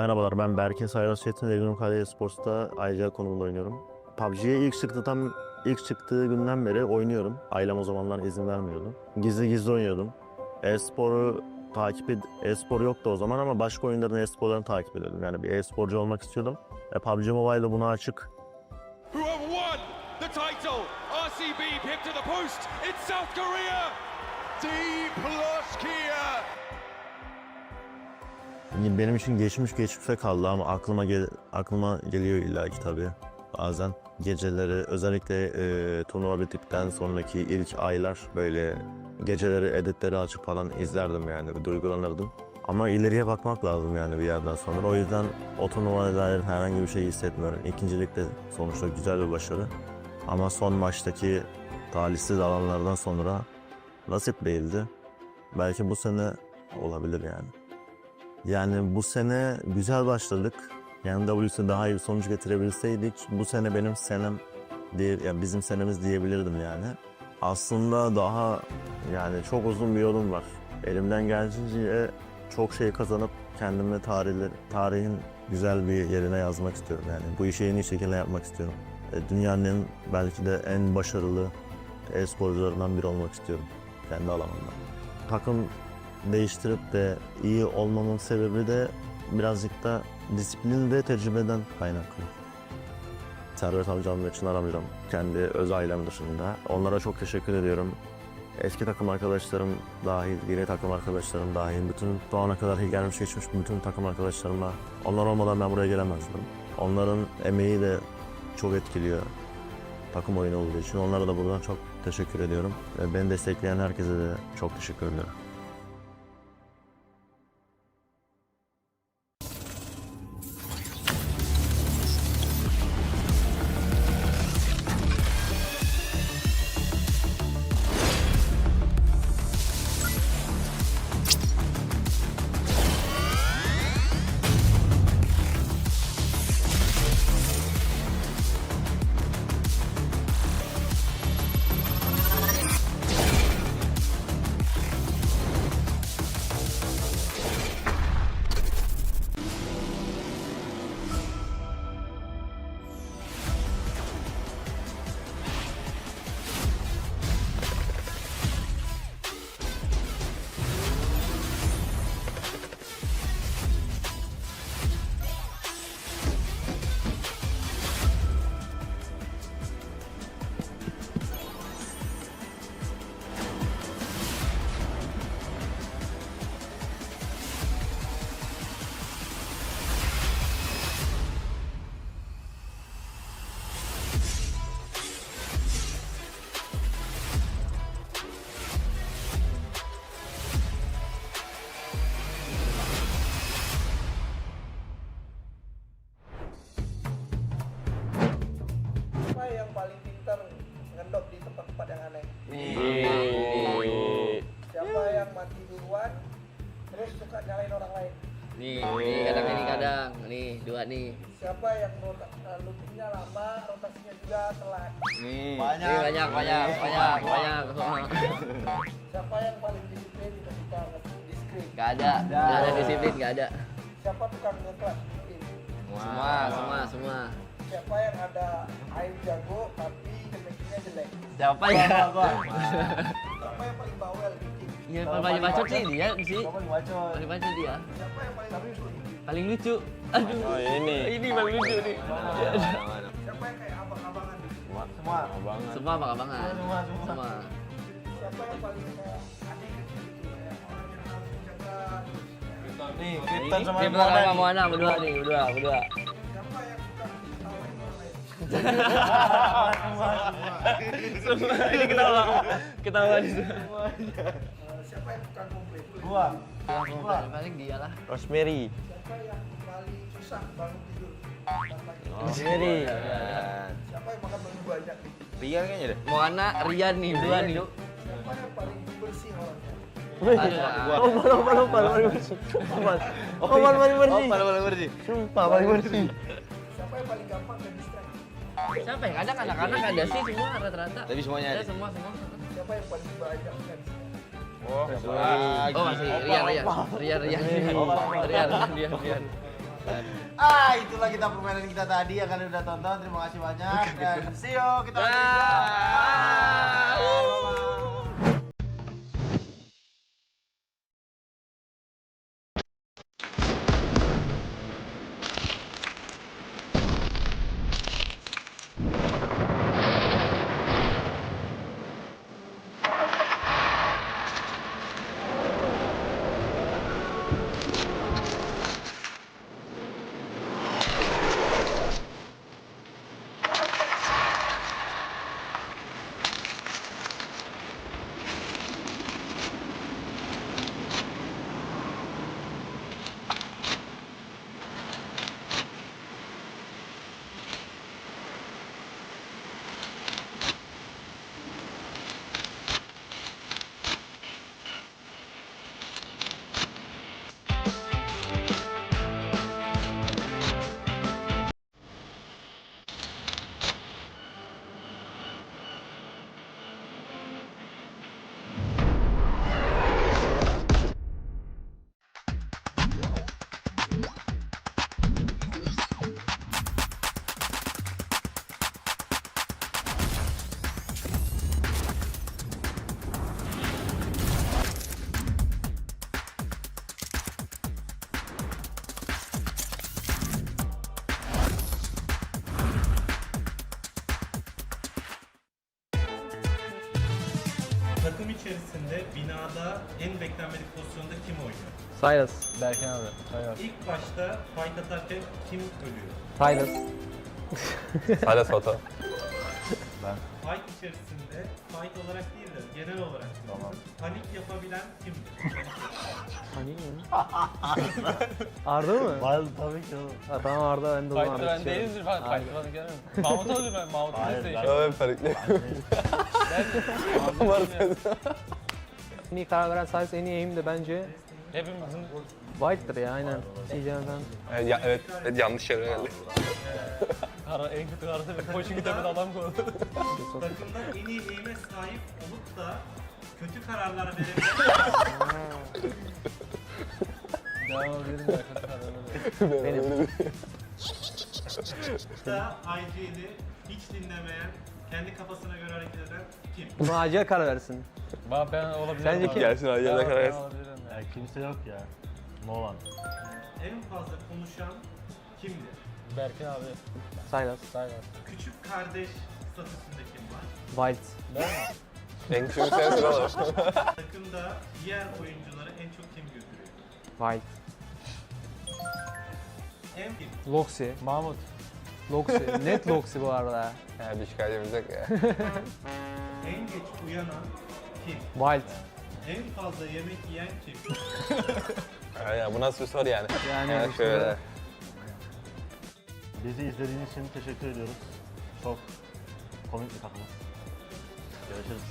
Merhabalar, ben Berke Sayras Çetin, Regional Kale Sports'ta ayrıca konumunda oynuyorum. PUBG'ye ilk çıktığı günden beri oynuyorum. Ailem o zamanlar izin vermiyordu. Gizli gizli oynuyordum. E-spor yoktu o zaman ama başka oyunların e-sporlarını takip ediyordum. Yani bir e-sporcu olmak istiyordum. PUBG Mobile'da buna açık. Who have won the title? RCB picked to the post. It's South Korea. D plus Kia. Benim için geçmişe kaldı ama aklıma geliyor illaki tabii. Bazen geceleri özellikle turnuva bittikten sonraki ilk aylar böyle geceleri editleri açıp falan izlerdim yani duygulanırdım. Ama ileriye bakmak lazım yani bir yerden sonra. O yüzden o turnuvaya dair herhangi bir şey hissetmiyorum. İkincilikte sonuçta güzel bir başarı. Ama son maçtaki talihsiz alanlardan sonra nasip değildi. Belki bu sene olabilir yani. Yani bu sene güzel başladık. Yani WC'de daha iyi bir sonuç getirebilseydik bu sene benim senem diye, yani bizim senemiz diyebilirdim yani. Aslında daha yani çok uzun bir yolum var. Elimden geldiğince çok şey kazanıp kendimi tarihin güzel bir yerine yazmak istiyorum yani. Bu işi en iyi şekilde yapmak istiyorum. Dünyanın belki de en başarılı e-sporcularından biri olmak istiyorum kendi alanımda. Takım değiştirip de iyi olmamın sebebi de birazcık da disiplin ve tecrübeden kaynaklı. Servet amcam ve Çınar amcam kendi öz ailem dışında. Onlara çok teşekkür ediyorum. Eski takım arkadaşlarım dahil, yeni takım arkadaşlarım dahil, bütün şu ana kadar gelmiş geçmiş bütün takım arkadaşlarımla. Onlar olmadan ben buraya gelemezdim. Onların emeği de çok etkiliyor takım oyunu olduğu için. Onlara da buradan çok teşekkür ediyorum. Beni destekleyen herkese de çok teşekkür ediyorum. Siapa yang paling pintar ngendop di tempat-tempat yang aneh? Siapa yang mati duluan terus suka nyalain orang lain? Nih kadang, nih dua nih. Siapa yang lututnya lama, rotasinya juga telat? Banyak. Siapa yang paling disiplin ketika di-screen? Gak ada disiplin, gak ada. Siapa tukang ngeklat? Semua. Siapa yang ada aim jago tapi chemistry-nya jelek? Siapa ya? Siapa yang paling bawel bikin? Ya paling bacot sih dia sih. Paling bacot. Paling bacot dia. Siapa yang paling lucu? Paling lucu. Aduh. Oh ini paling lucu nih. Siapa yang kayak abang-abangan? Semua abang-abangan. Semua. Siapa yang paling kayak adik kecil gitu kayak orang yang harus menjaga? nih Krypton sama Moana berdua. Siapa yang suka ketawain orang lain? Semua ini ketawa di semua. Siapa yang tukang komplain? Paling dia lah. Rosemary. Siapa yang paling susah bangun tidur? Rosemary. Siapa yang makan lebih banyak? Rian kayaknya deh. Moana, Rian nih, dua nih. Siapa yang paling bersih orangnya? Paling bersih. Siapa yang paling gampang dan distract? Siapa yang kadang anak-anak ada sih semua rata-rata. Tapi semuanya ada. Semua. Siapa yang paling banyak fans? Oh, Oh masih Rian. Itulah kita permainan kita tadi yang kalian udah tonton. Terima kasih banyak dan see you. Kita lanjut. Bye. Takım içerisinde binada en beklenmedik pozisyonda kim oynuyor? Silas. Berkin abi. Hayır. İlk başta fight atarken kim ölüyor? Silas. Hala Soto. Fight içerisinde fight olarak değil de genel olarak panik yapabilen kimdir? Hani mi? Arda mı? Tabii ki oğlum. Ha, tamam Arda, ben de o zaman Fighter ben Arda içiyorum. değildir falan. Fighter bana gelmem. Mahmut olur ben. Mahmut Hayır, neyse ben- işte. Evet farklı. En iyi karar veren Silas, en iyi aim de bence Hepimizin White'dır ya, aynen. CJ'den. Evet, yanlış yere geldi. en kötü kararı bir coaching kitabında adam koydu. Takımda en iyi eğime sahip olup da kötü kararlar verebilen Devam edelim ya kötü kararları. Benim. da IG'li hiç dinlemeyen, kendi kafasına göre hareket eden kim? Buna acil karar versin. Ben olabilirim. Sence abi. kim? Gelsin hadi Ben yerine kadar gelsin. olabilirim ya. Kimse yok ya. No one. En fazla konuşan kimdir? Berkin abi. Silas. Saylar. Küçük kardeş statüsünde kim var? White. Ben mi? En küçük sensin oğlum. Takımda diğer oyuncuları en çok kim götürüyor? White. En kim? Loxi. Mahmut. Loxi. Net Loxi bu arada. Ya bir şikayetimiz yok ya. En geç uyanan kim? Wild. En fazla yemek yiyen kim? Ya bu nasıl bir soru yani? Yani bu şöyle. soru- Bizi izlediğiniz için teşekkür ediyoruz. Çok komik bir takımız. Görüşürüz.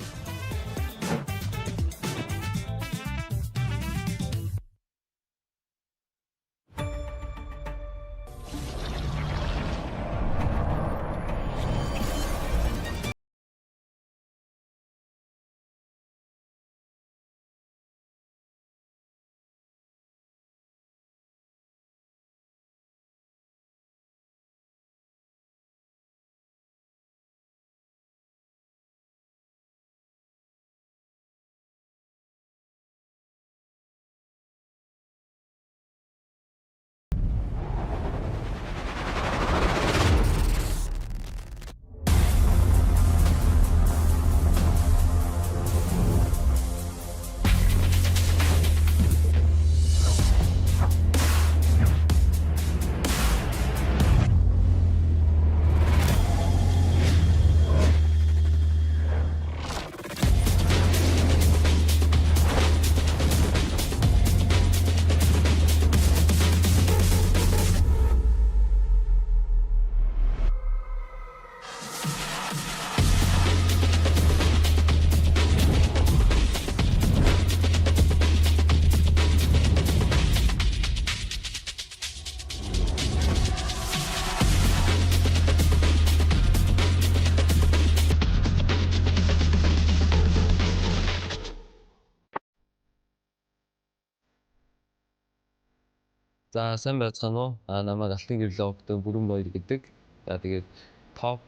За сайн байцгаана уу? Намайг Алтан гэрлээ огтон бүрэн баяр гэдэг. За тэгээд топ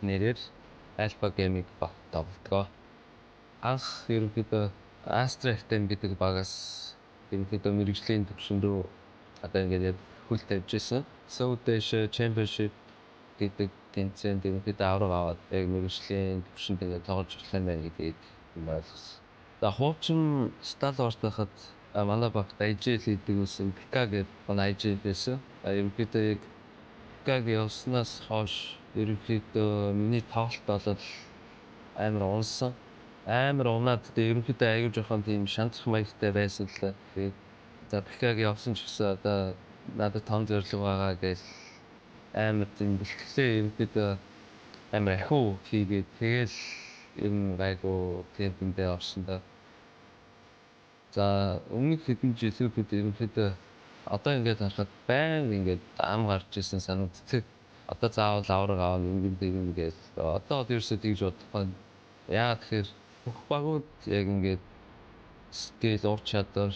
нэрээр Alpha Gaming багтаавдгаа. Анх ерөнхийдөө Astra FM гэдэг багаас ерөнхийдөө мэрэгжлийн төвшин рүү одоо ингээд хөл тавьж ирсэн. Southeast Championship гэдэг тэмцээнд ерөнхийдөө авраг аваад яг мэрэгжлийн төвшөнд ингээд тоглож болох юм байна гэдгийг ойлгосон. За хуучин Star Wars байхад манай багт IGL гэдэг үсэн PK гэдэг манай IGL байсан. Ерөнхийдөө яг PK явснаас хойш ерөнхийдөө миний тоглолт болол амар унсан. Амар унаад ерөнхийдөө аягүй жоохон тийм шанцх маягтай байсан л. Тэгээд за PK явсан ч гэсэн одоо надад том зорилго байгаа гэж амар тийм бэлтгэлээ ерөнхийдөө амар ахиу хийгээд тэгэл юм гайгүй темпэндээ орсон да. За өмнөх хэдэн жилүүд ерөнхийдөө одоо ингээд харахад байн ингээд ам гарч ирсэн санагддаг. Одоо заавал авраг аавна ингээд одоо ерөөсөө тэгж бодохгүй. Яагаад тэгэхээр бүх багууд яг ингээд скил ур чадвар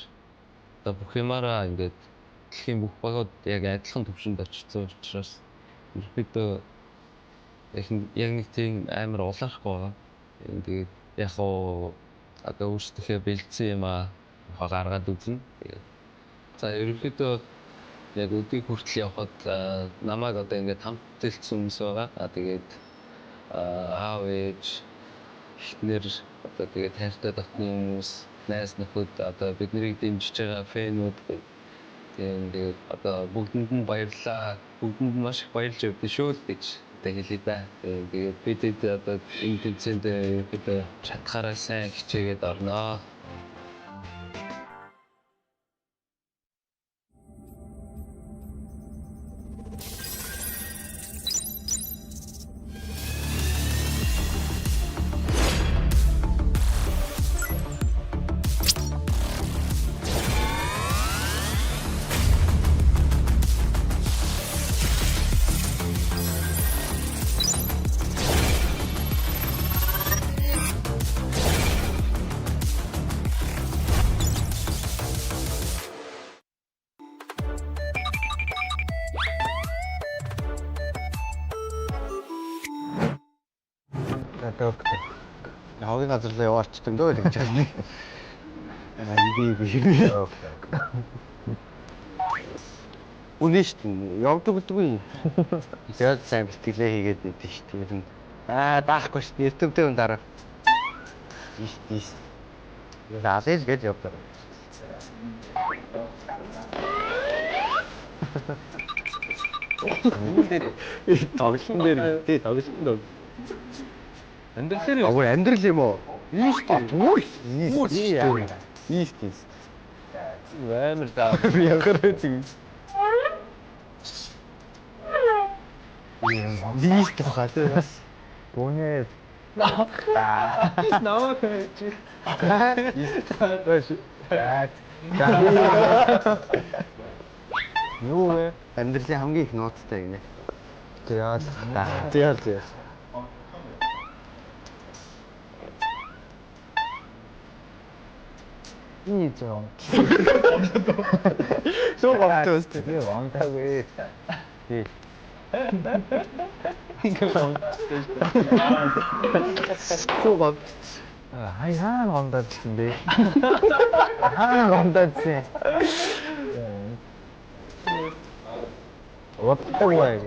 одоо бүх юмараа ингээд дэлхийн бүх багууд яг адилхан төвшөнд очсон учраас ерөнхийдөө яг нэг тийм амар улаахгүй байгаа. Тэгээд яг оо одоо өөрсдөө бэлдсэн юм гаргаад үзнэ. За ерөнхийдөө яг өдийг хүртэл явхад намайг одоо ингээд хамт дэлсэн хүмүүс байгаа. Тэгээд аав ээж эхнэр одоо тэгээд хайртай дотны хүмүүс найз нөхөд одоо биднийг дэмжиж байгаа фэнүүд тэгээд одоо бүгдэнд нь баярлалаа. Бүгдэнд нь маш их баярлж өгдөө шүү гэж одоо хэлээ да. Тэгээд бид одоо энэ тэмцээнд бид чадхаараа сайн хичээгээд орноо. Явгын газар руу яваарчдаг дөө гэж байна. Би. Үнэ шүү дээ. Явдаг гэдэггүй. Тэгээд сайн бэлтгэлээ хийгээд идэв шүү дээ. Даахгүй шүү дээ. YouTube-тэй хүн дараа. Ийш. Заалж гэж явдаг. Тоглосон дээр тий тоглосон дээр амьдрал юм уу? Ийш дээ. Ийш дээ. Вэмэр даа. Яхаар тийм. Ийш дээ. Бонэ. Наа чи. Юу вэ? Амьдралын хамгийн их нууцтай гинэ. Тэгээд. 이 좀. 좀 없었어. 이게 왕다고 해. 이. 이거 좀 없. 아이 하나 왕다친데. 하나 왕다치. 어떻게 해?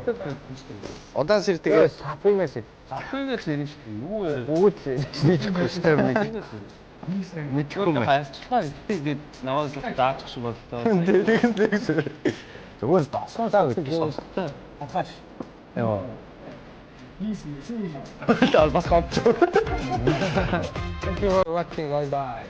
어떤 실 되게 사품에서. 사품에서 이리 누구야? 뭐지? 진짜 시스템이. Мэдгүй байна. Тэгээд наваас даачих шиг боллоо. Тэгээд зөвхөн дасаа гэж байна. Ахаш. Яа. Тал бас хот. Thank you for watching. Bye.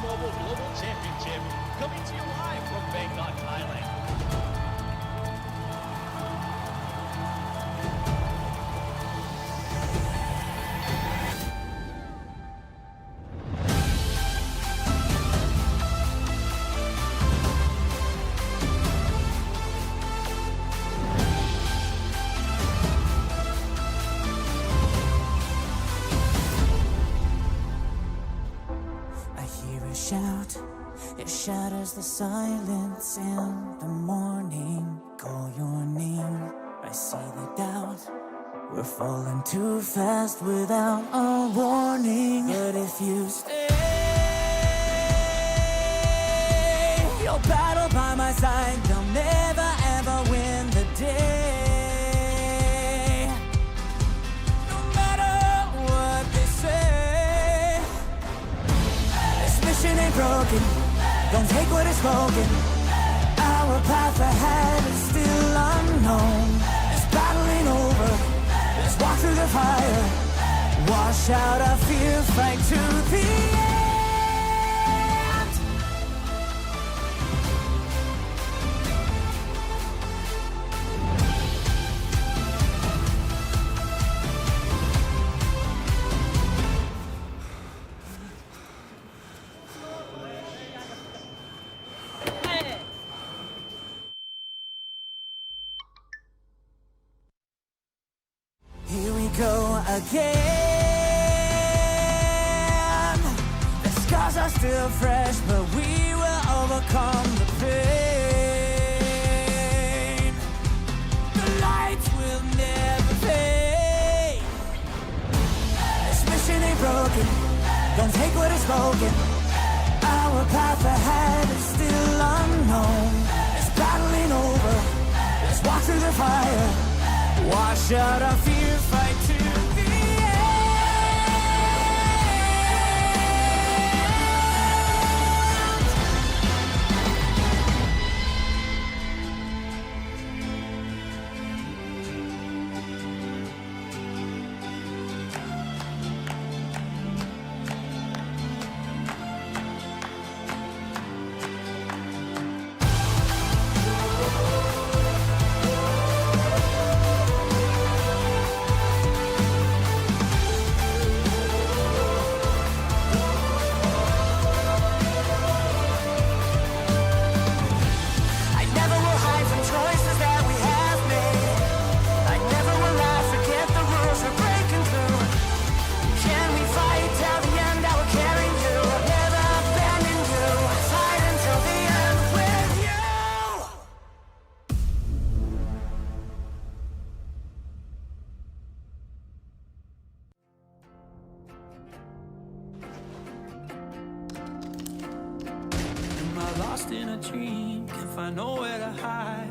Mobile Global Championship, coming to you live from Bangkok, Thailand. Shout, it shatters the silence in the morning. Call your name, I see the doubt. We're falling too fast without a warning. But if you stay, you'll battle by my side. They'll never ever win the day. No matter what they say, mission ain't broken, don't take what is spoken. Our path ahead is still unknown. This battle ain't over, let's walk through the fire. Wash out our fear, fight to the end. Here we go again. The scars are still fresh, but we will overcome the pain. The lights will never fade. This mission ain't broken, don't take what is spoken. Our path ahead is still unknown. This battle ain't over, let's walk through the fire. Wash out our fear, fight to the end. Lost in a dream, can't find nowhere to hide.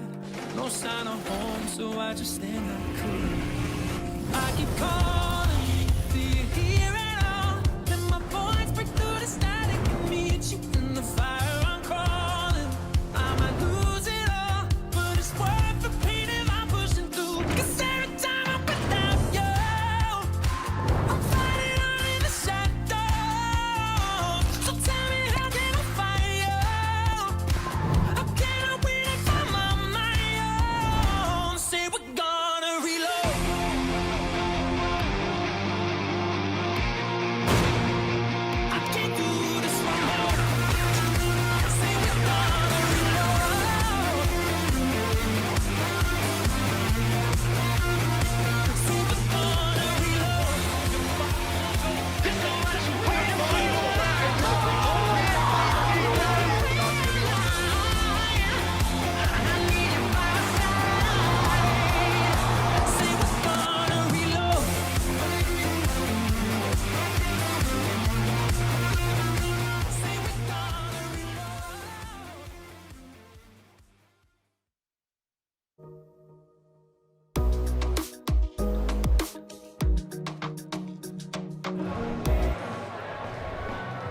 No sign of home, so I just stand up cool. I keep calling, do you hear it all? Can my voice break through the static and meet you in the fire? I'm crawling, I might lose it all, but it's worth the pain if I'm pushing through. 'Cause every time I'm without you, I'm fighting on in the shadows. So tell me, how can I fight you? How can I win if I'm on my own? Say we're gonna reload. I can't do this no more. Say we're gonna reload. Say we're gonna reload. There's so much waiting for you. I need you by my side. Say we're gonna reload. Say we're gonna reload.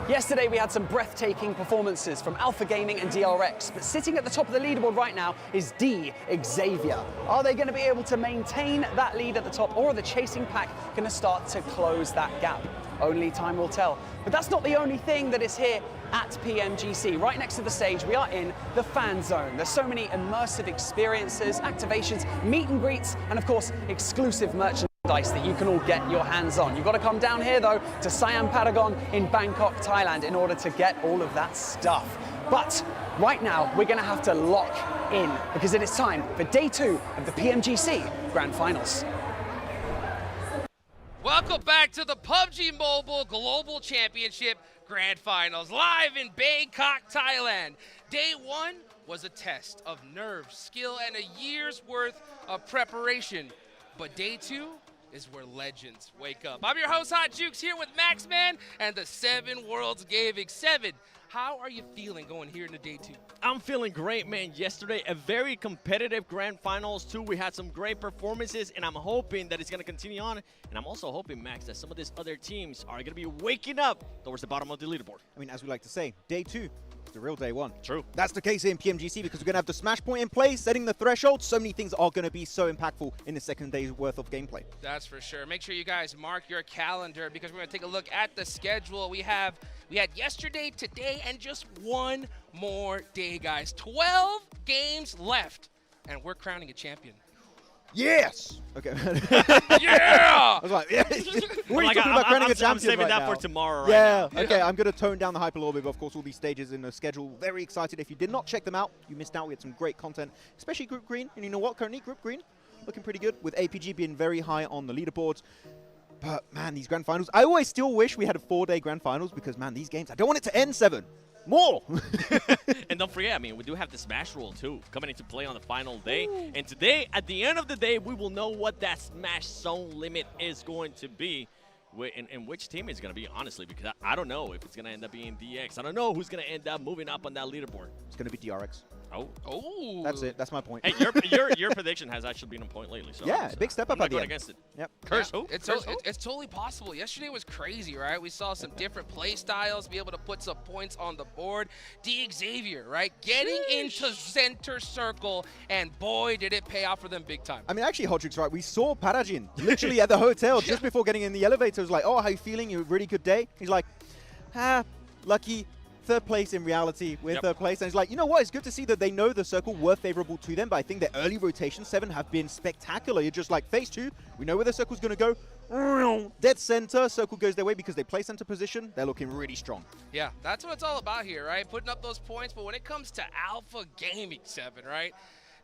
Yesterday we had some breathtaking performances from Alpha Gaming and DRX, but sitting at the top of the leaderboard right now is D Xavier. Are they going to be able to maintain that lead at the top, or are the chasing pack going to start to close that gap? Only time will tell. But that's not the only thing that is here at PMGC. Right next to the stage, we are in the fan zone. There's so many immersive experiences, activations, meet and greets, and of course, exclusive merchandise that you can all get your hands on. You've got to come down here though to Siam Paragon in Bangkok, Thailand in order to get all of that stuff. But right now, we're going to have to lock in because it is time for day 2 of the PMGC Grand Finals. Welcome back to the PUBG Mobile Global Championship Grand Finals, live in Bangkok, Thailand. Day 1 was a test of nerve, skill, and a year's worth of preparation. But day 2 is where legends wake up. I'm your host, Hot Jukes, here with Maxman and the 7 Worlds Gaming. 7, how are you feeling going here into day 2? I'm feeling great, man. Yesterday, a very competitive grand finals, too. We had some great performances, and I'm hoping that it's going to continue on. And I'm also hoping, Max, that some of these other teams are going to be waking up towards the bottom of the leaderboard. I mean, as we like to say, day 2 is the real day 1. True. That's the case in PMGC because we're going to have the smash point in place, setting the threshold. So many things are going to be so impactful in the second day's worth of gameplay. That's for sure. Make sure you guys mark your calendar because we're going to take a look at the schedule. We had yesterday, today, and just one more day, guys. 12 games left, and we're crowning a champion. Yes! Okay. Yeah! I was like, yeah. We're like, talking about crowning a champion I'm saving right that now. for tomorrow Yeah, right now. okay, I'm going to tone down the hype a little bit, but of course all these stages in the schedule, very excited. If you did not check them out, you missed out. We had some great content, especially Group Green. And you know what, currently Group Green looking pretty good with APG being very high on the leaderboards. But man, these grand finals, I always still wish we had a 4-day grand finals because man, these games, I don't want it to end 7. More! And don't forget, I mean, we do have the Smash rule, too, coming into play on the final day. Ooh. And today, at the end of the day, we will know what that Smash zone limit is going to be. And which team is going to be, honestly, because I don't know if it's going to end up being DX. I don't know who's going to end up moving up on that leaderboard. It's going to be DRX. Oh. That's it. That's my point. Hey, your prediction has actually been on point lately. So yeah, big step up I'm at the going end. Against it. Yep. Curse yeah, who? It's totally possible. Yesterday was crazy, right? We saw some different play styles, be able to put some points on the board. D Xavier, right? Getting into center circle, and boy, did it pay off for them big time. I mean, actually, Hodrick's right. We saw Parajin literally at the hotel just before getting in the elevator. It was like, oh, how you feeling? You had a really good day? He's like, lucky. 3rd place in reality. We're 3rd place. And it's like, you know what? It's good to see that they know the circle were favorable to them. But I think their early rotation 7 have been spectacular. You're just like, phase 2, we know where the circle's going to go. Dead center. Circle goes their way because they play center position. They're looking really strong. Yeah, that's what it's all about here, right? Putting up those points. But when it comes to Alpha Gaming 7, right?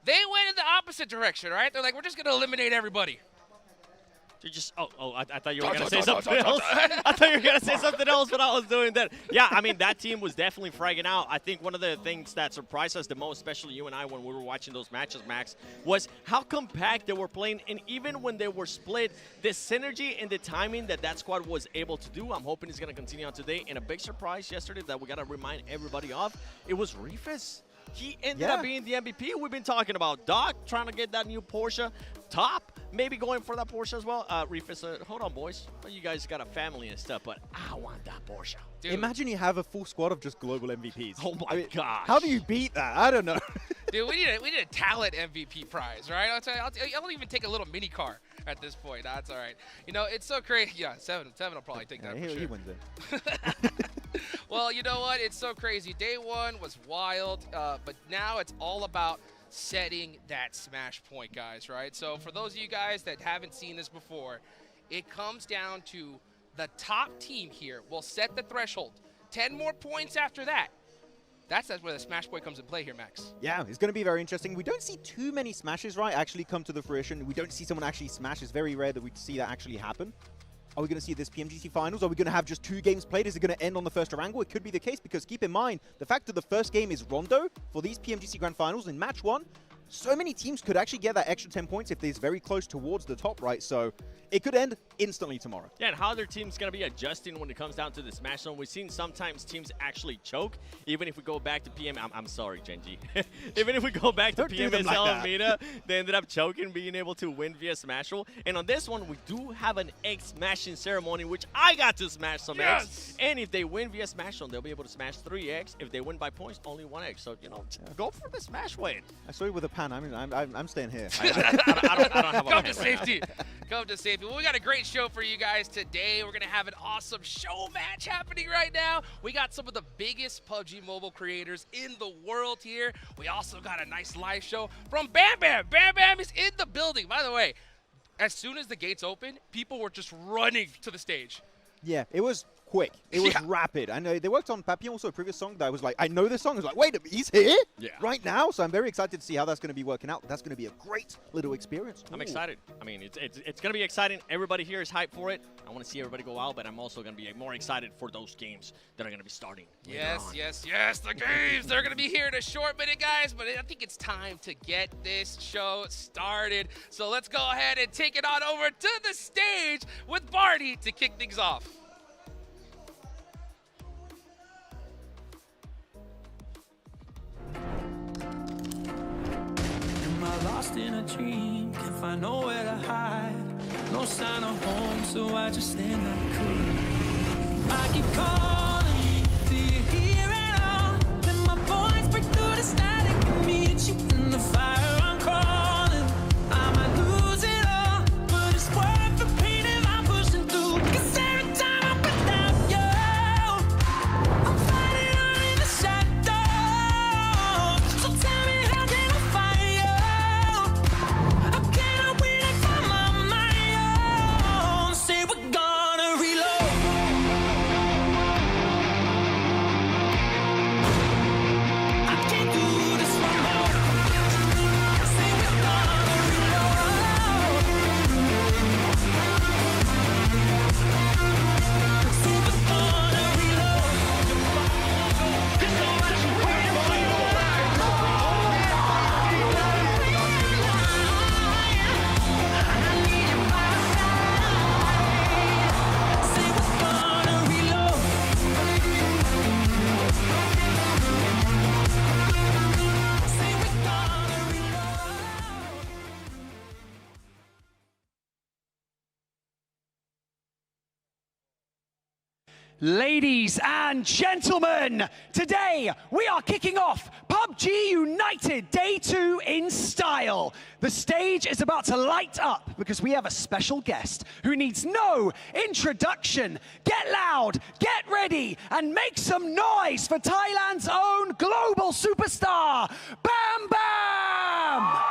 They went in the opposite direction, right? They're like, we're just going to eliminate everybody. You just I thought you were gonna say something else. I thought you were gonna say something else when I was doing that. Yeah, I mean that team was definitely fragging out. I think one of the things that surprised us the most, especially you and I when we were watching those matches, Max, was how compact they were playing, and even when they were split, the synergy and the timing that squad was able to do. I'm hoping it's gonna continue on today. And a big surprise yesterday that we gotta remind everybody of, it was Rifus. He ended up being the MVP. We've been talking about Doc trying to get that new Porsche. Top, maybe going for that Porsche as well. Rifus, hold on, boys. You guys got a family and stuff, but I want that Porsche. Dude. Imagine you have a full squad of just global MVPs. Oh my gosh. How do you beat that? I don't know. Dude, we need a talent MVP prize, right? I'll even take a little mini car at this point. That's all right. You know, it's so crazy. Yeah, 7 will probably take that for sure. He wins it. Well, you know what? It's so crazy. Day 1 was wild, but now it's all about setting that smash point, guys, right? So for those of you guys that haven't seen this before, it comes down to the top team here will set the threshold. 10 more points after that. That's where the smash point comes in play here, Max. Yeah, it's going to be very interesting. We don't see too many smashes, right, actually come to the fruition. We don't see someone actually smash. It's very rare that we see that actually happen. Are we going to see this PMGC finals? Are we going to have just 2 games played? Is it going to end on the first Orangle? It could be the case because keep in mind, the fact that the first game is Rondo for these PMGC Grand Finals in match 1, so many teams could actually get that extra 10 points if they're very close towards the top, right? So it could end instantly tomorrow. Yeah, and how their team's going to be adjusting when it comes down to the Smash Zone. We've seen sometimes teams actually choke. Even if we go back to I'm sorry, Genji. Even if we go back to PMSL Almeida, they ended up choking, being able to win via Smash Roll. And on this one, we do have an egg smashing ceremony, which I got to smash some eggs. And if they win via Smash Zone, they'll be able to smash 3 eggs. If they win by points, only 1 egg. So, you know, go for the Smash win. I saw you with a pan. I'm staying here. I don't have a Come pan to safety. come to save people. We got a great show for you guys today. We're going to have an awesome show match happening right now. We got some of the biggest PUBG Mobile creators in the world here. We also got a nice live show from Bam Bam. Bam Bam is in the building. By the way, as soon as the gates opened, people were just running to the stage. Yeah, it was quick. It was rapid. I know they worked on Papillon, also a previous song that I was like, I know this song. I was like, wait, he's here right now. So I'm very excited to see how that's going to be working out. That's going to be a great little experience. I'm excited. I mean, it's going to be exciting. Everybody here is hyped for it. I want to see everybody go out, but I'm also going to be more excited for those games that are going to be starting. Yes, yes, yes, the games. They're going to be here in a short minute, guys, but I think it's time to get this show started. So let's go ahead and take it on over to the stage with Barty to kick things off. Lost in a dream, can't find nowhere to hide. No sign of home, so I just stand like cool. I keep calling, do you hear it all? Let my voice break through the static and meet you in the fire. I'm crawling, I might lose it all, but it's worth the pain if I'm pushing through. 'Cause every time I'm without you, I'm fighting on in the shadows. So tell me, how can I fight you? Ladies and gentlemen, today we are kicking off PUBG United Day 2 in style. The stage is about to light up because we have a special guest who needs no introduction. Get loud, get ready, and make some noise for Thailand's own global superstar, Bam Bam!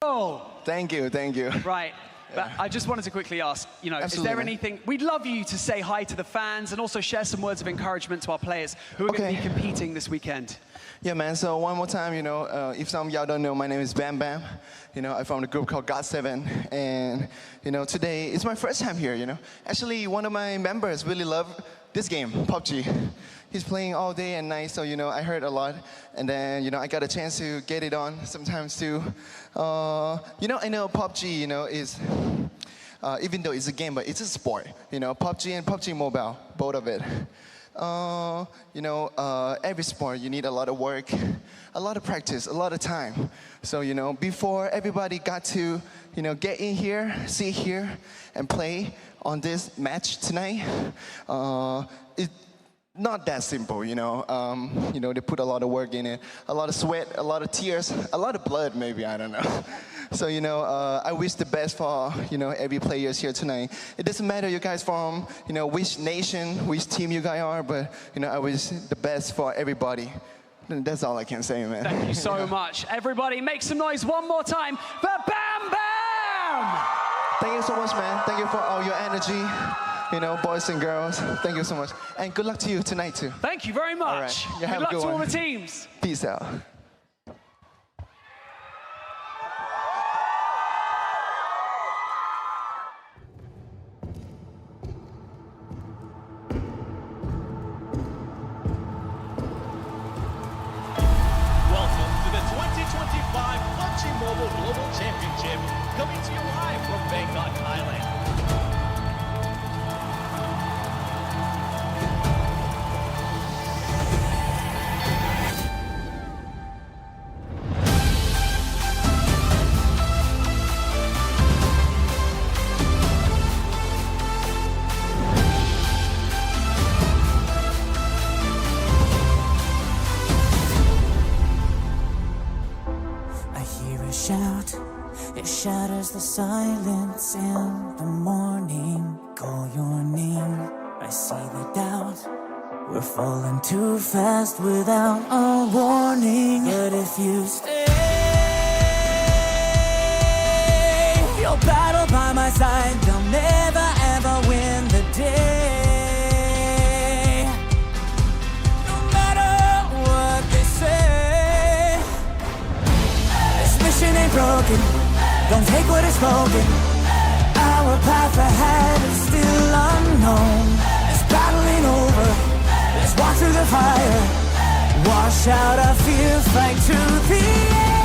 Oh. Thank you, thank you. Right. But I just wanted to quickly ask, you know, Absolutely. is there anything... We'd love you to say hi to the fans and also share some words of encouragement to our players who are going to be competing this weekend. Yeah, man, so one more time, you know, if some of y'all don't know, my name is Bam Bam. You know, I'm from a group called GOT7. And, you know, today, it's my first time here, you know. Actually, one of my members really loved this game, PUBG. He's playing all day and night, so, you know, I heard a lot. And then, you know, I got a chance to get it on sometimes too. You know, I know PUBG, you know, is, even though it's a game, but it's a sport. You know, PUBG and PUBG Mobile, both of it. You know, every sport, you need a lot of work, a lot of practice, a lot of time. So, you know, before everybody got to, you know, get in here, sit here, and play on this match tonight, it's not that simple, you know. You know, they put a lot of work in it, a lot of sweat, a lot of tears, a lot of blood, maybe, I don't know. So, you know, I wish the best for, you know, every players here tonight. It doesn't matter you guys from, you know, which nation, which team you guys are, but, you know, I wish the best for everybody. That's all I can say, man. Thank you so much. Everybody, make some noise one more time for Bam Bam! Thank you so much, man. Thank you for all your energy. You know, boys and girls, thank you so much. And good luck to you tonight, too. Thank you very much. All right. Good luck to all the teams. Peace out. Welcome to the 2025 PUBG Mobile Global Championship, coming to you live from Bangkok, Thailand. I hear a shout, it shatters the silence in the morning. Call your name, I see the doubt. We're falling too fast without a warning. But if you stay, you'll battle by my side. They'll never ever win the day. No matter what they say, this mission ain't broken. Don't take what is spoken. Our path ahead is still unknown. This battle ain't over. Let's walk through the fire. Wash out our fear, fight to the end.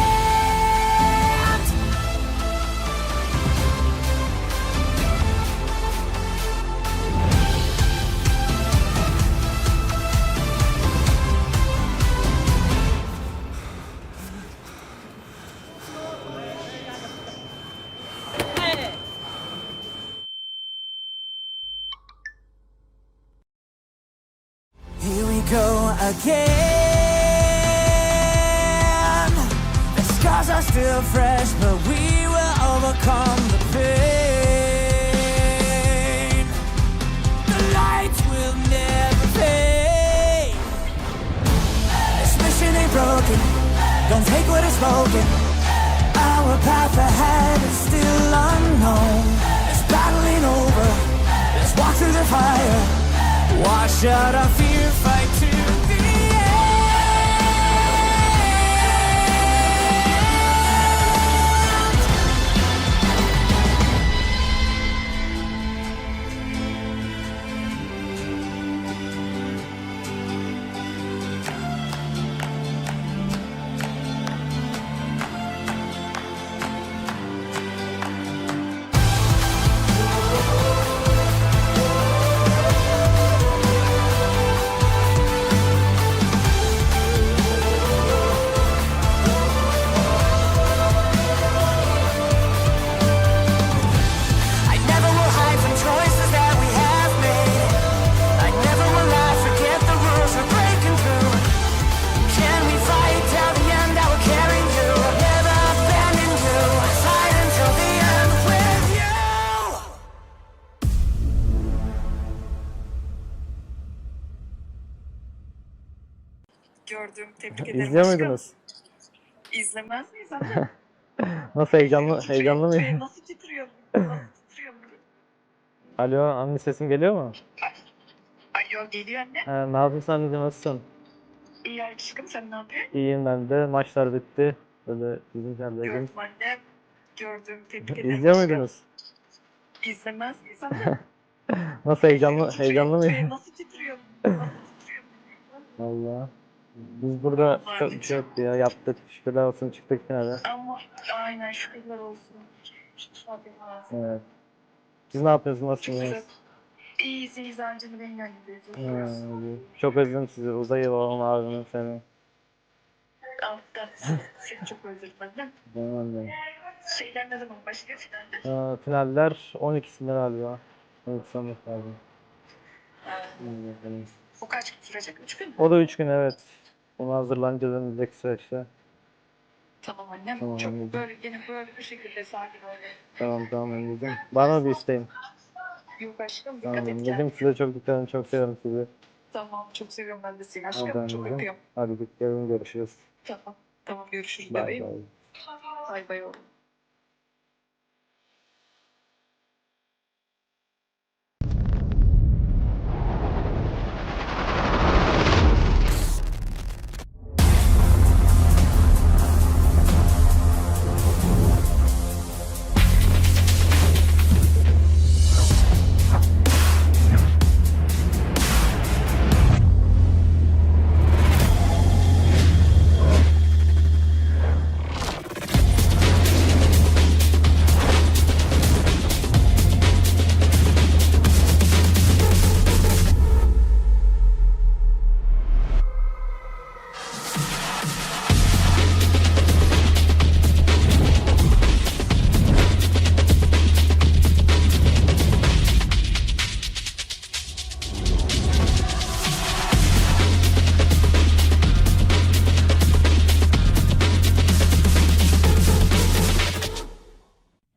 Here we go again. The scars are still fresh, but we will overcome the pain. The lights will never fade. This mission ain't broken. Don't take what is spoken. Our path ahead is still unknown. This battle ain't over. Let's walk through the fire. Wash out our fear, fight to the end. Gördüm. Tebrik ederim. İzliyor muydunuz? İzlemez miyiz abi? Nasıl heyecanlı mıyım? Nasıl titriyor? Nasıl titriyor? Alo, anne sesim geliyor mu? Alo geliyor anne. Ne yapıyorsun anneciğim, nasılsın? İyi aşkım sen ne yapıyorsun? İyiyim ben de. Maçlar bitti. Böyle izleyeceğim dedim. Gördüm anne. Gördüm. Tebrik ederim. İzliyor muydunuz? İzlemez miyiz anne? Nasıl heyecanlı mıyım? Nasıl titriyor? Nasıl titriyor? Valla. Biz burada çok yok ya, yaptık. Şükürler olsun, çıktık finale. Ama aynen şükürler olsun. Hadi. Evet. Siz ne yapıyorsunuz? Çok güzel. Nasılsınız? İyiyiz iyiyiz ancak benim yanındayız. Çok özledim sizi. Uzayı olan abinin seni. Altta seni çok özledim annem. Tamam anne. Şeyler ne zaman başlıyor finaller? Finaller 12'sinde galiba. 12'sinde galiba. O kaç gün sürecek? 3 gün mü? O da 3 gün, evet. Ona hazırlanacağız önümüzdeki süreçte. Tamam annem. Tamam Çok anneciğim. böyle yine böyle bir şekilde sakin öyle. Tamam anneciğim. Var mı bir isteğin? Yok aşkım Tamam dikkat et anneciğim, kendine. size çok dikkat edin. Çok seviyorum sizi. Tamam çok seviyorum ben de seni Hadi aşkım. Çok anneciğim. öpüyorum. Hadi gidelim, görüşürüz. Tamam. Tamam görüşürüz Bye bebeğim. bye. Bay bay oğlum.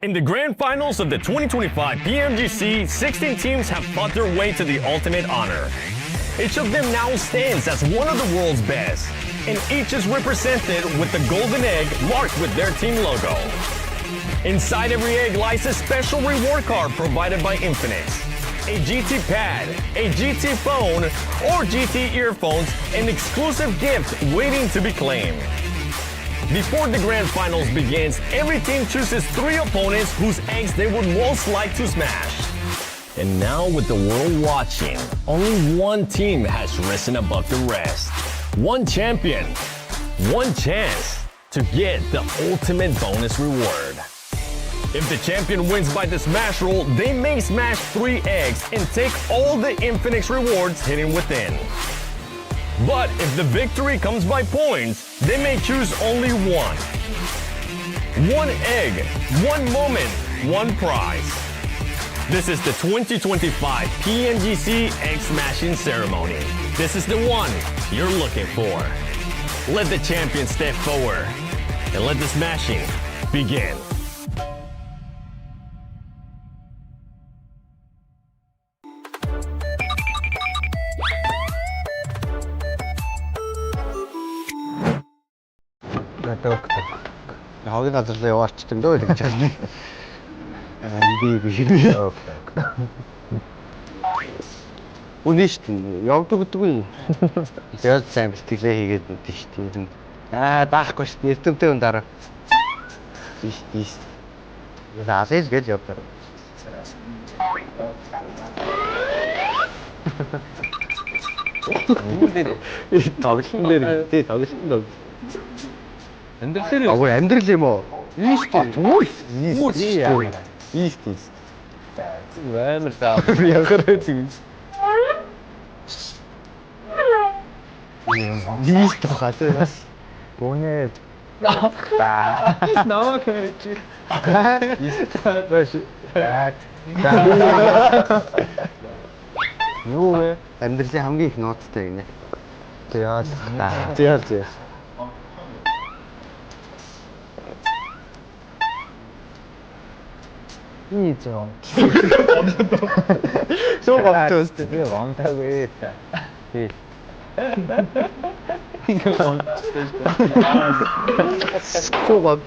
In the grand finals of the 2025 PMGC, 16 teams have fought their way to the ultimate honor. Each of them now stands as one of the world's best, and each is represented with the golden egg marked with their team logo. Inside every egg lies a special reward card provided by Infinix. A GT pad, a GT phone, or GT earphones, an exclusive gift waiting to be claimed. Before the grand finals begins, every team chooses 3 opponents whose eggs they would most like to smash. And now with the world watching, only one team has risen above the rest. One champion, one chance to get the ultimate bonus reward. If the champion wins by the smash roll, they may smash 3 eggs and take all the Infinix rewards hidden within. But if the victory comes by points, they may choose only one. One egg, one moment, one prize. This is the 2025 PMGC Egg Smashing Ceremony. This is the one you're looking for. Let the champion step forward and let the smashing begin. 여기 가서 내가 왔을 텐데 어디 갔지? 이게 Үнэшtin. Явдаг гэдэггүй. Тэгээд сайн бэлтгэлээ хийгээд өгдөө шүү дээ. Даахгүй шүү дээ. Эрдэмтэй хүн дараа. Биш. Заасаж гэж явдаг. тоглосон дээр тий тоглосон. Амьдрал дээр амьдрал юм уу? Ийш тий. Ийш тий. Вэмэр таа. Яхаар тийм. Ийш тохаа тий. Бонэ. Намайг чи. Ийш таа баш. Юу вэ? Амьдралын хамгийн их ноцтой гинэ. Тэгээд зээ. 이죠. 소금 토스트. 이거 왕타고 했다. 이거 소금.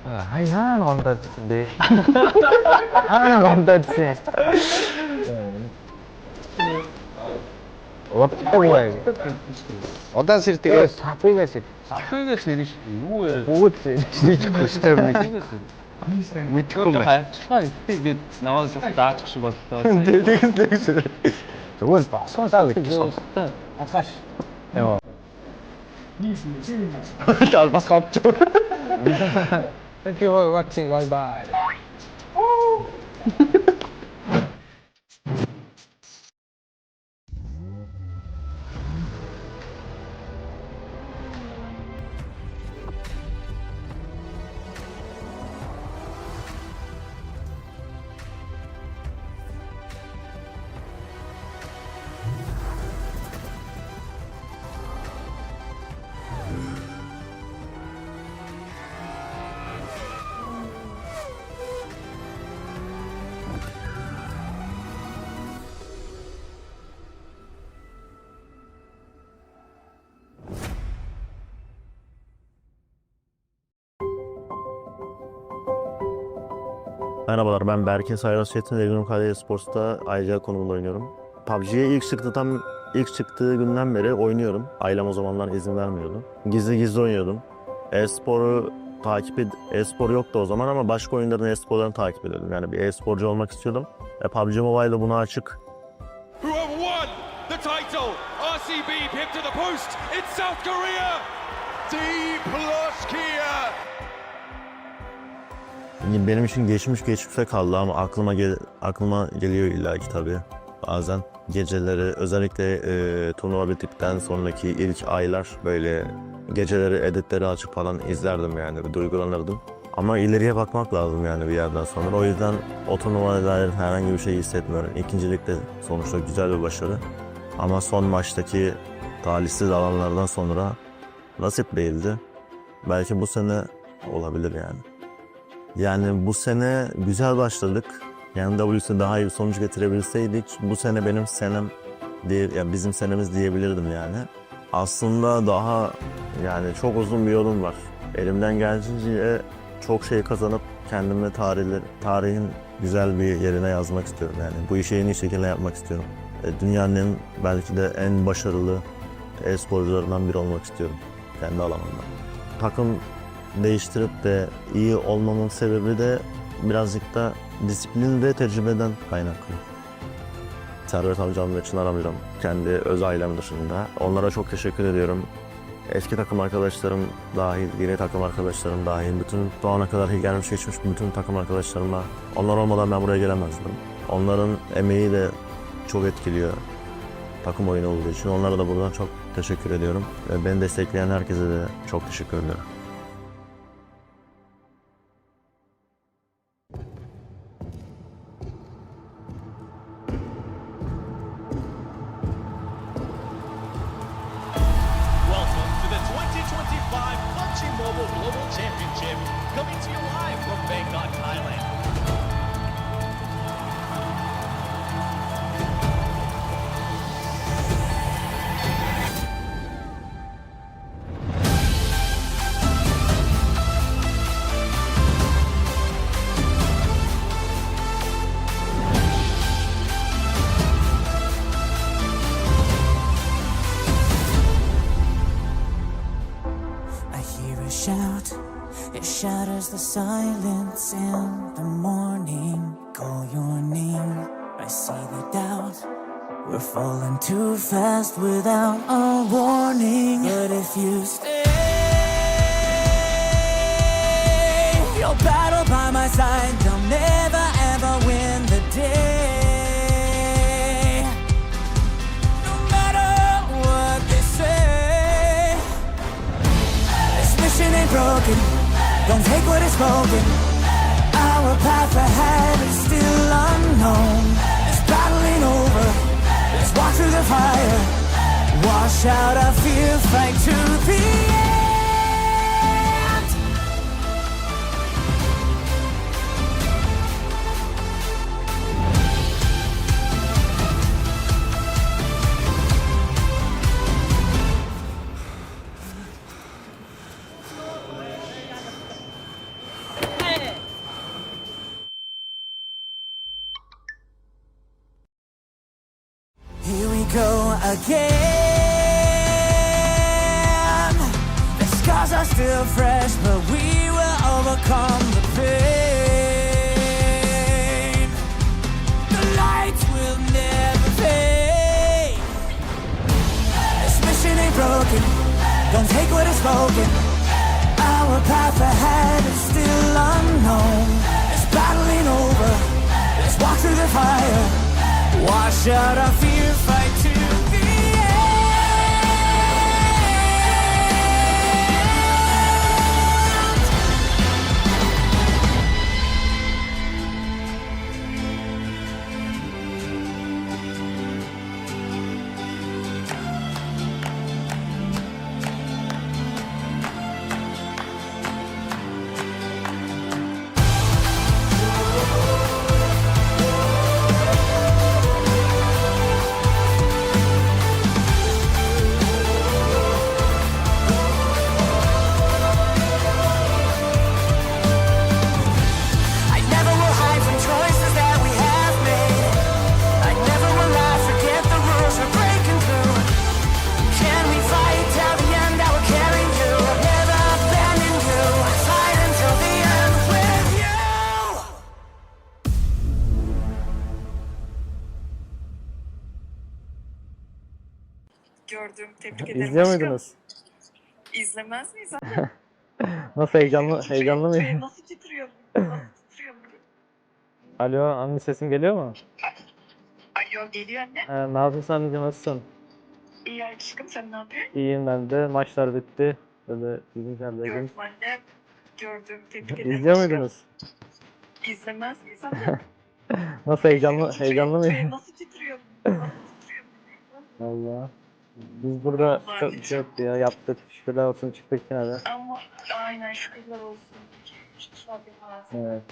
하나 건졌는데. 하나 건졌지. Ondan sırtı sapıgası. Sapıgası ilişki. Boğut ilişki göstermek. Mitkulme. Bir namaz daha çıkışı baktı. Dedik. Doğru. Son sağlık. Akaş. Evet. Al bas kaptı. Thank you for watching. Bye bye. Merhabalar, ben Berke Sayras Çetin, Regional Kayseri Sports'ta ayrıca konumunda oynuyorum. PUBG'ye ilk çıktığı günden beri oynuyorum. Ailem o zamanlar izin vermiyordu. Gizli oynuyordum. E-spor yoktu o zaman ama başka oyunların e-sporlarını takip ediyordum. Yani bir e-sporcu olmak istiyordum. PUBG Mobile'da buna açık. Who have won the title? RCB pipped to the post. It's South Korea. D+Kia. Benim için geçmişte kaldı ama aklıma geliyor illaki tabii. Bazen geceleri özellikle turnuva bittikten sonraki ilk aylar böyle geceleri editleri açıp falan izlerdim yani bir duygulanırdım. Ama ileriye bakmak lazım yani bir yerden sonra. O yüzden o turnuvaya dair herhangi bir şey hissetmiyorum. İkincilikte sonuçta güzel bir başarı. Ama son maçtaki talihsiz alanlardan sonra nasip değildi. Belki bu sene olabilir yani. Yani bu sene güzel başladık. Yani WC daha iyi bir sonuç getirebilseydik bu sene benim senem değil, yani bizim senemiz diyebilirdim yani. Aslında daha yani çok uzun bir yolum var. Elimden geldiğince çok şey kazanıp kendimi tarihin güzel bir yerine yazmak istiyorum yani. Bu işi en iyi şekilde yapmak istiyorum. Dünyanın belki de en başarılı e-sporcularından biri olmak istiyorum kendi alanımda. Takım değiştirip de iyi olmamın sebebi de birazcık da disiplin ve tecrübeden kaynaklı. Servet amcam ve Çınar amcam kendi öz ailem dışında. Onlara çok teşekkür ediyorum. Eski takım arkadaşlarım dahil, yeni takım arkadaşlarım dahil, bütün şu ana kadar gelmiş geçmiş bütün takım arkadaşlarıma, onlar olmadan ben buraya gelemezdim. Onların emeği de çok etkiliyor takım oyunu olduğu için. Onlara da buradan çok teşekkür ediyorum. Ve beni destekleyen herkese de çok teşekkür ediyorum. Welcome to the 2025 PUBG Mobile Global Championship, coming to you live from Bangkok, Thailand. I hear a shout, it shatters the silence in the morning. Call your name, I see the doubt. We're falling too fast without a warning. But if you stay, you'll battle by my side. You'll never ever win the day. No matter what they say, this mission ain't broken. Don't take what is spoken. Our path ahead is still unknown. This battle ain't over. Let's walk through the fire. Wash out our fear. Fight to the end. again. The scars are still fresh, but we will overcome the pain. The lights will never fade. This mission ain't broken, don't take what is spoken. Our path ahead is still unknown. This battle ain't over, let's walk through the fire. Wash out our fear, fight to the Gördüm. Tebrik ederim. İzliyor muydunuz? İzlemez miyiz? Nasıl heyecanlı mıyım? Nasıl titriyor? Alo, anne sesim geliyor mu? Alo, geliyor anne. Ne yapıyorsun anneciğim, nasılsın? İyi aşkım, sen ne yapıyorsun? İyiyim ben de. Maçlar bitti. Böyle bilgisayardaydım. Gördüm anne. Gördüm. Tebrik ederim. İzliyor muydunuz? İzlemez miyiz anne? Nasıl heyecanlı mıyım? Nasıl titriyor? Valla. Biz burada çok bir şey yoktu ya, yaptık. Şükürler olsun, çıktık yine de. Ama aynen şükürler olsun. Evet.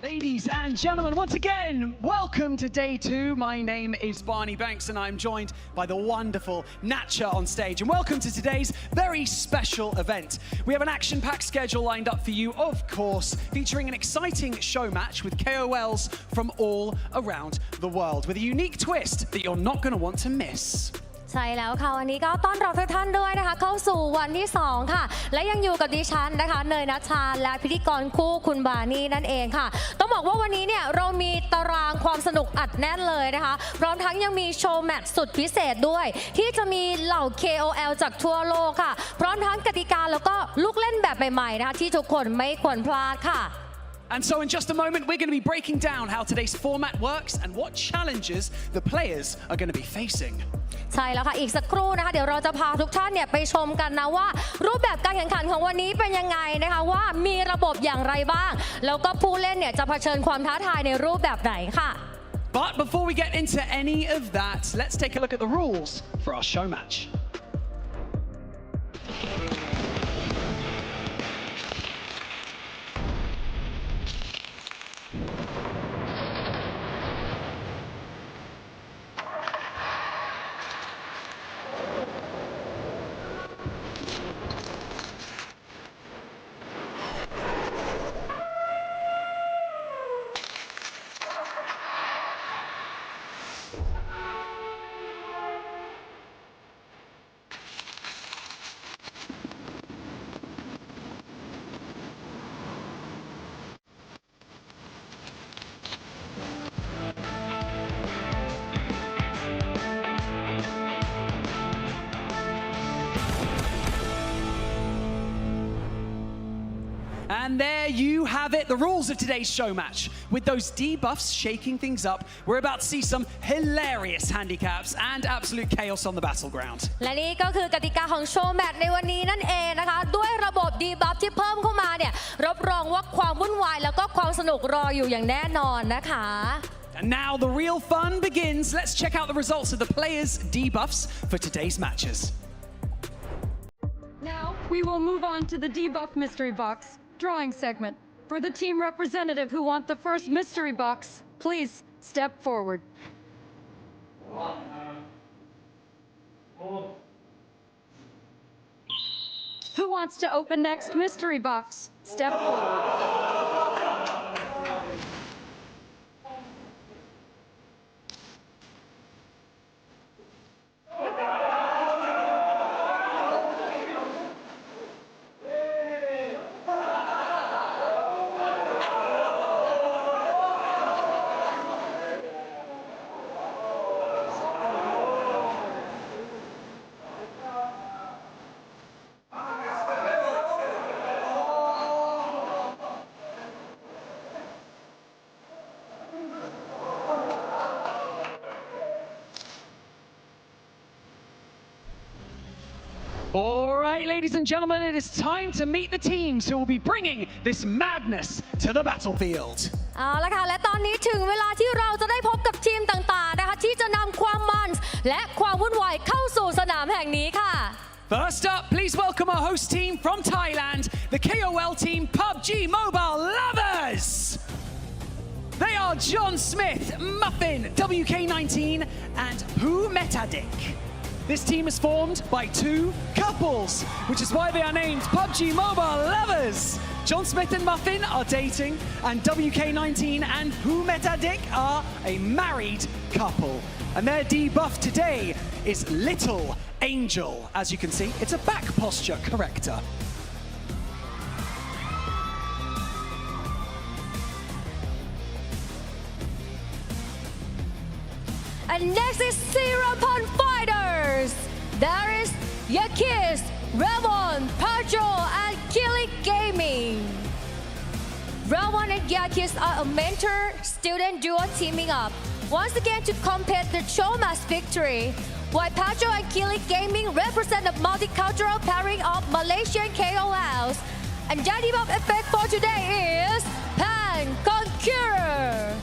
Ladies and gentlemen, once again, welcome to day 2. My name is Barney Banks and I'm joined by the wonderful Natcha on stage. And welcome to today's very special event. We have an action-packed schedule lined up for you, of course, featuring an exciting show match with KOLs from all around the world, with a unique twist that you're not going to want to miss. ใช่แล้วค่ะวันนี้ก็ต้อนรับทุกท่านด้วยนะคะเข้าสู่วันที่2ค่ะและยังอยู่กับดิฉันนะคะเนยณัชชาและพิธีกรคู่คุณบานี่นั่นเองค่ะต้องบอกว่าวันนี้เนี่ยเรามีตารางความสนุกอัดแน่นเลยนะคะพร้อมทั้งยังมีโชว์แมตช์สุดพิเศษด้วยที่จะมีเหล่า KOL จากทั่วโลกค่ะพร้อมทั้งกติกาแล้วก็ลูกเล่นแบบใหม่ๆนะคะที่ทุกคนไม่ควรพลาดค่ะ And so in just a moment, we're going to be breaking down how today's format works and what challenges the players are going to be facing. ใช่แล้วค่ะอีกสักครู่นะคะเดี๋ยวเราจะพาทุกท่านเนี่ยไปชมกันนะว่ารูปแบบการแข่งขันของวันนี้เป็นยังไงนะคะว่ามีระบบอย่างไรบ้างแล้วก็ผู้เล่นเนี่ยจะเผชิญความท้าทายในรูปแบบไหนค่ะ But before we get into any of that, let's take a look at the rules for our show match. And there you have it, the rules of today's show match. With those debuffs shaking things up, we're about to see some hilarious handicaps and absolute chaos on the battleground. และนี่ก็คือกติกาของโชว์แมตช์ในวันนี้นั่นเองนะคะด้วยระบบดีบัฟที่เพิ่มเข้ามาเนี่ยรับรองว่าความวุ่นวายแล้วก็ความสนุกรออยู่อย่างแน่นอนนะคะ And now the real fun begins. Let's check out the results of the players' debuffs for today's matches. Now we will move on to the debuff mystery box drawing segment. For the team representative who want the first mystery box, please step forward. Who wants to open next mystery box? Step forward. All right, ladies and gentlemen, it is time to meet the teams who will be bringing this madness to the battlefield. เอาละค่ะและตอนนี้ถึงเวลาที่เราจะได้พบกับทีมต่างๆนะคะที่จะนำความมันและความวุ่นวายเข้าสู่สนามแห่งนี้ค่ะ First up, please welcome our host team from Thailand, the KOL team PUBG Mobile Lovers. They are John Smith, Muffin, WK19, and Poo Metadik. This team is formed by two couples, which is why they are named PUBG Mobile Lovers. John Smith and Muffin are dating, and WK19 and Poo Metadik are a married couple. And their debuff today is Little Angel. As you can see, it's a back posture corrector. And next is Zero Pun Fighters. There is Yakis, Ramon, Pajo, and Killy Gaming. Ramon and Yakis are a mentor-student duo teaming up once again to compete the showmatch victory, while Pajo and Killy Gaming represent a multicultural pairing of Malaysian KOLs. And the debuff effect for today is Pan Conqueror.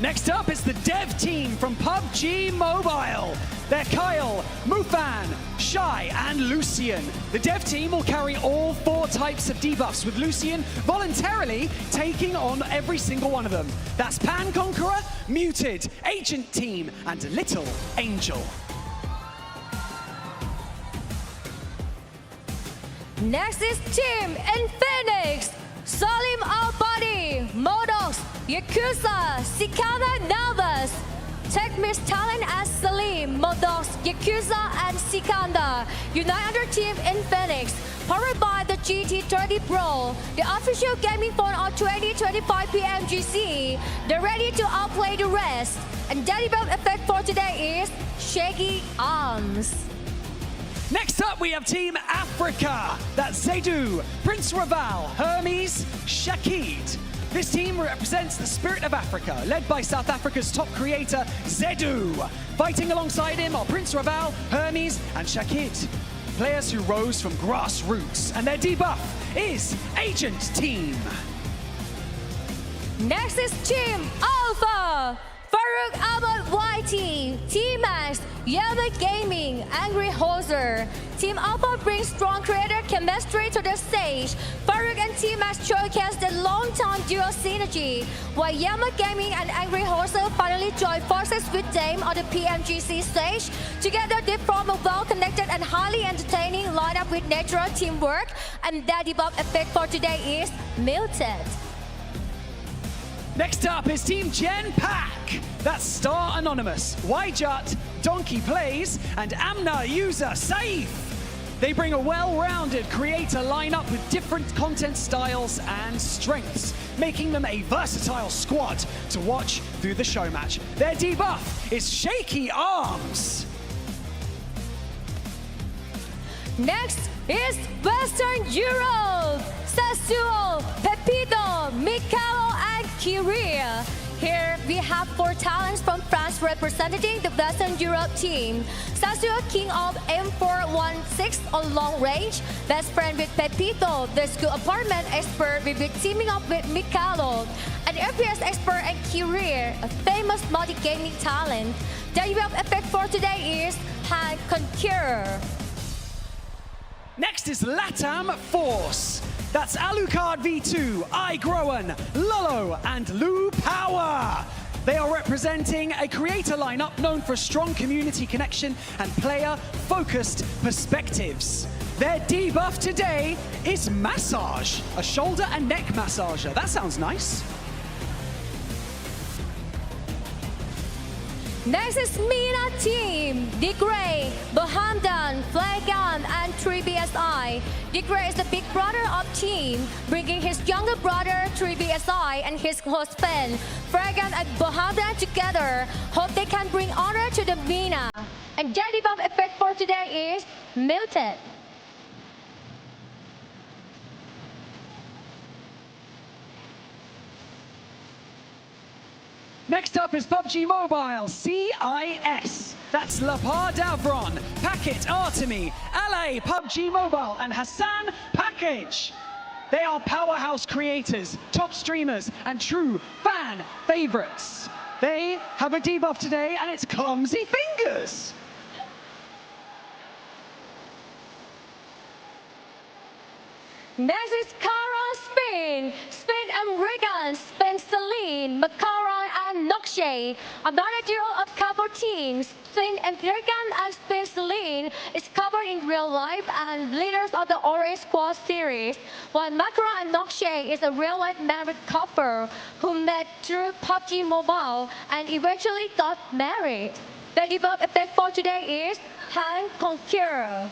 Next up is the dev team from PUBG Mobile. They're Kyle, Mufan, Shai, and Lucian. The dev team will carry all 4 types of debuffs, with Lucian voluntarily taking on every single one of them. That's Pan Conqueror, Muted, Agent Team, and Little Angel. Next is Team Infinix. Salim Al-Badi, Modox, Yakuza, Sikana Navas. Tech Miss Talent as Salim, Modox, Yakuza, and Sikanda unite under Team Infinix, powered by the GT30 Pro, the official gaming phone of 2025 PMGC. They're ready to outplay the rest. And the debuff effect for today is Shaky Arms. Next up, we have Team Africa. That's Zedu, Prince Raval, Hermes, Shakid. This team represents the spirit of Africa, led by South Africa's top creator, Zedu. Fighting alongside him are Prince Raval, Hermes, and Shakid, players who rose from grassroots. And their debuff is Agent Team. Next is Team Alpha. Farouk Ahmad YT, T-Max, Yellow Gaming, Angry Hoser. Team Alpha brings strong creator chemistry to the stage. Farouk and T-Max showcase the long-time duo synergy, while Yellow Gaming and Angry Hoser finally join forces with Dame on the PMGC stage. Together, they form a well-connected and highly entertaining lineup with natural teamwork, and their debuff effect for today is Muted. Next up is Team Gen Pack. That's Star Anonymous, Yjut, Donkey Plays, and Amna User Safe. They bring a well-rounded creator lineup with different content styles and strengths, making them a versatile squad to watch through the show match. Their debuff is Shaky Arms. Next is Western Europe. Sasuo, Pepito, Mikalo, and Kyria. Here we have 4 talents from France representing the Western Europe team. Sasuo, king of M416 on long range, best friend with Pepito, the school apartment expert will be teaming up with Mikalo, an FPS expert, and Kyria, a famous multi-gaming talent. The debuff effect for today is Pan Conqueror. Next is Latam Force. That's Alucard V2, iGrowan, Lolo, and Lu Power. They are representing a creator lineup known for a strong community connection and player-focused perspectives. Their debuff today is Massage, a shoulder and neck massager. That sounds nice. Next is Mina team. Digray, Bohamdan, Flagan, and 3BSI. Digray is the big brother of team, bringing his younger brother 3BSI and his host fan, Flagan and Bohamdan together. Hope they can bring honor to the Mina. And the debuff effect for today is Muted. Next up is PUBG Mobile, CIS. That's Lapar Davron, Packet, Artemi, LA, PUBG Mobile, and Hassan Package. They are powerhouse creators, top streamers, and true fan favorites. They have a debuff today, and it's Clumsy Fingers. Next is Cara Spin, Spin and Regan, Spin Celine, Macaron and Nokshay. Another duo of couple teams, Spin and Regan and Spin Celine, is covered in real life and leaders of the Orange Squad series, while Macaron and Nokshay is a real life married couple who met through PUBG Mobile and eventually got married. The debuff effect for today is Hand Conqueror.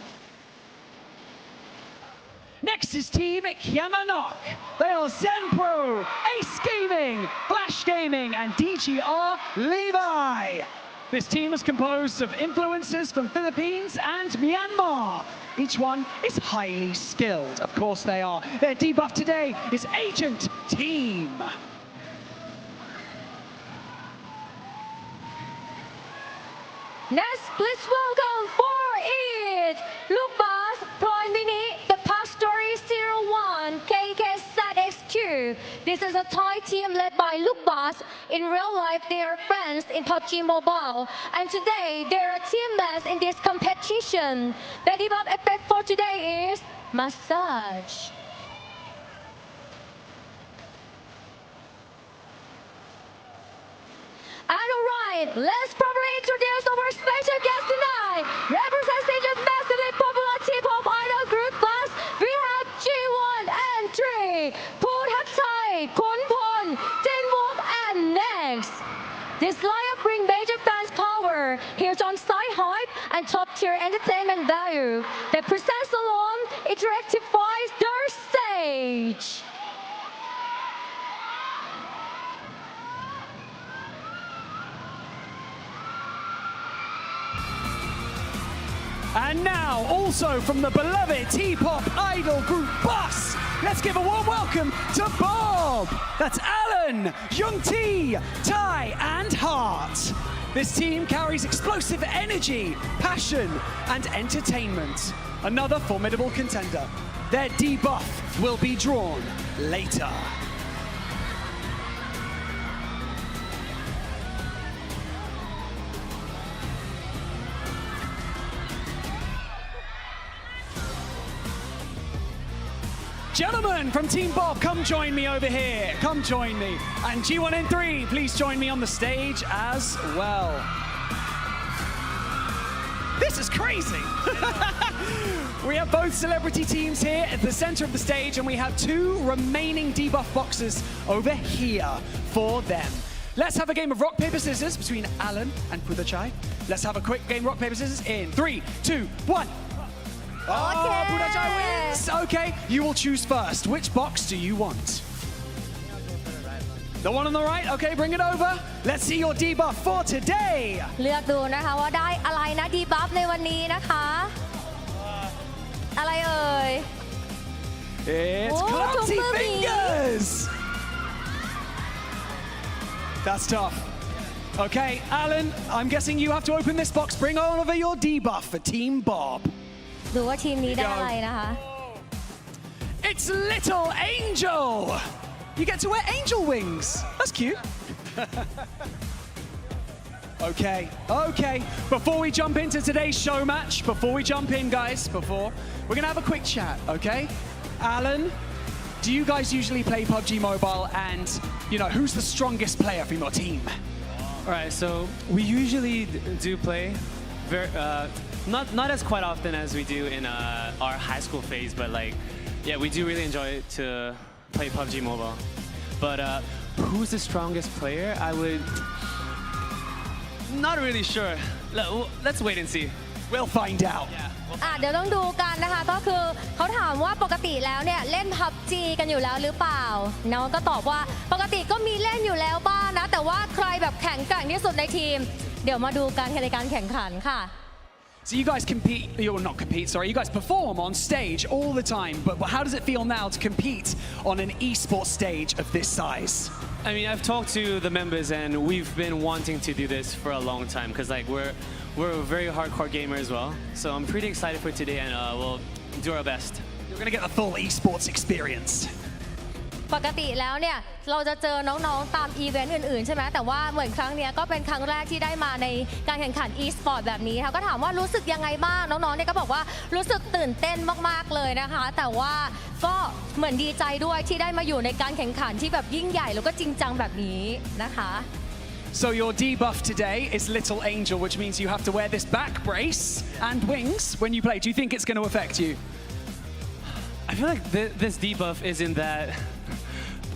Next is Team Yamanok. They are Zen Pro, Ace Gaming, Flash Gaming, and DGR Levi. This team is composed of influencers from Philippines and Myanmar. Each one is highly skilled. Of course they are. Their debuff today is Agent Team. Next, please welcome for it, Lucas, Prime Mini, the Past Story 01, KKZXQ. This is a Thai team led by Lucas. In real life, they are friends in PUBG Mobile. And today, they are teammates in this competition. The debuff effect for today is Massage. And alright, let's properly introduce our special guest tonight. Representing the massively popular T-pop idol group class, we have G1 and 3, Poon Haptai, Kun Pon, Jinwook, and Next. This lineup brings major fans power, here's on-site hype, and top-tier entertainment value that presents alone interactifies their stage. And now, also from the beloved T-pop idol group Bus, let's give a warm welcome to Bob. That's Alan, Young T, Tai, and Hart. This team carries explosive energy, passion, and entertainment. Another formidable contender. Their debuff will be drawn later. Gentlemen from Team Bob, come join me over here. Come join me. And G1 and 3, please join me on the stage as well. This is crazy. We have both celebrity teams here at the center of the stage, and we have 2 remaining debuff boxes over here for them. Let's have a game of rock, paper, scissors between Alan and Pudachai. Let's have a quick game rock, paper, scissors in 3, 2, 1. Oh, Pudachai wins! Okay, you will choose first. Which box do you want? The one on the right? Okay, bring it over. Let's see your debuff for today. เลือกดูนะคะว่าได้อะไรนะ debuff ในวันนี้นะคะ อะไรเอ่ย It's Clumsy Fingers! That's tough. Okay, Alan, I'm guessing you have to open this box. Bring on over your debuff for Team Bob. ดูว่าทีมนี้ได้อะไรนะคะ It's Little Angel! You get to wear angel wings. That's cute. Okay. Before we jump into today's show match, before we jump in, guys, we're gonna have a quick chat, okay? Alan, do you guys usually play PUBG Mobile, and, you know, who's the strongest player from your team? All right, so we usually do play very, not as quite often as we do in our high school phase, but like, yeah, we do really enjoy to play PUBG Mobile. But who's the strongest player? I would, not really sure. Let's wait and see. We'll find out. เดี๋ยวต้องดูกันนะคะก็คือเขาถามว่าปกติแล้วเนี่ยเล่น PUBG กันอยู่แล้วหรือเปล่าน้องก็ตอบว่าปกติก็มีเล่นอยู่แล้วบ้างนะแต่ว่าใครแบบแข็งแกร่งที่สุดในทีมเดี๋ยวมาดูกันในการแข่งขันค่ะ So you guys compete, or not compete, sorry, you guys perform on stage all the time, but how does it feel now to compete on an esports stage of this size? I mean, I've talked to the members and we've been wanting to do this for a long time because like we're a very hardcore gamer as well. So I'm pretty excited for today and we'll do our best. You're going to get the full esports experience. ปกติแล้วเนี่ยเราจะเจอน้องๆตามอีเวนต์อื่นๆใช่ไหมแต่ว่าเหมือนครั้งนี้ก็เป็นครั้งแรกที่ได้มาในการแข่งขัน e-sport แบบนี้ค่ะก็ถามว่ารู้สึกยังไงบ้างน้องๆเนี่ยก็บอกว่ารู้สึกตื่นเต้นมากๆเลยนะคะแต่ว่าก็เหมือนดีใจด้วยที่ได้มาอยู่ในการแข่งขันที่แบบยิ่งใหญ่แล้วก็จริงจังแบบนี้นะคะ So your debuff today is Little Angel, which means you have to wear this back brace and wings when you play. Do you think it's going to affect you? I feel like this debuff isn't that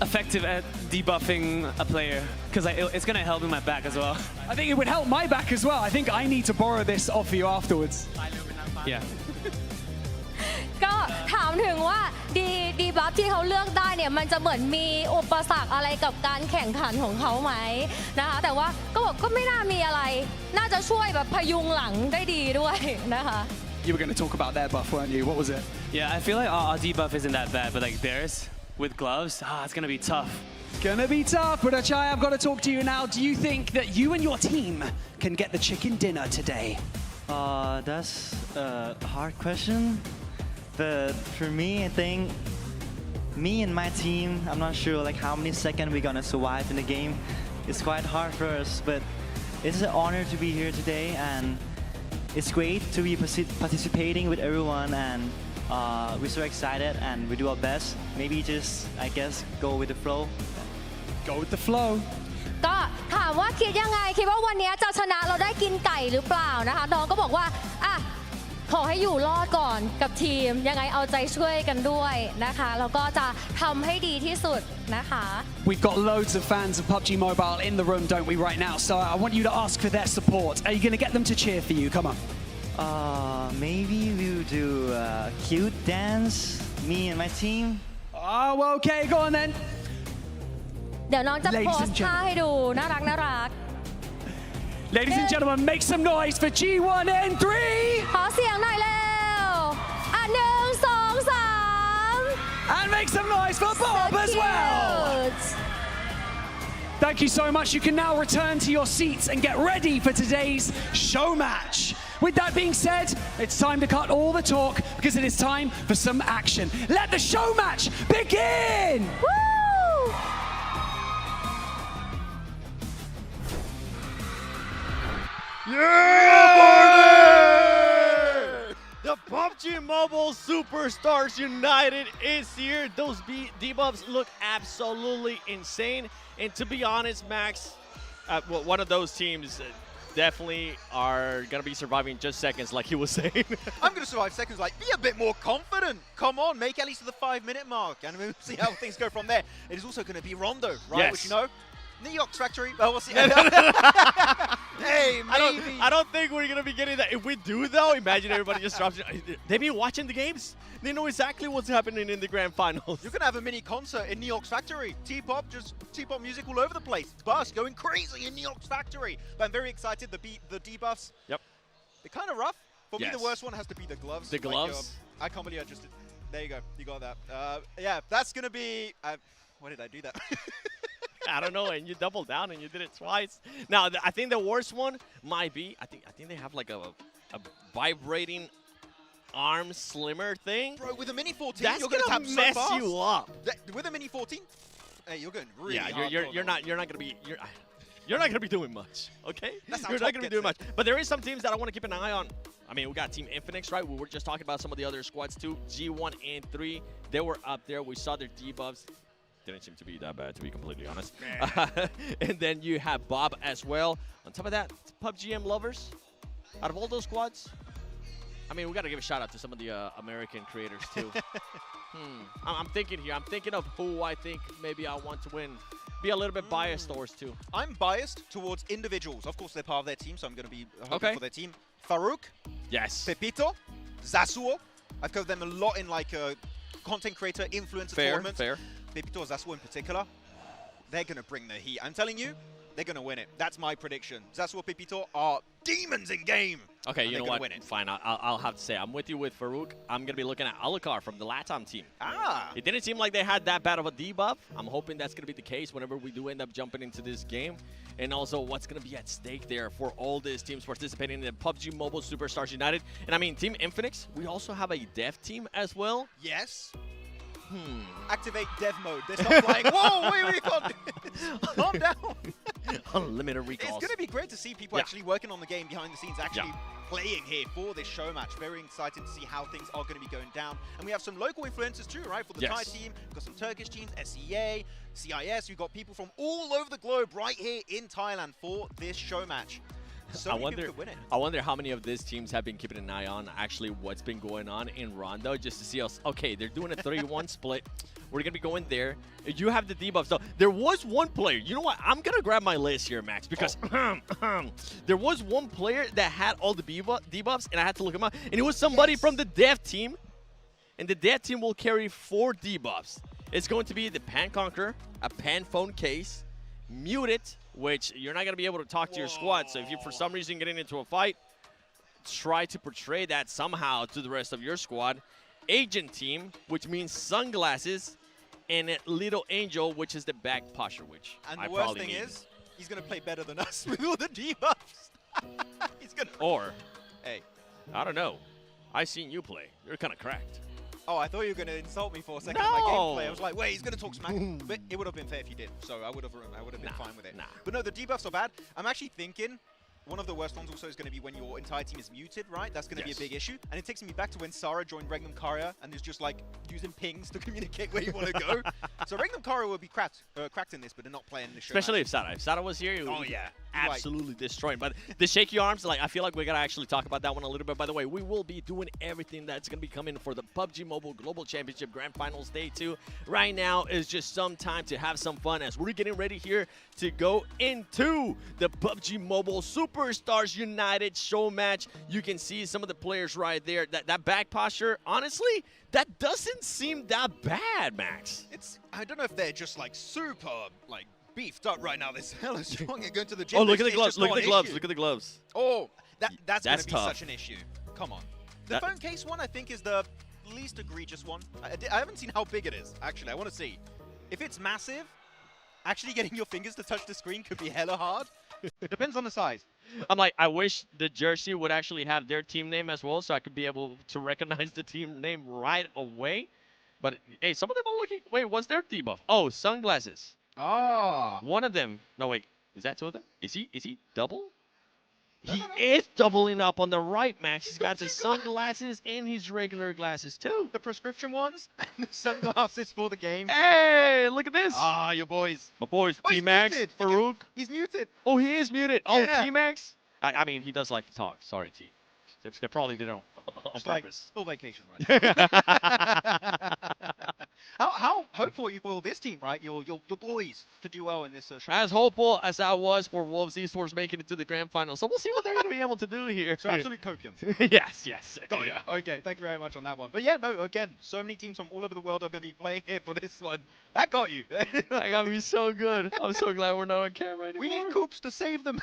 effective at debuffing a player because it's going to help in my back as well. I think it would help my back as well. I think I need to borrow this off of you afterwards. Yeah. ก็ถามถึงว่าดีบัฟที่เขาเลือกได้เนี่ยมันจะเหมือนมีอุปสรรคอะไรกับการแข่งขันของเขาไหมนะคะแต่ว่าก็บอกก็ไม่น่ามีอะไรน่าจะช่วยแบบพยุงหลังได้ดีด้วยนะคะ You were going to talk about their buff, weren't you? What was it? Yeah, I feel like our debuff isn't that bad, but like theirs with gloves, it's going to be tough. Gonna be tough, but Achai, I've got to talk to you now. Do you think that you and your team can get the chicken dinner today? That's a hard question. But for me, I think me and my team, I'm not sure like how many seconds we're gonna survive in the game. It's quite hard for us, but it's an honor to be here today, and it's great to be participating with everyone, and we're so excited, and we do our best. Maybe just, I guess, go with the flow. Go with the flow. ก็ถามว่าคิดยังไงคิดว่าวันนี้จะชนะเราได้กินไก่หรือเปล่านะคะน้องก็บอกว่าอ่ะขอให้อยู่รอดก่อนกับทีมยังไงเอาใจช่วยกันด้วยนะคะแล้วก็จะทำให้ดีที่สุดนะคะ We've got loads of fans of PUBG Mobile in the room, don't we, right now? So I want you to ask for their support. Are you going to get them to cheer for you? Come on. Maybe we'll do a cute dance, me and my team. Oh, okay, go on then. เดี๋ยวน้องจะโพสท่าให้ดูน่ารักน่ารัก Ladies and gentlemen, make some noise for G1N3. ขอเสียงหน่อยเร็วอ่ะ1 2 3 And make some noise for Bob as well. Thank you so much. You can now return to your seats and get ready for today's show match. With that being said, it's time to cut all the talk because it is time for some action. Let the show match begin. Woo! Yeah! The PUBG Mobile Superstars United is here. Those debuffs look absolutely insane. And to be honest, Max, well, one of those teams definitely are going to be surviving just seconds, like he was saying. I'm going to survive seconds, like, be a bit more confident. Come on, make at least to the 5-minute mark, and we'll see how things go from there. It is also going to be Rondo, right? Yes. Which, you know, New York's factory. Well, we'll see. Hey, maybe. I don't think we're going to be getting that. If we do, though, imagine everybody just drops it. They've been watching the games. They know exactly what's happening in the grand finals. You're going to have a mini concert in New York's factory. T-pop, just T-pop music all over the place. Bus going crazy in New York's factory. But I'm very excited. The debuffs. Yep. They're kind of rough. For me, Yes. the worst one has to be the gloves. The gloves? I can't believe I just did. There you go. You got that. Yeah, that's going to be... why did I do that? I don't know, and you doubled down and you did it twice. Now, I think the worst one might be, I think they have like a vibrating arm slimmer thing. Bro, with a Mini 14, that's you're going to tap mess so fast. you up. With a Mini 14, hey, you're going really hard. You're not going to be you're not going to be doing much, okay? That's how You're not Top going to be gets doing it. much. But there is some teams that I want to keep an eye on. I mean, we got Team Infinix, right? We were just talking about some of the other squads too. G1 and 3, they were up there. We saw their debuffs. Didn't seem to be that bad, to be completely honest. And then you have Bob as well. On top of that, PUBG lovers. Out of all those squads, I mean, we got to give a shout out to some of the American creators too. I'm thinking here. I'm thinking of who I think maybe I want to win. Be a little bit biased towards too. I'm biased towards individuals. Of course, they're part of their team, so I'm going to be hoping for their team. Farouk. Yes. Pepito. Zasuo. I've covered them a lot in like content creator, influencer tournaments. Fair. Pepito, Zasuo in particular. They're going to bring the heat. I'm telling you, they're going to win it. That's my prediction. Zasuo Pipito are demons in game. Okay, you know what? Win it. Fine, I'll have to say, I'm with you with Farouk. I'm going to be looking at Alucard from the LATAM team. It didn't seem like they had that bad of a debuff. I'm hoping that's going to be the case whenever we do end up jumping into this game. And also, what's going to be at stake there for all these teams participating in the PUBG Mobile Superstars United. And I mean, Team Infinix, we also have a dev team as well. Yes. Activate dev mode. They're not flying. Whoa, wait, calm down. Unlimited recalls. It's going to be great to see people actually working on the game behind the scenes, actually playing here for this show match. Very excited to see how things are going to be going down. And we have some local influencers too, right? For the Thai team, we've got some Turkish teams, SEA, CIS. We've got people from all over the globe right here in Thailand for this show match. So I wonder how many of these teams have been keeping an eye on actually what's been going on in Rondo just to see us. Okay, they're doing a 3-1 split. We're going to be going there. You have the debuffs. So there was one player. You know what? I'm going to grab my list here, Max, because there was one player that had all the debuffs, and I had to look him up. And it was somebody from the dev team. And the dev team will carry 4 debuffs. It's going to be the Pan Conqueror, a Pan Phone Case, Muted, which you're not going to be able to talk to your squad. So if you're for some reason getting into a fight, try to portray that somehow to the rest of your squad. Agent Team, which means sunglasses, and Little Angel, which is the back posture witch. And the worst thing is, he's going to play better than us with all the debuffs. He's going to... Or, hey, I don't know. I seen you play. You're kind of cracked. Oh, I thought you were going to insult me for a second on my gameplay. I was like, wait, he's going to talk smack. But it would have been fair if you did. So I would have been fine with it. But no, the debuffs are bad. I'm actually thinking one of the worst ones also is going to be when your entire team is muted, right? That's going to be a big issue. And it takes me back to when Sarah joined Regnum Karya and is just like using pings to communicate where you want to go. So Regnum Karya will be cracked in this, but they're not playing the show. Especially if Sada was here, he would absolutely destroying. But the shaky arms, like I feel like we got to actually talk about that one a little bit. By the way, we will be doing everything that's going to be coming for the PUBG Mobile Global Championship Grand Finals Day 2. Right now is just some time to have some fun as we're getting ready here to go into the PUBG Mobile Superstars United show match. You can see some of the players right there. That back posture, honestly, that doesn't seem that bad, Max. I don't know if they're just like super like beefed up right now. This hell is strong and going to the gym. Oh, look at the gloves. Look at the gloves. Look at the gloves. Oh, that's going to be tough. Such an issue. Come on. The phone case one, I think, is the least egregious one. I haven't seen how big it is, actually. I want to see. If it's massive, actually getting your fingers to touch the screen could be hella hard. Depends on the size. I'm like, I wish the jersey would actually have their team name as well so I could be able to recognize the team name right away. But, hey, some of them are looking... Wait, what's their debuff? Oh, sunglasses. Ah. One of them... No, wait. Is that two of them? Is he double? He is doubling up on the right, Max. He's got the sunglasses and his regular glasses, too. The prescription ones and the sunglasses for the game. Hey, look at this. Ah, your boys. My boys, T-Max, Farouk. He's muted. Oh, he is muted. Yeah. Oh, T-Max? I mean, he does like to talk. Sorry, T. They probably did it on purpose. Like full vacation, right? How hopeful are you for this team, right? Your boys to do well in this As hopeful as I was for Wolves Esports making it to the grand final. So we'll see what they're going to be able to do here. So absolute copium. Yes. Got ya. Okay, thank you very much on that one. But yeah, no, again, so many teams from all over the world are going to be playing here for this one. That got you. That got me so good. I'm so glad we're not on camera anymore. We need Coops to save them.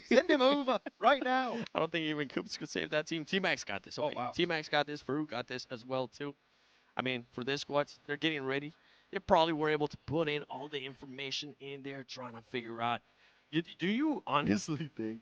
Send him over right now. I don't think even Coops could save that team. T-Max got this. Okay. Oh, wow. T-Max got this. Farouk got this as well, too. I mean, for this squads, they're getting ready. They probably were able to put in all the information in there trying to figure out. Do you honestly think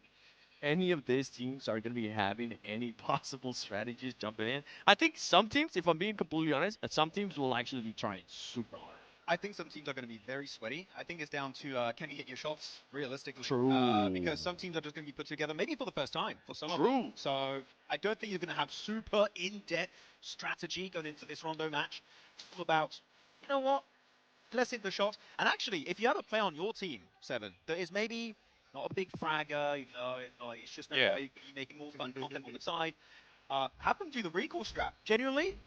any of these teams are going to be having any possible strategies jumping in? I think some teams, if I'm being completely honest, some teams will actually be trying super hard. I think some teams are going to be very sweaty. I think it's down to can you hit your shots realistically? True. Because some teams are just going to be put together maybe for the first time for some of them. So I don't think you're going to have super in-depth strategy going into this Rondo match. It's all about, you know what? Let's hit the shots. And actually, if you have a player on your team, Seven, that is maybe not a big fragger, you know, it's just you making more fun content on the side. happened to the recall strap. Genuinely,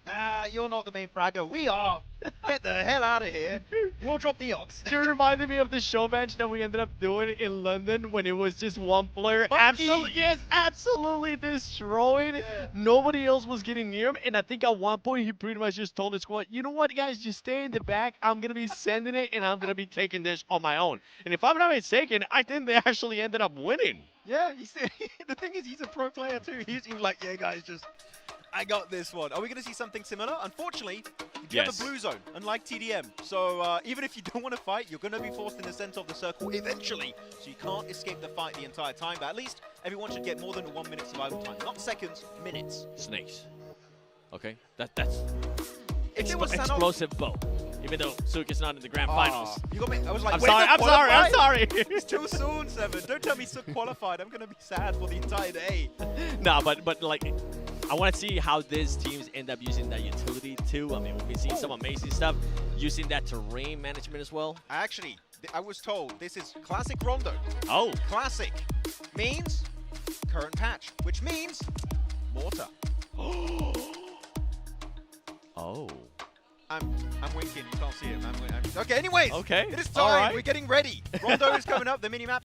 you're not the main fragger. We are. Get the hell out of here. We'll drop the ox. It reminded me of the show match that we ended up doing in London when it was just one player. Absolutely, yes, absolutely destroyed. Nobody else was getting near him, and I think at one point he pretty much just told his squad, you know what, guys, just stay in the back. I'm gonna be sending it, and I'm gonna be taking this on my own. And if I'm not mistaken, I think they actually ended up winning. Yeah, the thing is, he's a pro player too. He was like, yeah, guys, I got this one. Are we going to see something similar? Unfortunately, you do have a blue zone, unlike TDM. So even if you don't want to fight, you're going to be forced in the center of the circle eventually. So you can't escape the fight the entire time. But at least everyone should get more than a 1 minute survival time. Not seconds, minutes. Snakes. Okay, that's explosive bow. Even though Suk is not in the grand finals. You got me. I was like, I'm sorry. It's too soon, Seven. Don't tell me Suk qualified. I'm going to be sad for the entire day. Nah, but like, I want to see how these teams end up using that utility too. I mean, we've been seeing some amazing stuff using that terrain management as well. Actually, I was told this is classic Rondo. Oh. Classic means current patch, which means mortar. Oh. I'm winking. You can't see it. Okay, anyways. Okay. It is time. Right. We're getting ready. Rondo is coming up. The mini-map.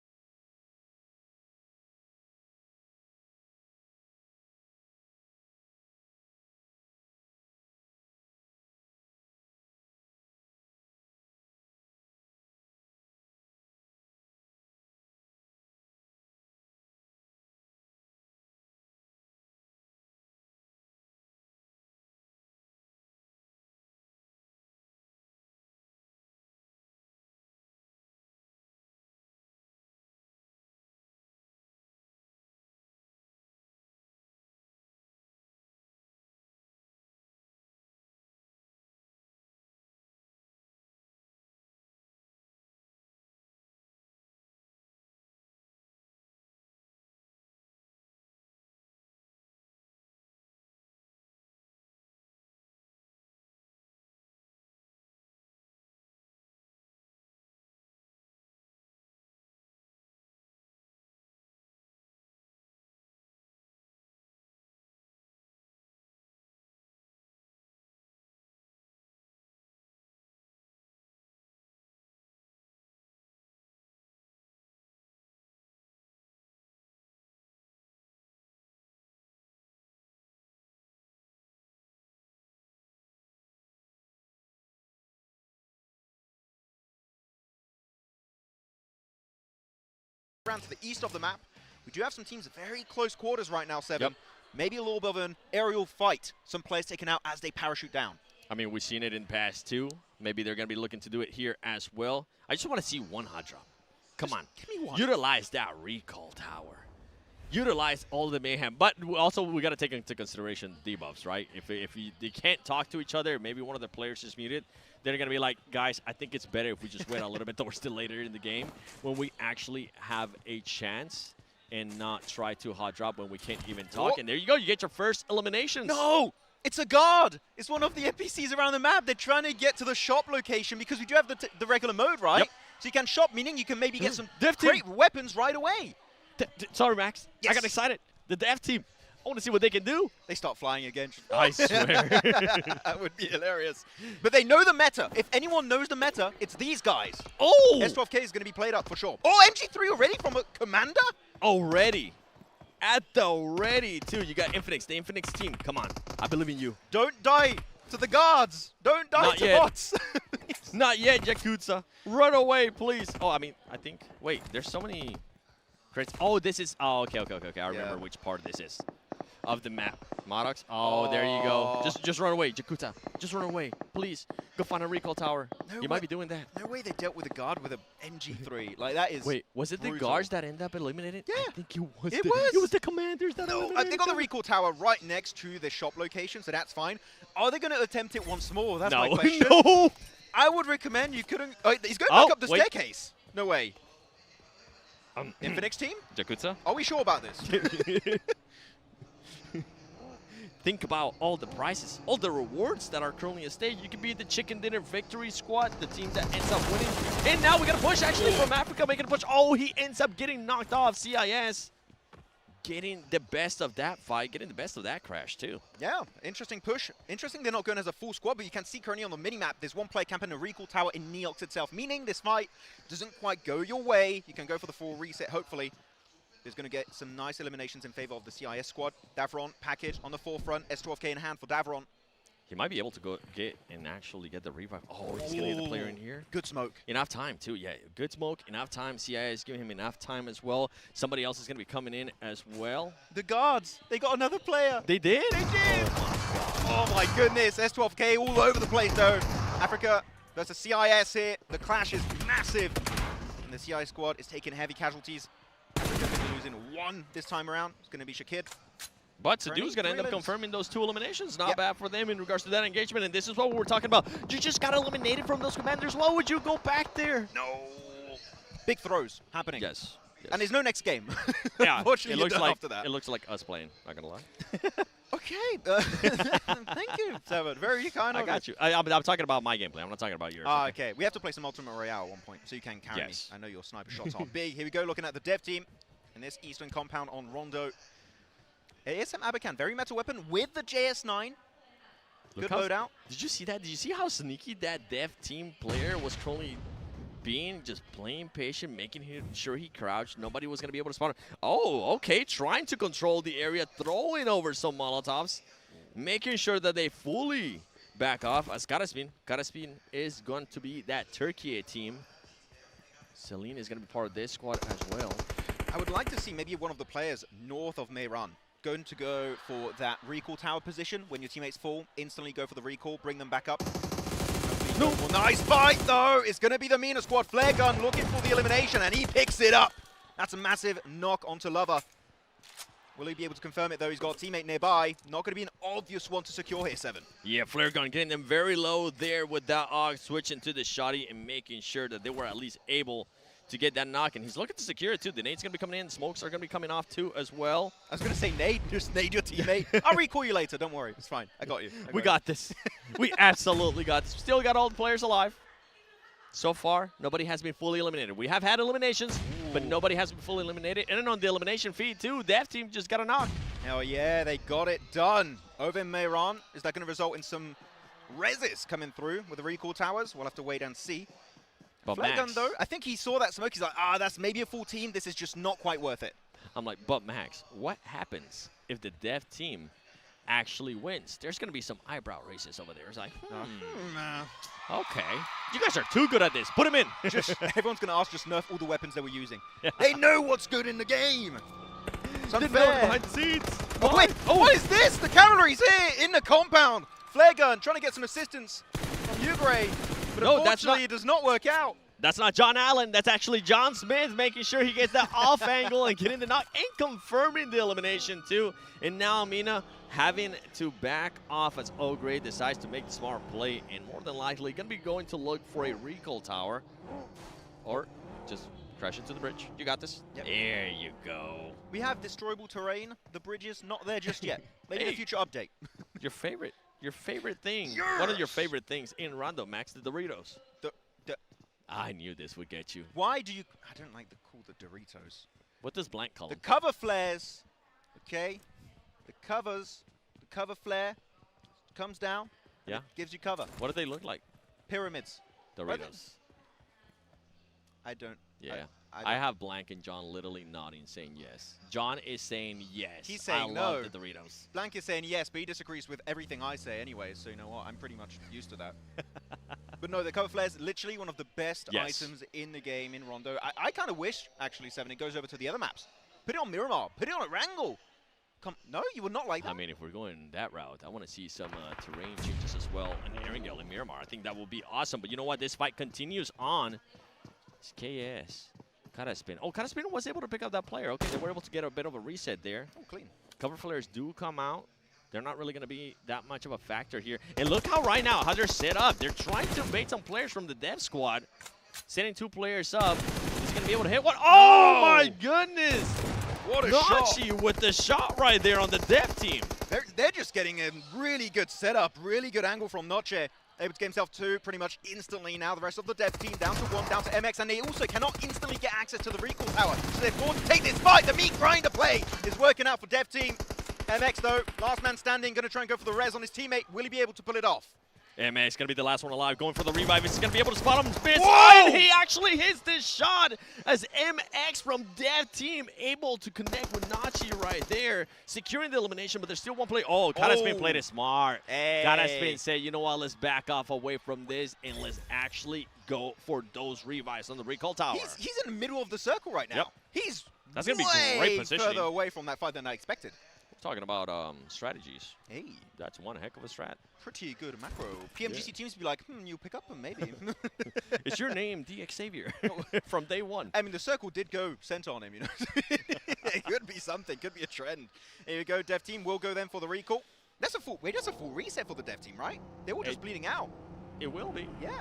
Around to the east of the map. We do have some teams at very close quarters right now, Seven. Yep. Maybe a little bit of an aerial fight. Some players taken out as they parachute down. I mean, we've seen it in past too. Maybe they're going to be looking to do it here as well. I just want to see one hot drop. Come on. Give me one. Utilize that recall tower. Utilize all the mayhem. But also, we got to take into consideration debuffs, right? If they can't talk to each other, maybe one of the players is muted, they're going to be like, guys, I think it's better if we just wait a little bit towards the later in the game when we actually have a chance and not try to hot drop when we can't even talk. Oh. And there you go. You get your first elimination. No! It's a guard! It's one of the NPCs around the map. They're trying to get to the shop location because we do have the regular mode, right? Yep. So you can shop, meaning you can maybe get some Dev team. great weapons right away. Sorry, Max. Yes. I got excited. The dev team. I want to see what they can do. They start flying again. I swear. That would be hilarious. But they know the meta. If anyone knows the meta, it's these guys. Oh! S12K is going to be played up for sure. Oh, MG3 already from a commander? Already. At the ready, too. You got Infinix, the Infinix team. Come on. I believe in you. Don't die to the guards. Don't die Not to yet. bots. Not yet, Yakuza. Run away, please. Oh, I mean, I think. Wait, there's so many crates. Oh, this is. Oh, okay. I remember which part this is of the map. Modox. Oh, there you go. Just run away, Yakuza. Just run away, please. Go find a recall tower. You might be doing that. No way they dealt with a guard with a MG3. Like, that is. Wait, was it the brutal. guards that ended up eliminated? Yeah. I think it was. It It was the commanders that No, eliminated they got the them. recall tower right next to the shop location, so that's fine. Are they going to attempt it once more? That's my No, question. no. I would recommend you couldn't. Oh, he's going back up the wait. staircase. No way. Infinix team? Yakuza? Are we sure about this? Think about all the prizes, all the rewards that are currently at stake. You could be the Chicken Dinner Victory Squad, the team that ends up winning. And now we got a push actually from Africa, making a push. Oh, he ends up getting knocked off. CIS getting the best of that fight, getting the best of that crash too. Yeah, interesting push. Interesting they're not going as a full squad, but you can see currently on the minimap, there's one player camping a recall tower in Neox itself, meaning this fight doesn't quite go your way. You can go for the full reset, hopefully. There's going to get some nice eliminations in favor of the CIS squad. Davron, package on the forefront, S12K in hand for Davron. He might be able to go get and actually get the revive. Oh, he's going to get the player in here. Good smoke. Enough time, too. Yeah, good smoke, enough time. CIS giving him enough time as well. Somebody else is going to be coming in as well. The guards, they got another player. They did? They did. Oh, my goodness. S12K all over the place, though. Africa versus CIS here. The clash is massive. And the CIS squad is taking heavy casualties. Africa going to be losing one this time around. It's going to be Shakid. But Sadu's going to end up confirming those 2 eliminations. Not bad for them in regards to that engagement. And this is what we're talking about. You just got eliminated from those commanders. Why would you go back there? No. Big throws happening. Yes. And there's no next game. Yeah, Unfortunately, it looks like after that. It looks like us playing. Not gonna lie. Okay. Thank you, Seven. Very kind of I got you. I'm talking about my gameplay. I'm not talking about yours. Okay. We have to play some Ultimate Royale at one point, so you can carry me. I know your sniper shots are big. Here we go, looking at the dev team in this Eastern compound on Rondo. ASM Abakan, very metal weapon with the JS9. Good loadout. Did you see that? Did you see how sneaky that dev team player was currently being, just playing patient, making sure he crouched. Nobody was going to be able to spawn him. Oh, okay. Trying to control the area, throwing over some Molotovs, making sure that they fully back off. As Karaspin is going to be that Turkey team. Celine is going to be part of this squad as well. I would like to see maybe one of the players north of Mehran going to go for that recall tower position. When your teammates fall, instantly go for the recall, bring them back up. No. Nice fight, though. It's going to be the Mina squad. Flare gun looking for the elimination, and he picks it up. That's a massive knock onto Lover. Will he be able to confirm it, though? He's got a teammate nearby. Not going to be an obvious one to secure here, Seven. Yeah, Flare gun getting them very low there with that AUG, switching to the Shoddy and making sure that they were at least able to get that knock. And he's looking to secure it, too. The nade's going to be coming in. Smokes are going to be coming off, too, as well. I was going to say nade. Just nade your teammate. I'll recall you later. Don't worry. It's fine. I got you. We got this. We absolutely got this. Still got all the players alive. So far, nobody has been fully eliminated. We have had eliminations, but nobody has been fully eliminated. And then on the elimination feed, too, Dev team just got a knock. Hell yeah, they got it done. Over in Mehran. Is that going to result in some reses coming through with the recall towers? We'll have to wait and see. But Flare gun, Max, though, I think he saw that smoke. He's like, that's maybe a full team. This is just not quite worth it. I'm like, but Max, what happens if the Dev team actually wins? There's going to be some eyebrow raises over there. It's like, okay. You guys are too good at this. Put him in. Just, everyone's going to ask, just nerf all the weapons they were using. They know what's good in the game. It's unfair. Behind the scenes. Oh, wait. Oh. What is this? The cavalry's here in the compound. Flare gun trying to get some assistance from Ugray. But unfortunately, it does not work out. That's not John Allen. That's actually John Smith making sure he gets that off angle and getting the knock and confirming the elimination, too. And now Mina having to back off as Ogray decides to make the smart play and more than likely going to be going to look for a recall tower or just crash into the bridge. You got this? Yep. There you go. We have destroyable terrain. The bridge is not there just yet. Maybe in a future update. Your favorite thing. Yes! One of your favorite things in Rondo, Max, the Doritos. I knew this would get you. Why do you... I don't like to call the Doritos. What does blank call them? The cover flares, okay? The cover flare comes down. Yeah. Gives you cover. What do they look like? Pyramids. Doritos. I don't... Yeah. I have Blank and John literally nodding, saying yes. John is saying yes. He's saying no. I love the Doritos. Blank is saying yes, but he disagrees with everything I say anyway, so you know what? I'm pretty much used to that. But no, the cover flare is literally one of the best items in the game in Rondo. I kind of wish, actually, Seven, it goes over to the other maps. Put it on Miramar. Put it on Erangel. No, you would not like that. I mean, if we're going that route, I want to see some terrain changes as well in Erangel and Miramar. I think that will be awesome. But you know what? This fight continues on. It's KS. Karaspin. Oh, Karaspin was able to pick up that player. Okay, they were able to get a bit of a reset there. Oh, clean. Cover flares do come out. They're not really going to be that much of a factor here. And look how right now, how they're set up. They're trying to bait some players from the dev squad. Sending 2 players up. He's going to be able to hit one. Oh, my goodness. What a Nachi shot. with the shot right there on the dev team. They're just getting a really good setup, really good angle from Noche. able to get himself 2 pretty much instantly now. The rest of the dev team down to 1, down to MX, and they also cannot instantly get access to the recall tower. So they're forced to take this fight. The meat grinder play is working out for dev team. MX though, last man standing, gonna try and go for the res on his teammate. Will he be able to pull it off? MX gonna be the last one alive, going for the revive. He's gonna be able to spot him. Whoa! And he actually hits this shot as MX from Dev Team able to connect with Nachi right there, securing the elimination, but there's still one play. Oh, Karaspin played it smart. Hey. Karaspin said, you know what, let's back off away from this and let's actually go for those revives on the recall tower. He's in the middle of the circle right now. Yep. He's That's gonna be way great positioning. further away from that fight than I expected. Talking about strategies. Hey. That's one heck of a strat. Pretty good macro. PMGC teams be like, you pick up him maybe. Is your name DX Xavier from day one? I mean, the circle did go center on him, you know. It could be something, could be a trend. Here we go, dev team will go then for the recall. That's a full reset for the dev team, right? They were just bleeding out. It will be. Yeah.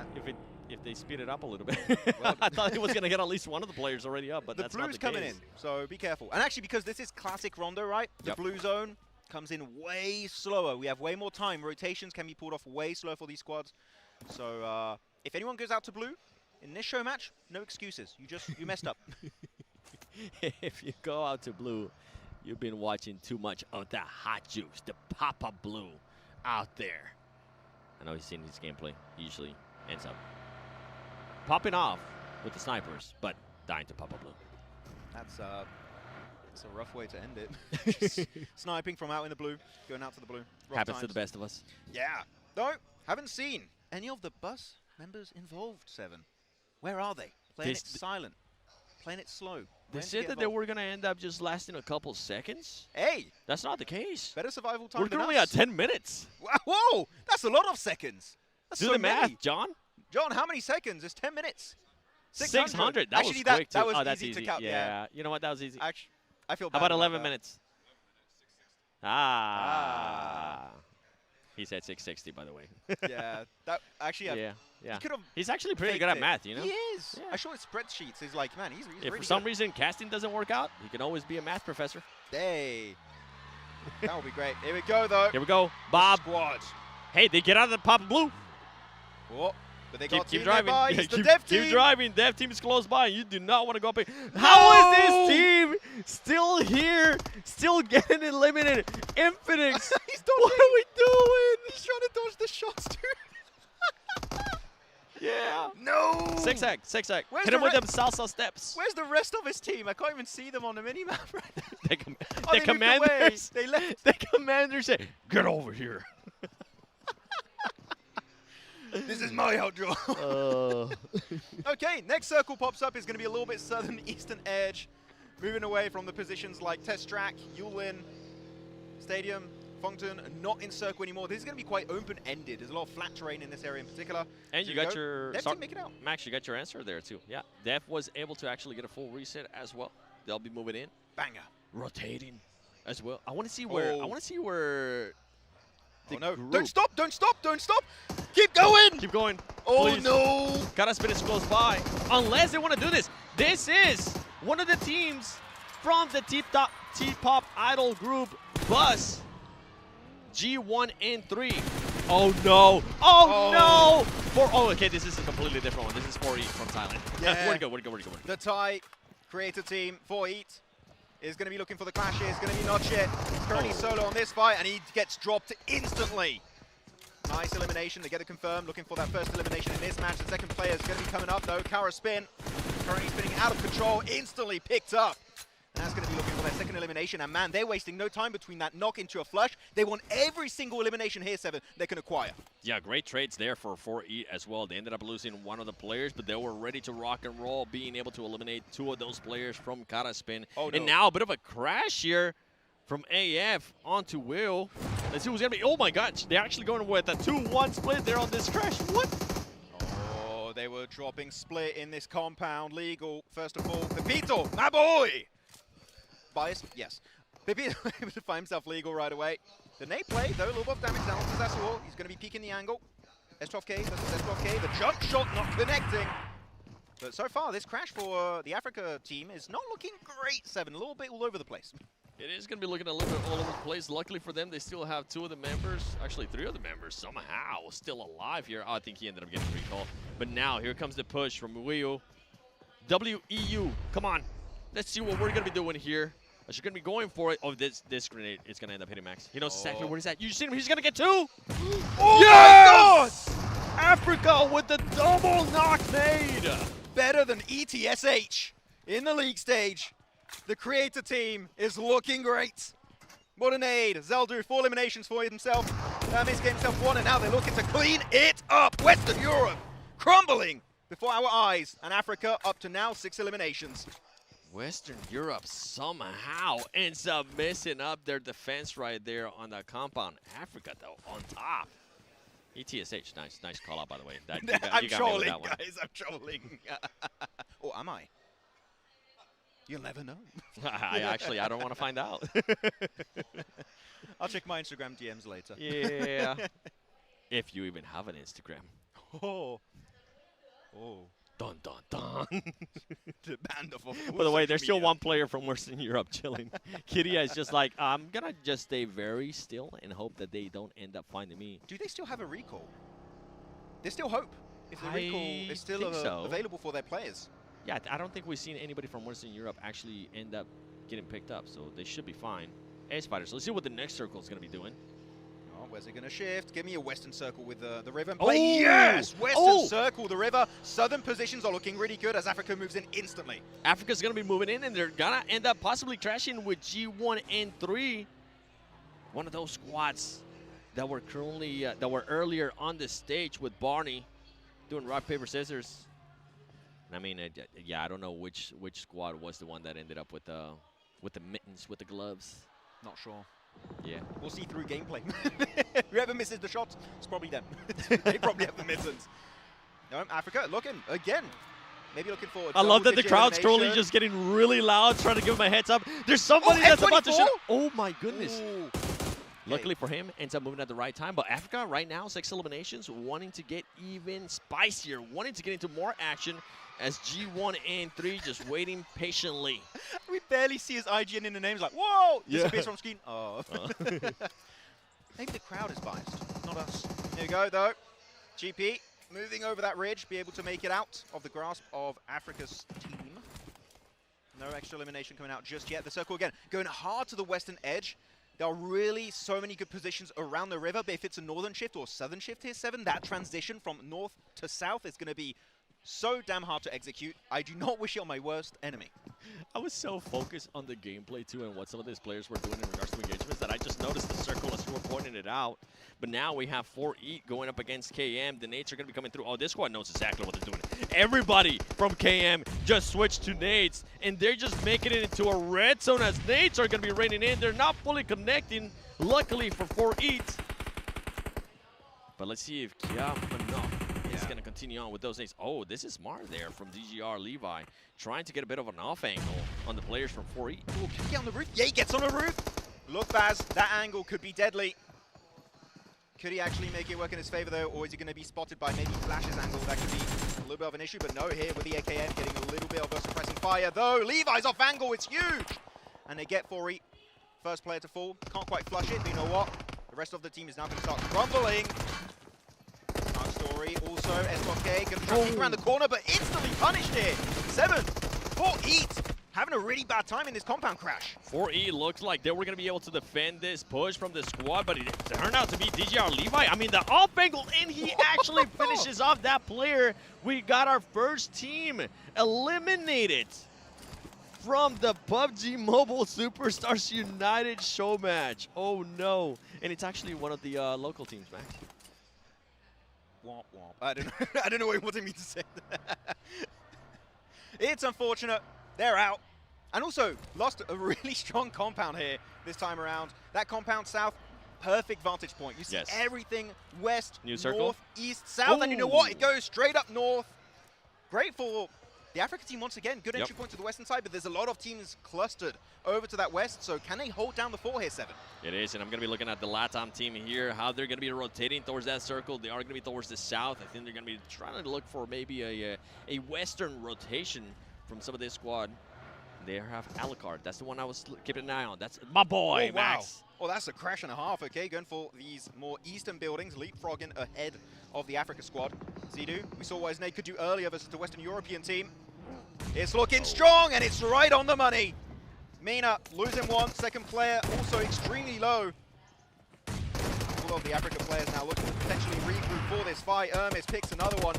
If they speed it up a little bit. Well, I thought it was going to get at least one of the players already up, but that's not the case. The blue's coming in, so be careful. And actually, because this is classic Rondo, right? The blue zone comes in way slower. We have way more time. Rotations can be pulled off way slower for these squads. So if anyone goes out to blue in this show match, no excuses. You messed up. If you go out to blue, you've been watching too much of the hot juice, the Papa Blue out there. I know he's seen his gameplay. He usually ends up popping off with the snipers, but dying to Papa Blue. That's a rough way to end it. Just sniping from out in the blue, going out to the blue. Rough Happens to times. the best of us. Yeah. Though, haven't seen any of the bus members involved, Seven. Where are they? Playing it silent. Playing it slow. They said that they were going to end up just lasting a couple seconds. Hey! That's not the case. Better survival time We're than currently us. at 10 minutes. Whoa! That's a lot of seconds. That's Do so the math, many. John. John, how many seconds? It's 10 minutes. 600. That Actually, was quick, that too. was Oh, that's easy to easy. count. Yeah. You know what? That was easy. Actually, I feel How bad about 11 that. minutes? Ah. He said 660, by the way. Yeah. That actually. Yeah. He could have. He's actually pretty faked good at it. math, you know? He is. I saw his spreadsheets. He's like, man, he's If really for some good. reason casting doesn't work out, he can always be a math professor. Hey. That would be great. Here we go, though. Here we go. Bob. Squad. Hey, they get out of the Papa Blue. Oh, but they got Keep team driving. nearby. Yeah, It's the dev team. Keep driving. Dev team is close by. You do not want to go up. How is this team still here, still getting eliminated? Infinix. What are we doing? He's trying to dodge the shots, dude. Yeah. No. 6-ec. 6-ec. Where's Hit him the with them salsa steps. Where's the rest of his team? I can't even see them on the minimap right now. The they moved away. commanders. They left. The commanders say, "Get over here." This is my outdraw. Okay, next circle pops up is going to be a little bit southern eastern edge, moving away from the positions like Test Track, Yulin, Stadium, Fongton, not in circle anymore. This is going to be quite open-ended. There's a lot of flat terrain in this area in particular. And So you we got go. your Dev team make it out. Max, you got your answer there too. Yeah, Dev was able to actually get a full reset as well. They'll be moving in, Banger. rotating as well. I want to see where. I want to see where. Oh no! Don't stop! Don't stop! Don't stop! Keep going! Keep going. Oh please. no! Karaspin is close by. Unless they want to do this. This is one of the teams from the T-Pop Idol group, Bus, G1 and 3. Oh no! Oh no! Okay, this is a completely different one. This is 4E from Thailand. Yeah. Where'd it go? Where'd it go? Where'd it go? The Thai creator team, 4-Eat, is going to be looking for the clash here. It's going to be Notchit. He's currently solo on this fight, and he gets dropped instantly. Nice elimination. They get it confirmed. Looking for that first elimination in this match. The second player is going to be coming up, though. Karaspin, currently spinning out of control, instantly picked up. And that's going to be looking for their second elimination. And man, they're wasting no time between that knock into a flush. They want every single elimination here, Seven, they can acquire. Yeah, great trades there for 4E as well. They ended up losing one of the players, but they were ready to rock and roll, being able to eliminate two of those players from Karaspin. Oh, no. And now a bit of a crash here from AF onto Will. Let's see who's going to be. Oh my gosh, they're actually going with a 2-1 split there on this crash. What? Oh, they were dropping split in this compound. Legal, first of all. Pepito, my boy! Bias? Yes. Pepito able to find himself legal right away. The nade play, though, a little bit of damage down to Zasawal. He's going to be peeking the angle. S12K versus S12K. The jump shot not connecting. But so far, this crash for the Africa team is not looking great, Seven. A little bit all over the place. It is going to be looking a little bit all over the place. Luckily for them, they still have 2 of the members, actually 3 of the members somehow still alive here. Oh, I think he ended up getting recalled. But now here comes the push from Weu. WEU, come on. Let's see what we're going to be doing here. As you're going to be going for it. Oh, this grenade is going to end up hitting Max. He knows exactly where he's at. You see him? He's going to get 2. Oh yes! My God! Africa with the double knock made. Better than ETSH in the league stage. The creator team is looking great. What a nade. Zeldu, 4 eliminations for himself. Miss getting himself 1, and now they're looking to clean it up. Western Europe crumbling before our eyes, and Africa up to now 6 eliminations. Western Europe somehow ends up messing up their defense right there on that compound. Africa, though, on top. ETSH, nice call out, by the way. I'm trolling, guys. I'm trolling. Or am I? You'll never know. I don't want to find out. I'll check my Instagram DMs later. Yeah. If you even have an Instagram. Oh. Dun, dun, dun. The band of By the way, there's still 1 player from Western Europe chilling. Kiria is just like, I'm going to just stay very still and hope that they don't end up finding me. Do they still have a recall? There's still hope if the recall is still available for their players. Yeah, I don't think we've seen anybody from Western Europe actually end up getting picked up, so they should be fine. Ace Fighters, let's see what the next circle is going to be doing. Oh, where's it going to shift? Give me a Western circle with the river and Oh! play. Yes! Western circle, the river. Southern positions are looking really good as Africa moves in instantly. Africa's going to be moving in, and they're going to end up possibly crashing with G1 and 3. One of those squads that were currently, that were earlier on the stage with Barney doing rock, paper, scissors. I mean, yeah, I don't know which squad was the one that ended up with the mittens, with the gloves. Not sure. Yeah. We'll see through gameplay. Whoever misses the shots, it's probably them. They probably have the mittens. No, Africa looking again. Maybe looking forward. I love that the crowd's totally just getting really loud, trying to give him a heads up. There's somebody that's about to shoot. Oh my goodness. Ooh. Luckily for him, ends up moving at the right time. But Africa right now, 6 eliminations, wanting to get even spicier, wanting to get into more action as G1 and 3 just waiting patiently. We barely see his IGN in the names, like, whoa! Disappears from screen. Oh. Maybe the crowd is biased, not us. There you go, though. GP moving over that ridge, be able to make it out of the grasp of Africa's team. No extra elimination coming out just yet. The circle again, going hard to the western edge. There are really so many good positions around the river, but if it's a northern shift or southern shift here, 7, that transition from north to south is going to be so damn hard to execute. I do not wish it on my worst enemy. I was so focused on the gameplay too and what some of these players were doing in regards to engagements that I just noticed the circle as you were pointing it out. But now we have 4E going up against KM. The nades are going to be coming through. Oh, this squad knows exactly what they're doing. Everybody from KM just switched to nades, and they're just making it into a red zone as nades are going to be raining in. They're not fully connecting, luckily for 4E. But let's see if is going to continue on with those nades. Oh, this is smart there from DGR Levi, trying to get a bit of an off angle on the players from 4E. Oh, can he get on the roof? Yeah, he gets on the roof. Look, Baz, that angle could be deadly. Could he actually make it work in his favor, though, or is he going to be spotted by maybe Flash's angle? That could be a little bit of an issue, but no, here with the AKM getting a little bit of a suppressing fire, though. Levi's off angle, it's huge! And they get 4E. First player to fall. Can't quite flush it, but you know what? The rest of the team is now going to start crumbling. Dark Story also, SK going to try to peek around the corner, but instantly punished here. 7, 4E. Having a really bad time in this compound crash. 4E looks like they were going to be able to defend this push from the squad, but it turned out to be DGR Levi. I mean, the off angle, and he actually finishes off that player. We got our first team eliminated from the PUBG Mobile Superstars United show match. Oh, no. And it's actually one of the local teams, Max. Womp womp. I don't know what you wanted me to say. It's unfortunate. They're out. And also, lost a really strong compound here this time around. That compound south, perfect vantage point. You see everything west, north, east, south, and you know what? It goes straight up north. Great for the Africa team once again. Good entry point to the western side, but there's a lot of teams clustered over to that west, so can they hold down the fort here, 7? It is, and I'm going to be looking at the LATAM team here, how they're going to be rotating towards that circle. They are going to be towards the south. I think they're going to be trying to look for maybe a western rotation from some of this squad. They have Alucard. That's the one I was keeping an eye on. That's my boy, Oh, wow. Max. Well, that's a crash and a half. Okay, going for these more eastern buildings, leapfrogging ahead of the Africa squad. Zidu, we saw what his nade could do earlier versus the Western European team. It's looking strong, and it's right on the money. Mina losing one, second player also extremely low. All of the Africa players now looking to potentially regroup for this fight. Hermes picks another one.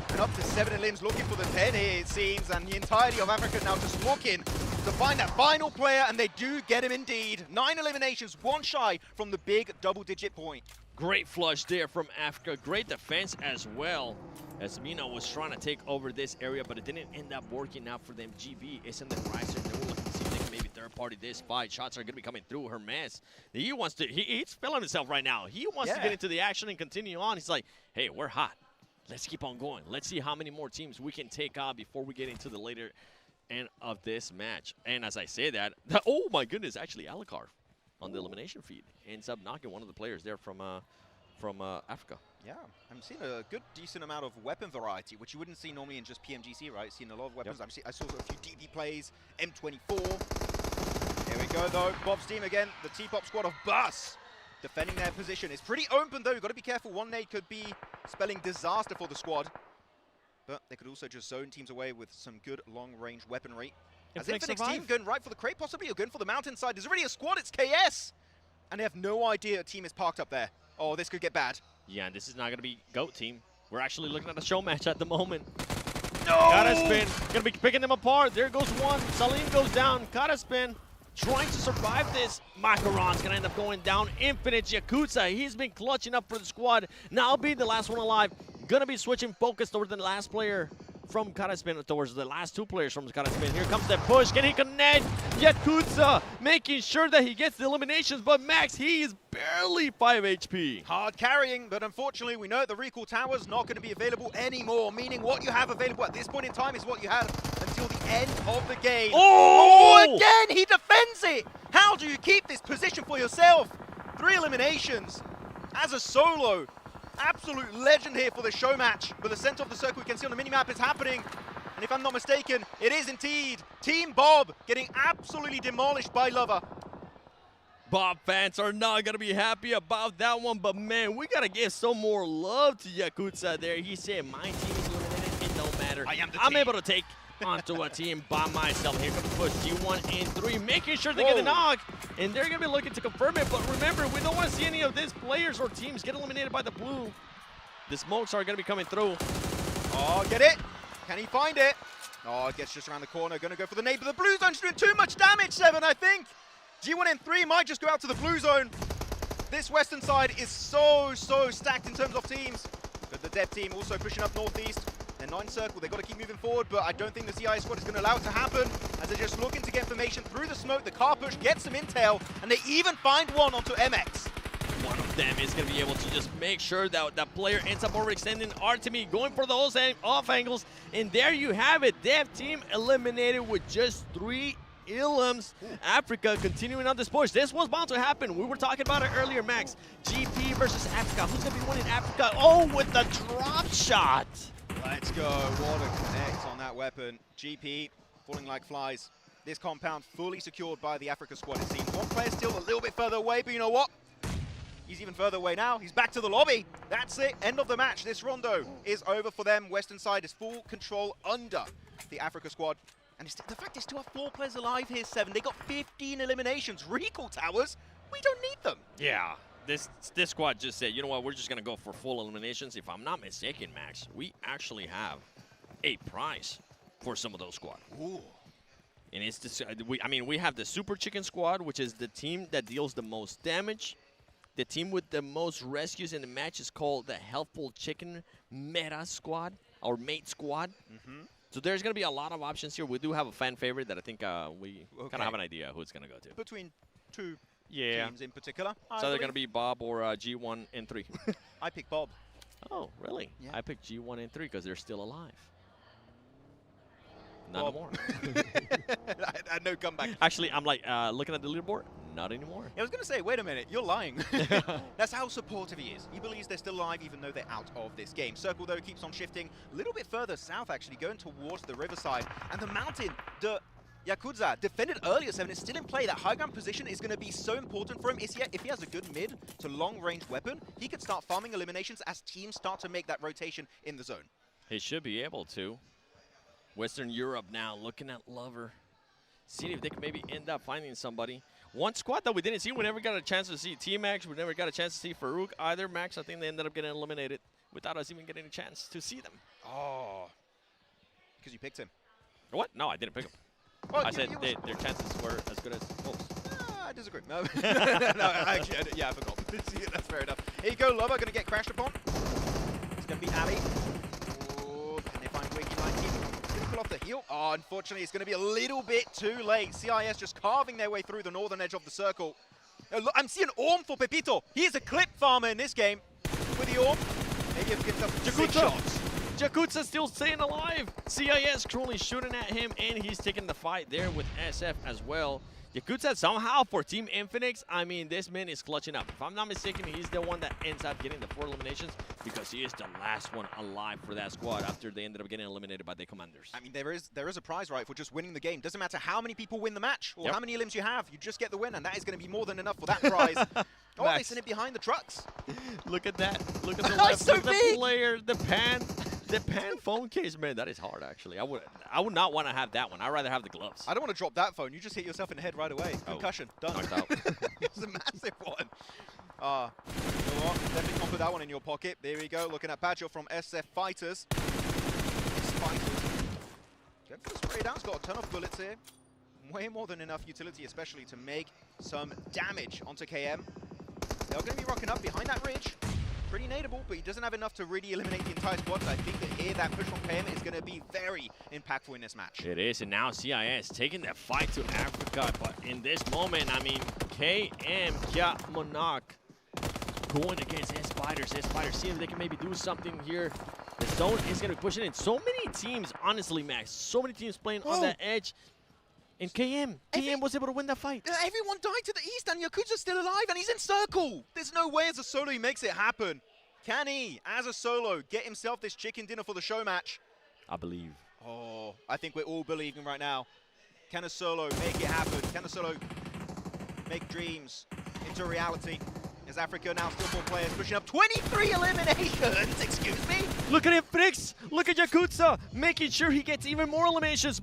And up to 7 limbs looking for the 10 here, it seems. And the entirety of Africa now just looking to find that final player, and they do get him indeed. 9 eliminations, 1 shy from the big double-digit point. Great flush there from Africa. Great defense as well, as Mina was trying to take over this area, but it didn't end up working out for them. GB is in the riser. They were looking to see if they can maybe third-party this fight. Shots are going to be coming through. Hermes, he wants to, he's feeling himself right now. He wants to get into the action and continue on. He's like, hey, we're hot. Let's keep on going. Let's see how many more teams we can take on before we get into the later end of this match. And as I say that, oh my goodness, actually Alucard on the elimination feed ends up knocking one of the players there from Africa. Yeah, I'm seeing a good, decent amount of weapon variety, which you wouldn't see normally in just PMGC, right? Seeing a lot of weapons. I saw a few DP plays, M24. Here we go, though. Bob's team again, the T-Pop squad of Bus. Defending their position. It's pretty open, though. You've got to be careful. One nade could be spelling disaster for the squad. But they could also just zone teams away with some good long-range weaponry. As Infinix team going right for the crate, possibly, or going for the mountainside. There's already a squad. It's KS. And they have no idea a team is parked up there. Oh, this could get bad. Yeah, and this is not going to be GOAT team. We're actually looking at a show match at the moment. No! Kataspin going to be picking them apart. There goes one. Salim goes down. Kataspin trying to survive this. Macaron's going to end up going down. Infinite Yakuza, he's been clutching up for the squad. Now being the last one alive. Going to be switching focus towards the last player from Kataspin, towards the last 2 players from Kataspin. Here comes the push. Can he connect? Yakuza making sure that he gets the eliminations, but Max, he is barely 5 HP. Hard carrying, but unfortunately we know the recall tower's not going to be available anymore, meaning what you have available at this point in time is what you had until the end of the game. Oh! Again, he defends it! How do you keep this position for yourself? 3 eliminations as a solo. Absolute legend here for the show match. But the center of the circle, we can see on the minimap, is happening. And if I'm not mistaken, it is indeed Team Bob getting absolutely demolished by Lover. Bob fans are not going to be happy about that one, but man, we got to give some more love to Yakuza there. He said, my team is eliminated, it don't matter. I'm able to take onto a team by myself. Here comes push G1 in 3, making sure they get the knock, and they're going to be looking to confirm it. But remember, we don't want to see any of these players or teams get eliminated by the blue. The smokes are going to be coming through. Oh, get it? Can he find it? Oh, it gets just around the corner. Going to go for the nade, but the blue zone's doing too much damage, 7, I think. G1 in 3 might just go out to the blue zone. This western side is so stacked in terms of teams. But the dev team also pushing up northeast. They're 9 circle, they've got to keep moving forward, but I don't think the CI squad is going to allow it to happen, as they're just looking to get information through the smoke. The car push gets some intel, and they even find one onto MX. One of them is going to be able to just make sure that that player ends up overextending Artemi, going for those off angles, and there you have it. Dev team eliminated with just 3 elims. Africa continuing on this push. This was bound to happen. We were talking about it earlier, Max. GP versus Africa. Who's going to be winning Africa? Oh, with the drop shot. Let's go. What a connect on that weapon. GP falling like flies. This compound fully secured by the Africa squad, it seems. One player still a little bit further away, but you know what? He's even further away now. He's back to the lobby. That's it. End of the match. This rondo is over for them. Western side is full control under the Africa squad. And the fact they still have 4 players alive here, 7. They got 15 eliminations. Recall towers, we don't need them. Yeah. This squad just said, you know what, we're just going to go for full eliminations. If I'm not mistaken, Max, we actually have a prize for some of those squad. Ooh. And it's this, we have the Super Chicken squad, which is the team that deals the most damage. The team with the most rescues in the match is called the Helpful Chicken Meta squad, or Mate squad. So there's going to be a lot of options here. We do have a fan favorite that I think we kind of have an idea who it's going to go to. Between 2 teams in particular. It's either going to be Bob or G1 and 3. I picked Bob. Oh, really? Yeah. I picked G1 and 3 because they're still alive. Not anymore. I had no comeback. Actually, I'm like looking at the leaderboard. Not anymore. I was going to say, wait a minute, you're lying. That's how supportive he is. He believes they're still alive even though they're out of this game. Circle, though, keeps on shifting a little bit further south, actually, going towards the riverside. And the mountain, the Yakuza defended earlier 7, is still in play. That high ground position is going to be so important for him. If he has a good mid to long range weapon, he could start farming eliminations as teams start to make that rotation in the zone. He should be able to. Western Europe now looking at Lover. Seeing if they can maybe end up finding somebody. One squad that we didn't see, we never got a chance to see T-Max, we never got a chance to see Farouk either. Max, I think they ended up getting eliminated without us even getting a chance to see them. Oh, because you picked him. What? No, I didn't pick him. Well, I said their chances were as good as Wolves. I disagree. No, actually, I forgot. That's fair enough. Here you go, Lover, going to get crashed upon. It's going to be Ali. Oh, can they find Wiggy 19? Pull off the heel. Oh, unfortunately, it's going to be a little bit too late. CIS just carving their way through the northern edge of the circle. Look, I'm seeing Orm for Pepito. He is a clip farmer in this game. With the Orm, maybe if he gets up 6 shots. Jakutsa still staying alive. CIS currently shooting at him, and he's taking the fight there with SF as well. Yakutsa somehow for Team Infinix, I mean, this man is clutching up. If I'm not mistaken, he's the one that ends up getting the 4 eliminations because he is the last one alive for that squad after they ended up getting eliminated by the Commanders. I mean, there is a prize, right, for just winning the game. Doesn't matter how many people win the match or how many limbs you have, you just get the win, and that is going to be more than enough for that prize. Oh, they send it behind the trucks. Look at that. Look at the left. So Look at big. the player, the pan phone case, man. That is hard, actually. I would not want to have that one. I'd rather have the gloves. I don't want to drop that phone. You just hit yourself in the head right away. Concussion. Done. Knocked out. It's a massive one. You know what? Definitely can put that one in your pocket. There we go. Looking at Badger from SF Fighters. Going for the spray down. He's got a ton of bullets here. Way more than enough utility, especially to make some damage onto KM. They're going to be rocking up behind that ridge. Pretty nadeable, but he doesn't have enough to really eliminate the entire squad. So I think that here, that push from KM is going to be very impactful in this match. It is, and now CIS taking that fight to Africa. But in this moment, I mean, KM, Kya Monarch going against S-Fighters. S-Fighters seeing if they can maybe do something here. The zone is going to be pushing in. So many teams, honestly, Max, so many teams playing on that edge. And KM was able to win that fight. Everyone died to the east, and Yakuza's still alive, and he's in circle. There's no way as a solo he makes it happen. Can he, as a solo, get himself this chicken dinner for the show match? I believe. Oh, I think we're all believing right now. Can a solo make it happen? Can a solo make dreams into reality? Is Africa now still 4 players pushing up 23 eliminations? Excuse me? Look at him, Frix. Look at Yakuza making sure he gets even more eliminations.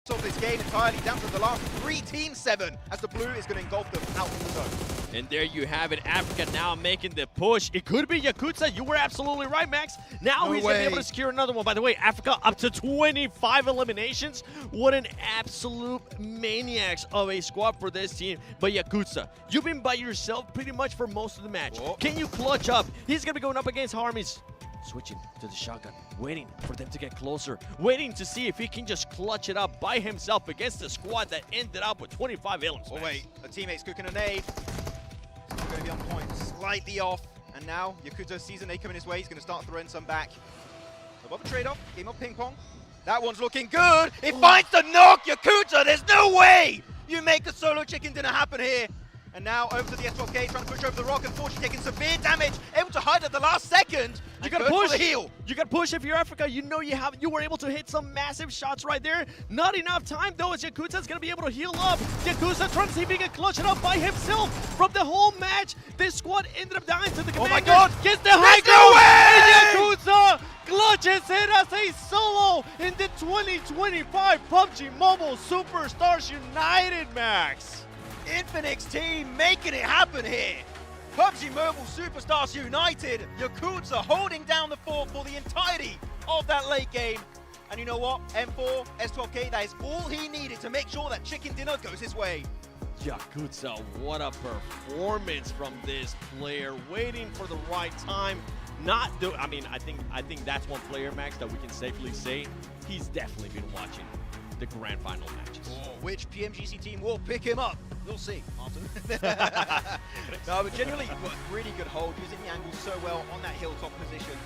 Of this game entirely down to the last 3 teams, 7, as the blue is going to engulf them out of the zone. And there you have it, Africa now making the push. It could be Yakuza. You were absolutely right, Max. Now he's going to be able to secure another one. By the way, Africa up to 25 eliminations. What an absolute maniacs of a squad for this team. But Yakuza, you've been by yourself pretty much for most of the match. Can you clutch up? He's going to be going up against Harmies. Switching to the shotgun, waiting for them to get closer, waiting to see if he can just clutch it up by himself against the squad that ended up with 25 elims. Oh wait, a teammate's cooking a nade. It's not going to be on point, slightly off. And now Yakuza sees a nade coming his way. He's going to start throwing some back. Above a trade-off, game of ping pong. That one's looking good. It finds the knock, Yakuza. There's no way you make a solo chicken dinner happen here. And now over to the S12K, trying to push over the rock. Unfortunately, taking severe damage. Able to hide at the last second. You gotta push. The heal. You gotta push if you're Africa. You know you were able to hit some massive shots right there. Not enough time though, as Yakuza's gonna be able to heal up. Yakuza trying to see if he can clutch it up by himself. From the whole match, this squad ended up dying to the commander. Oh my god! Gets the high ground, and Yakuza clutches it as a solo in the 2025 PUBG Mobile Superstars United, Max. Infinix team making it happen here. PUBG Mobile Superstars United. Yakuza holding down the fort for the entirety of that late game. And you know what? M4, S12K, that is all he needed to make sure that chicken dinner goes his way. Yakuza, what a performance from this player. Waiting for the right time. I think that's one player, Max, that we can safely say he's definitely been watching the grand final matches. Oh, which PMGC team will pick him up? We'll see after. No, but genuinely, really good hold, using the angle so well on that hilltop position.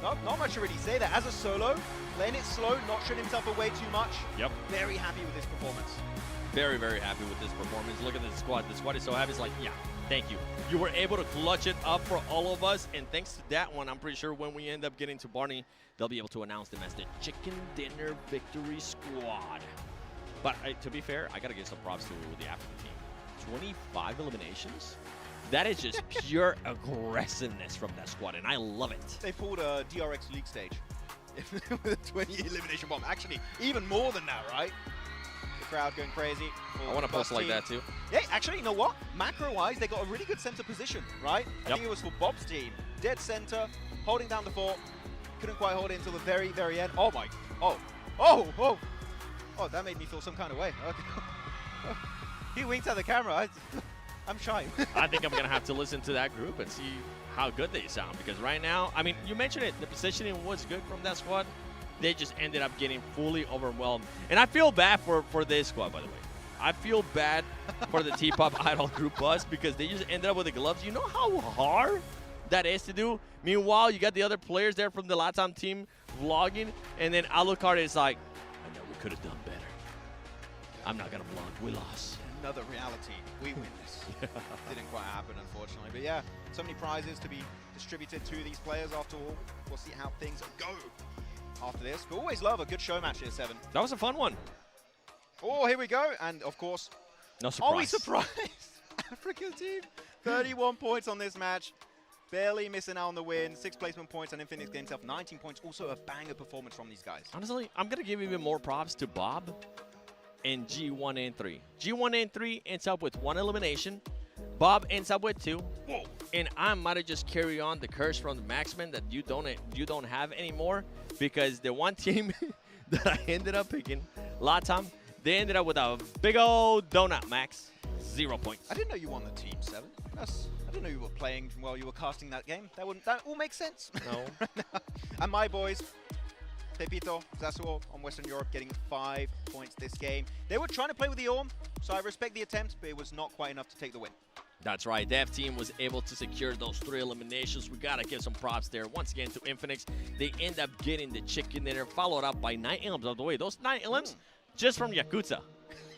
Not much to really say there. As a solo, playing it slow, not showing himself away too much. Yep. Very happy with this performance. Very, very happy with this performance. Look at the squad. The squad is so happy. It's like, yeah, thank you. You were able to clutch it up for all of us. And thanks to that one, I'm pretty sure when we end up getting to Barney, they'll be able to announce them as the Chicken Dinner Victory Squad. But to be fair, I got to give some props to the African team. 25 eliminations? That is just pure aggressiveness from that squad, and I love it. They pulled a DRX League stage with a 20 elimination bomb. Actually, even more than that, right? The crowd going crazy. I want to post like that too. Yeah, actually, you know what? Macro-wise, they got a really good center position, right? I think it was for Bob's team. Dead center, holding down the fort. Couldn't quite hold it until the very, very end. Oh my, oh, that made me feel some kind of way. Okay. He winked at the camera. I'm shy. I think I'm going to have to listen to that group and see how good they sound. Because right now, I mean, you mentioned it. The positioning was good from that squad. They just ended up getting fully overwhelmed. And I feel bad for this squad, by the way. I feel bad for the T-Pop Idol group bus because they just ended up with the gloves. You know how hard that is to do? Meanwhile, you got the other players there from the Latam team vlogging. And then Alucard is like, I know we could have done better. I'm not going to vlog. We lost. Another reality. We win this. Didn't quite happen, unfortunately. But yeah, so many prizes to be distributed to these players after all. We'll see how things go after this. But always love a good show match here, Seven. That was a fun one. Oh, here we go. And of course, no surprise. Are we surprised? Africa team, 31 points on this match. Barely missing out on the win. 6 placement points, and Infinix getting himself 19 points. Also a banger performance from these guys. Honestly, I'm going to give even more props to Bob and G1N3. G1N3 ends up with 1 elimination. Bob ends up with 2. Whoa. And I might have just carry on the curse from the Maxman that you don't have anymore, because the one team that I ended up picking, Latam, they ended up with a big old donut, Max. 0 points. I didn't know you won the team, Seven. I didn't know you were playing while you were casting that game. That all makes sense. No. And my boys, Pepito, Zasuo on Western Europe getting 5 points this game. They were trying to play with the Orm, so I respect the attempt, but it was not quite enough to take the win. That's right. Dev team was able to secure those 3 eliminations. We got to give some props there. Once again to Infinix. They end up getting the chicken dinner, followed up by 9 elims. By the way, those 9 elims just from Yakuza.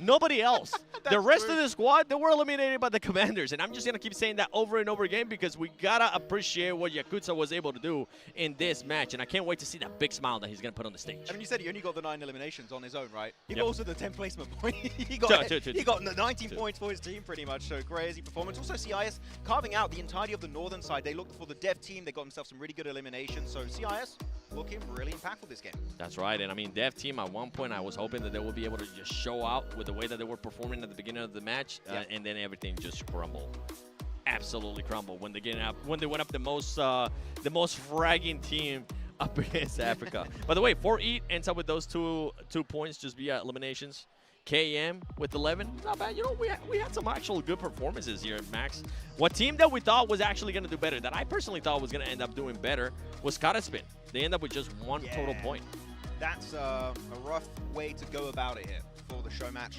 Nobody else. The rest of the squad, they were eliminated by the commanders. And I'm just going to keep saying that over and over again because we got to appreciate what Yakuza was able to do in this match. And I can't wait to see that big smile that he's going to put on the stage. I mean, you said he only got the 9 eliminations on his own, right? He got also the 10 placement point. he got 19 points for his team pretty much. So crazy performance. Also CIS carving out the entirety of the northern side. They looked for the Dev team. They got themselves some really good eliminations. So CIS looking really impactful this game. That's right. And I mean, Dev team at one point, I was hoping that they would be able to just show out with the way that they were performing at the beginning of the match, and then everything just crumbled. Absolutely crumbled when they went up the most fragging team up against Africa. By the way, 4-8 ends up with those two points just via eliminations. KM with 11, not bad. You know, we had some actual good performances here, Max. What team that we thought was actually going to do better, that I personally thought was going to end up doing better, was Kataspin. They end up with just 1 total point. That's a rough way to go about it here for the show match.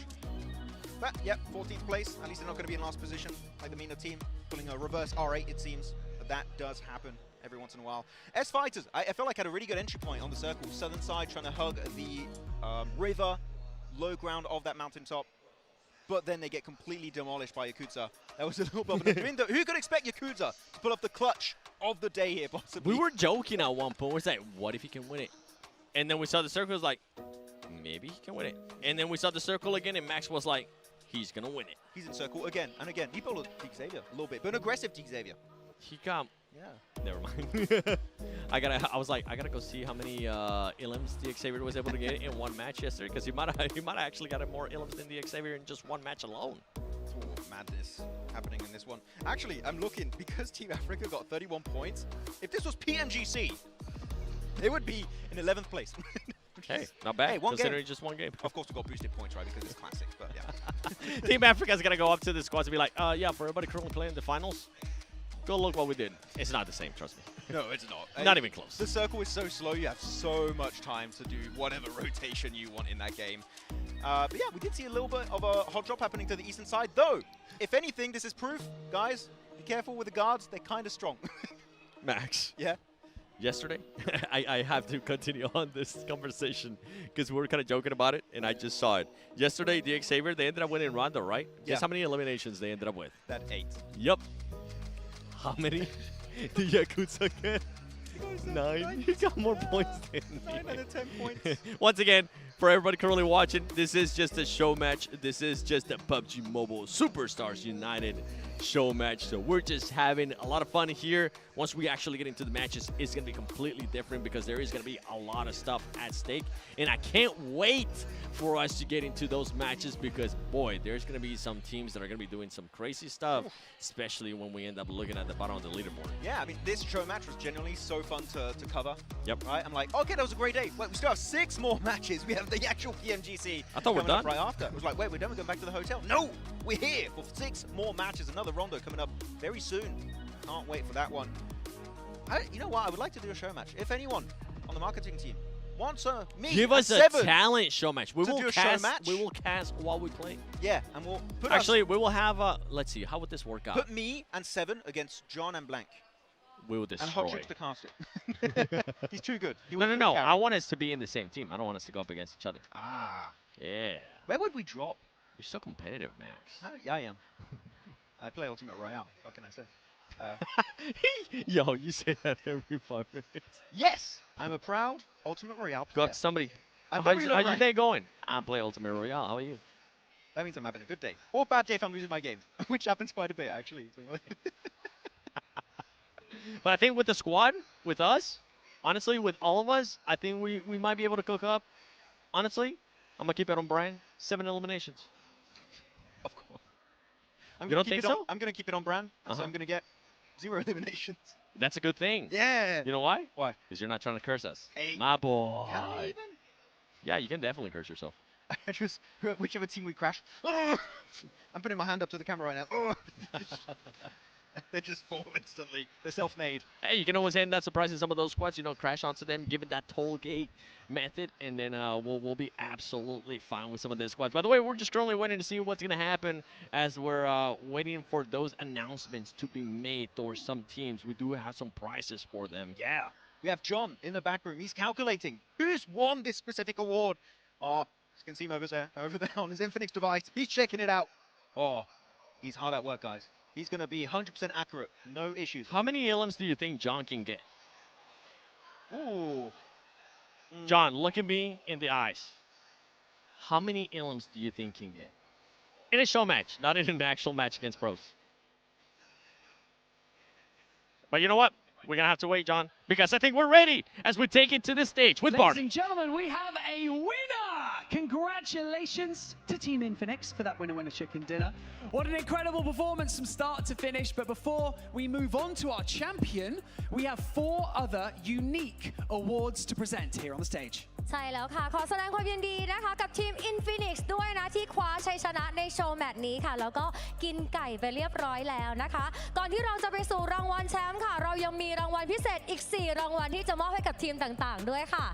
But, yep, 14th place. At least they're not going to be in last position like the MENA team, pulling a reverse R8, it seems. But that does happen every once in a while. S-Fighters, I felt like had a really good entry point on the circle. Southern side trying to hug the river, low ground of that mountaintop. but then they get completely demolished by Yakuza. That was a little bit of an window. Who could expect Yakuza to pull off the clutch of the day here, possibly? We were joking at one point. We're like, what if he can win it? And then we saw the circle. Was like, maybe he can win it. And then we saw the circle again, and Max was like, he's gonna win it. He's in circle again and again. He pulled a Xavier a little bit, but an aggressive Xavier. He got. Yeah. Never mind. I was like, I gotta go see how many Illims the Xavier was able to get in one match yesterday, because he might have actually got more Illims than the Xavier in just one match alone. Oh, madness happening in this one. Actually, I'm looking, because Team Africa got 31 points. If this was PMGC, they would be in 11th place. Hey, not bad, hey, considering just one game. Of course, we got boosted points, right, because it's classics, but yeah. Team Africa's gonna go up to the squads and be like, yeah, for everybody currently playing the finals, go look what we did. It's not the same, trust me. No, it's not. Not even close. The circle is so slow, you have so much time to do whatever rotation you want in that game. But yeah, we did see a little bit of a hot drop happening to the eastern side, though. If anything, this is proof, guys, be careful with the guards, they're kind of strong. Max. Yeah? Yesterday, I have to continue on this conversation because we were kind of joking about it, and I just saw it. Yesterday, the Xavier, they ended up winning Rondo, right? Yeah. Guess how many eliminations they ended up with? That 8. Yep. How many did Yakuza get? 9. He got more points than me. 9 out of 10 points. Once again, for everybody currently watching, this is just a show match. This is just a PUBG Mobile Superstars United show match. So we're just having a lot of fun here. Once we actually get into the matches, it's going to be completely different because there is going to be a lot of stuff at stake. And I can't wait for us to get into those matches because, boy, there's going to be some teams that are going to be doing some crazy stuff, especially when we end up looking at the bottom of the leaderboard. Yeah, I mean, this show match was genuinely so fun to cover. Yep. Right? I'm like, okay, that was a great day. Wait, we still have 6 more matches. We have the actual PMGC. I thought we're coming up done. right after. I was like, wait, we're done. We're going back to the hotel. No, we're here for 6 more matches. Another Rondo coming up very soon. Can't wait for that one. You know what? I would like to do a show match. If anyone on the marketing team wants me, give us a 7 talent show match. We to will do a cast. show match. We will cast while we play. Yeah, and we'll put Actually, we will have. Let's see. How would this work out? put me and 7 against John and Blank. We will destroy. And Hot Chicks to cast it. He's too good. No. I want us to be in the same team. I don't want us to go up against each other. Ah. Yeah. Where would we drop? You're so competitive, Max. Yeah, I am. I play Ultimate Royale. What can I say? Yo, you say that every 5 minutes. Yes! I'm a proud Ultimate Royale player. Got somebody. I'm How's very your low day going? I play Ultimate Royale. How are you? That means I'm having a good day. Or a bad day if I'm losing my game, which happens quite a bit, actually. But I think with the squad, with us, honestly, with all of us, I think we might be able to cook up. Honestly, I'm going to keep it on Brian. 7 eliminations. Of course. You don't think so? I'm going to keep it on brand, so I'm going to get 0 eliminations. That's a good thing. Yeah. You know why? Why? Because you're not trying to curse us. Hey. My boy. Can I even? Yeah, you can definitely curse yourself. I just, whichever team we crash. I'm putting my hand up to the camera right now. They just fall instantly. They're self-made. Hey, you can always end that surprise in some of those squads. You know, crash onto them, give it that toll gate method, and then we'll be absolutely fine with some of these squads. By the way, we're just currently waiting to see what's going to happen as we're waiting for those announcements to be made towards some teams. We do have some prizes for them. Yeah. We have John in the back room. He's calculating who's won this specific award. Oh, you can see him over there on his Infinix device. He's checking it out. Oh, he's hard at work, guys. He's going to be 100% accurate. No issues. How many elims do you think John can get? Ooh. John, look at me in the eyes. How many elims do you think he can get? In a show match, not in an actual match against pros. But you know what? We're going to have to wait, John, because I think we're ready as we take it to the stage with Barney. Ladies and gentlemen, we have a winner! Congratulations to Team Infinix for that winner chicken dinner. What an incredible performance from start to finish. But before we move on to our champion, we have 4 other unique awards to present here on the stage. ใช่แล้วค่ะขอแสดงความยินดีนะคะกับทีม Infinix ด้วยนะที่คว้าชัยชนะในโชว์แมตช์นี้ค่ะแล้วก็กินไก่ไปเรียบร้อยแล้วนะคะก่อนที่เราจะไปสู่รางวัลแชมป์ค่ะเรายังมีรางวัลพิเศษอีก4 รางวัลที่จะมอบให้กับทีมต่างๆด้วยค่ะ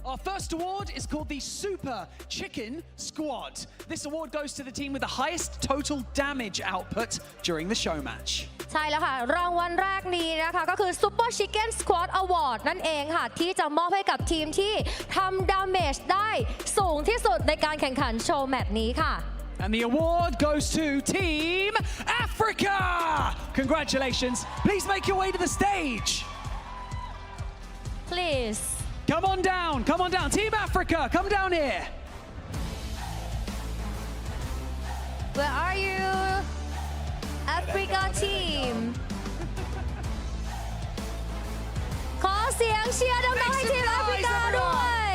Our first award is called the Super Chicken Squad. This award goes to the team with the highest total damage output during the show match. ใช่แล้วค่ะรางวัลแรกนี้นะคะก็คือ Super Chicken Squad Award นั่นเองค่ะที่จะมอบให้กับทีมที่ทำดาเมจได้สูงที่สุดในการแข่งขันโชว์แมตช์นี้ค่ะ And the award goes to Team Africa! Congratulations. Please make your way to the stage. please Come on down, come on down. Team Africa, come down here. where are you Africa team ขอเสียงเชียร์ดังๆให้ทีมแอฟริกาด้วย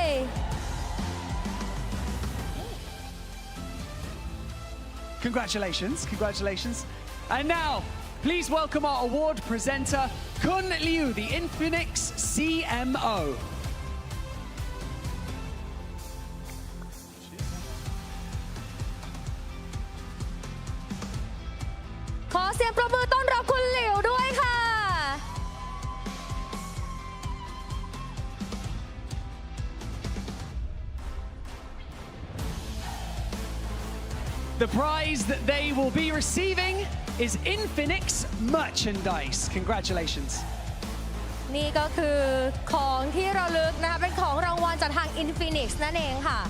Congratulations, congratulations. And now, please welcome our award presenter, Kun Liu, the Infinix CMO. ขอเสียงประมือต้อนรับคุณหลิวด้วยค่ะ The prize that they will be receiving is Infinix merchandise. Congratulations. นี่ก็คือของที่ระลึกนะคะเป็นของรางวัลจากทาง Infinix นั่นเองค่ะ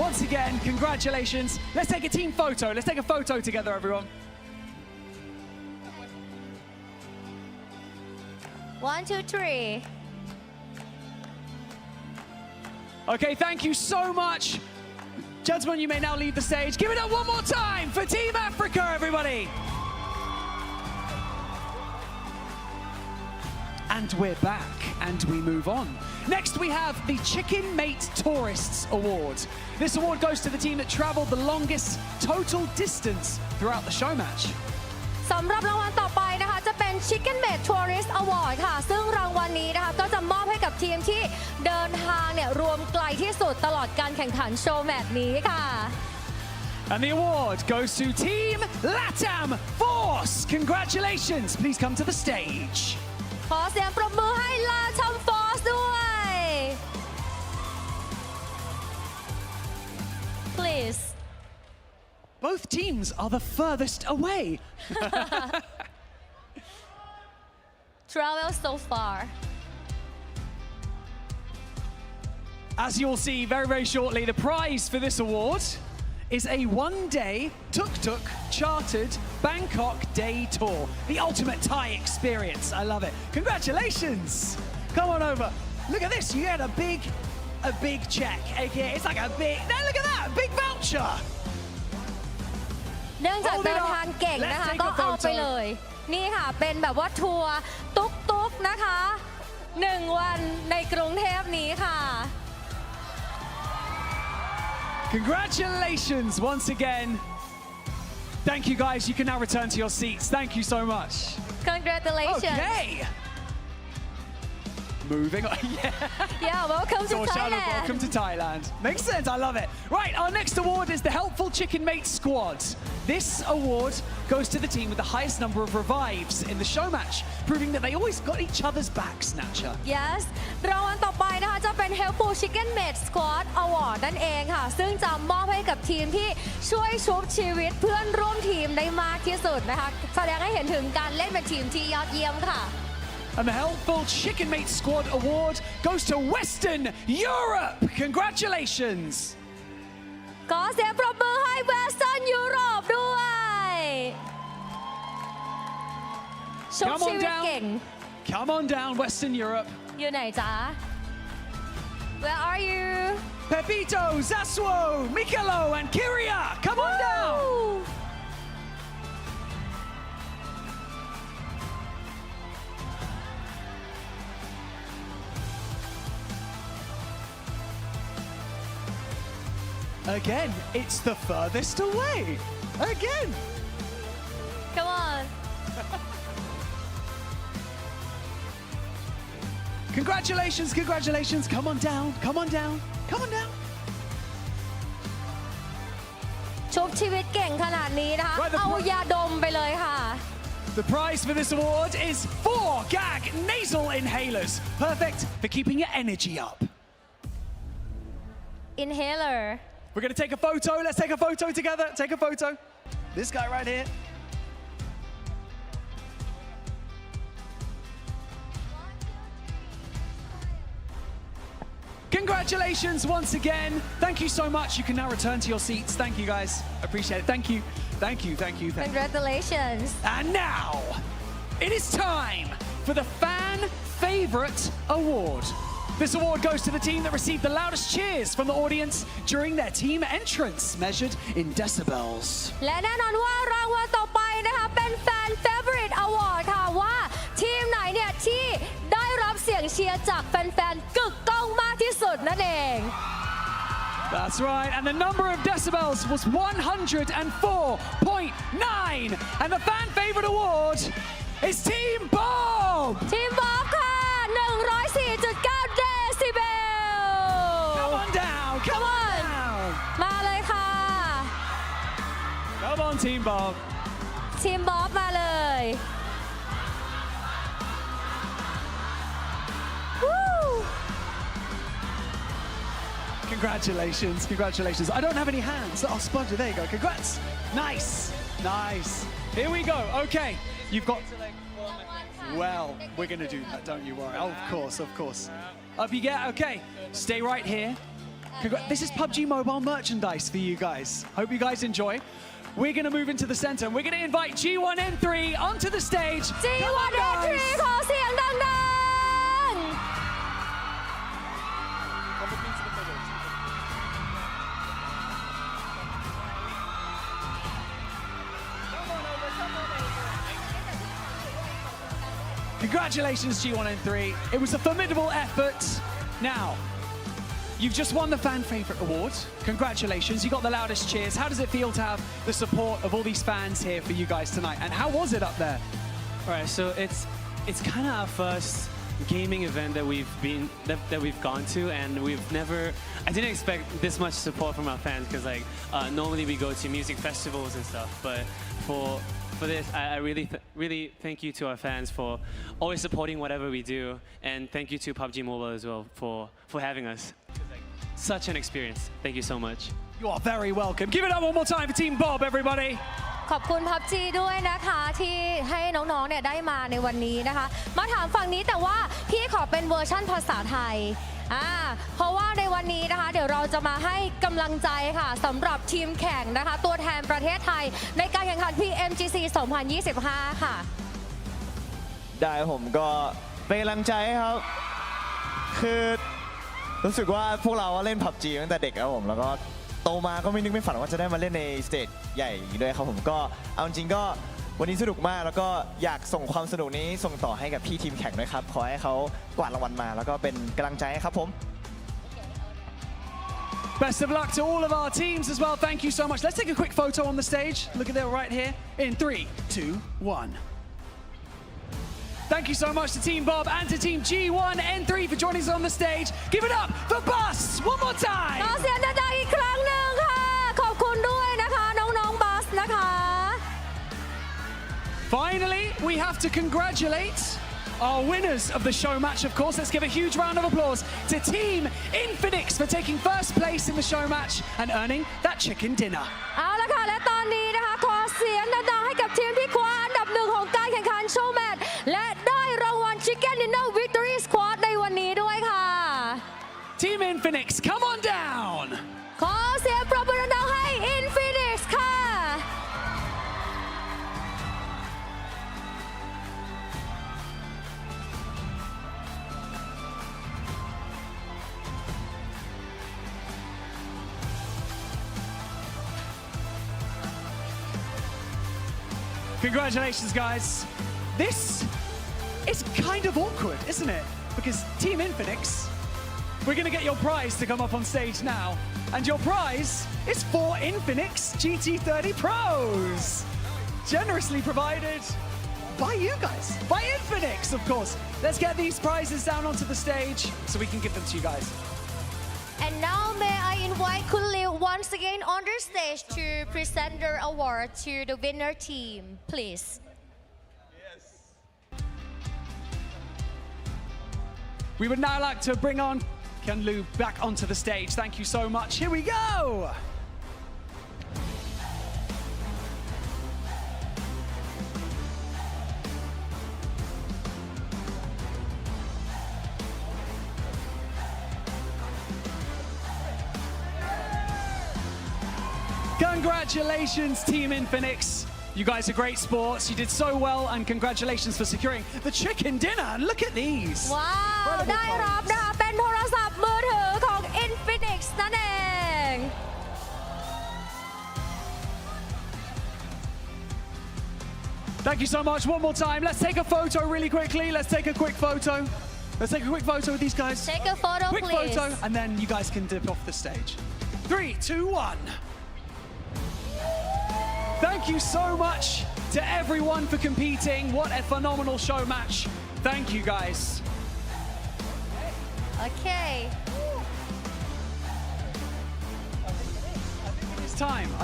Once again, congratulations. Let's take a team photo. Let's take a photo together, everyone. 1 2 3 Okay, thank you so much. Gentlemen, you may now leave the stage. Give it up one more time for Team Africa, everybody. And we're back, and we move on. Next, we have the Chicken Mate Tourists Award. This award goes to the team that traveled the longest total distance throughout the show match. สำหรับรางวัลต่อไปนะคะจะเป็น Chicken Mate Tourist Award ค่ะซึ่งรางวัลนี้นะคะก็จะมอบให้กับทีมที่เดินทางเนี่ยรวมไกลที่สุดตลอดการแข่งขันโชว์แมตช์นี้ค่ะ And the award goes to Team LATAM Force. Congratulations. Please come to the stage. ขอเสียงปรบมือให้ LATAM Force ด้วย Please Both teams are the furthest away. Travel so far. As you'll see very, very shortly, the prize for this award is a one-day tuk-tuk chartered Bangkok day tour. The ultimate Thai experience. I love it. Congratulations. Come on over. Look at this. You get a big check. Okay, it's like a big, no, look at that, a big voucher. เนื่องจากเดินทางเก่งนะคะก็เอาไปเลย นี่ค่ะเป็นแบบว่าทัวร์ตุ๊กๆนะคะ1 วันในกรุงเทพนี้ค่ะ Congratulations once again. Thank you guys. You can now return to your seats. Thank you so much. Congratulations. Okay. Moving on. Yeah, welcome to Thailand. Welcome to Thailand. Makes sense. I love it. Right, our next award is the Helpful Chicken Mate Squad. This award goes to the team with the highest number of revives in the show match, proving that they always got each other's back, Snatcher. Yes รางวัลต่อไปนะคะจะเป็น Helpful Chicken Mate Squad Award นั่นเองค่ะซึ่งจะมอบให้กับทีมที่ช่วยชุบชีวิตเพื่อนร่วมทีมได้มากที่สุดนะคะแสดงให้เห็นถึงการเล่นเป็นทีมที่ยอดเยี่ยมค่ะ And the Helpful Chicken Mate Squad Award goes to Western Europe. Congratulations. ขอเสียงปรบมือให้ Western Europe ด้วยชุบ Come ชี on วิตเก่ง down. Come on down, Western Europe. อยู่ไหนจ๊ะ Where are you Pepito, Zaswo, Mikelo, and Kiria. Come on down. Again, it's the furthest away. Again. Come on Congratulations, congratulations. Come on down, come on down, come on down. ชุบชีวิตเก่งขนาดนี้นะคะ Right, the เอายาดมไปเลยค่ะ The prize for this award is 4 gag nasal inhalers. Perfect for keeping your energy up. Inhaler We're going to take a photo. Let's take a photo together. Take a photo. This guy right here. Congratulations once again. Thank you so much. You can now return to your seats. Thank you, guys. Appreciate it. Thank you. Thank you. Thank you. Thank you. Congratulations. And now, it is time for the Fan Favorite Award. This award goes to the team that received the loudest cheers from the audience during their team entrance, measured in decibels. และแน่นอนว่ารางวัลต่อไปนะคะเป็น Fan Favorite Award ค่ะว่าทีมไหนเนี่ยที่ได้รับเสียงเชียร์จากแฟนๆกึกก้องมากที่สุดนั่นเอง That's right, and the number of decibels was 104.9, and the Fan Favorite Award is Team Bob! Team Bob ค่ะ 104.9 decibel Come on down, come on down! มาเลยค่ะ Come on, Team Bob! Team Bob มาเลย Woo! Congratulations, congratulations. I don't have any hands. Oh, Sponge, there you go. Congrats. Nice, nice. Here we go. Okay, you've got to like. Well, we're going to do that, don't you worry. Oh, of course, of course. Up you get. Okay, stay right here. This is PUBG Mobile merchandise for you guys. Hope you guys enjoy. We're going to move into the center. We're going to invite G1N3 onto the stage. G1N3 ขอเสียงดังๆ Congratulations, G1N3. It was a formidable effort. Now, you've just won the Fan Favorite Award. Congratulations. You got the loudest cheers. How does it feel to have the support of all these fans here for you guys tonight? And how was it up there? All right, so it's kind of our first gaming event that we've gone to, and I didn't expect this much support from our fans because like normally we go to music festivals and stuff, but for this, I really thank you to our fans for always supporting whatever we do, and thank you to PUBG Mobile as well for having us. Such an experience. Thank you so much. You are very welcome. Give it up one more time for Team Bob, everybody. ขอบคุณ PUBG ด้วยนะคะที่ให้น้องๆเนี่ยได้มาในวันนี้นะคะมาถามฝั่งนี้แต่ว่าพี่ขอเป็นเวอร์ชั่นภาษาไทยเพราะว่าในวันนี้นะคะเดี๋ยวเราจะมาให้กำลังใจค่ะสำหรับทีมแข่งนะคะตัวแทนประเทศไทยในการแข่งขัน PMGC 2025 ค่ะ ได้ผมก็เป็นกำลังใจให้ครับคือรู้สึกว่าพวกเราเล่น PUBG ตั้งแต่เด็กครับผมแล้วก็โตมาก็ไม่นึกไม่ฝันว่าจะได้มาเล่นในสเตจใหญ่ด้วยครับผมก็เอาจริงก็วันนี้สนุกมากแล้วก็อยากส่งความสนุกนี้ส่งต่อให้กับพี่ทีมแข่งด้วยครับขอให้เขากวาดรางวัลมาแล้วก็เป็นกำลังใจให้ครับผม Best of luck to all of our teams as well. Thank you so much. Let's take a quick photo on the stage. Look at that right here. In 3, 2, 1. Thank you so much to Team Bob and to Team G1N3 for joining us on the stage. Give it up for Bus one more time. ขอเสียงดังๆอีกครั้งหนึ่งค่ะขอบคุณด้วยนะคะน้องๆบัสนะคะ Finally, we have to congratulate our winners of the show match, of course. Let's give a huge round of applause to Team Infinix for taking first place in the show match and earning that chicken dinner. เอาละค่ะและตอนนี้นะคะขอเสียงดังๆให้กับทีมที่คว้าอันดับหนึ่งของการแข่งขันโชว์แมตช์และได้รางวัล Chicken Dinner Victory Squad ในวันนี้ด้วยค่ะ Team Infinix, come on down. ขอเสียงปรบมือดังๆให้ Infinix ค่ะ Congratulations, guys. This is kind of awkward, isn't it? Because Team Infinix, we're going to get your prize to come up on stage now. And your prize is 4 Infinix GT30 Pros. Generously provided by you guys, by Infinix, of course. Let's get these prizes down onto the stage so we can give them to you guys. And now may I invite Kun Liu once again on the stage to present their award to the winner team, please. We would now like to bring on Kun Liu back onto the stage. Thank you so much. Here we go. Congratulations, Team Infinix. You guys are great sports. You did so well, and congratulations for securing the chicken dinner. And look at these. ว้าว ได้รับนะคะเป็นโทรศัพท์มือถือของ Infinix นั่นเอง Thank you so much. One more time. Let's take a photo really quickly. Let's take a quick photo. Let's take a quick photo with these guys. Take a photo, quick please. photo, and then you guys can dip off the stage. 3, 2, 1. Thank you so much to everyone for competing. What a phenomenal show match. Thank you, guys. Okay.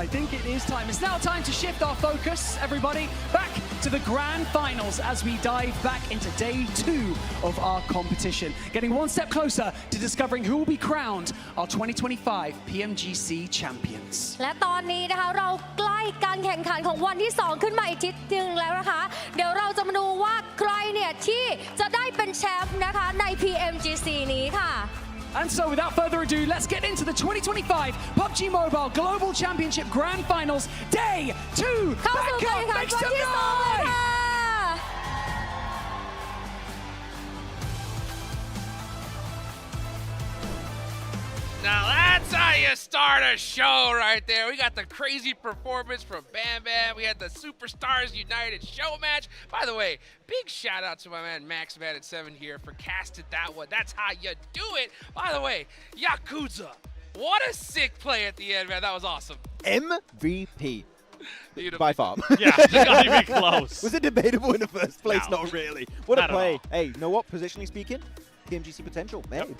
I think it is time. It's now time to shift our focus, everybody, back to the grand finals as we dive back into day 2 of our competition, getting one step closer to discovering who will be crowned our 2025 PMGC champions. และตอนนี้นะคะเราใกล้การแข่งขันของวันที่ 2 ขึ้นมาอีกทีนึงแล้วนะคะ เดี๋ยวเราจะมาดูว่าใครเนี่ยที่จะได้เป็นแชมป์นะคะใน PMGC นี้ค่ะ And so without further ado, let's get into the 2025 PUBG Mobile Global Championship Grand Finals Day 2. เข้าสู่การแข่งขันวันที่ 2 ค่ะ Now that's how you start a show right there. We got the crazy performance from Bam Bam. We had the Superstars United show match. By the way, big shout out to my man Max Man at 7 here for casting that one. That's how you do it. By the way, Yakuza, what a sick play at the end, man. That was awesome. MVP. Beautiful. By far. Yeah, it's not even close. Was it debatable in the first place? No. Not really. What Not a at play. all. Hey, you know what? Positionally speaking, PMGC potential, man.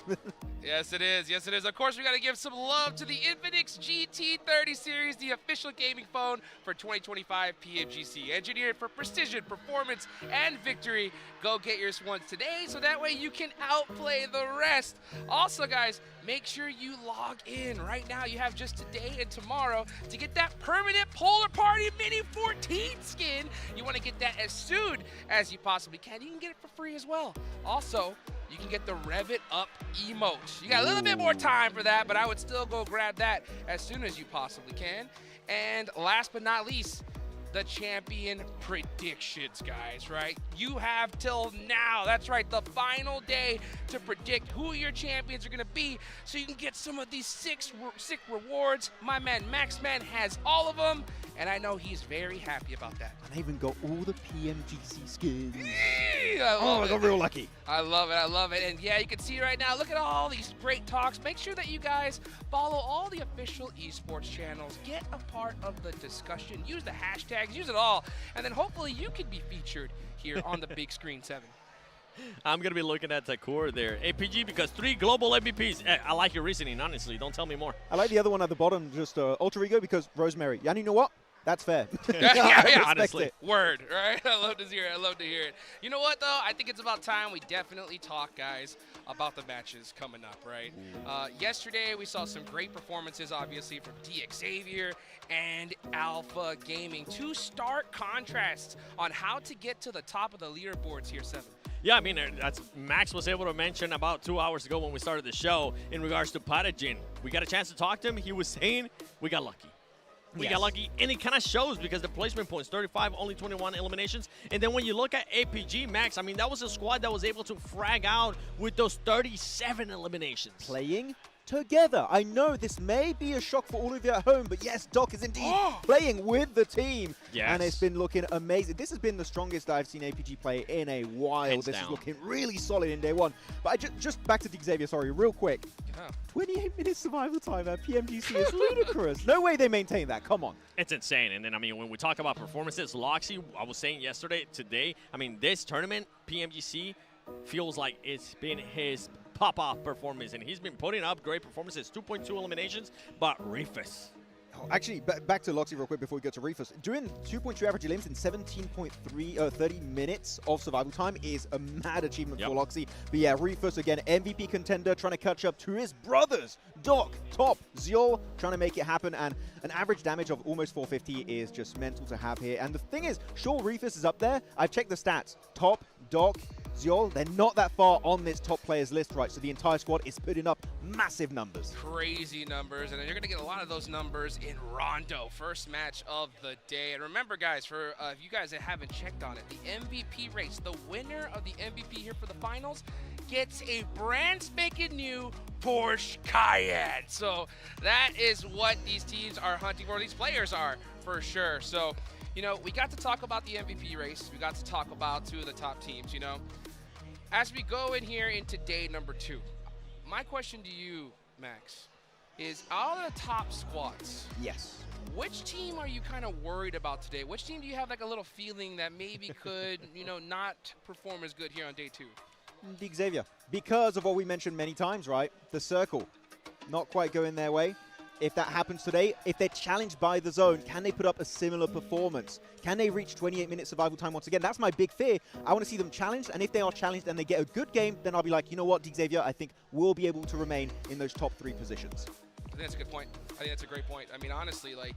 Yes, it is. Yes, it is. Of course, we got to give some love to the Infinix GT30 series, the official gaming phone for 2025 PMGC. Engineered for precision, performance, and victory. Go get yours once today so that way you can outplay the rest. Also, guys, make sure you log in. Right now, you have just today and tomorrow to get that permanent Polar Party Mini 14 skin. You want to get that as soon as you possibly can. You can get it for free as well. Also, you can get the Rev It Up emote. You got a little bit more time for that, but I would still go grab that as soon as you possibly can. And last but not least, the champion predictions, guys, right? You have till now, that's right, the final day to predict who your champions are going to be so you can get some of these sick rewards. My man Max Man has all of them, and I know he's very happy about that. And I even got all the PMGC skins. I got real lucky. I love it, I love it. And yeah, you can see right now, look at all these great talks. Make sure that you guys follow all the official esports channels. Get a part of the discussion. Use the hashtags, use it all. And then hopefully you can be featured here on the big screen 7. I'm going to be looking at Takur there. APG, because 3 global MVPs. I like your reasoning, honestly. Don't tell me more. I like the other one at the bottom, just Ultra Ego, because Rosemary. And you know what? That's fair. yeah, honestly. It. Word, right? I love to hear it. I love to hear it. You know what, though? I think it's about time we definitely talk, guys, about the matches coming up, right? Yesterday, we saw some great performances, obviously, from Xavier and Alpha Gaming. 2 stark contrasts on how to get to the top of the leaderboards here, 7. Yeah, I mean, that's Max was able to mention about 2 hours ago when we started the show in regards to Parajin. We got a chance to talk to him. He was saying we got lucky. We got lucky, and it kind of shows because the placement points, 35, only 21 eliminations. And then when you look at APG, Max, I mean, that was a squad that was able to frag out with those 37 eliminations. Playing together. I know this may be a shock for all of you at home, but yes, Doc is indeed playing with the team. Yes. And it's been looking amazing. This has been the strongest I've seen APG play in a while. Hands this down. is looking really solid in day 1. But I just back to Xavier, sorry, real quick. 28 minutes survival time at PMGC is ludicrous. No way they maintain that. Come on. It's insane. And then, I mean, when we talk about performances, Loxy, I was saying yesterday, today, I mean, this tournament, PMGC, feels like it's been his pop-off performance, and he's been putting up great performances, 2.2 eliminations, but Rufus. Actually, back to Loxy real quick before we go to Rufus. Doing 2.2 average elims in 30 minutes of survival time is a mad achievement for Loxy. But yeah, Rufus, again, MVP contender, trying to catch up to his brothers. Doc, Top, Ziol, trying to make it happen. And an average damage of almost 450 is just mental to have here. And the thing is, sure, Rufus is up there. I've checked the stats. Top, Doc, Ziol, they're not that far on this top players list, right? So the entire squad is putting up massive numbers. Crazy numbers, and you're going to get a lot of those numbers in Rondo, first match of the day. And remember, guys, for if you guys that haven't checked on it, the MVP race, the winner of the MVP here for the finals gets a brand spanking new Porsche Cayenne. So that is what these teams are hunting for, these players are, for sure. So, you know, we got to talk about the MVP race. We got to talk about two of the top teams, you know. As we go in here into day number 2, my question to you, Max, is out of the top squads, yes, which team are you kind of worried about today? Which team do you have like a little feeling that maybe could, you know, not perform as good here on day 2? The Xavier, because of what we mentioned many times, right? The circle, not quite going their way. If that happens today, if they're challenged by the zone, can they put up a similar performance? Can they reach 28-minute survival time once again? That's my big fear. I want to see them challenged, and if they are challenged and they get a good game, then I'll be like, you know what, Xavier, I think we'll be able to remain in those top 3 positions. I think that's a good point. I think that's a great point. I mean, honestly, like,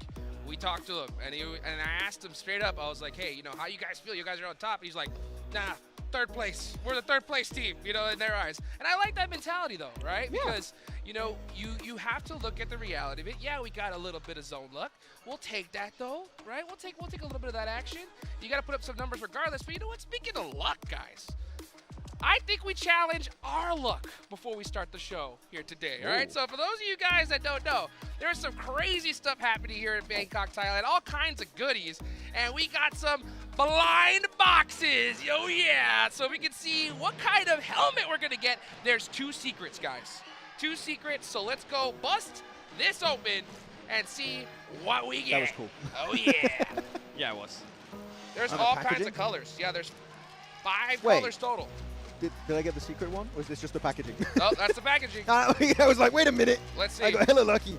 we talked to him, and I asked him straight up, I was like, hey, you know, how you guys feel? You guys are on top. And he's like, nah, 3rd place. We're the 3rd place team, you know, in their eyes. And I like that mentality, though, right? Yeah. Because, you know, you have to look at the reality of it. Yeah, we got a little bit of zone luck. We'll take that, though, right? We'll take a little bit of that action. You got to put up some numbers regardless. But you know what? Speaking of luck, guys, I think we challenge our luck before we start the show here today, all right? So for those of you guys that don't know, there's some crazy stuff happening here in Bangkok, Thailand, all kinds of goodies, and we got some blind boxes, oh yeah, so we can see what kind of helmet we're gonna get. There's 2 secrets, guys, 2 secrets, so let's go bust this open and see what we get. That was cool. Oh yeah. Yeah, it was. There's all kinds of colors. Yeah, there's 5 Wait. colors total. Did I get the secret one, or is this just the packaging? Oh, that's the packaging. I was like, wait a minute. Let's see. I got hella lucky.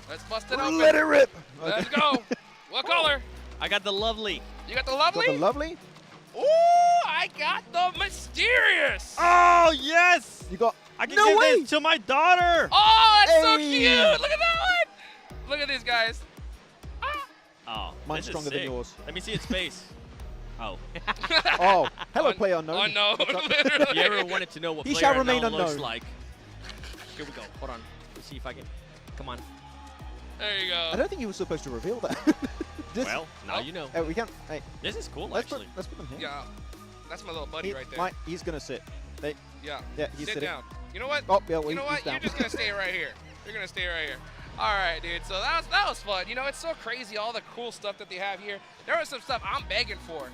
Let's bust it open. Let it rip. Let's go. What color? I got the lovely. You got the lovely? Got the lovely? Ooh, I got the mysterious. Oh, yes. You got. I can No give way. this to my daughter. Oh, that's so Hey. cute. Look at that one. Look at these guys. Oh, Mine's this is stronger than sick. yours. Let me see its face. Oh. Oh, hello, play unknown. Unknown, If literally. you ever wanted to know what He player shall remain unknown looks unknown. like, here we go. Hold on. Let's see if I can. Come on. There you I go. don't think you were supposed to reveal that. Well, now you know. We can't. Hey, This is cool, let's actually. put them here. Yeah, that's my little buddy right there. He's gonna sit. Yeah. Yeah, he's Sit sitting. down. You know what? Oh, yeah, well, you know he's what? You're down. just gonna stay right here. You're gonna stay right here. All right, dude. So that was fun. You know, it's so crazy all the cool stuff that they have here. There was some stuff I'm begging for.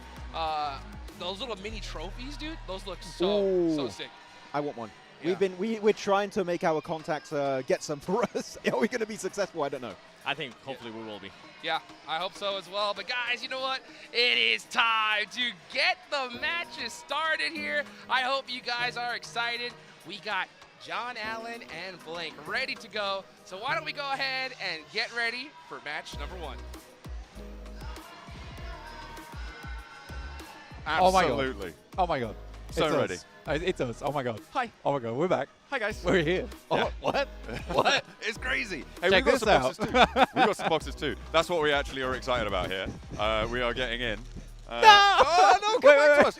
Those little mini trophies, dude. Those look so Ooh. sick. I want one. Yeah. We're trying to make our contacts get some for us. Are we gonna be successful? I don't know. I think hopefully we will be. Yeah, I hope so as well. But guys, you know what? It is time to get the matches started here. I hope you guys are excited. We got John Allen and Blank ready to go. So why don't we go ahead and get ready for match number 1. Absolutely. Oh my god. So It's ready. us. It's us. Oh my god. Hi. Oh my god, we're back. Hi guys. We're here. Oh, what? What? It's crazy. Hey, Check we've got this some out. boxes too. We've got some boxes too. That's what we actually are excited about here. We are getting in. No! Oh, no, come back to us.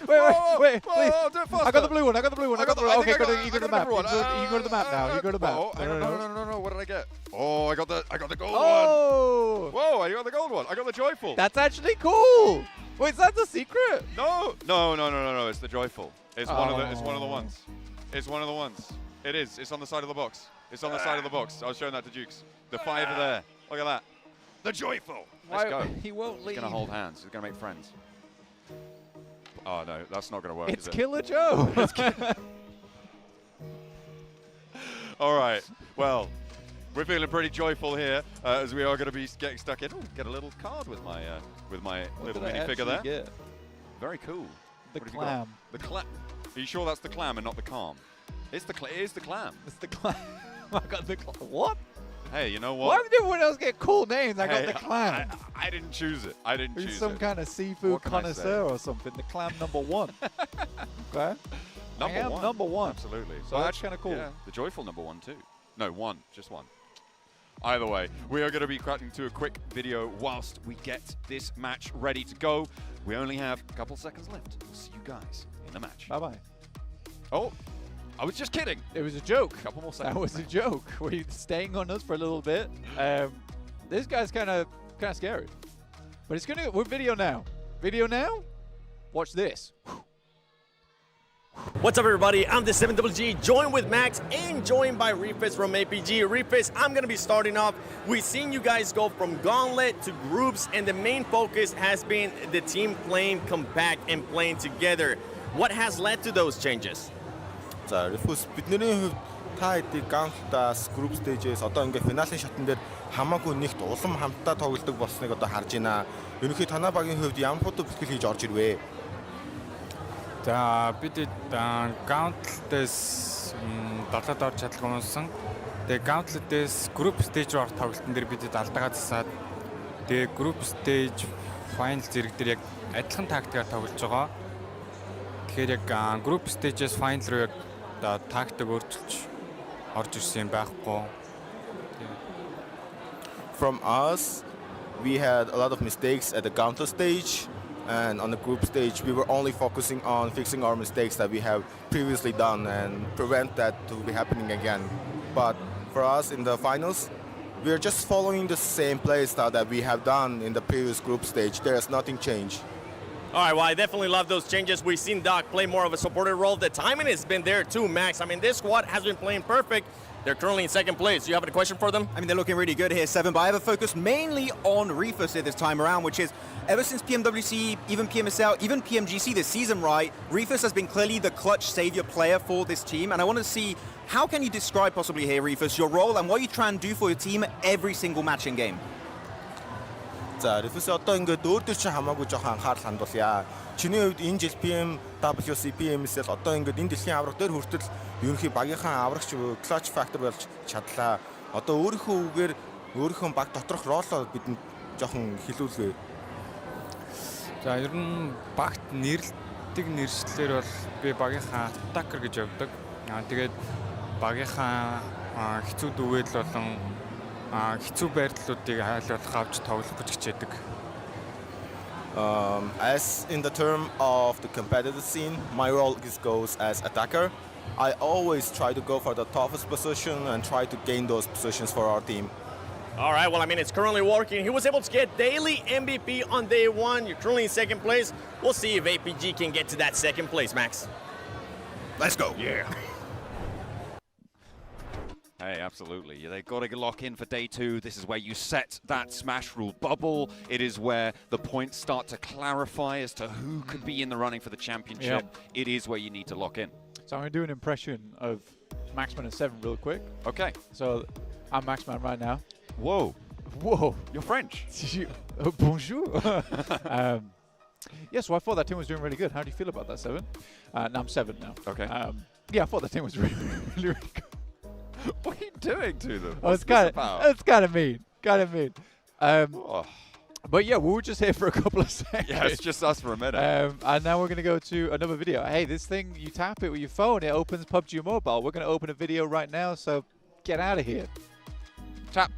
Wait, please. Whoa, do it faster. I got the blue one. I got the blue one. I got the blue one. Okay, I go to got you go to the the map. number one. You go to the map now. You go to the map. Oh, no. What did I get? Oh, I got the gold Oh! one. Whoa, I got the gold one. I got the joyful. That's actually cool. Wait, that's a secret? No. It's the joyful. It's one of the ones. It's one of the ones. It is. It's on the side of the box. It's on the side of the box. I was showing that to Jukes. The 5 are there. Look at that. The joyful. Let's go. He won't leave. He's gonna hold hands. He's gonna make friends. Oh no, that's not gonna work. It's is it? Killer Joe. All right. Well, we're feeling pretty joyful here as we are going to be getting stuck in. Ooh, get a little card with my little did I minifigure there. actually get? Very cool. The What have you got? clam. The clam. Are you sure that's the clam and not the calm? It's the it is the clam. It's the clam. I got the clam. What? Hey, you know what? Why did everyone else get cool names? I Hey, got the clam. I didn't choose it. I didn't He's choose some it. kind of seafood What can I connoisseur say? or something. The clam number 1. Okay. I am number 1. Absolutely. So that's kind of cool. Yeah, the joyful number 1 too. No, 1, just 1. Either way, we are going to be cutting to a quick video whilst we get this match ready to go. We only have a couple seconds left. We'll see you guys in the match. Bye-bye. Oh, I was just kidding. It was a joke. Couple more seconds. That was a joke. Were you staying on us for a little bit? This guy's kind of scary. But it's gonna. We're video now. Video now. Watch this. What's up, everybody? I'm the 7GG, joined with Max and joined by Reefus from APG. Reefus, I'm going to be starting off. We've seen you guys go from Gauntlet to groups, and the main focus has been the team playing compact and playing together. What has led to those changes? За, Reefus, бидний хувьд та хэдий Gauntlet-аас group stage-ээс одоо ингээ финалийн шатн дээр хамаагүй нэгт улам хамтдаа тоглодог болсныг одоо харж байна. Ерөнхийдөө танай багийн хувьд ямар хутга бэлтгэл хийж орж ирвэ? За бид Gauntlet-ээс далаад орж чадлаггүй юмсан. Тэгээ Gauntlet-ээс group stage руу тоглолтын дээр бид алдаагаа засаад тэгээ group stage final зэрэг дээр яг адилхан тактикаар тоглож байгаа. Тэгэхээр яг group stage-ээс final руу яг тактик өөрчилж орж ирсэн юм байхгүй. From us, we had a lot of mistakes at the Gauntlet stage. And on the group stage, we were only focusing on fixing our mistakes that we have previously done and prevent that to be happening again. But for us in the finals, we are just following the same play style that we have done in the previous group stage. There has nothing changed. All right, well, I definitely love those changes. We've seen Doc play more of a supported role. The timing has been there too, Max. I mean, this squad has been playing perfect. They're currently in second place. Do you have a question for them? I mean, they're looking really good here, Seven, but I have a focus mainly on Reefus here this time around, which is ever since PMWC, even PMSL, even PMGC this season, right, Reefus has been clearly the clutch savior player for this team. And I want to see, how can you describe possibly here, Reefus, your role and what you try and do for your team every single match in game? За, Reefus одоо ингээд өөртөө чи хамаагүй жоохон анхаарал хандуулъя. Чиний хувьд энэ жил PMWC, PMSL одоо ингээд энэ дэлхийн авраг дээр хүртэл ерөнхий багийнхаа аврагч clutch factor болж чадлаа. Одоо өөрийнхөө үгээр өөрийнхөө баг доторх ролоо бидэнд жоохон хэлүүлвэ. За, ер нь багт нэрлдэг нэршлэлээр бол би багийнхаа attacker гэж явдаг. Тэгээд багийнхаа хэцүү дүүэл болон хэцүү байрлалуудыг айл болох авч тоглох гэж хичээдэг. As in the term of the competitive scene, my role goes as attacker. I always try to go for the toughest position and try to gain those positions for our team. All right, well, I mean, it's currently working. He was able to get daily MVP on day one. You're currently in second place. We'll see if APG can get to that second place, Max. Let's go. Yeah. Hey, absolutely. They've got to lock in for day two. This is where you set that Smash rule bubble. It is where the points start to clarify as to who could be in the running for the championship. Yep. It is where you need to lock in. So I'm going to do an impression of Maxman and Seven real quick. Okay. So I'm Maxman right now. Whoa. Whoa. You're French. Bonjour. Yeah, so I thought that team was doing really good. How do you feel about that, Seven? No, I'm Seven now. Okay. Yeah, I thought that team was really, really good. What are you doing to them? It's kind of mean. But yeah, we were just here for a couple of seconds. Yeah, it's just us for a minute. And now we're going to go to another video. Hey, this thing, you tap it with your phone, it opens PUBG Mobile. We're going to open a video right now, so get out of here. Tap.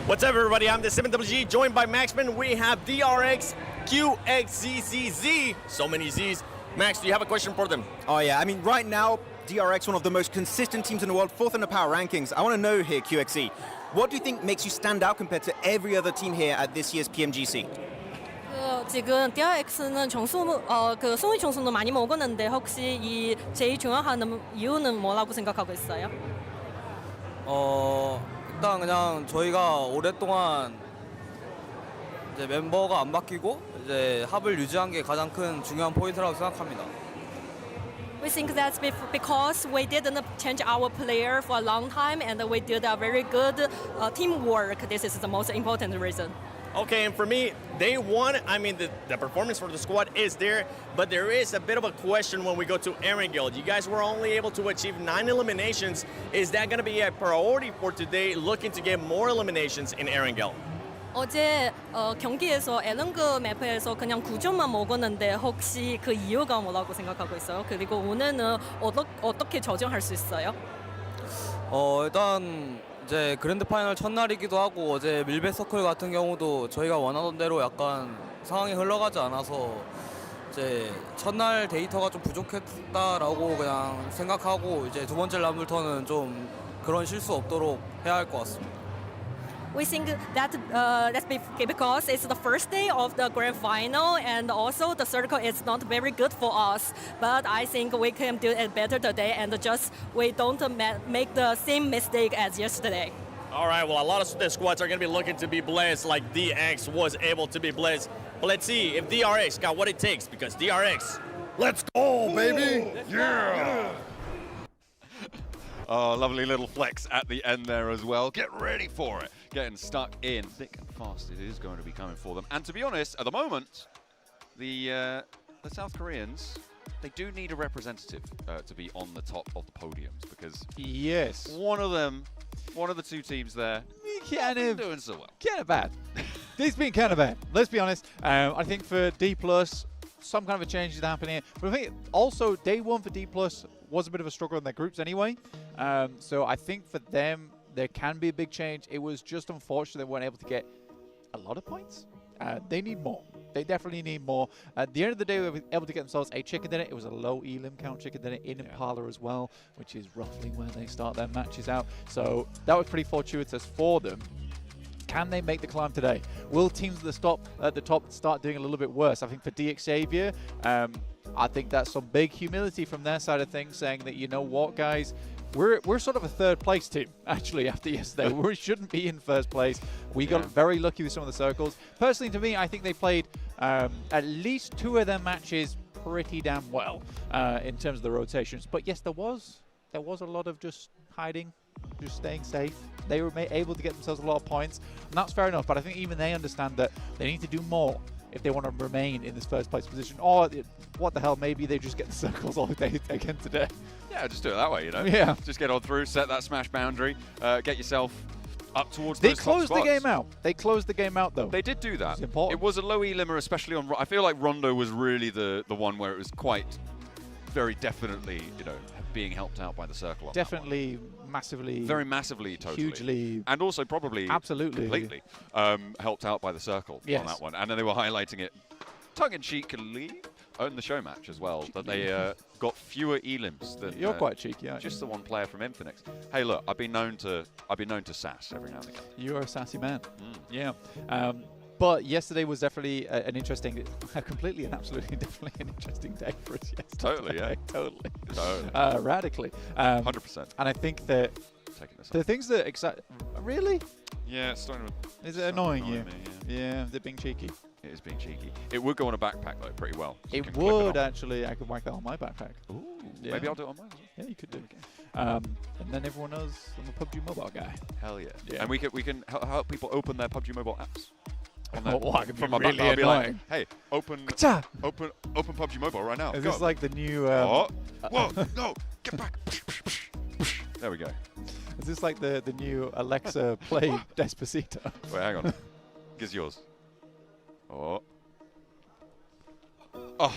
What's up, everybody? I'm the 7GG, joined by Maxman. We have DRX, QXZZZ. So many Z's. Max, do you have a question for them? Oh yeah, I mean, right now, DRX, one of the most consistent teams in the world, 4th in the power rankings. I want to know here, QXE, what do you think makes you stand out compared to every other team here at this year's PMGC? 지금 DRX는 승리 점수는 많이 먹었는데 혹시 이 제일 중요한 이유는 뭐라고 생각하고 있어요? 일단 그냥 저희가 오랫동안 이제 멤버가 안 바뀌고 이제 합을 유지한 게 가장 큰 중요한 포인트라고 생각합니다. We think that's because we didn't change our player for a long time and we did a very good teamwork. This is the most important reason. Okay, and for me, day one, I mean, the performance for the squad is there, but there is a bit of a question when we go to Erangel. You guys were only able to achieve 9 eliminations. Is that going to be a priority for today, looking to get more eliminations in Erangel? 어제 경기에서 에런그 맵에서 그냥 9점만 먹었는데 혹시 그 이유가 뭐라고 생각하고 있어요? 그리고 오늘은 어떻게 조정할 수 있어요? 일단 이제 그랜드 파이널 첫날이기도 하고 어제 밀배 서클 같은 경우도 저희가 원하던 대로 약간 상황이 흘러가지 않아서 이제 첫날 데이터가 좀 부족했다라고 그냥 생각하고 이제 두 번째 라운드부터는 좀 그런 실수 없도록 해야 할 것 같습니다. We think that that's because it's the first day of the grand final, and also the circle is not very good for us. But I think we can do it better today, and just we don't make the same mistake as yesterday. All right, well, a lot of the squads are going to be looking to be blessed like DX was able to be blessed. But let's see if DRX got what it takes, because DRX, let's go, baby! Yeah! Oh, lovely little flex at the end there as well. Get ready for it. Getting stuck in thick and fast. It is going to be coming for them. And to be honest, at the moment, the South Koreans, they do need a representative to be on the top of the podiums, because yes, one of the two teams there, kind of doing so well. Kind of bad. It's been kind of bad. Let's be honest. I think for D+, some kind of a change is happening. But I think also day one for D+ was a bit of a struggle in their groups anyway. So I think for them, there can be a big change. It was just unfortunate they weren't able to get a lot of points. They need more. They definitely need more. At the end of the day, they were able to get themselves a chicken dinner. It was a low elim count chicken dinner in Impala as well, which is roughly where they start their matches out. So that was pretty fortuitous for them. Can they make the climb today? Will teams at the top start doing a little bit worse? I think for DX Xavier, I think that's some big humility from their side of things, saying that, you know what, guys, we're sort of a third place team, actually, after yesterday. We shouldn't be in first place. We got very lucky with some of the circles. Personally, to me, I think they played at least two of their matches pretty damn well in terms of the rotations. But yes, there was a lot of just hiding, just staying safe. They were able to get themselves a lot of points, and that's fair enough. But I think even they understand that they need to do more if they want to remain in this first place position. Or what the hell, maybe they just get the circles all day again today. Yeah, just do it that way, you know. Yeah. Just get on through, set that smash boundary, get yourself up towards They those top closed the spots. game out. They closed the game out, though. They did do that. It's important. It was a low elimmer, especially on. I feel like Rondo was really the one where it was quite, very definitely, you know, being helped out by the circle. On Definitely, massively. very massively, totally, Hugely. and also probably Absolutely. completely helped out by the circle Yes. on that one. And then they were highlighting it tongue-in-cheekily on the show match as well, that they got fewer elims than You're quite cheeky, aren't just you? the one player from Infinix. Hey, look, I've been known to sass every now and again. You are a sassy man. Yeah. But yesterday was definitely an interesting, completely and absolutely definitely an interesting day for us yesterday. Totally, yeah. totally. Radically. 100%. And I think that the things that excite... Really? Yeah, it's starting to... Is it annoying you? me, Yeah, they're being cheeky. It is being cheeky. It would go on a backpack, though, pretty well. So you It can clip would, on. actually. I could whack that on my backpack. Ooh, Yeah. maybe I'll do it on mine as well. Yeah, you could do. And then everyone knows I'm a PUBG Mobile guy. Hell yeah. Yeah. And we can help people open their PUBG Mobile apps. On Oh, wow, it could be from my really backpack, I'll be like, annoying. hey, open PUBG Mobile right now. Is Go. this like the new... Oh. Whoa, no, get back. There we go. Is this like the new Alexa play Despacito? Wait, hang on. Gives yours. Oh. Oh,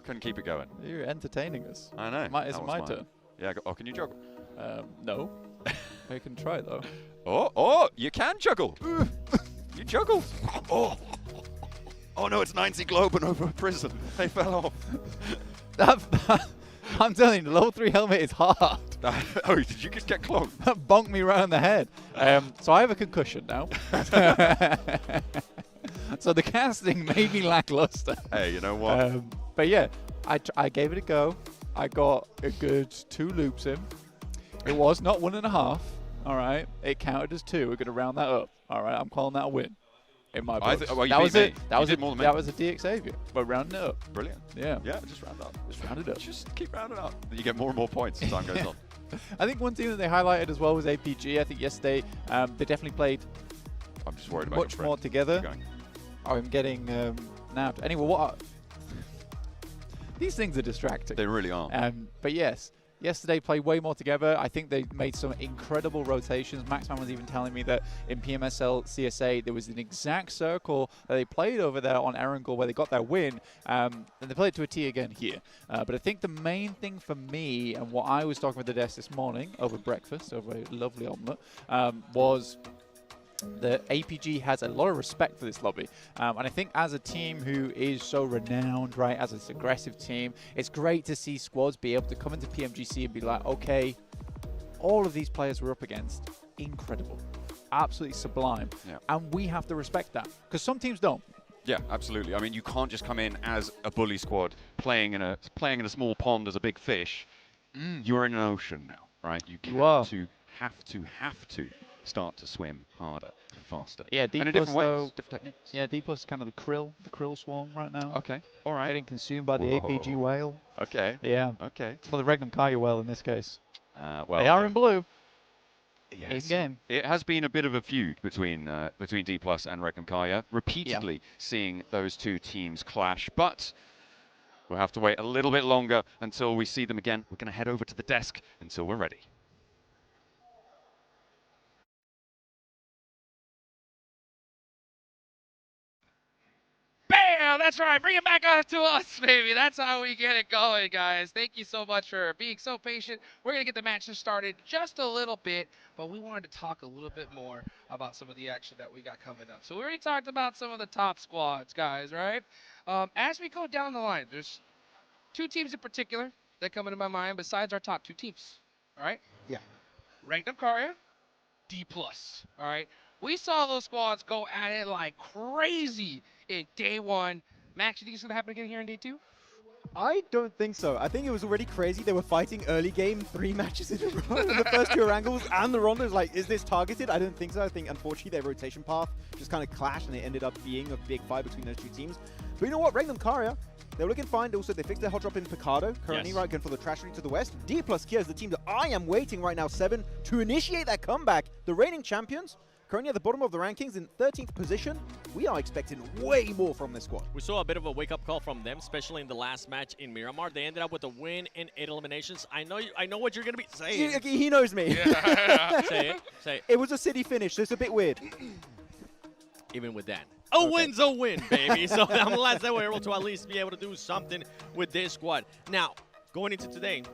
couldn't keep it going. You're entertaining us. I know. It's That was my mine. turn. Yeah, oh, can you juggle? No. I can try, though. Oh, you can juggle. You juggled. Oh no, it's 90 Globen over a prison. They fell off. I'm telling you, the level 3 helmet is hard. Oh, did you just get clogged? That bonked me right on the head. So I have a concussion now. So the casting may be lackluster. Hey, you know what? But yeah, I gave it a go. I got a good 2 loops in. It was not 1.5. All right, it counted as 2. We're going to round that up. All right, I'm calling that a win. In my books. Well, you that beat was me. it. That You was did it. more than me. That was a DX Xavier. But rounding it up. Brilliant. Yeah. Yeah, just round up. Just round it up. Just keep rounding up. You get more and more points as time goes on. I think one team that they highlighted as well was APG. I think yesterday they definitely played I'm just worried about much your more friend. together. Keep going. Oh, I'm getting nabbed. Anyway, these things are distracting. They really are. But yes, yesterday played way more together. I think they made some incredible rotations. Maxman was even telling me that in PMSL CSA there was an exact circle that they played over there on Erangel where they got their win, and they played it to a T again here. But I think the main thing for me, and what I was talking with the desk this morning over breakfast, over a lovely omelette, was the APG has a lot of respect for this lobby. And I think as a team who is so renowned, right, as this aggressive team, it's great to see squads be able to come into PMGC and be like, okay, all of these players we're up against, incredible, absolutely sublime. Yeah. And we have to respect that, because some teams don't. Yeah, absolutely. I mean, you can't just come in as a bully squad playing in a small pond as a big fish. You're in an ocean now, right? You have to start to swim harder, faster. Yeah, D and in plus different ways, though, different techniques. yeah, D plus is kind of the krill swarm right now. Okay, all right. Getting consumed by the APG whale. Okay. Yeah. Okay. Well, the Regnum Kaya whale in this case. Well, they are in blue. Yes. Game. It has been a bit of a feud between D Plus and Regnum Kaya, repeatedly seeing those two teams clash, but we'll have to wait a little bit longer until we see them again. We're going to head over to the desk until we're ready. Bam! That's right. Bring it back up to us, baby. That's how we get it going, guys. Thank you so much for being so patient. We're going to get the matches started just a little bit, but we wanted to talk a little bit more about some of the action that we got coming up. So we already talked about some of the top squads, guys, right? As we go down the line, there's two teams in particular that come into my mind besides our top two teams, all right? Yeah. Regnum Karya, D+. All right? We saw those squads go at it like crazy in day one. Max, you think it's going to happen again here in day two? I don't think so. I think it was already crazy. They were fighting early game, 3 matches in a row in the first 2 Wrangles, and the Rondos. Like, is this targeted? I don't think so. I think, unfortunately, their rotation path just kind of clashed, and it ended up being a big fight between those 2 teams. But you know what? Regnum Karya, they were looking fine. Also, they fixed their hot drop in Picado. Currently, right, going for the tragedy to the west. D plus Kia is the team that I am waiting right now, 7, to initiate that comeback. The reigning champions, currently at the bottom of the rankings in 13th position. We are expecting way more from this squad. We saw a bit of a wake-up call from them, especially in the last match in Miramar. They ended up with a win in 8 eliminations. I know what you're going to be saying. He knows me. Yeah. Say it. Say it. It was a city finish, so it's a bit weird. Even with that. A win's a win, baby. So I'm glad that we're able to at least be able to do something with this squad. Now, going into today,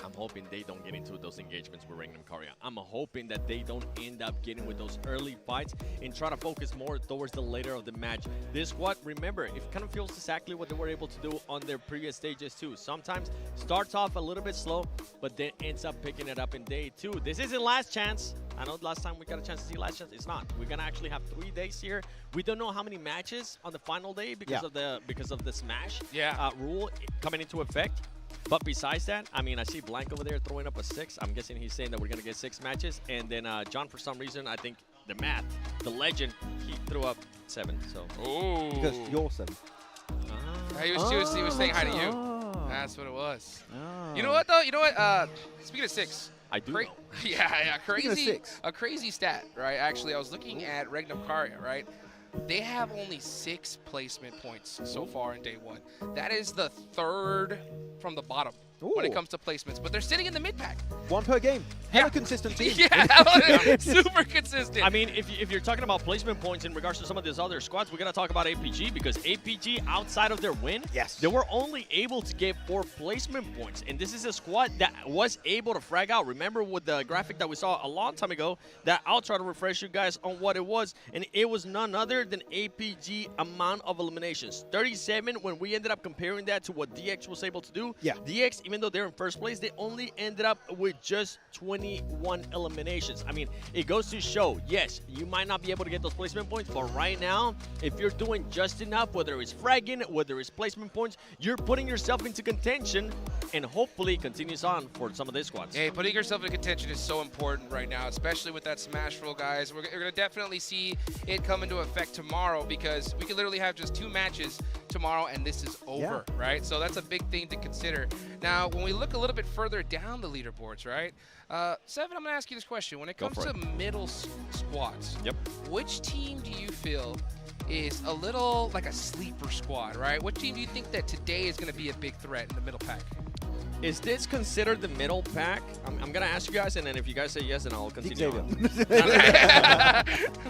I'm hoping they don't get into those engagements with Regnum Karya. I'm hoping that they don't end up getting with those early fights and try to focus more towards the later of the match. This squad, remember, it kind of feels exactly what they were able to do on their previous stages too. Sometimes starts off a little bit slow, but then ends up picking it up in day 2. This isn't last chance. I know last time we got a chance to see last chance. It's not. We're gonna actually have 3 days here. We don't know how many matches on the final day because of the smash rule coming into effect. But besides that, I mean, I see Blank over there throwing up a 6. I'm guessing he's saying that we're going to get 6 matches. And then John, for some reason, I think the math, the legend, he threw up 7. So. Ooh. Because you're 7. He was saying hi to you. That's what it was. You know what, though? You know what? Speaking of 6. I do know. Yeah, crazy. A crazy stat, right? Actually, I was looking at Regnum Karya, right? They have only 6 placement points so far in day 1. That is the 3rd from the bottom when it comes to placements. But they're sitting in the mid-pack. 1 per game. Hella consistent team. Super consistent. I mean, if you're talking about placement points in regards to some of these other squads, we're going to talk about APG because APG, outside of their win, they were only able to get 4 placement points. And this is a squad that was able to frag out. Remember with the graphic that we saw a long time ago, that I'll try to refresh you guys on what it was. And it was none other than APG amount of eliminations. 37 when we ended up comparing that to what DX was able to do. DX, even though they're in first place, they only ended up with just 21 eliminations. I mean, it goes to show, yes, you might not be able to get those placement points, but right now, if you're doing just enough, whether it's fragging, whether it's placement points, you're putting yourself into contention and hopefully continues on for some of these squads. Hey, putting yourself in contention is so important right now, especially with that smash roll, guys. We're going to definitely see it come into effect tomorrow because we could literally have just 2 matches tomorrow and this is over, right? So that's a big thing to consider. Now, when we look a little bit further down the leaderboards, right? Seven, I'm going to ask you this question. When it comes to middle squads, which team do you feel is a little like a sleeper squad, right? What team do you think that today is going to be a big threat in the middle pack? Is this considered the middle pack? I'm going to ask you guys, and then if you guys say yes, then I'll continue on.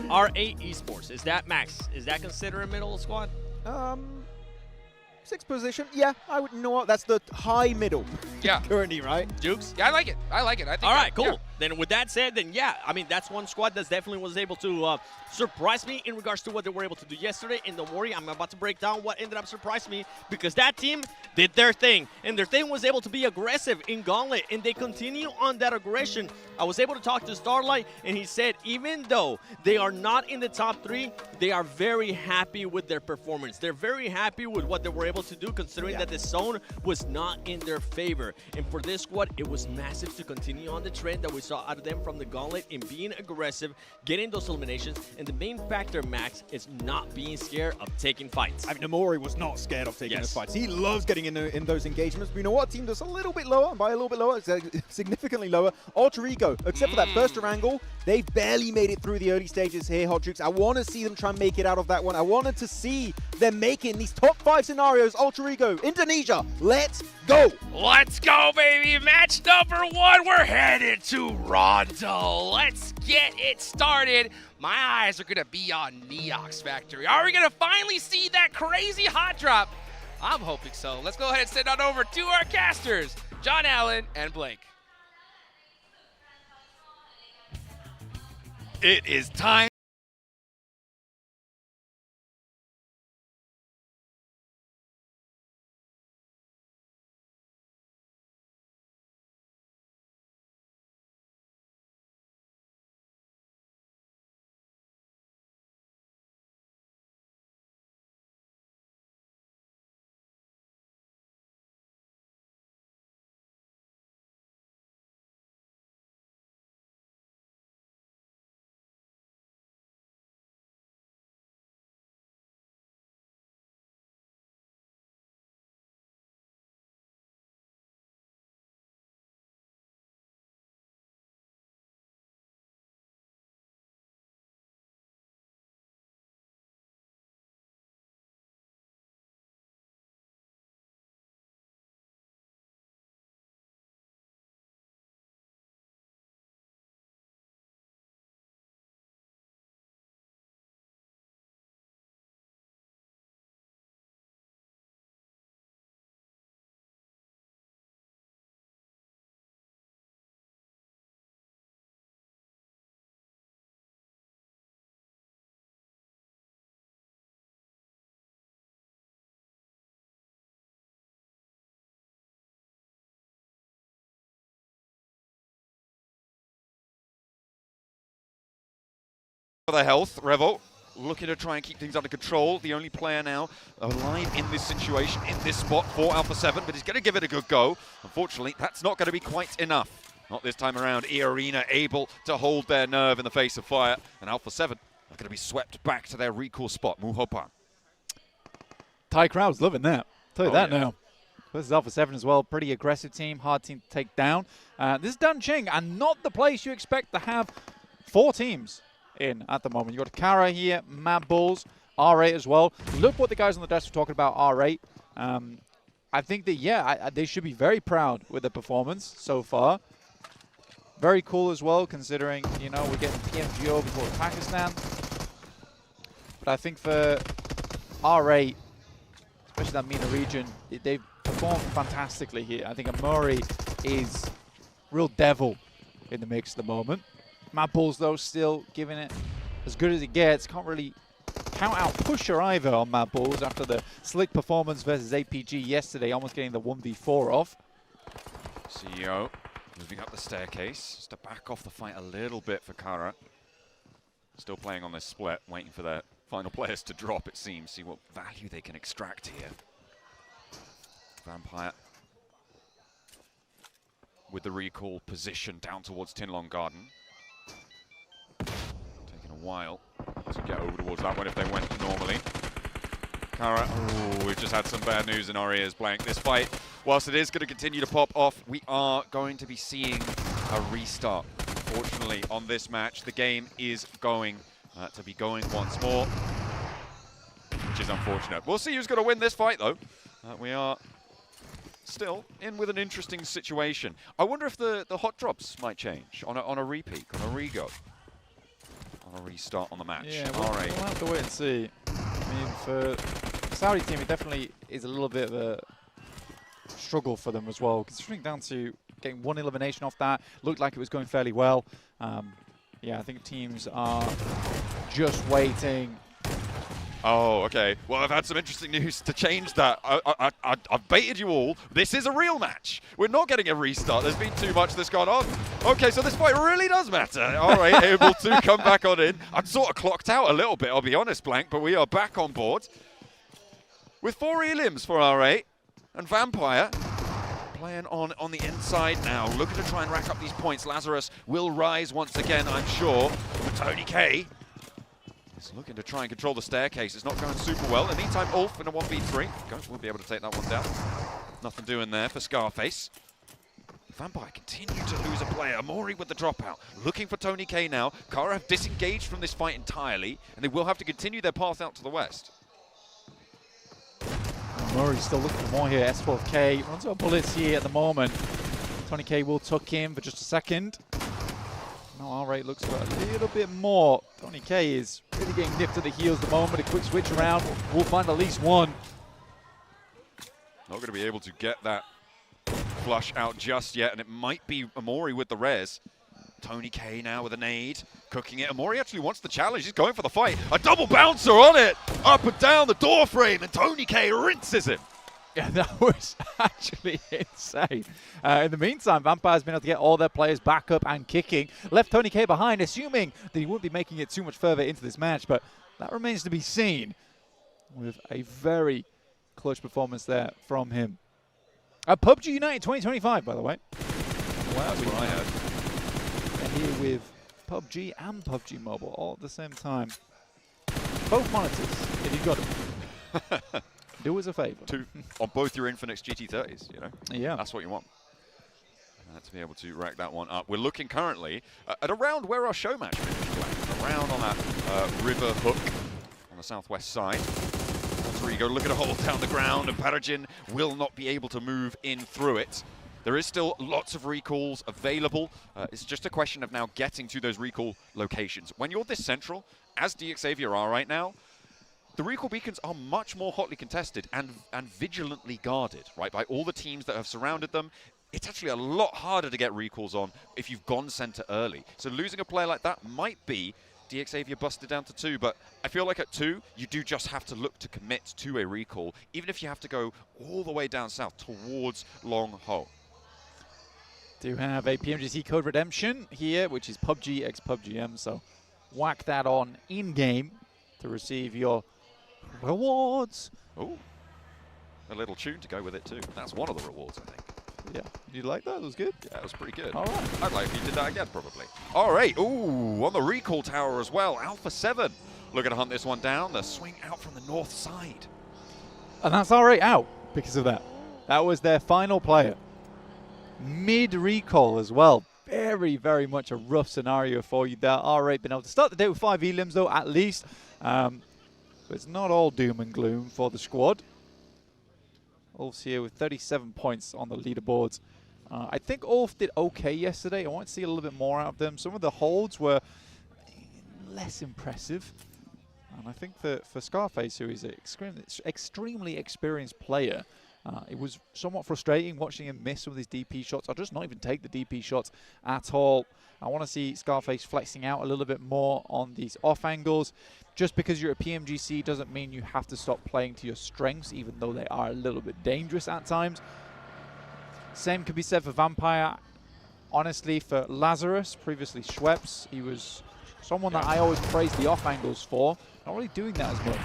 R8 Esports, is that Max? Is that considered a middle squad? 6th position. Yeah, I know what. That's the high middle. Yeah. Currently, right? Jukes? Yeah, I like it. I like it. I think all right, cool. then with that said, then yeah, I mean, that's one squad that definitely was able to surprise me in regards to what they were able to do yesterday. And don't worry, I'm about to break down what ended up surprising me, because that team did their thing. And their thing was able to be aggressive in Gauntlet, and they continue on that aggression. I was able to talk to Starlight, and he said even though they are not in the top 3, they are very happy with their performance. They're very happy with what they were able to do, considering that the zone was not in their favor. And for this squad, it was massive to continue on the trend that we saw out of them from the Gauntlet in being aggressive, getting those eliminations, and the main factor, Max, is not being scared of taking fights. I mean, Namori was not scared of taking those fights. He loves getting in those engagements. But you know what? Team that's a little bit lower, and by a little bit lower, significantly lower. Alter Ego, except for that first angle, they've barely made it through the early stages here, Hot Jukes. I want to see them try and make it out of that one. I wanted to see them making these top 5 scenarios. Alter Ego, Indonesia, let's go. Let's go, baby. Match number 1. We're headed to Rondo. Let's get it started. My eyes are going to be on Neox Factory. Are we going to finally see that crazy hot drop? I'm hoping so. Let's go ahead and send on over to our casters, John Allen and Blake. It is time. For the health, Revel looking to try and keep things under control. The only player now alive in this situation, in this spot for Alpha 7, but he's going to give it a good go. Unfortunately, that's not going to be quite enough. Not this time around. E-Arena able to hold their nerve in the face of fire, and Alpha 7 are going to be swept back to their recall spot. Muhopan. Thai crowd's loving that. Tell you that yeah. now. This is Alpha 7 as well. Pretty aggressive team, hard team to take down. This is Dancheng, and not the place you expect to have 4 teams in at the moment. You got Kara here, Mad Bulls, R8 as well. Look what the guys on the desk were talking about R8. I think that, yeah, they should be very proud with the performance so far. Very cool as well, considering, you know, we're getting PMGO before Pakistan. But I think for R8, especially that MENA region, they've performed fantastically here. I think Amori is real devil in the mix at the moment. Mad Bulls, though, still giving it as good as it gets. Can't really count out Pusher either on Mad Bulls after the slick performance versus APG yesterday, almost getting the 1v4 off. CEO moving up the staircase, just to back off the fight a little bit for Kara. Still playing on this split, waiting for their final players to drop, it seems. See what value they can extract here. Vampire with the recall position down towards Tinlong Garden. Taking a while to get over towards that one if they went normally. Kara, oh, we've just had some bad news in our ears, Blank. This fight, whilst it is going to continue to pop off, we are going to be seeing a restart. Unfortunately, on this match, the game is going to be going once more, which is unfortunate. We'll see who's going to win this fight, though. We are still in with an interesting situation. I wonder if the hot drops might change on a repeat, on a re-go, on a restart on the match. Yeah, we'll have to wait and see. I mean, for the Saudi team, it definitely is a little bit of a struggle for them as well, considering down to getting one elimination off that. Looked like it was going fairly well. Yeah, I think teams are just waiting. Oh, okay. Well, I've had some interesting news to change that. I've baited you all. This is a real match. We're not getting a restart. There's been too much that's gone on. Okay, so this fight really does matter. All right, able to come back on in. I'm sort of clocked out a little bit, I'll be honest, Blank, but we are back on board. With 4 elims for R8 and Vampire playing on the inside now, looking to try and rack up these points. Lazarus will rise once again, I'm sure. But Tony K is looking to try and control the staircase. It's not going super well. In the meantime, Ulf in a 1v3. Ghost will be able to take that one down. Nothing doing there for Scarface. Vampire continue to lose a player. Mori with the dropout. Looking for Tony K now. Kara have disengaged from this fight entirely, and they will have to continue their path out to the west. Murray's still looking for more here. S12K runs out of bullets here at the moment. Tony K will tuck in for just a second. Now R8 looks for a little bit more. Tony K is really getting nipped at the heels at the moment. A quick switch around. We'll find at least one. Not going to be able to get that flush out just yet, and it might be Amori with the res. Tony K now with a nade, cooking it. Amori actually wants the challenge. He's going for the fight. A double bouncer on it. Up and down the door frame, and Tony K rinses him. Yeah, that was actually insane. In the meantime, Vampire's been able to get all their players back up and kicking. Left Tony K behind, assuming that he wouldn't be making it too much further into this match, but that remains to be seen with a very clutch performance there from him. PUBG United 2025, by the way. Wow, that's what I heard. And here with PUBG and PUBG Mobile all at the same time. Both monitors, if you've got them. Do us a favor. On both your Infinix GT30s, you know? Yeah. That's what you want. To be able to rack that one up. We're looking currently at around where our show match finished. Around on that river hook on the southwest side. Rodrigo looking to hold down the ground, and Parajin will not be able to move in through it. There is still lots of recalls available. It's just a question of now getting to those recall locations. When you're this central, as DXavier are right now, the recall beacons are much more hotly contested and vigilantly guarded, right, by all the teams that have surrounded them. It's actually a lot harder to get recalls on if you've gone center early. So losing a player like that might be DXavier busted down to 2, but I feel like at 2, you do just have to look to commit to a recall, even if you have to go all the way down south towards Long Ho. Do have a PMGC code redemption here, which is PUBG x PUBGM, so whack that on in-game to receive your rewards. Oh, a little tune to go with it too. That's one of the rewards, I think. Yeah, you like that? That was good? Yeah, it was pretty good. All right. I'd like if you did that again, probably. All right, ooh, on the recall tower as well. Alpha 7 looking to hunt this one down. The swing out from the north side. And that's R8 out because of that. That was their final player. Mid-recall as well. Very, very much a rough scenario for you there. R8 been able to start the day with 5 elims though, at least. But it's not all doom and gloom for the squad. Ulf's here with 37 points on the leaderboards. I think Ulf did okay yesterday. I want to see a little bit more out of them. Some of the holds were less impressive. And I think for Scarface, who is an extremely experienced player, it was somewhat frustrating watching him miss some of these DP shots, or just not even take the DP shots at all. I want to see Scarface flexing out a little bit more on these off angles. Just because you're a PMGC doesn't mean you have to stop playing to your strengths, even though they are a little bit dangerous at times. Same can be said for Vampire. Honestly, for Lazarus, previously Schweppes, he was someone that I always praised the off angles for. Not really doing that as much.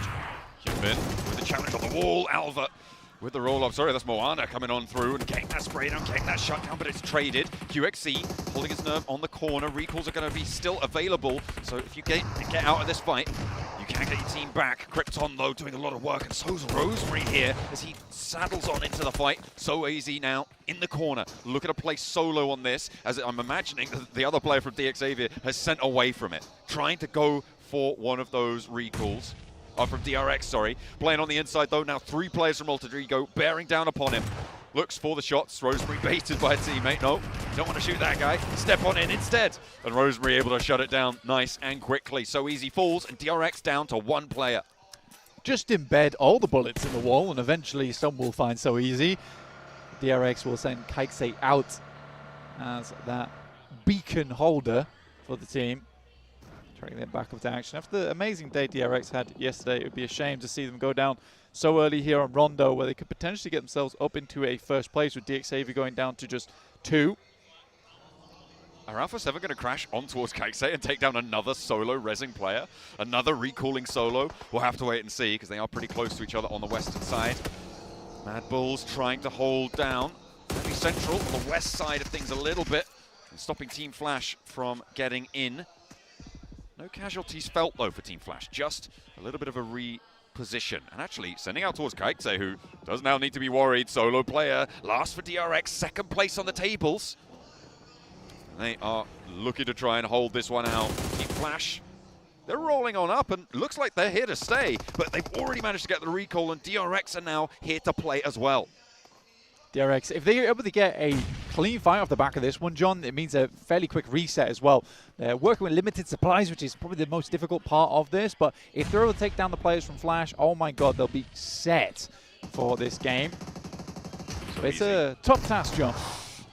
Human with the challenge on the wall. Alva with the roll-up. Sorry, that's Moana coming on through and getting that spray down, getting that shutdown, but it's traded. QXC holding his nerve on the corner. Recalls are going to be still available, so if you get out of this fight, you can get your team back. Krypton, though, doing a lot of work, and so's Rosemary here as he saddles on into the fight. So easy now in the corner. Looking to play solo on this, as I'm imagining that the other player from DXavier has sent away from it, trying to go for one of those recalls. From DRX, sorry. Playing on the inside, though. Now 3 players from Rodrigo bearing down upon him. Looks for the shots. Rosemary baited by a teammate. No, don't want to shoot that guy. Step on in instead. And Rosemary able to shut it down nice and quickly. So easy falls, and DRX down to 1 player. Just embed all the bullets in the wall, and eventually some will find so easy. DRX will send Kaikse out as that beacon holder for the team. Trying them back up to action. After the amazing day DRX had yesterday, it would be a shame to see them go down so early here on Rondo, where they could potentially get themselves up into a first place with DXAV going down to just 2. Are Alpha 7 going to crash on towards Kaisei and take down another solo rezzing player? Another recalling solo? We'll have to wait and see, because they are pretty close to each other on the western side. Mad Bulls trying to hold down Heavy Central on the west side of things a little bit, and stopping Team Flash from getting in. No casualties felt, though, for Team Flash. Just a little bit of a reposition. And actually, sending out towards Kaitse, who does now need to be worried. Solo player, last for DRX, second place on the tables. They are looking to try and hold this one out. Team Flash, they're rolling on up, and looks like they're here to stay. But they've already managed to get the recall, and DRX are now here to play as well. DRX, if they're able to get a clean fight off the back of this one, John, it means a fairly quick reset as well. They're working with limited supplies, which is probably the most difficult part of this, but if they're able to take down the players from Flash, oh my god, they'll be set for this game. So it's a tough task, John.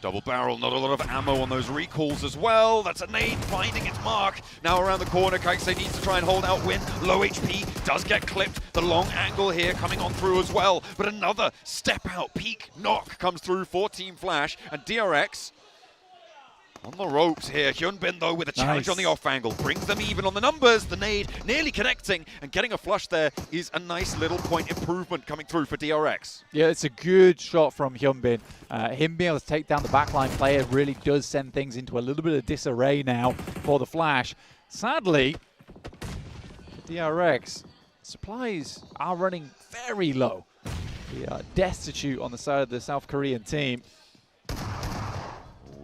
Double barrel, not a lot of ammo on those recalls as well. That's a nade finding its mark. Now around the corner, Kaisei needs to try and hold out Win. Low HP, does get clipped. The long angle here coming on through as well. But another step out, peak knock comes through for Team Flash. And DRX on the ropes here. Hyunbin, though, with a challenge on the off angle. Brings them even on the numbers. The nade nearly connecting. And getting a flush there is a nice little point improvement coming through for DRX. Yeah, it's a good shot from Hyunbin. Him being able to take down the backline player really does send things into a little bit of disarray now for the Flash. Sadly, DRX supplies are running very low. We are destitute on the side of the South Korean team.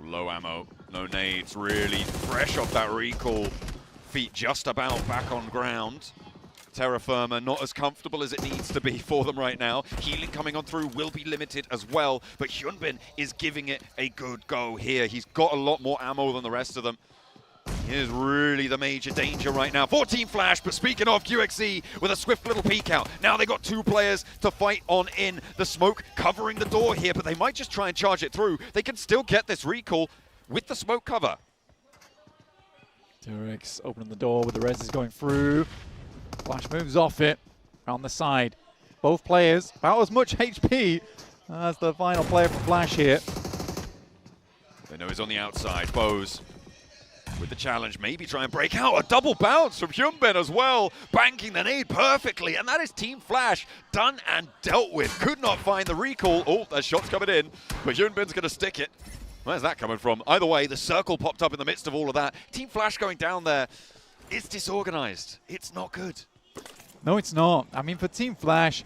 Low ammo, no nades, really fresh off that recall. Feet just about back on ground. Terra Firma not as comfortable as it needs to be for them right now. Healing coming on through will be limited as well, but Hyunbin is giving it a good go here. He's got a lot more ammo than the rest of them. He is really the major danger right now for Team Flash, but speaking of QXE with a swift little peek out. Now they got 2 players to fight on in. The smoke covering the door here, but they might just try and charge it through. They can still get this recall with the smoke cover. DRX opening the door with the res is going through. Flash moves off it on the side. Both players about as much HP as the final player from Flash here. They know he's on the outside. Bose with the challenge, maybe try and break out. A double bounce from Hyunbin as well, banking the nade perfectly, and that is Team Flash done and dealt with. Could not find the recall. Oh, that shot's coming in, but Hyunbin's going to stick it. Where's that coming from? Either way, the circle popped up in the midst of all of that. Team Flash going down there. It's disorganized. It's not good. No, it's not. I mean, for Team Flash,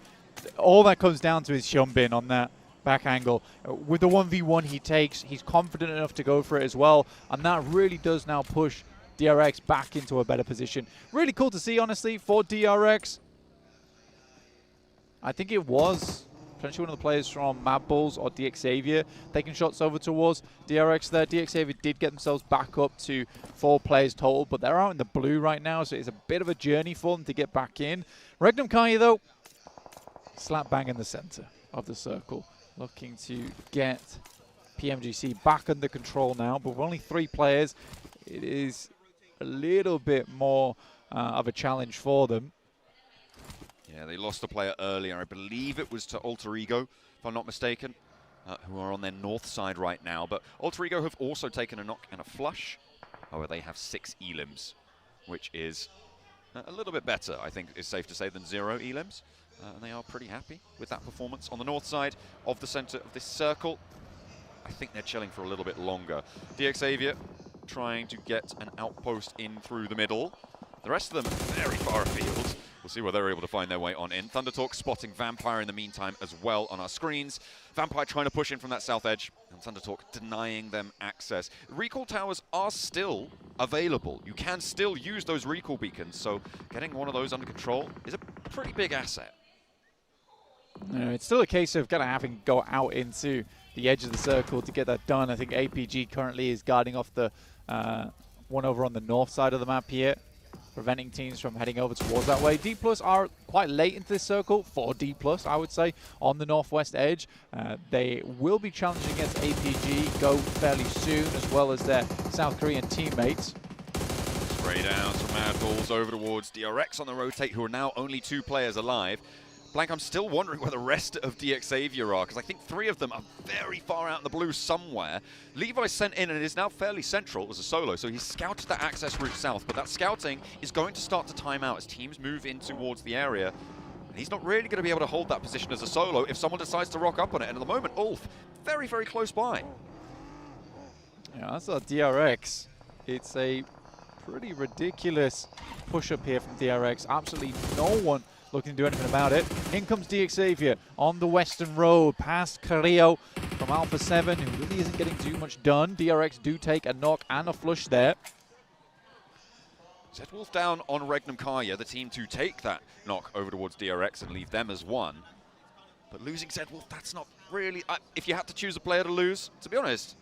all that comes down to is Hyunbin on that back angle. With the 1v1 he takes, he's confident enough to go for it as well, and that really does now push DRX back into a better position. Really cool to see, honestly, for DRX. I think it was potentially one of the players from Mad Bulls or DXavier taking shots over towards DRX there. DXavier did get themselves back up to 4 players total, but they're out in the blue right now, so it's a bit of a journey for them to get back in. Regnum Kai, though, slap bang in the center of the circle, looking to get PMGC back under control now, but with only 3 players, it is a little bit more of a challenge for them. Yeah, they lost a player earlier. I believe it was to Alter Ego, if I'm not mistaken, who are on their north side right now. But Alter Ego have also taken a knock and a flush. However, they have 6 elims, which is a little bit better, I think it's safe to say, than 0 elims. And they are pretty happy with that performance. On the north side of the center of this circle, I think they're chilling for a little bit longer. DXavier trying to get an outpost in through the middle. The rest of them very far afield. We'll see where they're able to find their way on in. Thundertalk spotting Vampire in the meantime as well on our screens. Vampire trying to push in from that south edge, and Thundertalk denying them access. Recall towers are still available. You can still use those recall beacons, so getting one of those under control is a pretty big asset. No, it's still a case of kind of having to go out into the edge of the circle to get that done. I think APG currently is guarding off the one over on the north side of the map here. preventing teams from heading over towards that way. D+ are quite late into this circle for D+, I would say, on the northwest edge. They will be challenging against APG, go fairly soon, as well as their South Korean teammates. Spray downs from Mad Balls over towards DRX on the rotate, who are now only 2 players alive. Blank, I'm still wondering where the rest of Xavier are, because I think 3 of them are very far out in the blue somewhere. Levi's sent in and is now fairly central as a solo, so he's scouted the access route south, but that scouting is going to start to time out as teams move in towards the area. And he's not really going to be able to hold that position as a solo if someone decides to rock up on it. And at the moment, Ulf, very, very close by. Yeah, that's a DRX. It's a pretty ridiculous push-up here from DRX. Absolutely no one looking to do anything about it. In comes Xavier on the western road, past Carrillo from Alpha 7, who really isn't getting too much done. DRX do take a knock and a flush there. Zedwolf down on Regnum Kaya, the team to take that knock over towards DRX and leave them as 1. But losing Zedwolf, that's not really... if you had to choose a player to lose, to be honest,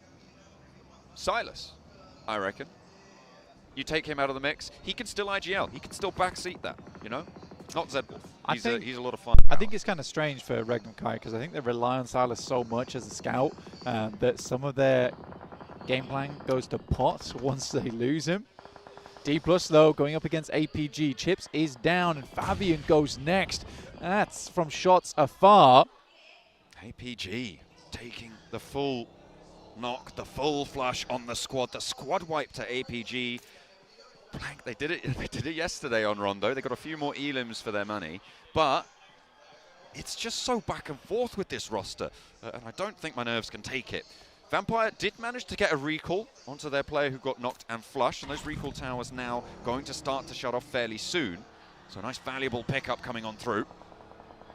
Silas, I reckon. You take him out of the mix, he can still IGL, he can still backseat that, you know? Not Zedwolf. He's a lot of fun. I think it's kind of strange for Regnum Kai, because I think they rely on Silas so much as a scout that some of their game plan goes to pot once they lose him. D+, though, going up against APG. Chips is down, and Fabian goes next. That's from shots afar. APG taking the full knock, the full flush on the squad. The squad wipe to APG. Blank, they did it yesterday on Rondo. They got a few more elims for their money, but it's just so back and forth with this roster, and I don't think my nerves can take it. Vampire did manage to get a recall onto their player who got knocked and flushed, and those recall towers now going to start to shut off fairly soon. So a nice valuable pickup coming on through.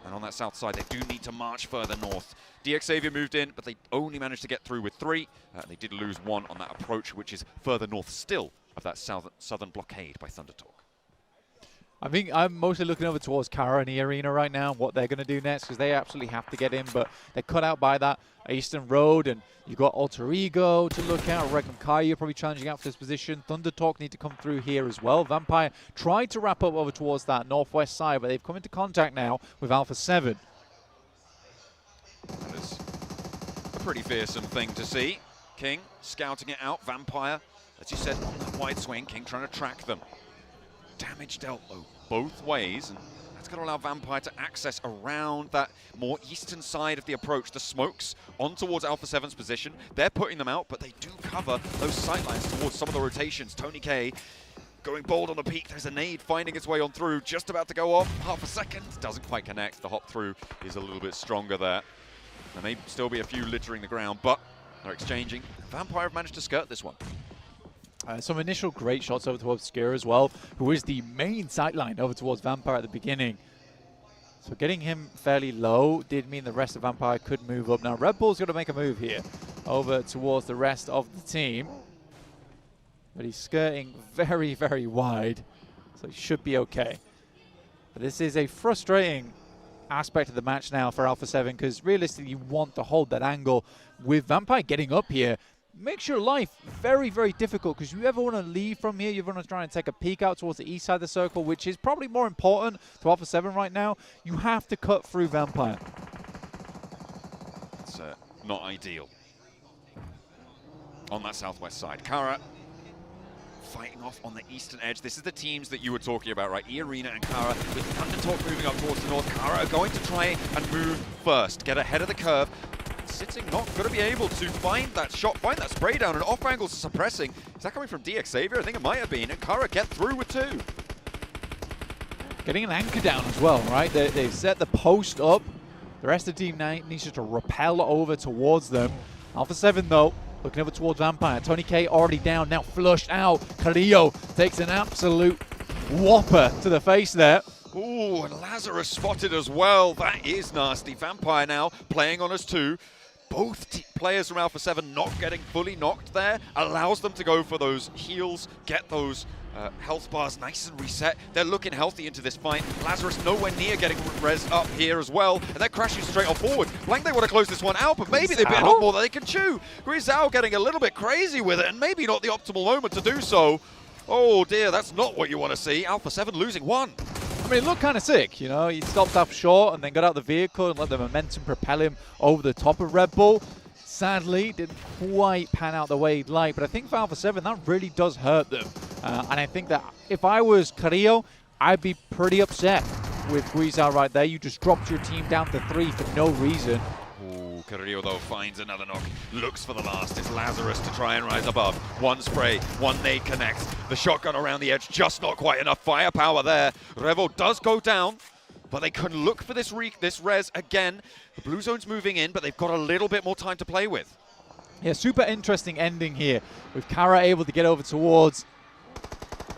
And on that south side, they do need to march further north. Xavier moved in, but they only managed to get through with 3. They did lose 1 on that approach, which is further north still of that southern blockade by Thundertalk. I think I'm mostly looking over towards Kara and the arena right now, what they're going to do next, because they absolutely have to get in, but they're cut out by that eastern road, and you've got Alter Ego to look at. Regnum Kai probably challenging out for this position. Thundertalk need to come through here as well. Vampire tried to wrap up over towards that northwest side, but they've come into contact now with Alpha 7. That is a pretty fearsome thing to see. King scouting it out. Vampire, as you said, on that wide swing. King trying to track them. Damage dealt though both ways, and that's going to allow Vampire to access around that more eastern side of the approach. The smokes on towards Alpha 7's position. They're putting them out, but they do cover those sightlines towards some of the rotations. Tony K going bold on the peak. There's a nade finding its way on through, just about to go off. Half a second, doesn't quite connect. The hop through is a little bit stronger there. There may still be a few littering the ground, but they're exchanging. Vampire have managed to skirt this one. Some initial great shots over towards Skier as well, who is the main sightline over towards Vampire at the beginning. So getting him fairly low did mean the rest of Vampire could move up. Now Red Bull's going to make a move here over towards the rest of the team. But he's skirting very, very wide, so he should be okay. But this is a frustrating aspect of the match now for Alpha 7, because realistically you want to hold that angle. With Vampire getting up here, makes your life very, very difficult, because you ever want to leave from here, you want to try and take a peek out towards the east side of the circle, which is probably more important to Alpha 7 right now. You have to cut through Vampire. It's not ideal. On that southwest side, Kara fighting off on the eastern edge. This is the teams that you were talking about, right? E-Arena and Kara, with Thundertalk moving up towards the north. Kara are going to try and move first, get ahead of the curve. Sitting not going to be able to find that shot, find that spray down, and off angles suppressing. Is that coming from Xavier? I think it might have been, and Kara get through with 2. Getting an anchor down as well, right? They've set the post up. The rest of the team needs to repel over towards them. Alpha 7, though, looking over towards Vampire. Tony K already down, now flushed out. Carrillo takes an absolute whopper to the face there. Ooh, and Lazarus spotted as well. That is nasty. Vampire now playing on us too. Both players from Alpha 7 not getting fully knocked there allows them to go for those heals, get those health bars nice and reset. They're looking healthy into this fight. Lazarus nowhere near getting res up here as well, and they're crashing straight on forward. Blank, they want to close this one out, but maybe they've bit enough more that they can chew. Grizao getting a little bit crazy with it, and maybe not the optimal moment to do so. Oh dear, that's not what you want to see. Alpha 7 losing 1. I mean, it looked kind of sick, you know. He stopped up short and then got out the vehicle and let the momentum propel him over the top of Red Bull. Sadly, didn't quite pan out the way he'd like, but I think for Alpha 7, that really does hurt them. And I think that if I was Carrillo, I'd be pretty upset with Guizao right there. You just dropped your team down to 3 for no reason. Ooh, Carrillo though finds another knock, looks for the last. It's Lazarus to try and rise above. One spray, one nade connects. The shotgun around the edge, just not quite enough firepower there. Revo does go down, but they can look for this res again. The blue zone's moving in, but they've got a little bit more time to play with. Yeah, super interesting ending here with Kara able to get over towards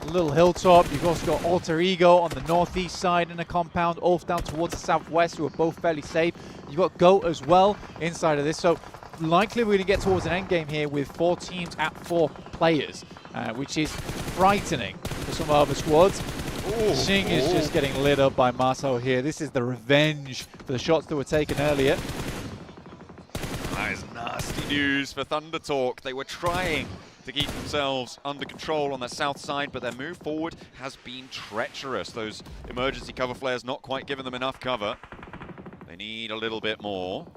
a little hilltop. You've also got Alter Ego on the northeast side in a compound, Ulf down towards the southwest, who are both fairly safe. You've got Goat as well inside of this. So likely we're going to get towards an end game here with 4 teams at 4 players, which is frightening for some other squads. Xing is just getting lit up by Maso here. This is the revenge for the shots that were taken earlier. That is nasty news for Thunder Talk. They were trying to keep themselves under control on the south side, but their move forward has been treacherous. Those emergency cover flares not quite giving them enough cover. They need a little bit more.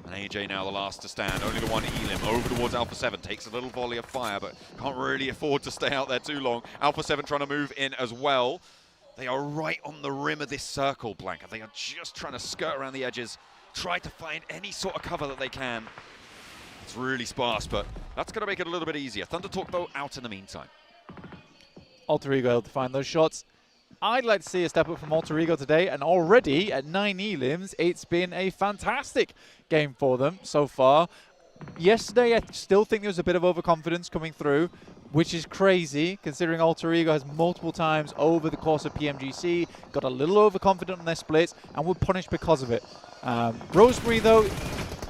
And AJ now the last to stand. Only the one Elim over towards Alpha 7. Takes a little volley of fire, but can't really afford to stay out there too long. Alpha 7 trying to move in as well. They are right on the rim of this circle, Blanca. They are just trying to skirt around the edges, try to find any sort of cover that they can. It's really sparse, but that's going to make it a little bit easier. Thunder Talk, though, out in the meantime. Alter Ego able to find those shots. I'd like to see a step up from Alter Ego today, and already at 9 elims, it's been a fantastic game for them so far. Yesterday, I still think there was a bit of overconfidence coming through, which is crazy, considering Alter Ego has multiple times over the course of PMGC got a little overconfident on their splits and were punished because of it. Rosemary, though,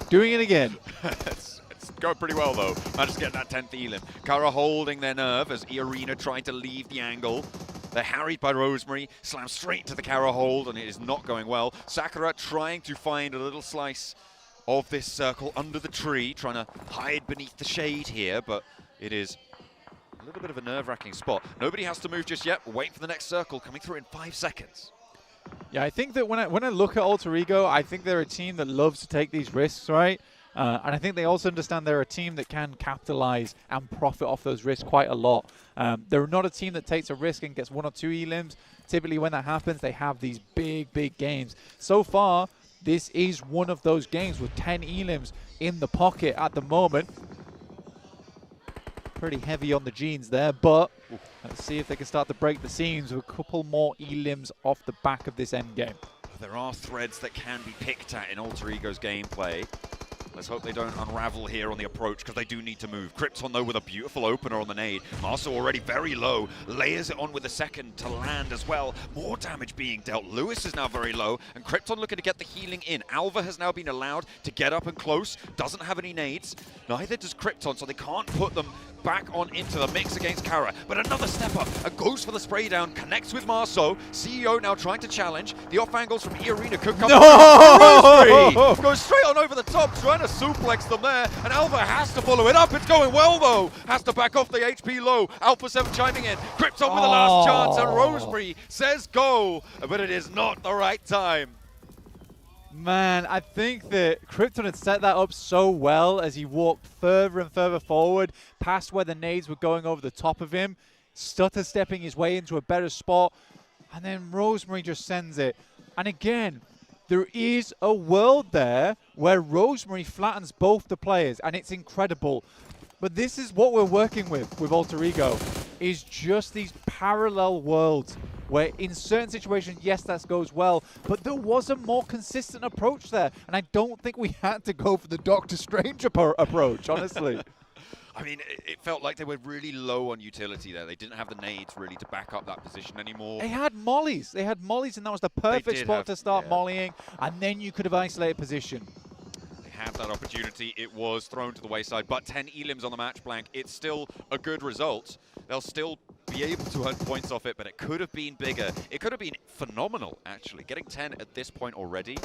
doing it again. It's going pretty well, though. Managed to get that 10th Elim. Kara holding their nerve as Arena trying to leave the angle. They're harried by Rosemary, slammed straight to the Kara hold, and it is not going well. Sakura trying to find a little slice of this circle under the tree, trying to hide beneath the shade here, but it is a little bit of a nerve-wracking spot. Nobody has to move just yet. We're waiting for the next circle coming through in 5 seconds. Yeah, I think that when I look at Alter Ego, I think they're a team that loves to take these risks, right? And I think they also understand they're a team that can capitalize and profit off those risks quite a lot. They're not a team that takes a risk and gets 1 or 2 elims. Typically when that happens, they have these big, big games. So far, this is one of those games with 10 elims in the pocket at the moment. Pretty heavy on the jeans there, but let's see if they can start to break the seams with a couple more elims off the back of this end game. There are threads that can be picked at in Alter Ego's gameplay. Let's hope they don't unravel here on the approach, because they do need to move. Krypton, though, with a beautiful opener on the nade. Marceau already very low. Layers it on with a second to land as well. More damage being dealt. Lewis is now very low, and Krypton looking to get the healing in. Alva has now been allowed to get up and close. Doesn't have any nades. Neither does Krypton, so they can't put them back on into the mix against Kara. But another step up and goes for the spray down. Connects with Marceau. CEO now trying to challenge. The off angles from Arena could come. No! Goes straight on over the top, trying to suplex them there, and Alva has to follow it up. It's going well, though. Has to back off the HP low. Alpha 7 chiming in. Krypton with the last chance, and Rosemary says go, but it is not the right time. Man, I think that Krypton had set that up so well as he walked further and further forward, past where the nades were going over the top of him, stutter stepping his way into a better spot, and then Rosemary just sends it. And again, there is a world there where Rosemary flattens both the players, and it's incredible. But this is what we're working with Alter Ego, is just these parallel worlds where in certain situations, yes, that goes well, but there was a more consistent approach there. And I don't think we had to go for the Doctor Strange approach, honestly. I mean, it felt like they were really low on utility there. They didn't have the nades really to back up that position anymore. They had mollies. They had mollies, and that was the perfect spot to start mollying, and then you could have isolated position. They had that opportunity. It was thrown to the wayside, but 10 elims on the match blank. It's still a good result. They'll still be able to earn points off it, but it could have been bigger. It could have been phenomenal, actually. Getting 10 at this point already.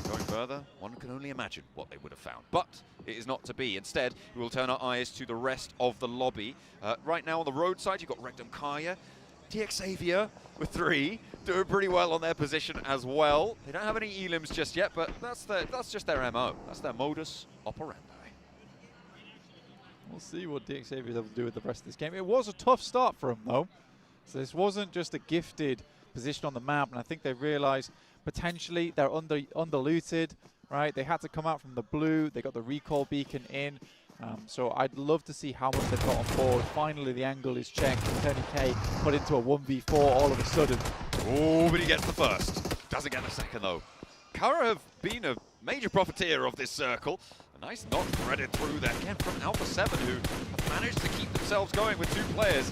Going further, one can only imagine what they would have found. But it is not to be. Instead, we will turn our eyes to the rest of the lobby. Right now on the road side, you've got Rectum Kaya, DXavier with 3, doing pretty well on their position as well. They don't have any elims just yet, but that's just their MO. That's their modus operandi. We'll see what DXavier is able to do with the rest of this game. It was a tough start for him, though. So this wasn't just a gifted position on the map, and I think they realized potentially they're underlooted, right? They had to come out from the blue. They got the recall beacon in. So I'd love to see how much they've got on board. Finally, the angle is checked. Tony K put into a 1v4 all of a sudden. Oh, but he gets the first. Doesn't get the second, though. Kara have been a major profiteer of this circle. A nice knock threaded through there, again from Alpha 7, who have managed to keep themselves going with 2 players.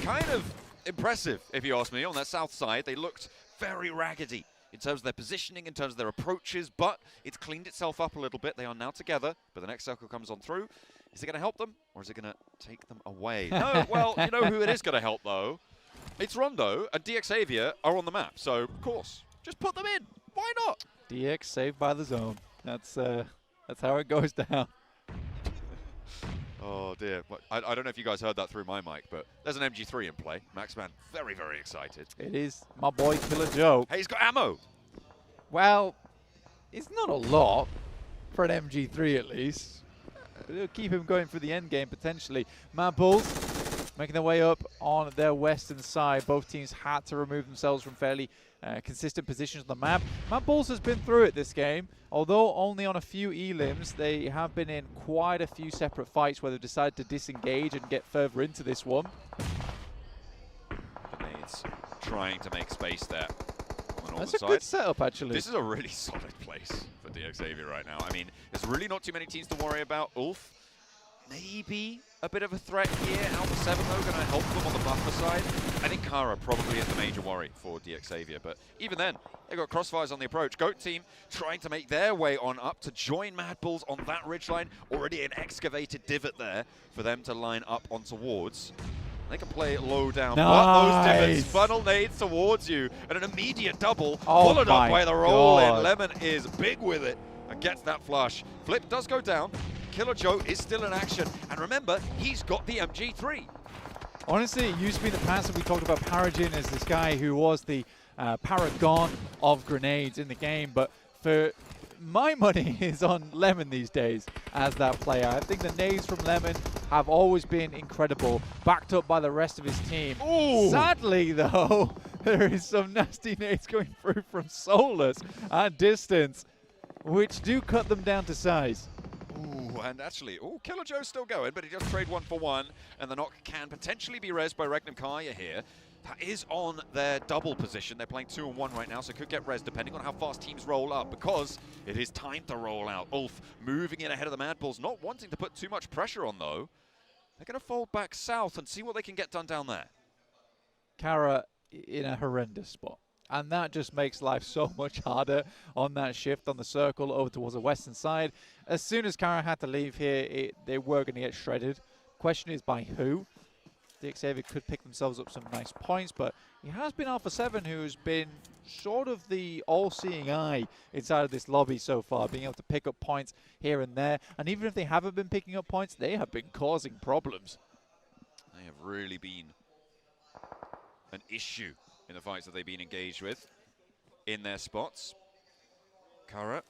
Kind of impressive, if you ask me, on that south side. They looked very raggedy in terms of their positioning, in terms of their approaches, but it's cleaned itself up a little bit. They are now together, but the next circle comes on through. Is it going to help them, or is it going to take them away? No, well, you know who it is going to help, though. It's Rondo, and DXavier are on the map, so, of course, just put them in. Why not? DX saved by the zone. That's how it goes down. Oh, dear. I don't know if you guys heard that through my mic, but there's an MG3 in play. Maxman, very, very excited. It is my boy Killer Joe. Hey, he's got ammo. Well, it's not a lot for an MG3 at least. It'll keep him going for the end game potentially. Mad Bulls making their way up on their western side. Both teams had to remove themselves from fairly consistent positions on the map. Mad Bulls has been through it this game. Although only on a few elims, they have been in quite a few separate fights where they've decided to disengage and get further into this one. Grenades trying to make space there. That's a good setup, actually. This is a really solid place for DXavier right now. I mean, there's really not too many teams to worry about. Ulf, maybe a bit of a threat here. Alpha 7, though, going to help them on the buffer side. I think Kara probably is the major worry for DXavier, but even then, they've got crossfires on the approach. Goat team trying to make their way on up to join Mad Bulls on that ridgeline. Already an excavated divot there for them to line up on towards. They can play it low down, but those divots funnel nades towards you, and an immediate double, followed up by the roll-in. Lemon is big with it and gets that flush. Flip does go down. Killer Joe is still in action, and remember, he's got the MG3. Honestly, it used to be in the past that we talked about Paragin as this guy who was the paragon of grenades in the game, but for my money is on Lemon these days as that player. I think the nades from Lemon have always been incredible, backed up by the rest of his team. Ooh. Sadly, though, there is some nasty nades going through from Solus at distance, which do cut them down to size. Ooh, and actually, Killer Joe's still going, but he just trade 1 for 1, and the knock can potentially be rezzed by Regnum Kaya here. That is on their double position. They're playing 2 and 1 right now, so could get rezzed depending on how fast teams roll up, because it is time to roll out. Ulf moving in ahead of the Mad Bulls, not wanting to put too much pressure on, though. They're going to fold back south and see what they can get done down there. Kara in a horrendous spot. And that just makes life so much harder on that shift on the circle over towards the western side. As soon as Kara had to leave here, they were going to get shredded. Question is by who? DXavier could pick themselves up some nice points, but it has been Alpha 7 who's been sort of the all-seeing eye inside of this lobby so far, being able to pick up points here and there. And even if they haven't been picking up points, they have been causing problems. They have really been an issue in the fights that they've been engaged with in their spots. Kara,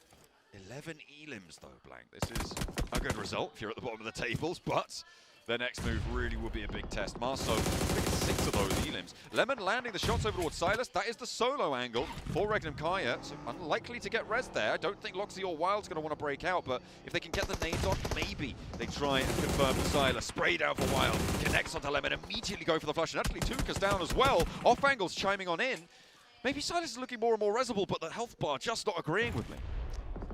11 elims though, Blank. This is a good result if you're at the bottom of the tables, but their next move really will be a big test. Marso picking 6 of those elims. Lemon landing the shots over towards Silas. That is the solo angle for Regnum Kaya, so unlikely to get res there. I don't think Loxy or Wild's going to want to break out, but if they can get the nades on, maybe they try and confirm for Silas. Sprayed out for Wild, connects onto Lemon, immediately go for the flush, and actually Tuka's down as well. Off angles chiming on in. Maybe Silas is looking more and more resable, but the health bar just not agreeing with me.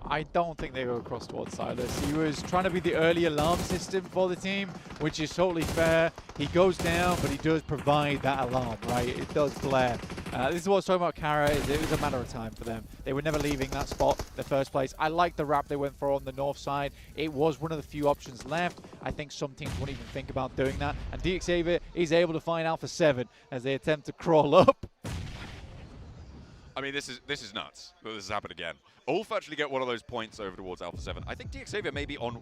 I don't think they go across towards Silas. He was trying to be the early alarm system for the team, which is totally fair. He goes down, but he does provide that alarm, right? It does flare. This is what I was talking about Kara. It was a matter of time for them. They were never leaving that spot in the first place. I like the wrap they went for on the north side. It was one of the few options left. I think some teams won't even think about doing that. And DXavier is able to find Alpha 7 as they attempt to crawl up. I mean, this is nuts that this has happened again. Ulf actually get one of those points over towards Alpha 7. I think DXavier may be on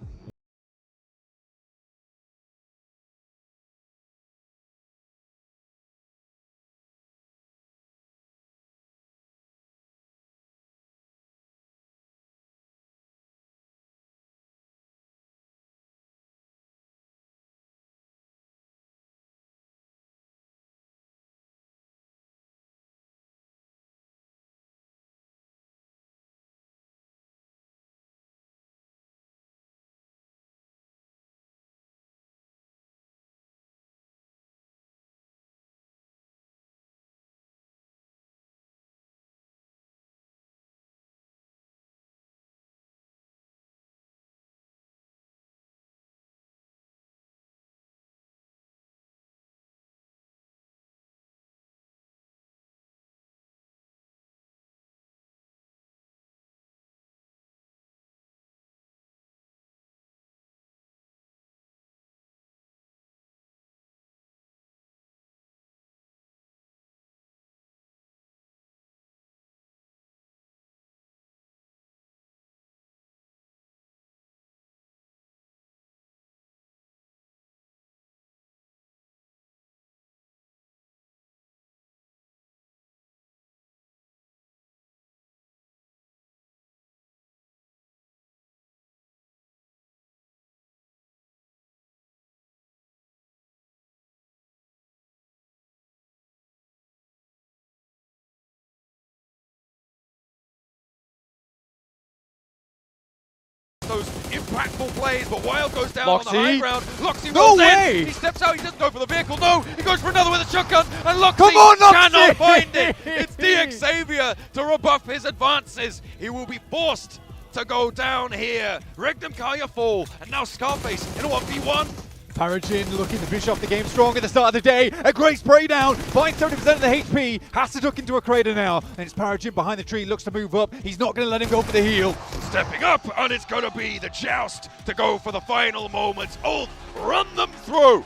those impactful plays, but Wild goes down on the high ground. Loxy No rolls way! in. He steps out. He doesn't go for the vehicle. No, he goes for another with a shotgun, and Loxy Come on, Loxy! cannot find it. It's DXavier to rebuff his advances. He will be forced to go down here. Regnum Kaya fall, and now Scarface in a 1v1. ParaGin looking to finish off the game strong at the start of the day. A great spray down, finds 70% of the HP, has to duck into a crater now. And it's ParaGin behind the tree, looks to move up. He's not going to let him go for the heal. Stepping up, and it's going to be the joust to go for the final moments. Ulf, run them through.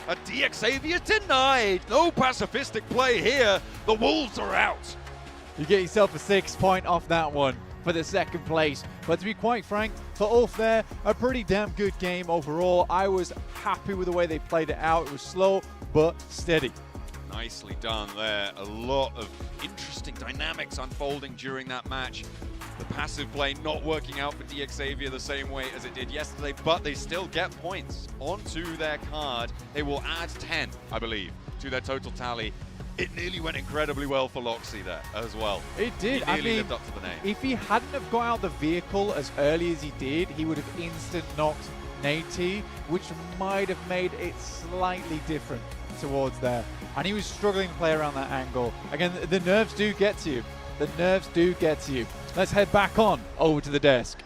A DXavier denied. No pacifistic play here. The Wolves are out. You get yourself a 6 point off that one for the second place. But to be quite frank, for Ulf there, a pretty damn good game overall. I was happy with the way they played it out. It was slow, but steady. Nicely done there. A lot of interesting dynamics unfolding during that match. The passive play not working out for DXavier the same way as it did yesterday, but they still get points onto their card. They will add 10, I believe, to their total tally. It nearly went incredibly well for Loxy there as well. It did. He nearly I mean, lived up to the name. if he hadn't have got out the vehicle as early as he did, he would have instant knocked Nate, which might have made it slightly different towards there. And he was struggling to play around that angle. Again, the nerves do get to you. The nerves do get to you. Let's head back on over to the desk.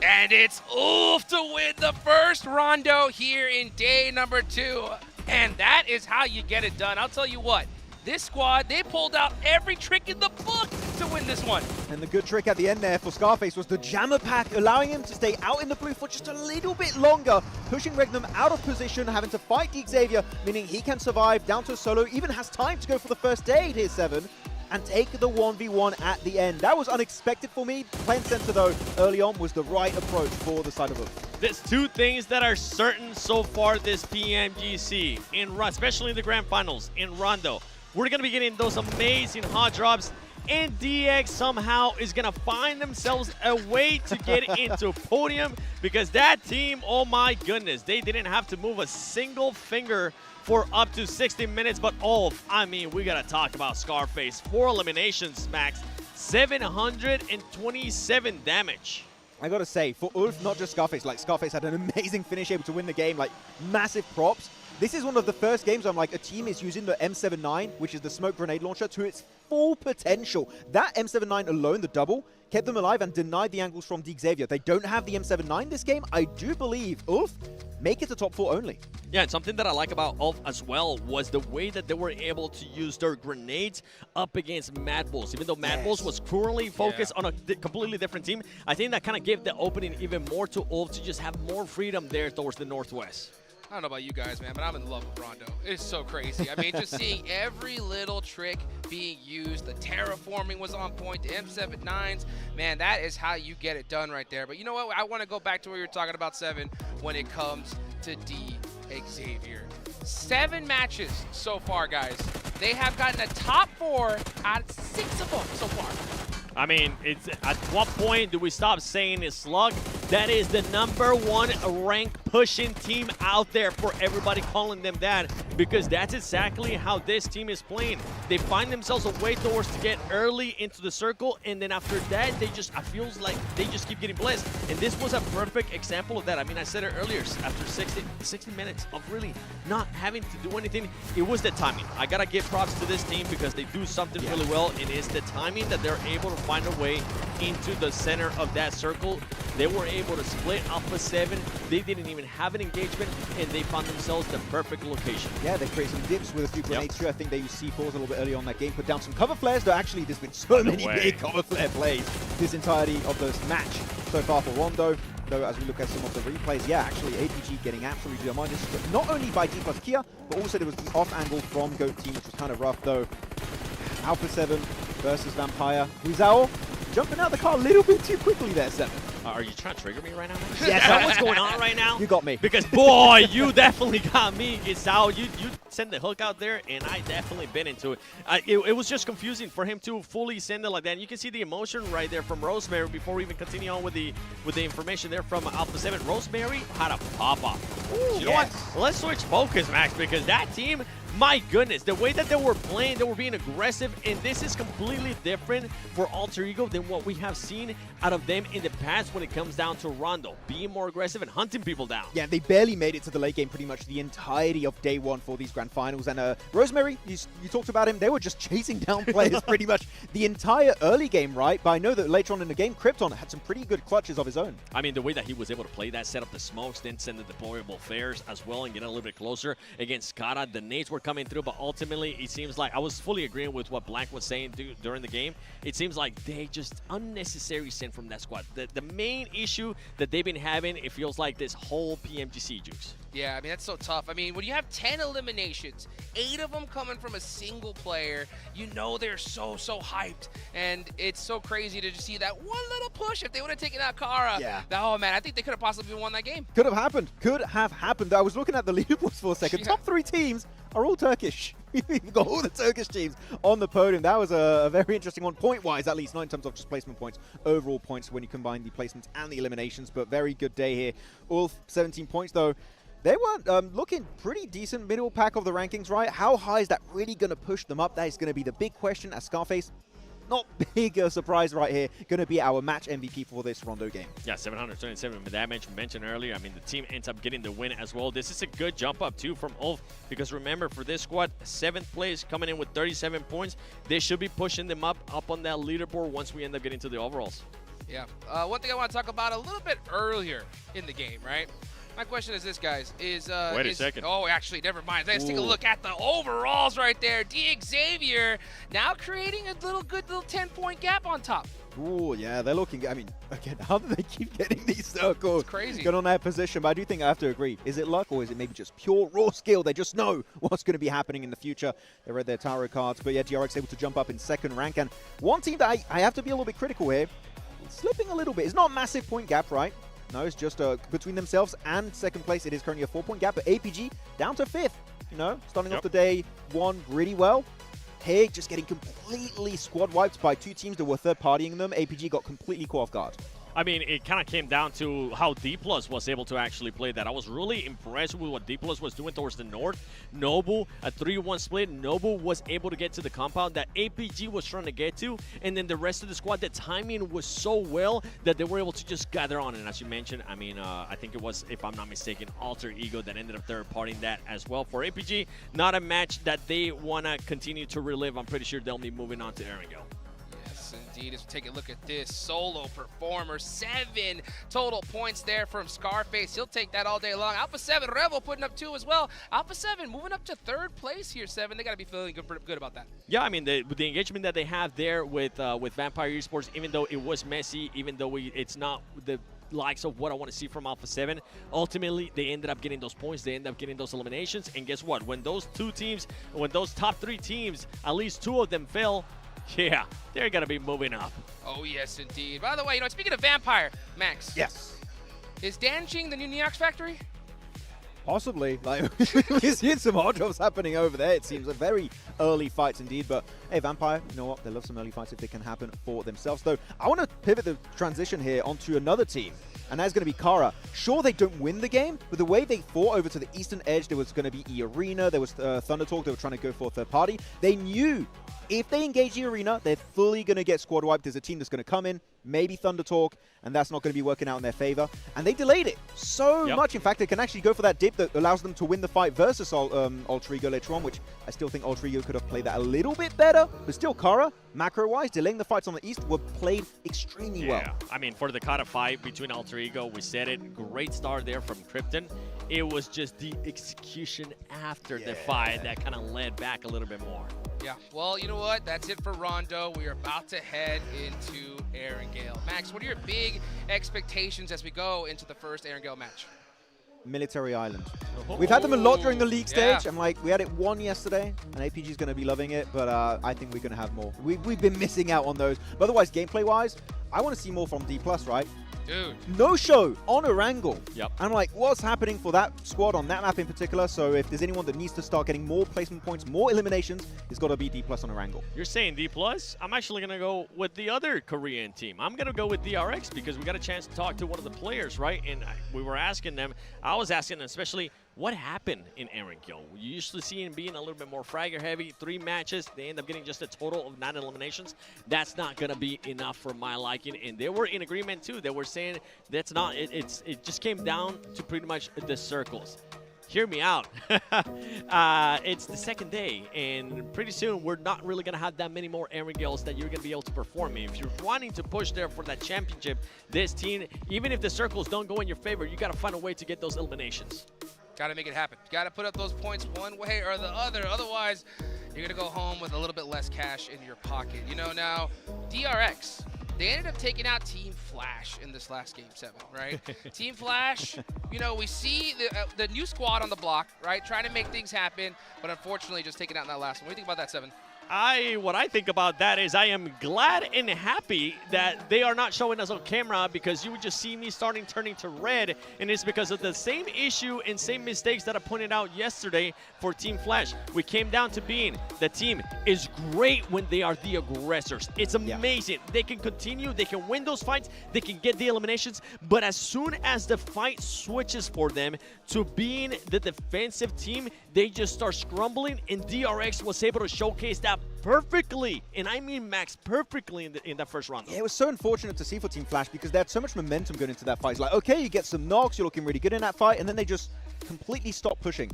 And it's Ulf to win the first rondo here in day number 2. And that is how you get it done. I'll tell you what, this squad, they pulled out every trick in the book to win this one. And the good trick at the end there for Scarface was the jammer pack, allowing him to stay out in the blue for just a little bit longer, pushing Regnum out of position, having to fight DXavier, meaning he can survive down to a solo, even has time to go for the first aid here, 7. And take the 1v1 at the end. That was unexpected for me. Playing center, though, early on was the right approach for the side of Ulf. There's two things that are certain so far this PMGC, especially in the grand finals, in Rondo. We're going to be getting those amazing hot drops, and DX somehow is going to find themselves a way to get into a podium, because that team, oh my goodness, they didn't have to move a single finger for up to 60 minutes, but Ulf, I mean, we gotta talk about Scarface. 4 eliminations, Max, 727 damage. I gotta say, for Ulf, not just Scarface, like Scarface had an amazing finish, able to win the game, like massive props. This is one of the first games I'm like, a team is using the M79, which is the smoke grenade launcher, to its full potential. That M79 alone, the double, kept them alive and denied the angles from Xavier. They don't have the M79 this game. I do believe Ulf make it to top 4 only. Yeah, and something that I like about Ulf as well was the way that they were able to use their grenades up against Mad Bulls. Even though Mad Bulls was currently focused on a completely different team, I think that kind of gave the opening even more to Ulf to just have more freedom there towards the northwest. I don't know about you guys, man, but I'm in love with Rondo. It's so crazy. I mean, just seeing every little trick being used. The terraforming was on point. The M79s, man, that is how you get it done right there. But you know what? I want to go back to what you were talking about, Seven, when it comes to Xavier. 7 matches so far, guys. They have gotten a top 4 out of 6 of them so far. I mean, it's at what point do we stop saying it's Slug? That is the #1 rank pushing team out there for everybody calling them that, because that's exactly how this team is playing. They find themselves a way towards to get early into the circle, and then after that, they just, I feels like they just keep getting blessed. And this was a perfect example of that. I mean, I said it earlier, after 60 minutes of really not having to do anything, it was the timing. I gotta give props to this team because they do something really well, and it's the timing that they're able to find a way into the center of that circle. They were able to split Alpha 7. They didn't even have an engagement, and they found themselves the perfect location. Yeah, they create some dips with a few grenades too. I think they used C4s a little bit early on that game, put down some cover flares, though actually there's been so many big cover flare plays this entirety of this match so far for Rondo. Though as we look at some of the replays, yeah, actually APG getting absolutely demolished, but not only by D plus Kia, but also there was the off angle from Goat Team, which was kind of rough though. Alpha 7 versus Vampire. Huizao jumping out of the car a little bit too quickly there, 7. Are you trying to trigger me right now? Yes, Is that what's going on right now? You got me. Because, boy, you definitely got me. It's how you send the hook out there, and I definitely been into it. It was just confusing for him to fully send it like that. And you can see the emotion right there from Rosemary before we even continue on with the information there from Alpha 7. Rosemary had a pop-off. You know what? Let's switch focus, Max, because that team, my goodness, the way that they were playing, they were being aggressive, and this is completely different for Alter Ego than what we have seen out of them in the past when it comes down to Rondo, being more aggressive and hunting people down. Yeah, they barely made it to the late game pretty much the entirety of day 1 for these grand finals. And Rosemary, you talked about him, they were just chasing down players pretty much the entire early game, right? But I know that later on in the game, Krypton had some pretty good clutches of his own. I mean, the way that he was able to play that, set up the smokes, then send the deployable flares as well and get a little bit closer against Skada. The nades were coming through, but ultimately it seems like I was fully agreeing with what Blank was saying during the game. It seems like they just unnecessary sent from that squad. The main issue that they've been having, it feels like this whole PMGC juice. Yeah, I mean, that's so tough. I mean, when you have 10 eliminations, 8 of them coming from a single player, you know they're so hyped. And it's so crazy to just see that one little push. If they would have taken out Kara, oh man, I think they could have possibly won that game. Could have happened. Could have happened. I was looking at the leaderboards for a second. Yeah. Top 3 teams are all Turkish. We've got all the Turkish teams on the podium. That was a very interesting one, point-wise, at least, not in terms of just placement points, overall points when you combine the placements and the eliminations. But very good day here. Ulf, 17 points, though. They were looking pretty decent middle pack of the rankings, right? How high is that really going to push them up? That is going to be the big question as Scarface. Not big a surprise right here. Going to be our match MVP for this Rondo game. Yeah, 727. But that mentioned earlier, I mean, the team ends up getting the win as well. This is a good jump up, too, from Ulf. Because remember, for this squad, 7th place coming in with 37 points. They should be pushing them up on that leaderboard once we end up getting to the overalls. Yeah. One thing I want to talk about a little bit earlier in the game, right? My question is this, guys. Wait a second. Oh, actually, never mind. Let's take a look at the overalls right there. Xavier now creating a good little 10-point gap on top. Oh, yeah, they're looking. I mean, again, how do they keep getting these circles? It's crazy. Good on that position, but I do think I have to agree. Is it luck or is it maybe just pure raw skill? They just know what's going to be happening in the future. They read their tarot cards, but yeah, DRX able to jump up in 2nd rank. And one team that I have to be a little bit critical here, slipping a little bit. It's not a massive point gap, right? No, it's just between themselves and 2nd place. It is currently a 4-point gap, but APG down to 5th. You know, starting off the day 1 really well. Haig just getting completely squad wiped by 2 teams that were third-partying them. APG got completely caught off guard. I mean, it kind of came down to how D+ was able to actually play that. I was really impressed with what D+ was doing towards the north. Nobu, a 3-1 split. Nobu was able to get to the compound that APG was trying to get to. And then the rest of the squad, the timing was so well that they were able to just gather on. And as you mentioned, I mean, I think it was, if I'm not mistaken, Alter Ego that ended up third-partying that as well. For APG, not a match that they want to continue to relive. I'm pretty sure they'll be moving on to Erangel. Yes, and indeed. As we take a look at this solo performer, 7 total points there from Scarface. He'll take that all day long. Alpha 7 Revel putting up 2 as well. Alpha 7 moving up to 3rd place here, 7. They got to be feeling good about that. Yeah, I mean, the engagement that they have there with Vampire Esports, even though it was messy, even though it's not the likes of what I want to see from Alpha 7, ultimately they ended up getting those points, they ended up getting those eliminations, and guess what? When those top 3 teams, at least 2 of them fail, yeah, they're gonna be moving up. Oh yes, indeed. By the way, speaking of Vampire, Max. Yes. Is Danjing the new Neox factory? Possibly. Like, we're seeing some hard drops happening over there. It seems a very early fights indeed. But hey, Vampire, you know what? They love some early fights if they can happen for themselves. Though I want to pivot the transition here onto another team, and that's going to be Kara. Sure, they don't win the game, but the way they fought over to the eastern edge, there was going to be E-Arena, there was Thunder Talk, they were trying to go for a third party. They knew if they engage E-Arena, they're fully going to get squad wiped. There's a team that's going to come in, maybe Thunder Talk, and that's not going to be working out in their favor. And they delayed it so much. In fact, they can actually go for that dip that allows them to win the fight versus Ultra Ego later on, which I still think Ultra Ego could have played that a little bit better. But still, Kara, macro-wise, delaying the fights on the east were played extremely well. I mean, for the Kara fight between Alter Ego, we said it, great start there from Krypton. It was just the execution after the fight that kind of led back a little bit more. Yeah, well, you know what? That's it for Rondo. We are about to head into Erangel. Max, what are your big expectations as we go into the first Erangel match? Military Island. We've had them a lot during the league stage. I'm like, we had it 1 yesterday, and APG's going to be loving it, but I think we're going to have more. We've been missing out on those. But otherwise, gameplay-wise, I want to see more from D+, right? Dude. No show on Erangel. Yep. I'm like, what's happening for that squad on that map in particular? So if there's anyone that needs to start getting more placement points, more eliminations, it's got to be D+ on Erangel. You're saying D+? I'm actually going to go with the other Korean team. I'm going to go with DRX because we got a chance to talk to one of the players, right? And we were asking them, I was asking them especially, what happened in Erangel? You usually see him being a little bit more fragger heavy. 3 matches, they end up getting just a total of 9 eliminations. That's not going to be enough for my liking. And they were in agreement too. They were saying that's not, it just came down to pretty much the circles. Hear me out. It's the second day, and pretty soon we're not really going to have that many more Erangels that you're going to be able to perform in. If you're wanting to push there for that championship, this team, even if the circles don't go in your favor, you got to find a way to get those eliminations. Got to make it happen. Got to put up those points one way or the other. Otherwise, you're going to go home with a little bit less cash in your pocket. You know, now, DRX, they ended up taking out Team Flash in this last Game 7, right? Team Flash, you know, we see the new squad on the block, right? Trying to make things happen, but unfortunately just taken out in that last one. What do you think about that, 7? What I think about that is I am glad and happy that they are not showing us on camera, because you would just see me turning to red, and it's because of the same issue and same mistakes that I pointed out yesterday for Team Flash. We came down to being the team is great when they are the aggressors. It's amazing. They can continue, they can win those fights, they can get the eliminations, but as soon as the fight switches for them to being the defensive team, they just start scrambling, and DRX was able to showcase that perfectly, and I mean Max, perfectly in that first round. Yeah, it was so unfortunate to see for Team Flash because they had so much momentum going into that fight. It's like, okay, you get some knocks, you're looking really good in that fight, and then they just completely stop pushing.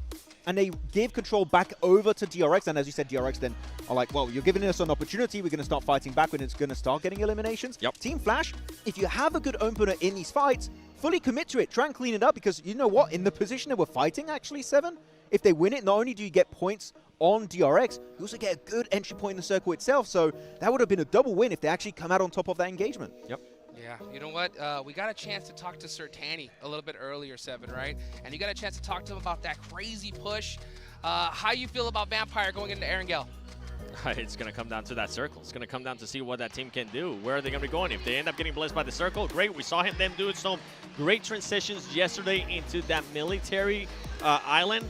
And they gave control back over to DRX, and as you said, DRX then are like, well, you're giving us an opportunity, we're going to start fighting back when it's going to start getting eliminations. Team Flash, if you have a good opener in these fights, fully commit to it, try and clean it up, because you know what, in the position they were fighting, actually, 7, if they win it, not only do you get points on DRX, you also get a good entry point in the circle itself, so that would have been a double win if they actually come out on top of that engagement. Yep. Yeah, you know what? We got a chance to talk to Sertani a little bit earlier, 7, right? And you got a chance to talk to him about that crazy push. How you feel about Vampire going into Erangel? It's going to come down to that circle. It's going to come down to see what that team can do. Where are they going to be going? If they end up getting blessed by the circle, great. We saw them do some great transitions yesterday into that military island.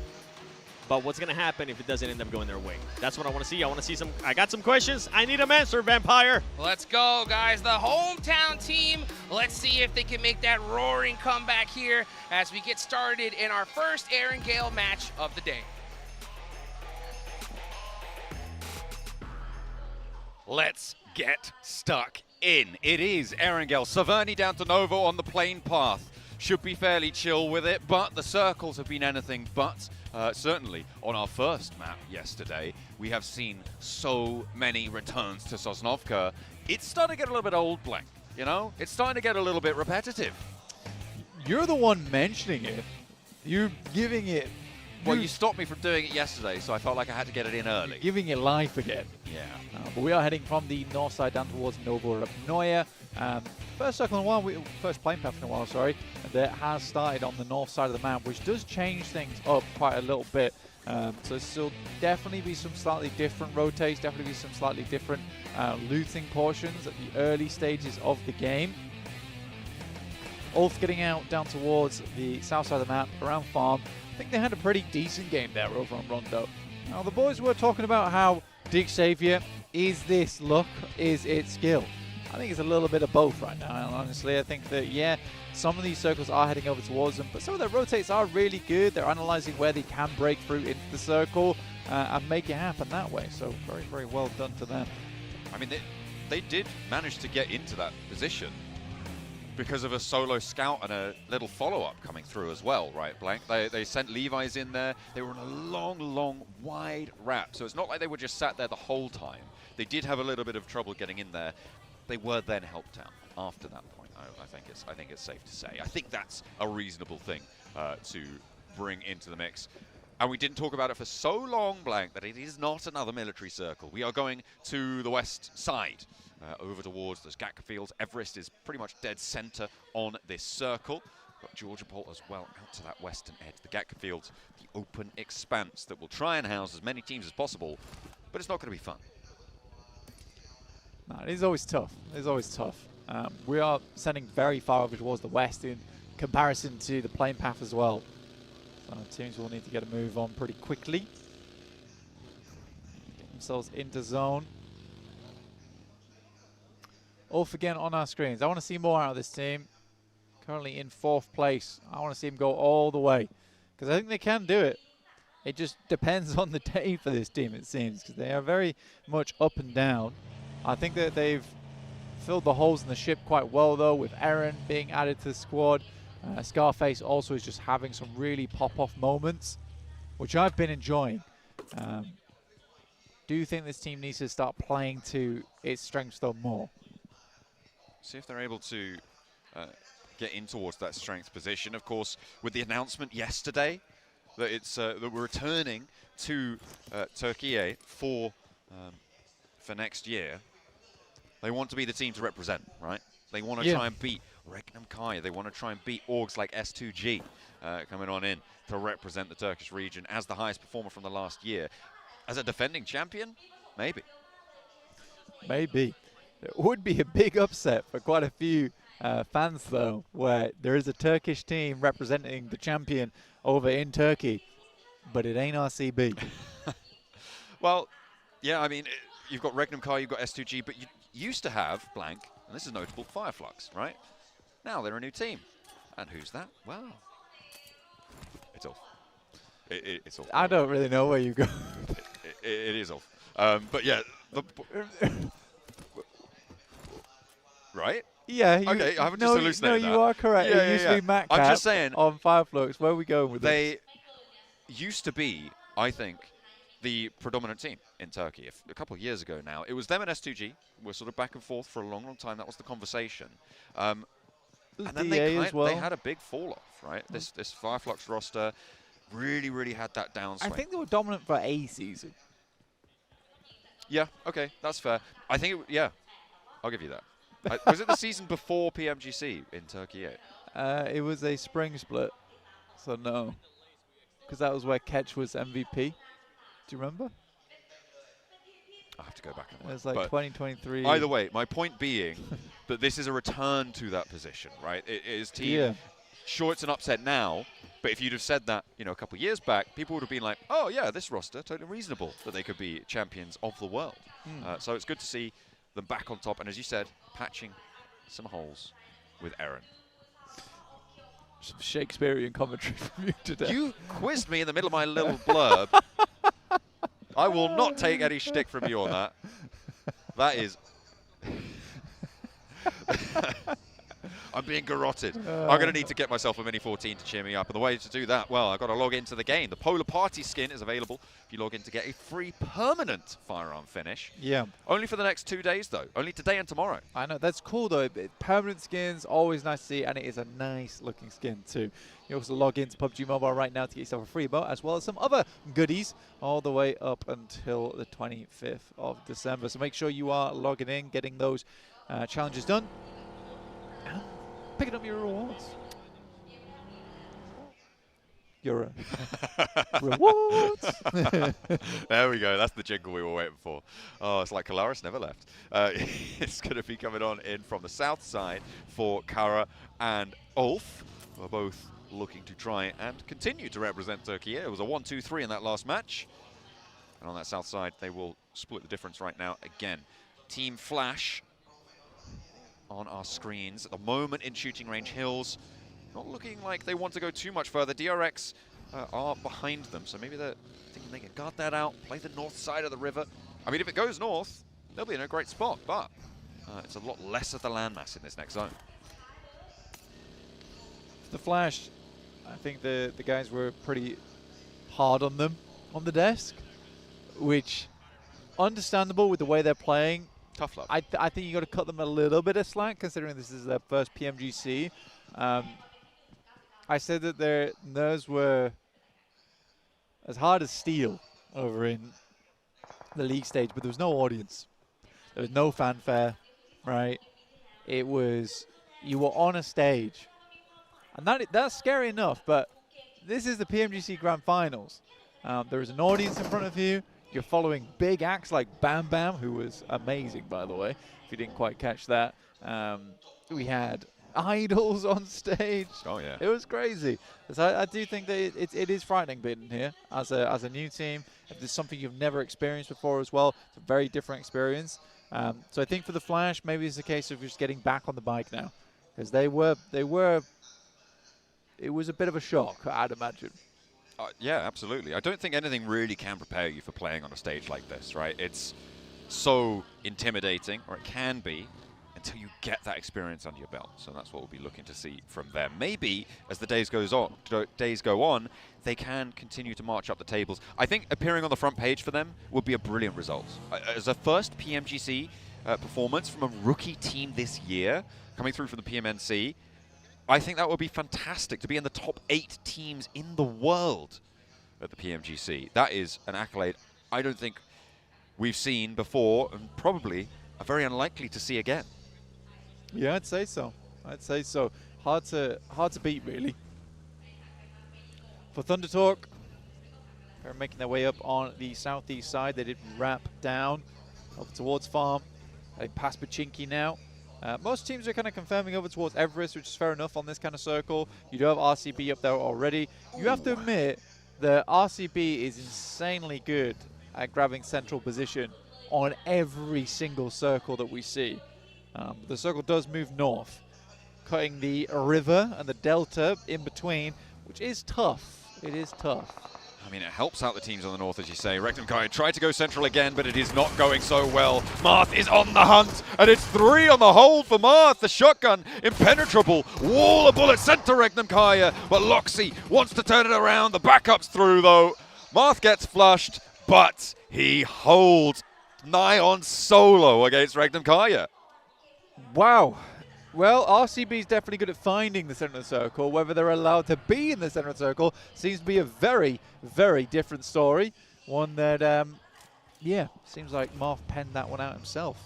But what's going to happen if it doesn't end up going their way? That's what I want to see. I want to see some. I got some questions. I need them answered, Vampire. Let's go, guys. The hometown team. Let's see if they can make that roaring comeback here as we get started in our first Erangel match of the day. Let's get stuck in. It is Erangel. Saverni down to Novo on the plane path. Should be fairly chill with it, but the circles have been anything but. Certainly on our first map yesterday, we have seen so many returns to Sosnovka. it's starting to get a little bit old, Blank. You know, it's starting to get a little bit repetitive. You're the one mentioning it. You're giving it. Well, you stopped me from doing it yesterday, so I felt like I had to get it in early. Giving it life again. Yeah. But we are heading from the north side down towards Nova Noia. First circle in a while, first plane path in a while, sorry, that has started on the north side of the map, which does change things up quite a little bit. So there'll definitely be some slightly different rotates, definitely be some slightly different looting portions at the early stages of the game. Ulf getting out down towards the south side of the map, around farm. I think they had a pretty decent game there over on Rondo. Now the boys were talking about how Xavier, is this luck, is it skill? I think it's a little bit of both right now, and honestly. I think that, yeah, some of these circles are heading over towards them, but some of their rotates are really good. They're analyzing where they can break through into the circle and make it happen that way. So very, very well done to them. I mean, they did manage to get into that position because of a solo scout and a little follow-up coming through as well, right, Blank? They sent Levi's in there. They were on a long, wide wrap, so it's not like they were just sat there the whole time. They did have a little bit of trouble getting in there. They were then helped out after that point. I think it's safe to say. I think that's a reasonable thing to bring into the mix. And we didn't talk about it for so long, Blank, that it is not another military circle. We are going to the west side, over towards the Gatka Fields. Everest is pretty much dead center on this circle. Got Georgia Bolt as well out to that western edge. The Gatka Fields, the open expanse that will try and house as many teams as possible, but it's not going to be fun. No, it is always tough. It is always tough. We are sending very far over towards the west in comparison to the plane path as well. So teams will need to get a move on pretty quickly. Get themselves into zone. Ulf again on our screens. I want to see more out of this team. Currently in 4th place. I want to see him go all the way, because I think they can do it. It just depends on the day for this team, it seems, because they are very much up and down. I think that they've filled the holes in the ship quite well, though, with Aaron being added to the squad. Scarface also is just having some really pop-off moments, which I've been enjoying. Do you think this team needs to start playing to its strengths, though, more? See if they're able to get in towards that strength position. Of course, with the announcement yesterday that it's that we're returning to Turkey for next year, they want to be the team to represent, right? They want to try and beat Regnum Kai. They want to try and beat orgs like S2G coming on in to represent the Turkish region as the highest performer from the last year. As a defending champion, maybe. Maybe. It would be a big upset for quite a few fans, though, where there is a Turkish team representing the champion over in Turkey, but it ain't RCB. Well, yeah, I mean, you've got Regnum Kai, you've got S2G, but you used to have Blank, and this is notable, Fireflux, right? Now they're a new team. And who's that? Well, it's Ulf. It's Ulf. I don't really know where you go. It is Ulf. But yeah, right? Yeah. Okay, I haven't just hallucinated No, you are correct. Yeah, it used to be Matt I'm just saying. On Fireflux. Where are we going with this? They used to be, I think, the predominant team in Turkey. A couple of years ago now, it was them and S2G. We're sort of back and forth for a long, long time. That was the conversation. And then they had a big fall off, right? This Fireflux roster really had that downswing. I think they were dominant for a season. Yeah, okay, that's fair. I think, I'll give you that. Was it the season before PMGC in Turkey 8? It was a spring split, so no. Because that was where Ketch was MVP. Do you remember? I have to go back and look. It was like 2023. Either way, my point being that this is a return to that position, right? It is team. Yeah. Sure, it's an upset now, but if you'd have said that, a couple of years back, people would have been like, "Oh yeah, this roster totally reasonable that they could be champions of the world." So it's good to see them back on top, and as you said, patching some holes with Aaron. Some Shakespearean commentary from you today. You quizzed me in the middle of my little blurb. I will not take any shtick from you on that. That is... I'm being garroted. I'm going to need to get myself a Mini 14 to cheer me up. And the way to do that, well, I've got to log into the game. The Polar Party skin is available if you log in to get a free permanent firearm finish. Yeah. Only for the next 2 days, though. Only today and tomorrow. I know, that's cool though. Permanent skins, always nice to see, and it is a nice looking skin too. You also log into PUBG Mobile right now to get yourself a free emote, as well as some other goodies all the way up until the 25th of December. So make sure you are logging in, getting those challenges done, and picking up your rewards. Your rewards. There we go. That's the jingle we were waiting for. Oh, it's like Kalaris never left. It's going to be coming on in from the south side for Kara and Ulf. We're both looking to try and continue to represent Turkey. It was a 1-2-3 in that last match. And on that south side, they will split the difference right now again. Team Flash on our screens at the moment in shooting range. Hills not looking like they want to go too much further. DRX are behind them, so maybe they're thinking they can guard that out, play the north side of the river. I mean, if it goes north, they'll be in a great spot, but it's a lot less of the landmass in this next zone. The Flash, I think the guys were pretty hard on them on the desk, which understandable with the way they're playing. Tough luck. I think you got to cut them a little bit of slack, considering this is their first PMGC. I said that their nerves were as hard as steel over in the league stage, but there was no audience. There was no fanfare, right? It was, you were on a stage. And that's scary enough, but this is the PMGC Grand Finals. There is an audience in front of you. You're following big acts like Bam Bam, who was amazing, by the way, if you didn't quite catch that. We had idols on stage. Oh, yeah. It was crazy. So I do think that it is frightening being here as a new team. If there's something you've never experienced before as well, it's a very different experience. So I think for the Flash, maybe it's a case of just getting back on the bike now. Because they were, it was a bit of a shock, I'd imagine. Yeah, absolutely. I don't think anything really can prepare you for playing on a stage like this, right? It's so intimidating, or it can be, until you get that experience under your belt. So that's what we'll be looking to see from them. Maybe as the days go on, they can continue to march up the tables. I think appearing on the front page for them would be a brilliant result. As a first PMGC performance from a rookie team this year, coming through from the PMNC, I think that would be fantastic to be in the top 8 teams in the world at the PMGC. That is an accolade I don't think we've seen before, and probably are very unlikely to see again. Yeah, I'd say so. I'd say so. Hard to beat, really. For Thunder Talk, they're making their way up on the southeast side. They did wrap down over towards Farm. They pass Pachinki now. Most teams are kind of confirming over towards Everest, which is fair enough on this kind of circle. You do have RCB up there already. You have to admit that RCB is insanely good at grabbing central position on every single circle that we see. The circle does move north, cutting the river and the delta in between, which is tough. It is tough. I mean, it helps out the teams on the north, as you say. Rectum Kai tried to go central again, but it is not going so well. Marth is on the hunt, and it's 3 on the hold for Marth. The shotgun, impenetrable. Wall of bullets sent to Rectum Kaya, but Loxy wants to turn it around. The backup's through, though. Marth gets flushed, but he holds nigh on solo against Rectum Kaya. Wow. Well, RCB is definitely good at finding the center of the circle. Whether they're allowed to be in the center of the circle seems to be a very, very different story. One that, yeah, seems like Marth penned that one out himself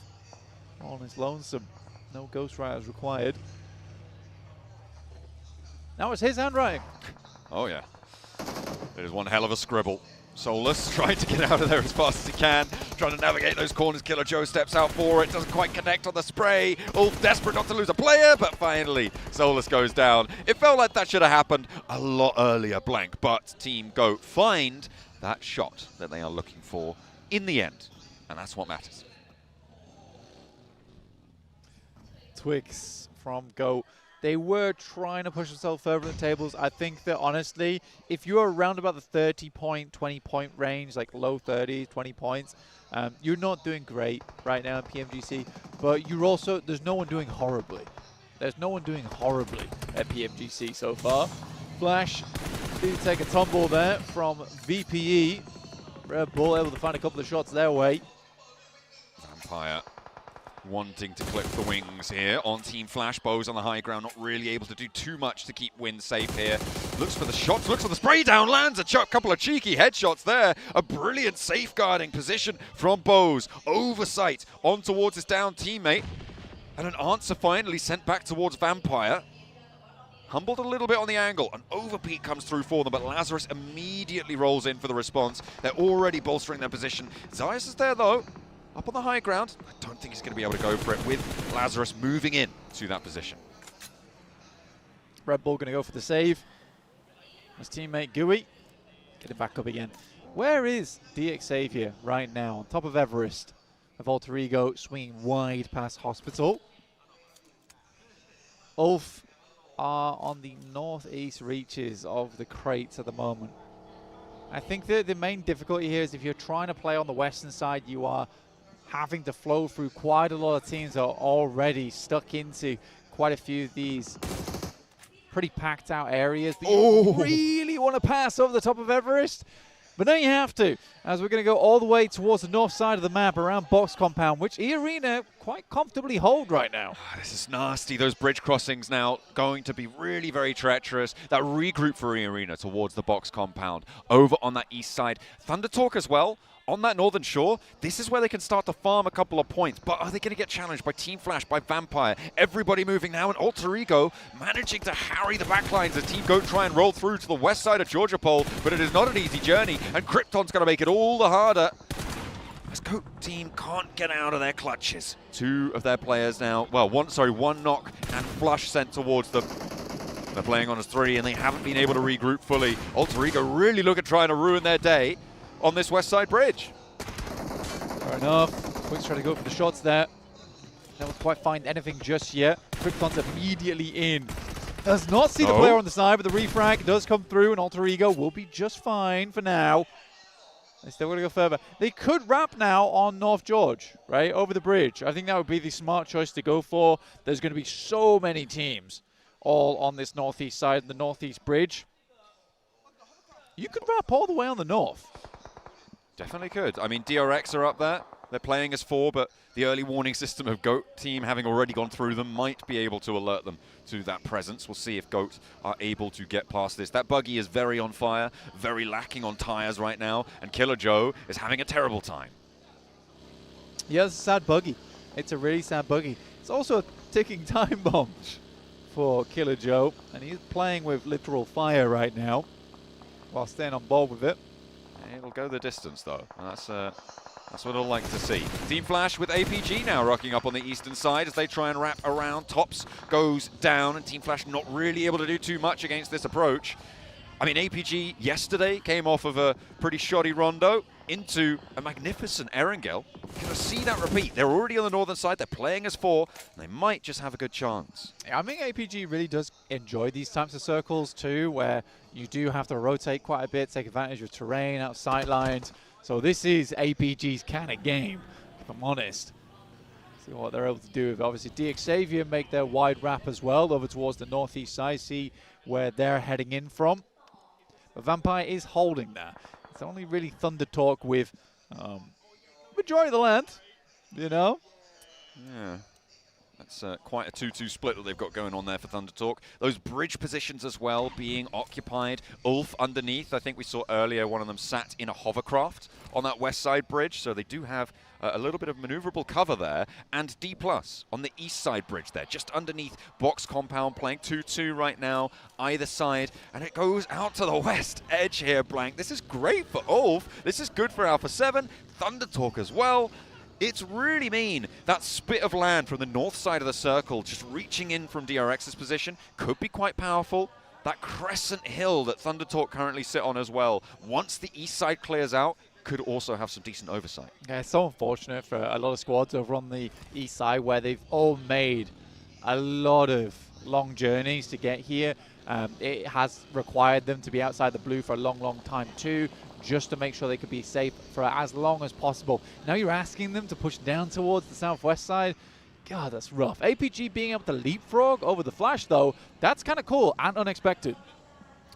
on his lonesome. No ghostwriters required. Now it's his handwriting. Oh, yeah. It is one hell of a scribble. Solus trying to get out of there as fast as he can, trying to navigate those corners. Killer Joe steps out for it, doesn't quite connect on the spray. Ulf desperate not to lose a player, but finally Solus goes down. It felt like that should have happened a lot earlier, Blank, but Team Goat find that shot that they are looking for in the end, and that's what matters. Twix from Goat. They were trying to push themselves further in the tables. I think that, honestly, if you're around about the 30-point, 20-point range, like low 30s, 20 points, you're not doing great right now in PMGC. But you're also, there's no one doing horribly. there's no one doing horribly at PMGC so far. Flash do take a tumble there from VPE. Red Bull able to find a couple of shots their way. Vampire wanting to clip the wings here on Team Flash. Bows on the high ground, not really able to do too much to keep Win safe here. Looks for the shots, looks for the spray down, lands a couple of cheeky headshots there. A brilliant safeguarding position from Bows. Oversight on towards his down teammate. And an answer finally sent back towards Vampire. Humbled a little bit on the angle. An overpeak comes through for them, but Lazarus immediately rolls in for the response. They're already bolstering their position. Zayas is there though, up on the high ground. I don't think he's going to be able to go for it with Lazarus moving in to that position. Red Bull going to go for the save. His teammate Gooey getting back up again. Where is Xavier right now? On top of Everest. Of Alter Ego swinging wide past Hospital. Ulf are on the northeast reaches of the crates at the moment. I think that the main difficulty here is if you're trying to play on the western side, you are having to flow through quite a lot of teams that are already stuck into quite a few of these pretty packed out areas. But you really want to pass over the top of Everest. But now you have to, as we're going to go all the way towards the north side of the map around Box Compound, which E-Arena quite comfortably hold right now. This is nasty. Those bridge crossings now going to be really very treacherous. That regroup for E-Arena towards the Box Compound over on that east side. Thunder Talk as well. On that northern shore, this is where they can start to farm a couple of points. But are they going to get challenged by Team Flash, by Vampire? Everybody moving now, and Alter Ego managing to harry the backlines as Team Goat try and roll through to the west side of Georgia Pole. But it is not an easy journey, and Krypton's going to make it all the harder. As Goat team can't get out of their clutches. Two of their players now, well, one knock and flush sent towards them. They're playing on as three, and they haven't been able to regroup fully. Alter Ego really look at trying to ruin their day on this west side bridge. Fair enough. Quick's trying to go for the shots there. Don't quite find anything just yet. Krypton's immediately in. Does not see the player on the side, but the refrag does come through, and Alter Ego will be just fine for now. They still want to go further. They could wrap now on North George, right, over the bridge. I think that would be the smart choice to go for. There's going to be so many teams all on this northeast side, the northeast bridge. You could wrap all the way on the north. Definitely could. I mean, DRX are up there. They're playing as four, but the early warning system of Goat team having already gone through them might be able to alert them to that presence. We'll see if Goat are able to get past this. That buggy is very on fire, very lacking on tires right now, and Killer Joe is having a terrible time. Yeah, it's a sad buggy. It's a really sad buggy. It's also a ticking time bomb for Killer Joe, and he's playing with literal fire right now while staying on board with it. It'll go the distance, though, and that's what I'd like to see. Team Flash with APG now rocking up on the eastern side as they try and wrap around. Tops goes down, and Team Flash not really able to do too much against this approach. I mean, APG yesterday came off of a pretty shoddy rondo into a magnificent Erangel. Going to see that repeat. They're already on the northern side. They're playing as four, and they might just have a good chance. I think APG really does enjoy these types of circles too, where you do have to rotate quite a bit, take advantage of terrain, out sight lines. So this is APG's kind of game, if I'm honest. See what they're able to do with obviously Xavier make their wide wrap as well over towards the northeast side, see where they're heading in from. But Vampire is holding that. It's only really Thunder Talk with majority of the land, you know? Yeah. That's quite a 2-2 split that they've got going on there for Thunder Talk. Those bridge positions as well being occupied. Ulf underneath, I think we saw earlier one of them sat in a hovercraft on that west side bridge, so they do have a little bit of maneuverable cover there. And D+ on the east side bridge there, just underneath Box Compound, playing 2-2 right now, either side. And it goes out to the west edge here, Blank. This is great for Ulf. This is good for Alpha 7. Thunder Talk as well. It's really mean. That spit of land from the north side of the circle, just reaching in from DRX's position, could be quite powerful. That crescent hill that Thunder Talk currently sit on as well, once the east side clears out, could also have some decent oversight. Yeah, it's so unfortunate for a lot of squads over on the east side where they've all made a lot of long journeys to get here. It has required them to be outside the blue for a long, long time too, just to make sure they could be safe for as long as possible. Now you're asking them to push down towards the southwest side. God, that's rough. APG being able to leapfrog over the flash, though, that's kind of cool and unexpected.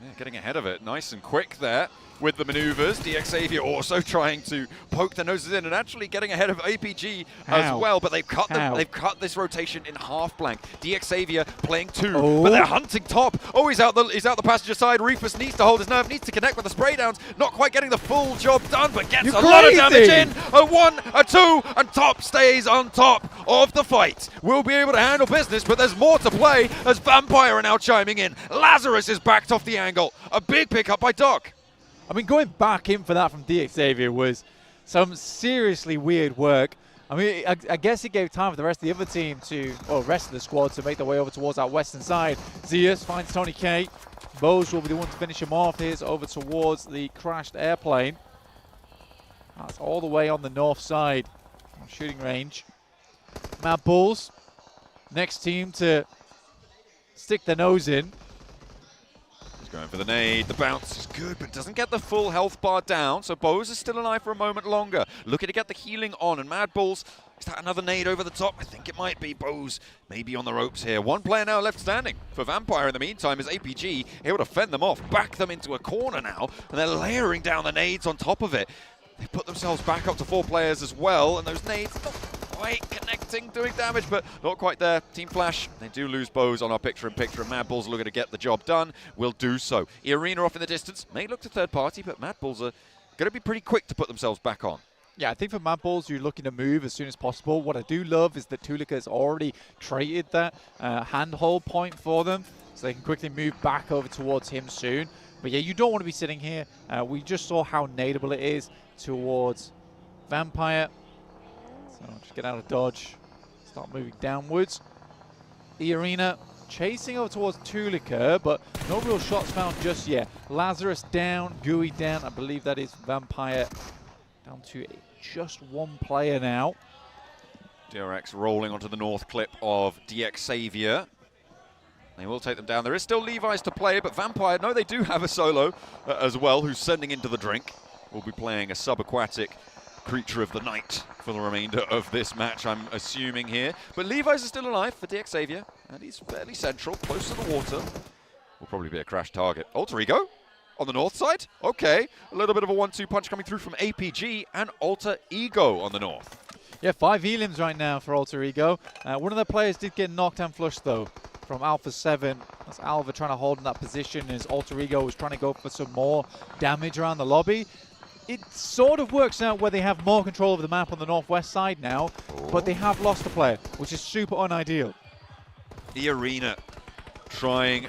Yeah, getting ahead of it, nice and quick there with the maneuvers. Xavier also trying to poke their noses in and actually getting ahead of APG as well, but they've cut this rotation in half blank. Xavier playing 2, but they're hunting top. Oh, he's out the passenger side. Rufus needs to hold his nerve, needs to connect with the spray downs. Not quite getting the full job done, but gets a lot of damage in. A 1, a 2, and top stays on top of the fight. Will be able to handle business, but there's more to play as Vampire are now chiming in. Lazarus is backed off the angle. A big pickup by Doc. I mean, going back in for that from Xavier was some seriously weird work. I mean, I guess it gave time for the rest of the other team to, or rest of the squad, to make their way over towards that western side. Zeus finds Tony K. Bose will be the one to finish him off. Here's over towards the crashed airplane. That's all the way on the north side, on shooting range. Mad Bulls, next team to stick their nose in. Going for the nade, the bounce is good, but doesn't get the full health bar down, so Bose is still alive for a moment longer. Looking to get the healing on, and Mad Bulls, is that another nade over the top? I think it might be. Bose maybe on the ropes here. One player now left standing for Vampire in the meantime is APG, able to fend them off, back them into a corner now, and they're layering down the nades on top of it. They put themselves back up to 4 players as well, and those nades not quite connecting, doing damage, but not quite there. Team Flash, they do lose Bose on our picture-in-picture, and Mad Bulls are looking to get the job done. Will do so. Arena off in the distance, may look to third party, but Mad Bulls are going to be pretty quick to put themselves back on. Yeah, I think for Mad Bulls, you're looking to move as soon as possible. What I do love is that Tulika has already traded that handhold point for them, so they can quickly move back over towards him soon. But yeah, you don't want to be sitting here. We just saw how nadeable it is towards Vampire. So just get out of dodge, start moving downwards. Arena chasing over towards Tulika, but no real shots found just yet. Lazarus down, Gooey down. I believe that is Vampire down to just 1 player now. DRX rolling onto the north clip of Xavier. They will take them down. There is still Levi's to play, but Vampire, no, they do have a solo as well, who's sending into the drink. Will be playing a subaquatic creature of the night for the remainder of this match, I'm assuming here. But Levi's is still alive for Xavier, and he's fairly central, close to the water. Will probably be a crash target. Alter Ego on the north side. Okay, a little bit of a 1-2 punch coming through from APG and Alter Ego on the north. Yeah, 5 elims right now for Alter Ego. One of their players did get knocked and flushed, though, from Alpha 7. That's Alva trying to hold in that position as Alter Ego was trying to go for some more damage around the lobby. It sort of works out where they have more control of the map on the northwest side now, but they have lost a player, which is super unideal. The Arena trying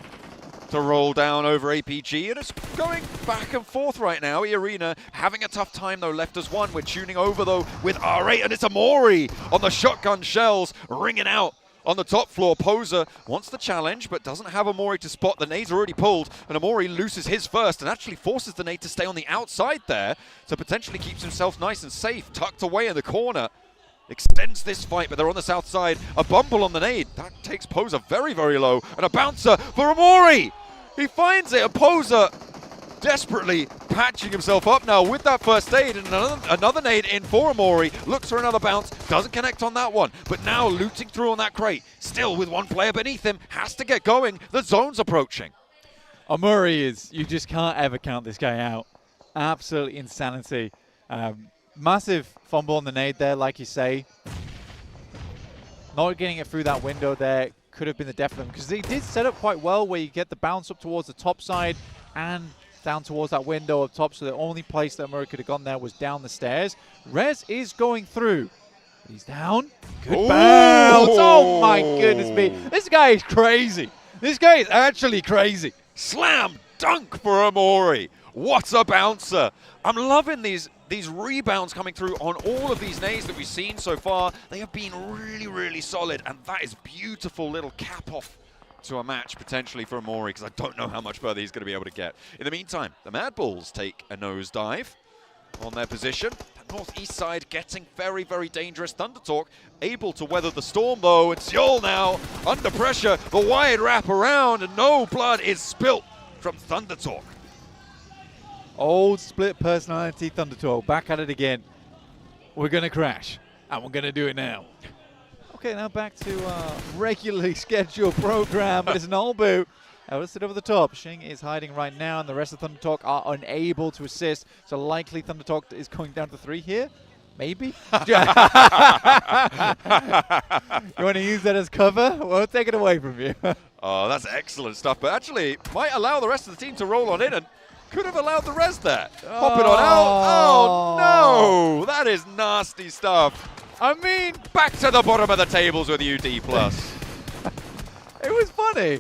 to roll down over APG, and it's going back and forth right now. Arena having a tough time though, left as 1. We're tuning over though with R8, and it's Amori on the shotgun shells, ringing out on the top floor. Poser wants the challenge, but doesn't have Amori to spot. The nade's already pulled, and Amori loses his first and actually forces the nade to stay on the outside there, so potentially keeps himself nice and safe, tucked away in the corner. Extends this fight, but they're on the south side. A bumble on the nade. That takes Poser very, very low, and a bouncer for Amori. He finds it, and Poser desperately patching himself up now with that first aid, and another nade in for Amori. Looks for another bounce, doesn't connect on that one, but now looting through on that crate, still with 1 player beneath him, has to get going. The zone's approaching. Amori is, you just can't ever count this guy out. Absolute insanity. Massive fumble on the nade there, like you say. Not getting it through that window there could have been the death of them, because they did set up quite well where you get the bounce up towards the top side and down towards that window up top, so the only place that Murray could have gone there was down the stairs. Rez is going through. He's down. Good bounce. Oh my goodness me. This guy is crazy. This guy is actually crazy. Slam dunk for Amori. What a bouncer. I'm loving these rebounds coming through on all of these nades that we've seen so far. They have been really, really solid, and that is beautiful little cap off to a match potentially for Amori, because I don't know how much further he's going to be able to get. In the meantime, the Mad Bulls take a nosedive on their position. The northeast side getting very, very dangerous. Thundertalk able to weather the storm though. It's Yol now under pressure. The wide wrap around, and no blood is spilt from Thundertalk. Old split personality Thundertalk back at it again. We're going to crash, and we're going to do it now. Okay, now back to our regularly scheduled program, but it's an all boot. Listed over the top. Shing is hiding right now, and the rest of Thunder Talk are unable to assist. So likely Thunder Talk is going down to 3 here. Maybe? You want to use that as cover? Well, take it away from you. Oh, that's excellent stuff. But actually, might allow the rest of the team to roll on in and could have allowed the rest there. Pop it on out. Oh, no. That is nasty stuff. I mean, back to the bottom of the tables with you, D+. It was funny.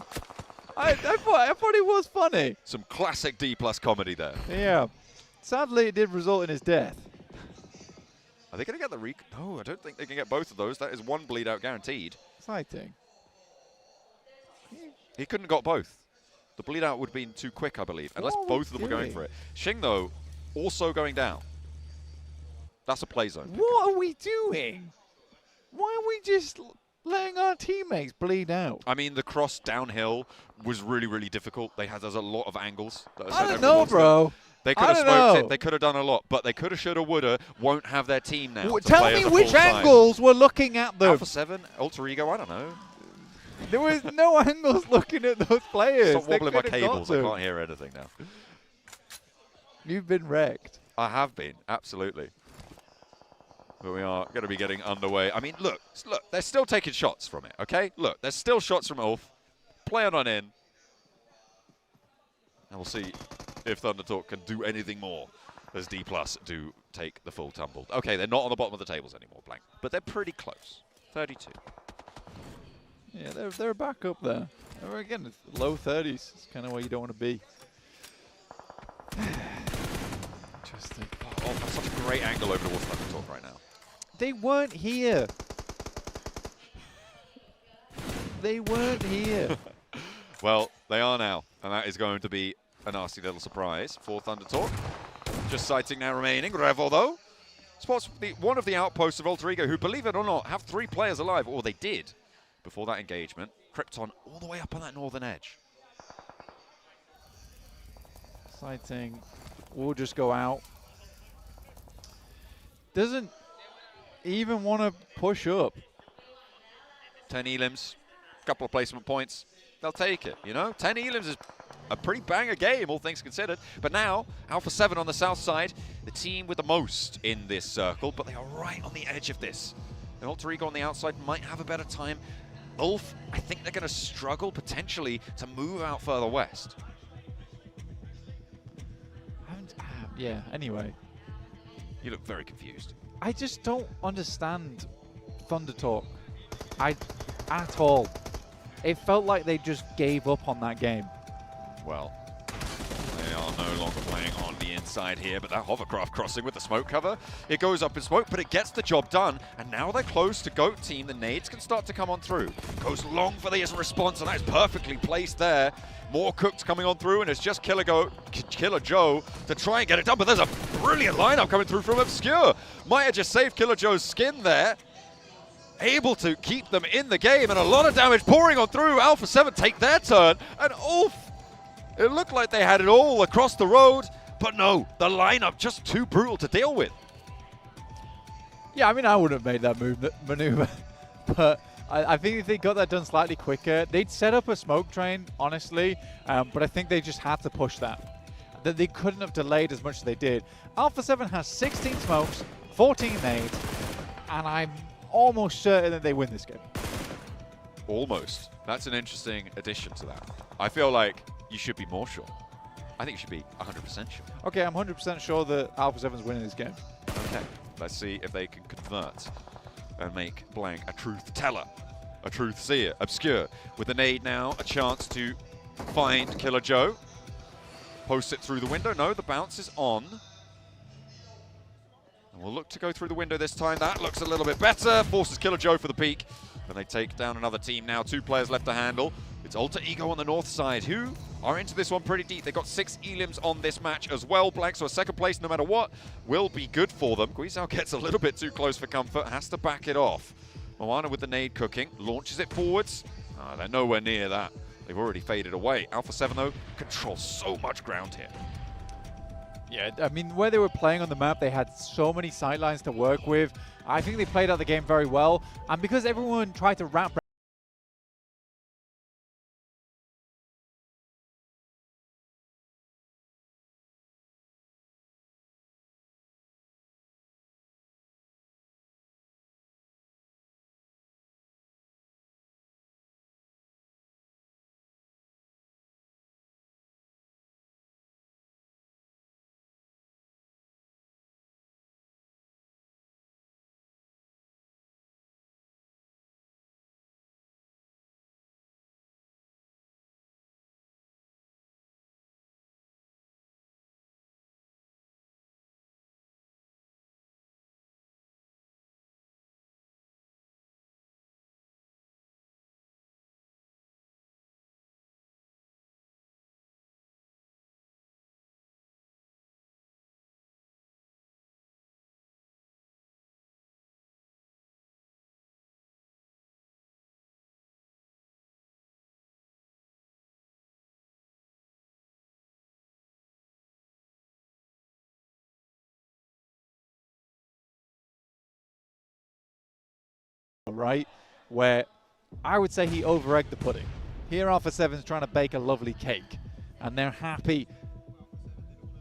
I thought it was funny. Some classic D+ comedy there. Yeah. Sadly, it did result in his death. Are they going to get the No, I don't think they can get both of those. That is one bleed out guaranteed. Exciting. He couldn't have got both. The bleed out would have been too quick, I believe, unless both of them were going for it. Shing, though, also going down. That's a play zone. What are we doing? Why are we just letting our teammates bleed out? I mean, the cross downhill was really, really difficult. There's a lot of angles. I don't know, bro. They could have smoked it. They could have done a lot, but they could have, should have, would have. Won't have their team now. Tell me which angles we're looking at them. Alpha 7, Alter Ego, I don't know. There was no angles looking at those players. Stop wobbling my cables. I can't hear anything now. You've been wrecked. I have been, absolutely. But we are going to be getting underway. I mean, look, they're still taking shots from it, okay? Look, there's still shots from Ulf. Playing on in. And we'll see if Thunder Talk can do anything more as D+ do take the full tumble. Okay, they're not on the bottom of the tables anymore, Blank. But they're pretty close. 32. Yeah, they're back up there. Again, it's low 30s. It's kind of where you don't want to be. Interesting. Oh, that's such a great angle over towards Thunder Talk right now. They weren't here. They weren't here. Well, they are now, and that is going to be a nasty little surprise for Thunder Talk. Just sighting now remaining. Revo, though, spots one of the outposts of Alter Ego, who, believe it or not, have 3 players alive, or they did before that engagement. Krypton all the way up on that northern edge. Sighting will just go out. Doesn't even want to push up. 10 elims, couple of placement points. They'll take it, you know? 10 elims is a pretty banger game, all things considered. But now, Alpha 7 on the south side, the team with the most in this circle, but they are right on the edge of this. The Alter Ego on the outside might have a better time. Ulf, I think they're going to struggle potentially to move out further west. Yeah, anyway. You look very confused. I just don't understand Thunder Talk. At all. It felt like they just gave up on that game. Well, they are no longer playing on the inside here, but that hovercraft crossing with the smoke cover, it goes up in smoke, but it gets the job done, and now they're close to Goat Team. The nades can start to come on through. Goes long for the response, and that is perfectly placed there. More cooks coming on through, and it's just Killer Joe to try and get it done, but there's a brilliant lineup coming through from Obscure. Might have just saved Killer Joe's skin there. Able to keep them in the game, and a lot of damage pouring on through. Alpha 7 take their turn, and Ulf, it looked like they had it all across the road, but no, the lineup just too brutal to deal with. Yeah, I mean, I wouldn't have made that maneuver, but I think if they got that done slightly quicker, they'd set up a smoke train, honestly, but I think they just had to push that. That they couldn't have delayed as much as they did. Alpha 7 has 16 smokes, 14 nades, and I'm almost certain that they win this game. Almost. That's an interesting addition to that. I feel like you should be more sure. I think you should be 100% sure. Okay, I'm 100% sure that Alpha 7's winning this game. Okay, let's see if they can convert and make Blank a truth teller, a truth seer. Obscure with the nade now, a chance to find Killer Joe. Post it through the window. No, the bounce is on. And we'll look to go through the window this time. That looks a little bit better. Forces Killer Joe for the peak. And they take down another team now. 2 players left to handle. It's Alter Ego on the north side, who are into this one pretty deep. They got 6 elims on this match as well, Blank, so a second place, no matter what, will be good for them. Guizhao gets a little bit too close for comfort, has to back it off. Moana with the nade cooking, launches it forwards. They're nowhere near that. They've already faded away. Alpha 7, though, controls so much ground here. Yeah, I mean, where they were playing on the map, they had so many sidelines to work with. I think they played out the game very well. And because everyone tried to wrap right, where I would say he over-egged the pudding. Here Alpha 7's trying to bake a lovely cake, and they're happy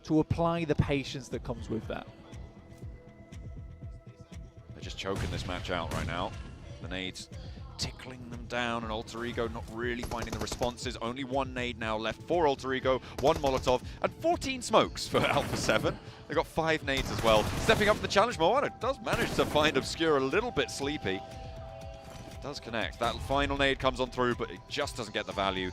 to apply the patience that comes with that. They're just choking this match out right now. The nades tickling them down, and Alter Ego not really finding the responses. Only one nade now left for Alter Ego, one Molotov, and 14 smokes for Alpha 7. They've got 5 nades as well. Stepping up to the challenge, Moana does manage to find Obscure a little bit sleepy. Does connect. That final nade comes on through, but it just doesn't get the value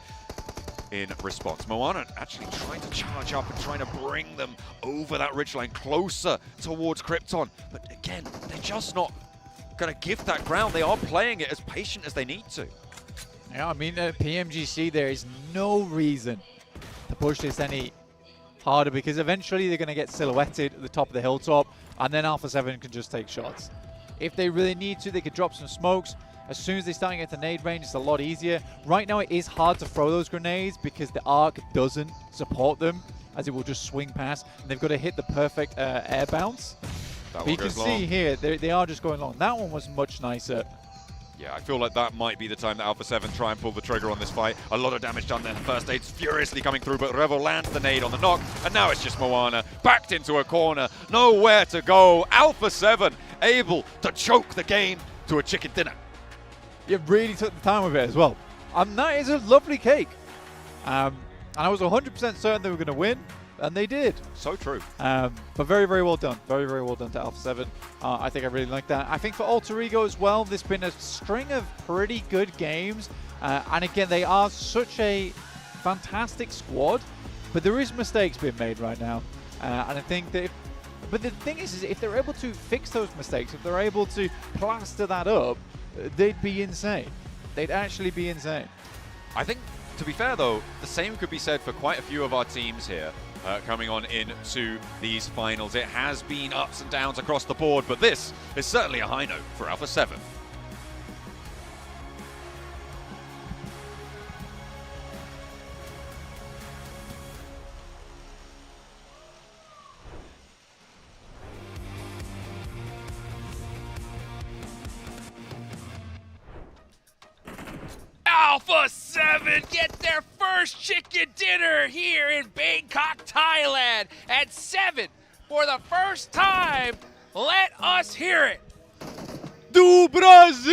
in response. Moana actually trying to charge up and trying to bring them over that ridgeline closer towards Krypton. But again, they're just not going to give that ground. They are playing it as patient as they need to. Yeah, I mean, PMGC, there is no reason to push this any harder because eventually they're going to get silhouetted at the top of the hilltop, and then Alpha 7 can just take shots. If they really need to, they could drop some smokes. As soon as they start getting to nade range, it's a lot easier. Right now, it is hard to throw those grenades because the arc doesn't support them, as it will just swing past, and they've got to hit the perfect air bounce. But you can see here, they are just going long. That one was much nicer. Yeah, I feel like that might be the time that Alpha 7 try and pull the trigger on this fight. A lot of damage done there. The first nade's furiously coming through, but Revo lands the nade on the knock, and now it's just Moana backed into a corner. Nowhere to go. Alpha 7 able to choke the game to a chicken dinner. You really took the time with it as well. That is a lovely cake. And I was 100% certain they were going to win, and they did. So true. But very, very well done. Very, very well done to Alpha 7. I think I really like that. I think for Alter Ego as well, there's been a string of pretty good games. And again, they are such a fantastic squad, but there is mistakes being made right now. And I think that but the thing is if they're able to fix those mistakes, if they're able to plaster that up, they'd be insane. They'd actually be insane. I think, to be fair though, the same could be said for quite a few of our teams here coming on into these finals. It has been ups and downs across the board, but this is certainly a high note for Alpha 7. Alpha 7 get their first chicken dinner here in Bangkok, Thailand at 7 for the first time. Let us hear it. Do Brasil!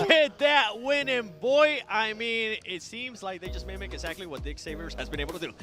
Get that winning, boy. I mean, it seems like they just mimic exactly what Dick Savers has been able to do.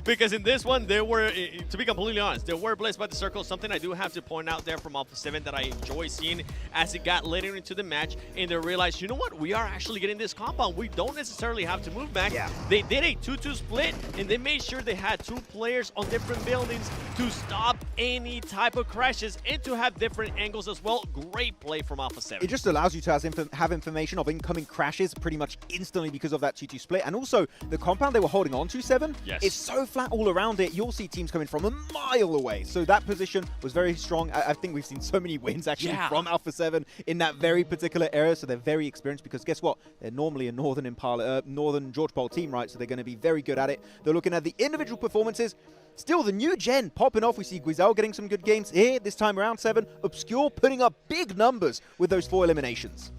Because in this one, they were, to be completely honest, they were blessed by the circle. Something I do have to point out there from Alpha 7 that I enjoy seeing as it got later into the match, and they realized, you know what, we are actually getting this compound. We don't necessarily have to move back. Yeah. They did a 2-2 split, and they made sure they had 2 players on different buildings to stop any type of crash. crashes and to have different angles as well. Great play from Alpha 7. It just allows you to have information of incoming crashes pretty much instantly because of that 2-2 split. And also, the compound they were holding on to, 7, is so flat all around it, you'll see teams coming from a mile away. So that position was very strong. I think we've seen so many wins actually from Alpha 7 in that very particular era. So they're very experienced because guess what? They're normally a Northern George Pole team, right? So they're going to be very good at it. They're looking at the individual performances. Still, the new gen popping off. We see Guizel getting some good games here this time around, 7. Obscure putting up big numbers with those 4 eliminations.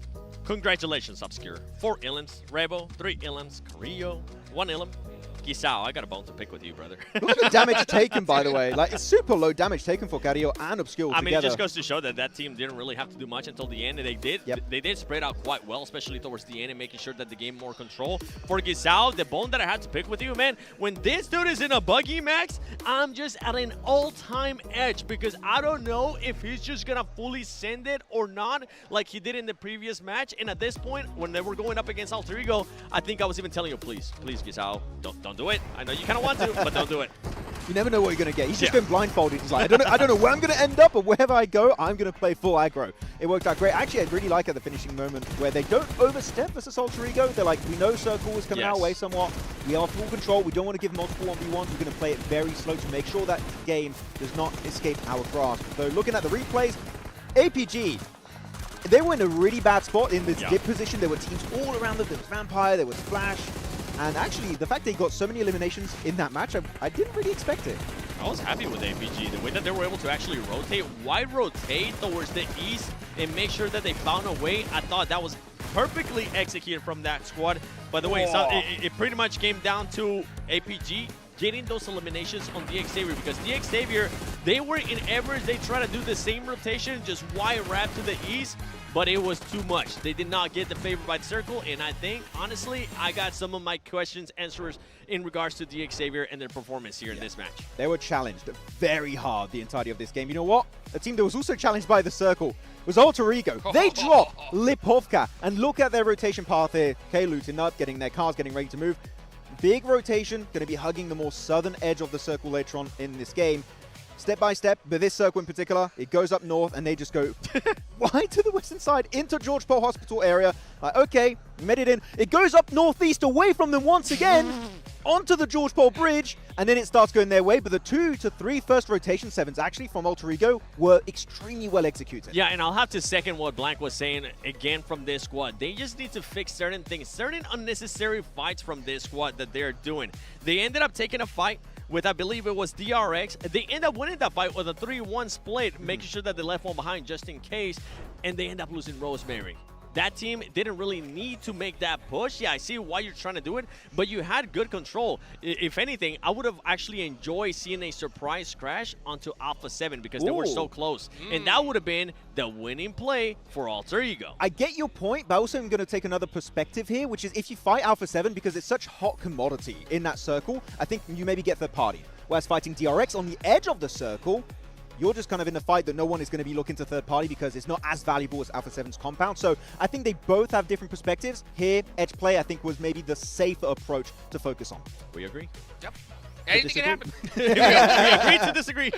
Congratulations, Obscure. 4 Illims, Rebo, 3 Illims, Carrillo, 1 Illim. Gisao, I got a bone to pick with you, brother. Look at the damage taken, by the way. Like, it's super low damage taken for Carrillo and Obscure I mean, together. it just goes to show that that team didn't really have to do much until the end, and they did. They did spread out quite well, especially towards the end and making sure that the game more control. For Gisao, the bone that I had to pick with you, man, when this dude is in a buggy, Max, I'm just at an all-time edge because I don't know if he's just going to fully send it or not like he did in the previous match. And at this point, when they were going up against Alter Ego, I think I was even telling you, please, Gisao, don't do it. I know you kind of want to, but don't do it. You never know what you're going to get. He's just been blindfolded. He's like, I don't know where I'm going to end up, but wherever I go, I'm going to play full aggro. It worked out great. Actually, I really like at the finishing moment where they don't overstep versus Alter Ego. They're like, we know Circle is coming our way somewhat. We are full control. We don't want to give multiple 1v1s. We're going to play it very slow to make sure that game does not escape our grasp. So looking at the replays, APG, they were in a really bad spot in this dip position. There were teams all around them. There was Vampire, there was Flash. And actually, the fact they got so many eliminations in that match, I didn't really expect it. I was happy with APG. The way that they were able to actually rotate, wide rotate towards the east and make sure that they found a way, I thought that was perfectly executed from that squad. By the way, it pretty much came down to APG getting those eliminations on DX Xavier because DX Xavier, they were in Everest. They tried to do the same rotation, just wide wrap to the east, but it was too much. They did not get the favor by the circle, and I think, honestly, I got some of my questions answers in regards to DX Xavier and their performance here in this match. They were challenged very hard the entirety of this game. You know what? A team that was also challenged by the circle was Alter Ego. They drop Lipovka, and look at their rotation path here. K looting up, getting their cars, getting ready to move. Big rotation, going to be hugging the more southern edge of the circle later on in this game. Step by step, but this circle in particular, it goes up north and they just go wide to the western side into George Pole Hospital area. Like, okay, made it in. It goes up northeast away from them once again onto the George Pole Bridge, and then it starts going their way. But the 2 to 3 first rotation 7s actually from Alter Ego were extremely well executed. Yeah, and I'll have to second what Blank was saying again from this squad. They just need to fix certain things, certain unnecessary fights from this squad that they're doing. They ended up taking a fight with, I believe it was DRX. They end up winning that fight with a 3-1 split, making sure that they left one behind just in case, and they end up losing Rosemary. That team didn't really need to make that push. Yeah, I see why you're trying to do it, but you had good control. If anything, I would have actually enjoyed seeing a surprise crash onto Alpha 7 because they were so close. And that would have been the winning play for Alter Ego. I get your point, but also I'm going to take another perspective here, which is if you fight Alpha 7 because it's such hot commodity in that circle, I think you maybe get third party. Whereas fighting DRX on the edge of the circle, you're just kind of in the fight that no one is going to be looking to third party because it's not as valuable as Alpha 7's compound. So I think they both have different perspectives. Here, edge play, I think, was maybe the safer approach to focus on. We agree? Yep. Anything can happen. we agree to disagree.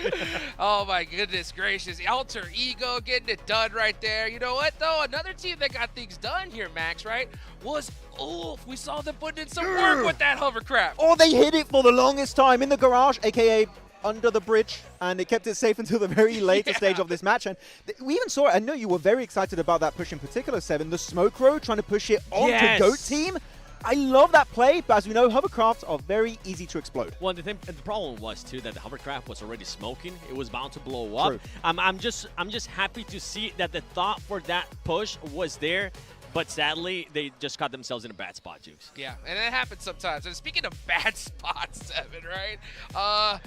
Oh my goodness gracious. Alter Ego getting it done right there. You know what though? Another team that got things done here, Max, right? Was Ulf. We saw them putting in some work with that hovercraft. Oh, they hit it for the longest time in the garage, aka under the bridge, and it kept it safe until the very later stage of this match. And we even saw it. I know you were very excited about that push in particular, 7. The smoke row trying to push it onto Goat Team. I love that play, but as we know, hovercrafts are very easy to explode. Well, the problem was too that the hovercraft was already smoking. It was bound to blow up. I'm just happy to see that the thought for that push was there. But sadly, they just caught themselves in a bad spot, Jukes. Yeah, and it happens sometimes. And speaking of bad spots, 7, right?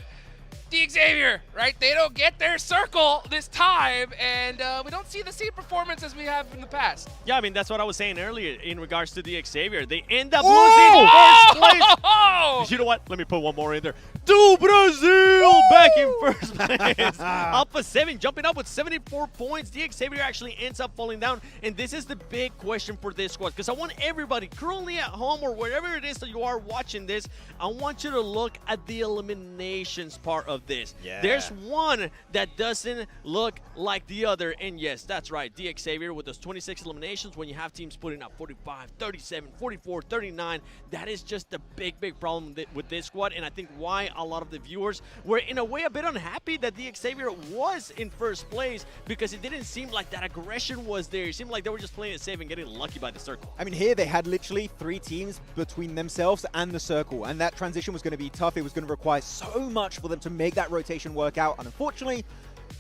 DX Xavier, right? They don't get their circle this time, and we don't see the same performance as we have in the past. Yeah, I mean, that's what I was saying earlier in regards to DX Xavier. They end up losing first place. You know what? Let me put one more in there. Do Brazil back in first place. Alpha 7 jumping up with 74 points. DX Xavier actually ends up falling down, and this is the big question for this squad because I want everybody currently at home or wherever it is that you are watching this, I want you to look at the eliminations part of of this. Yeah. There's one that doesn't look like the other. And yes, that's right, D Xavier with those 26 eliminations, when you have teams putting up 45, 37, 44, 39, that is just a big, big problem with this squad. And I think why a lot of the viewers were in a way a bit unhappy that D Xavier was in first place, because it didn't seem like that aggression was there. It seemed like they were just playing it safe and getting lucky by the circle. I mean, here they had literally 3 teams between themselves and the circle, and that transition was going to be tough. It was going to require so much for them to make that rotation work out, and unfortunately,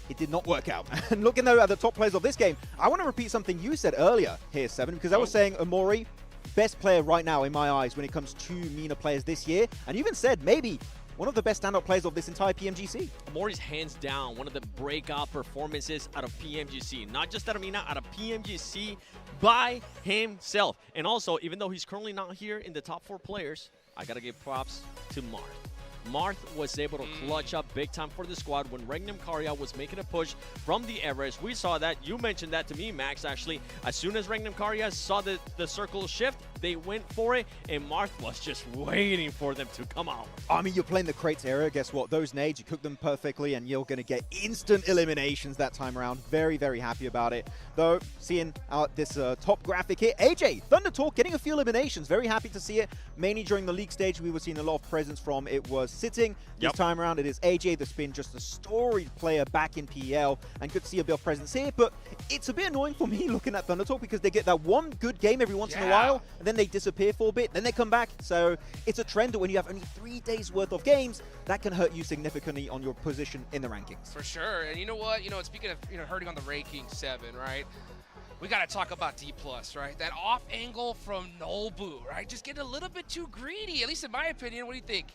it did not work out. And looking though at the top players of this game, I want to repeat something you said earlier here, Seven, because I was saying Omori, best player right now in my eyes when it comes to MENA players this year, and you even said maybe one of the best standout players of this entire PMGC. Omori's hands down one of the breakout performances out of PMGC. Not just out of MENA, out of PMGC by himself. And also, even though he's currently not here in the top 4 players, I gotta give props to Marth. Marth was able to clutch up big time for the squad when Regnum Karya was making a push from the Everest. We saw that. You mentioned that to me, Max, actually. As soon as Regnum Karya saw the circle shift, they went for it, and Marth was just waiting for them to come out. I mean, you're playing the crates area. Guess what? Those nades, you cook them perfectly, and you're going to get instant eliminations that time around. Very, very happy about it. Though, seeing out this top graphic here, AJ, Thunder Talk, getting a few eliminations. Very happy to see it. Mainly during the league stage, we were seeing a lot of presence from it was Sitting. This time around, it is AJ that's been just a storied player back in PL, and good to see a bit of presence here. But it's a bit annoying for me looking at Thunder Talk, because they get that one good game every once in a while, and then they disappear for a bit, then they come back. So it's a trend that when you have only 3 days worth of games, that can hurt you significantly on your position in the rankings. For sure. And you know what? Speaking of hurting on the ranking 7, right? We got to talk about D+, right? That off angle from Nobu, right? Just getting a little bit too greedy, at least in my opinion. What do you think?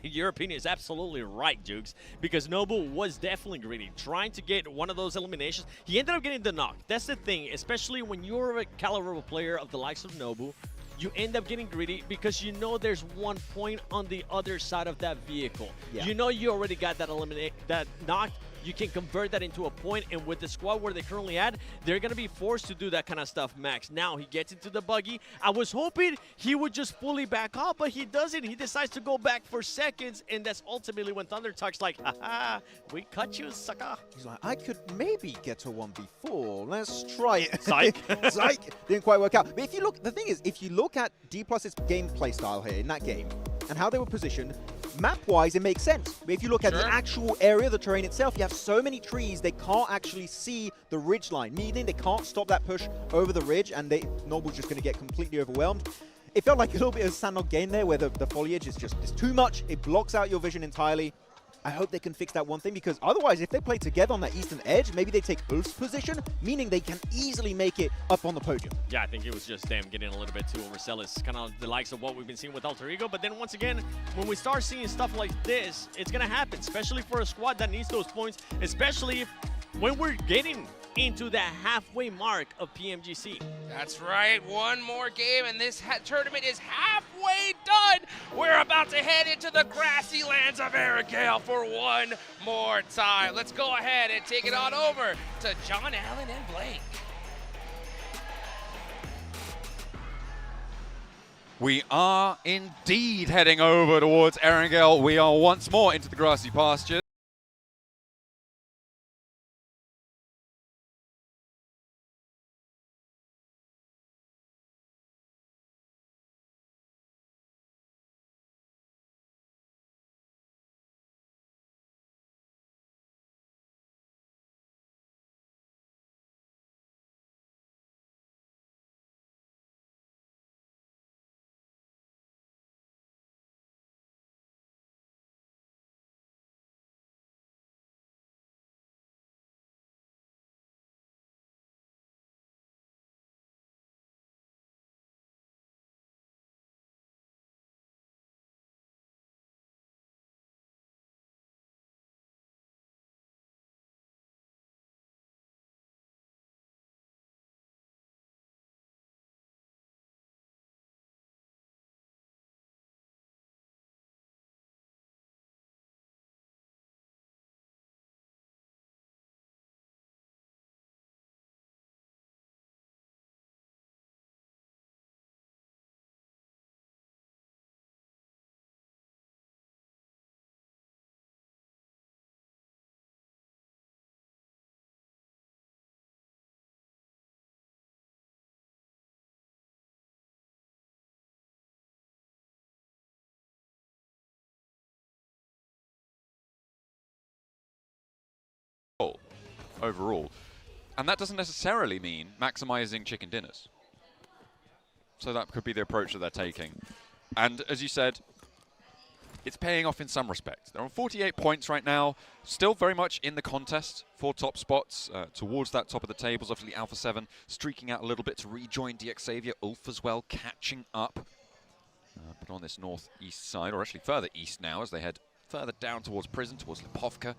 Your opinion is absolutely right, Jukes, because Nobu was definitely greedy, trying to get one of those eliminations. He ended up getting the knock. That's the thing, especially when you're a caliber player of the likes of Nobu, you end up getting greedy because you know there's one point on the other side of that vehicle. Yeah. You know you already got that knock. You can convert that into a point, and with the squad where they currently at, they're going to be forced to do that kind of stuff, Max. Now he gets into the buggy. I was hoping he would just fully back off, but he doesn't. He decides to go back for seconds, and that's ultimately when Thunder Talk's like, haha, we cut you, sucker. He's like, I could maybe get to 1v4. Let's try it. Psych. Psych. Didn't quite work out. But if you look, the thing is, if you look at D+'s gameplay style here in that game, and how they were positioned, map-wise, it makes sense. But if you look at the actual area, the terrain itself, you have so many trees, they can't actually see the ridge line, meaning they can't stop that push over the ridge, and Noble's just going to get completely overwhelmed. It felt like a little bit of Sandok game there, where the foliage is just too much. It blocks out your vision entirely. I hope they can fix that one thing, because otherwise, if they play together on that eastern edge, maybe they take Ulf's position, meaning they can easily make it up on the podium. Yeah, I think it was just them getting a little bit too overzealous, kind of the likes of what we've been seeing with Alter Ego. But then once again, when we start seeing stuff like this, it's going to happen, especially for a squad that needs those points, especially when we're getting into that halfway mark of PMGC. That's right, one more game and this tournament is halfway done. We're about to head into the grassy lands of Aragale for one more time. Let's go ahead and take it on over to John Allen and Blake. We are indeed heading over towards Erangel. We are once more into the grassy pastures. overall. And that doesn't necessarily mean maximizing chicken dinners. So that could be the approach that they're taking. And as you said, it's paying off in some respects. They're on 48 points right now, still very much in the contest for top spots towards that top of the tables. Obviously, Alpha 7 streaking out a little bit to rejoin DXavier. Ulf as well catching up. But on this northeast side, or actually further east now, as they head further down towards Prison, towards Lipovka.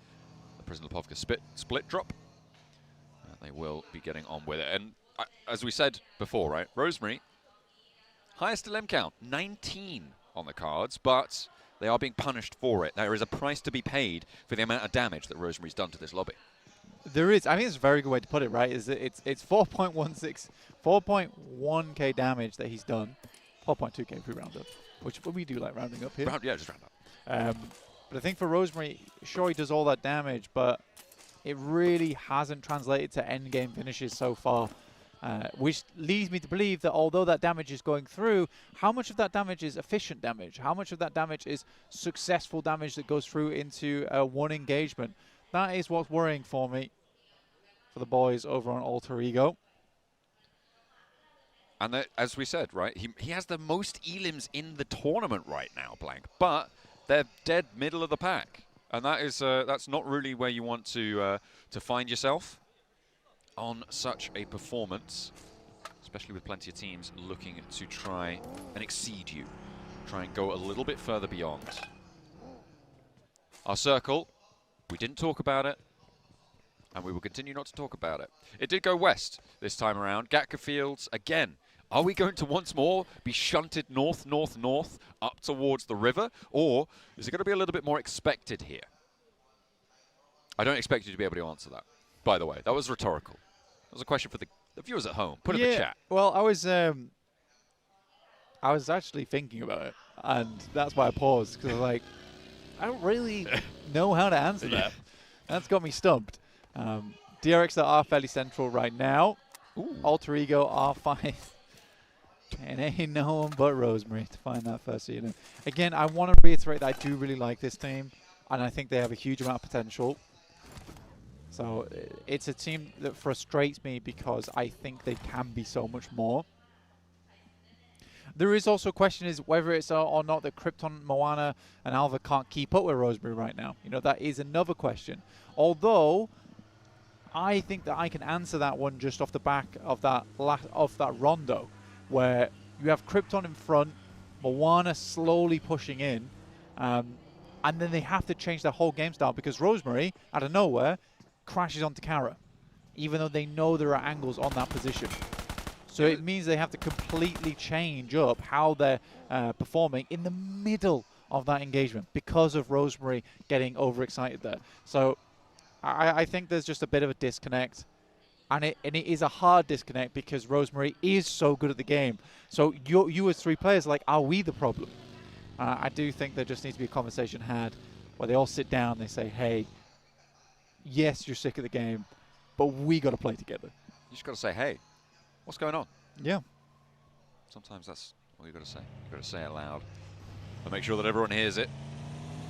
The Prison Lipovka split drop. They will be getting on with it. And as we said before, right, Rosemary, highest LM count, 19 on the cards, but they are being punished for it. There is a price to be paid for the amount of damage that Rosemary's done to this lobby. There is. I think it's a very good way to put it, right? Is that it's 4.1k damage that he's done. 4.2k if we round up, which we do like rounding up here. Yeah, just round up. But I think for Rosemary, sure, he does all that damage, but it really hasn't translated to end-game finishes so far. Which leads me to believe that although that damage is going through, how much of that damage is efficient damage? How much of that damage is successful damage that goes through into one engagement? That is what's worrying for me, for the boys over on Alter Ego. And as we said, right, he has the most elims in the tournament right now, Blank, but they're dead middle of the pack. And that is that's not really where you want to find yourself on such a performance, especially with plenty of teams looking to try and exceed you, try and go a little bit further beyond. Our circle, we didn't talk about it, and we will continue not to talk about it. It did go west this time around. Gatka Fields, again, are we going to once more be shunted north, north, north, up towards the river, or is it going to be a little bit more expected here? I don't expect you to be able to answer that. By the way, that was rhetorical. That was a question for the viewers at home. Put it in the chat. Well, I was actually thinking about it, and that's why I paused, because I was like, I don't really know how to answer that. That's got me stumped. DRX that are fairly central right now. Alter Ego R5. And ain't no one but Rosemary to find that first unit. Again, I want to reiterate that I do really like this team, and I think they have a huge amount of potential. So it's a team that frustrates me because I think they can be so much more. There is also a question is whether it's or not that Krypton, Moana, and Alva can't keep up with Rosemary right now. You know, that is another question. Although, I think that I can answer that one just off the back of that rondo, where you have Krypton in front, Moana slowly pushing in, and then they have to change their whole game style because Rosemary, out of nowhere, crashes onto Kara, even though they know there are angles on that position. So it means they have to completely change up how they're performing in the middle of that engagement because of Rosemary getting overexcited there. So I think there's just a bit of a disconnect. And it is a hard disconnect because Rosemary is so good at the game. So you as three players, like, are we the problem? I do think there just needs to be a conversation had where they all sit down and they say, hey, yes, you're sick of the game, but we got to play together. You just got to say, hey, what's going on? Yeah. Sometimes that's all you got to say. You got to say it loud and make sure that everyone hears it.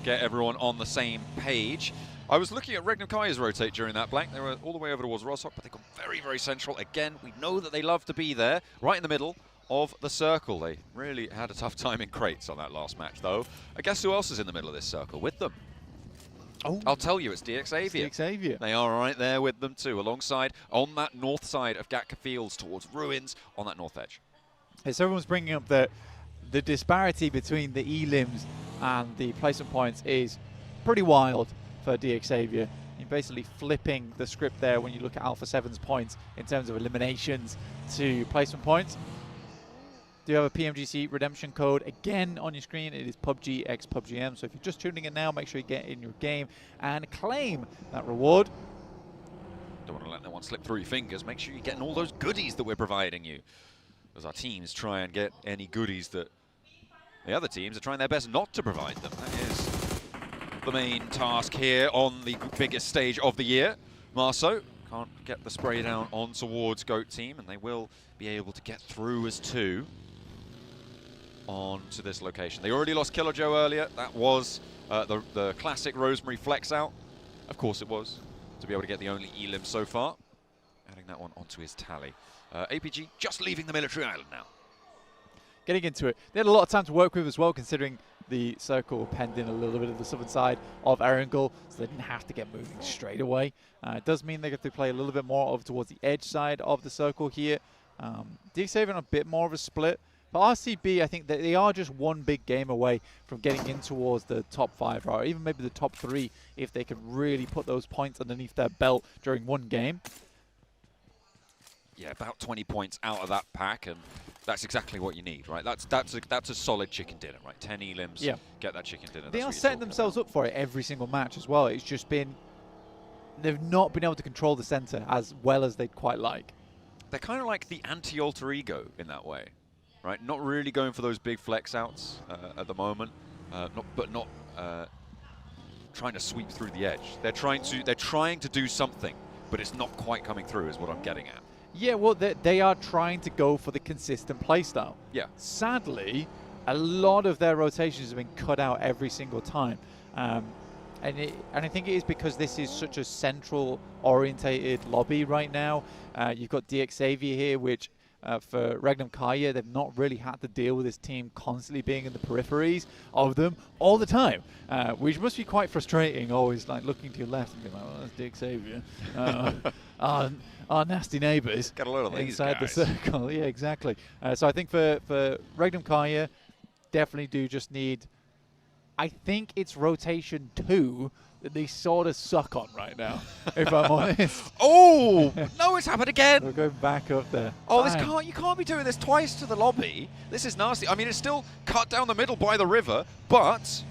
Get everyone on the same page. I was looking at Regnum Kai's rotate during that blank. They were all the way over towards Rostock, but they got very, very central. Again, we know that they love to be there, right in the middle of the circle. They really had a tough time in crates on that last match, though. I guess who else is in the middle of this circle with them? Oh, I'll tell you, it's DXavier. It's DXavier. They are right there with them too, alongside on that north side of Gatka Fields towards Ruins on that north edge. As everyone's bringing up the disparity between the elims and the placement points is pretty wild for DXavier. You're basically flipping the script there when you look at Alpha 7's points in terms of eliminations to placement points. Do you have a PMGC redemption code again on your screen? It is PUBG x PUBGM. So if you're just tuning in now, make sure you get in your game and claim that reward. Don't want to let that one slip through your fingers. Make sure you're getting all those goodies that we're providing you, as our teams try and get any goodies that the other teams are trying their best not to provide them. That is the main task here on the biggest stage of the year. Marceau can't get the spray down on towards Goat Team, and they will be able to get through as two onto this location. They already lost Killer Joe earlier. That was the classic Rosemary flex out. Of course it was. to be able to get the only elim so far. Adding that one onto his tally. APG just leaving the military island now. Getting into it. They had a lot of time to work with as well, considering the circle penned in a little bit of the southern side of Erangel, so they didn't have to get moving straight away. It does mean they get to play a little bit more over towards the edge side of the circle here. DXAV on a bit more of a split. But RCB, I think that they are just one big game away from getting in towards the top 5, or even maybe the top 3, if they can really put those points underneath their belt during one game. Yeah, about 20 points out of that pack, and that's exactly what you need, right? That's a solid chicken dinner, right? 10 elims, yeah. Get that chicken dinner. They are setting themselves up for it every single match as well. It's just been, they've not been able to control the center as well as they'd quite like. They're kind of like the anti-alter ego in that way, right? Not really going for those big flex outs at the moment, but not trying to sweep through the edge. They're trying to do something, but it's not quite coming through, is what I'm getting at. Yeah, well, they are trying to go for the consistent playstyle. Yeah. Sadly, a lot of their rotations have been cut out every single time. And I think it is because this is such a central-orientated lobby right now. You've got DXAV here, which for Regnum Kaya, they've not really had to deal with this team constantly being in the peripheries of them all the time, which must be quite frustrating, always like looking to your left and being like, oh, that's DXAV. Our nasty neighbours got a lot of inside these the guys. circle. Yeah, exactly. So I think for Regnum Kaya, definitely do just need, I think it's rotation 2 that they sort of suck on right now, if I'm honest. Oh, no, it's happened again. We're going back up there. Oh, you can't be doing this twice to the lobby. This is nasty. I mean, it's still cut down the middle by the river, but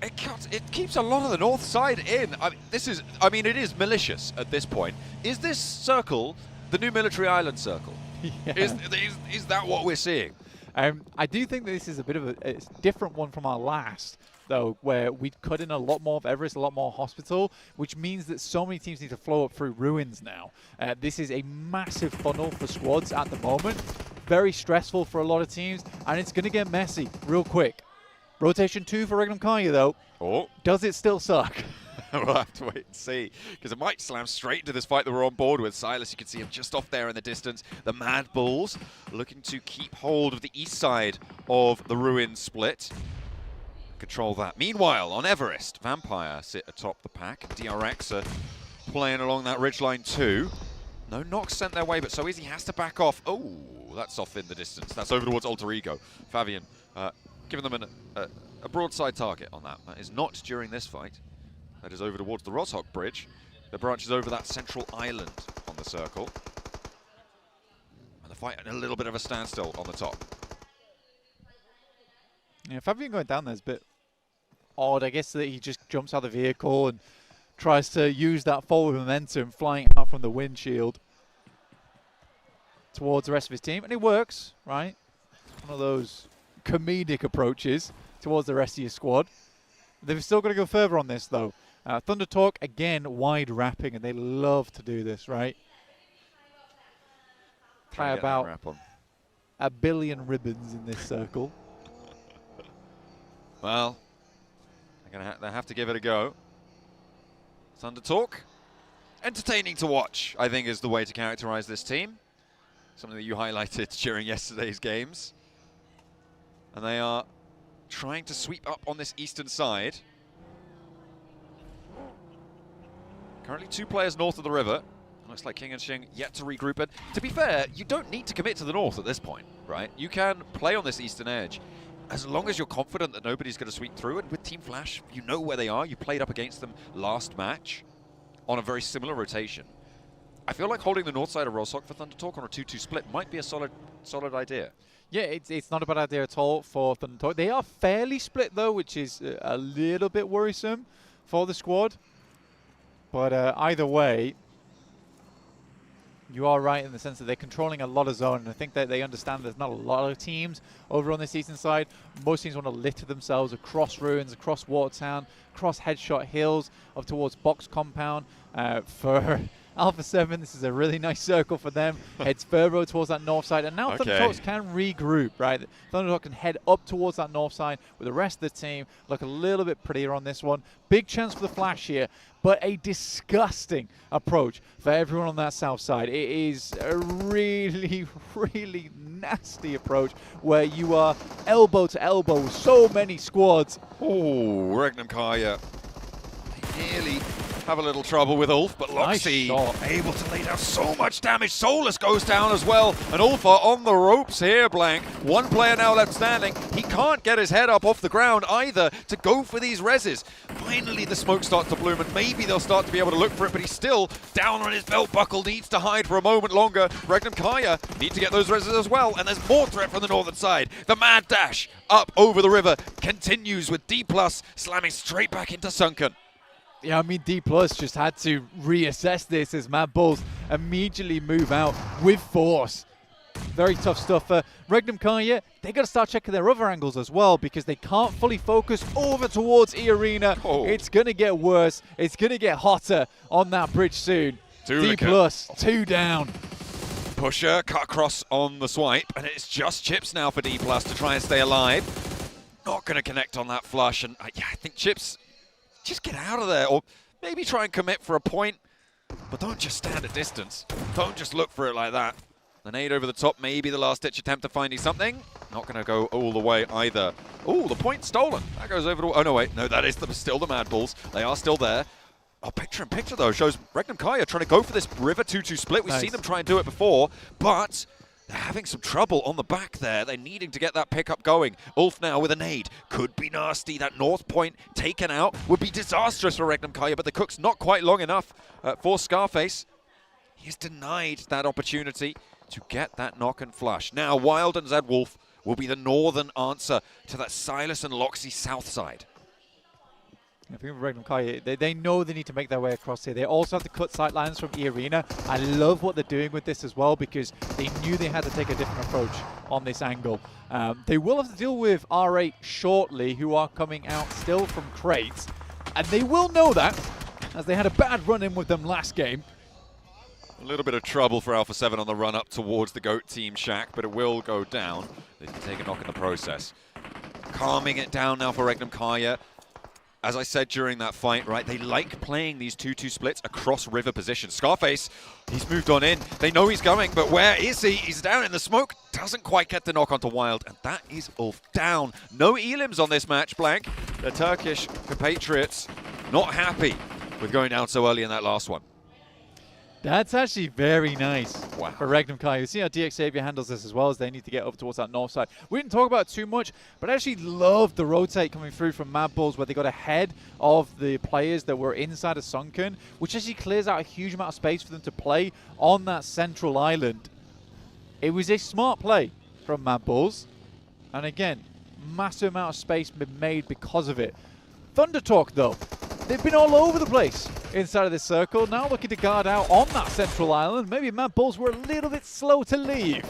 it keeps a lot of the north side in. I mean, it is malicious at this point. Is this circle the new military island circle? Yeah. Is that what we're seeing? I do think that this is a bit of a different one from our last, though, where we'd cut in a lot more of Everest, a lot more Hospital, which means that so many teams need to flow up through Ruins now. This is a massive funnel for squads at the moment. Very stressful for a lot of teams, and it's going to get messy real quick. Rotation 2 for Regnum Kaya, though. Oh. Does it still suck? We'll have to wait and see, because it might slam straight into this fight that we're on board with. Silas, you can see him just off there in the distance. The Mad Bulls looking to keep hold of the east side of the Ruin split. Control that. Meanwhile, on Everest, Vampire sit atop the pack. DRX are playing along that ridgeline too. No knocks sent their way, but so easy has to back off. Oh, that's off in the distance. That's over towards Alter Ego. Fabian giving them a broadside target on that. That is not during this fight. That is over towards the Roshok Bridge. The branch is over that central island on the circle. And the fight at a little bit of a standstill on the top. Yeah, Fabian going down there is a bit odd. I guess that he just jumps out of the vehicle and tries to use that forward momentum flying out from the windshield towards the rest of his team. And it works, right? One of those comedic approaches towards the rest of your squad. They've still got to go further on this, though. Thunder Talk, again, wide wrapping, and they love to do this, right? Try about 1 billion ribbons in this circle. Well, they have to give it a go. Thunder Talk, entertaining to watch, I think, is the way to characterize this team. Something that you highlighted during yesterday's games. And they are trying to sweep up on this eastern side. Currently 2 players north of the river. Looks like King and Xing yet to regroup. And to be fair, you don't need to commit to the north at this point, right? You can play on this eastern edge as long as you're confident that nobody's going to sweep through. And with Team Flash, you know where they are. You played up against them last match on a very similar rotation. I feel like holding the north side of Roshok for Thunder Talk on a 2-2 split might be a solid idea. Yeah, it's not a bad idea at all for Thunder Talk. They are fairly split, though, which is a little bit worrisome for the squad. But either way, you are right in the sense that they're controlling a lot of zone. And I think that they understand there's not a lot of teams over on this eastern side. Most teams want to litter themselves across Ruins, across Watertown, across Headshot Hills, up towards Box Compound for Alpha 7, this is a really nice circle for them. Heads further towards that north side. And now Okay. Thunderhawks can regroup, right? Thunderhawks can head up towards that north side with the rest of the team. Look a little bit prettier on this one. Big chance for the Flash here, but a disgusting approach for everyone on that south side. It is a really, really nasty approach where you are elbow to elbow with so many squads. Oh, Regnum Kaya nearly have a little trouble with Ulf, but Nice Loxy shot. able to lay down so much damage. Solus goes down as well, and Ulf are on the ropes here, Blank. One player now left standing. He can't get his head up off the ground either to go for these reses. Finally, the smoke starts to bloom, and maybe they'll start to be able to look for it, but he's still down on his belt buckle, needs to hide for a moment longer. Regnum Kaya need to get those reses as well, and there's more threat from the northern side. The mad dash up over the river continues with D+ slamming straight back into Sunken. Yeah, I mean, D+ just had to reassess this as Mad Bulls immediately move out with force. Very tough stuff for Regnum Kaya. They got to start checking their other angles as well because they can't fully focus over towards E-Arena. Oh. It's going to get worse. It's going to get hotter on that bridge soon. D+, 2 down. Pusher cut across on the swipe, and it's just Chips now for D+ to try and stay alive. Not going to connect on that flush, and yeah, I think Chips, just get out of there, or maybe try and commit for a point, but don't just stand at distance. Don't just look for it like that. The nade over the top, maybe the last-ditch attempt to finding something. Not going to go all the way either. Oh, the point stolen. That goes over to... Oh, no, wait. No, that is still the Mad Bulls. They are still there. Oh, picture-in-picture, though, shows Regnum Kaya trying to go for this River 2-2 split. We've seen them try and do it before, but they're having some trouble on the back there. They're needing to get that pickup going. Ulf now with a nade. Could be nasty. That north point taken out would be disastrous for Regnum Kaya, but the cook's not quite long enough for Scarface. He's denied that opportunity to get that knock and flush. Now, Wild and Zed Wolf will be the northern answer to that Silas and Loxy south side. I think with Regnum Kaya, they know they need to make their way across here. They also have to cut sight lines from E-Arena. I love what they're doing with this as well because they knew they had to take a different approach on this angle. They will have to deal with R8 shortly, who are coming out still from crates. And they will know that, as they had a bad run-in with them last game. A little bit of trouble for Alpha 7 on the run up towards the GOAT team shack, but it will go down. They can take a knock in the process. Calming it down now for Regnum Kaya. As I said during that fight, right, they like playing these 2-2 splits across river positions. Scarface, he's moved on in. They know he's going, but where is he? He's down in the smoke. Doesn't quite get the knock onto Wild, and that is Ulf down. No elims on this match, Blank. The Turkish compatriots not happy with going down so early in that last one. That's actually very nice for Regnum Kaya. You see how DX Xavier handles this as well as they need to get up towards that north side. We didn't talk about it too much, but I actually loved the rotate coming through from Mad Bulls where they got ahead of the players that were inside of Sunken, which actually clears out a huge amount of space for them to play on that central island. It was a smart play from Mad Bulls. And again, massive amount of space been made because of it. Thunder Talk, though, they've been all over the place inside of this circle. Now looking to guard out on that central island. Maybe Mad Bulls were a little bit slow to leave.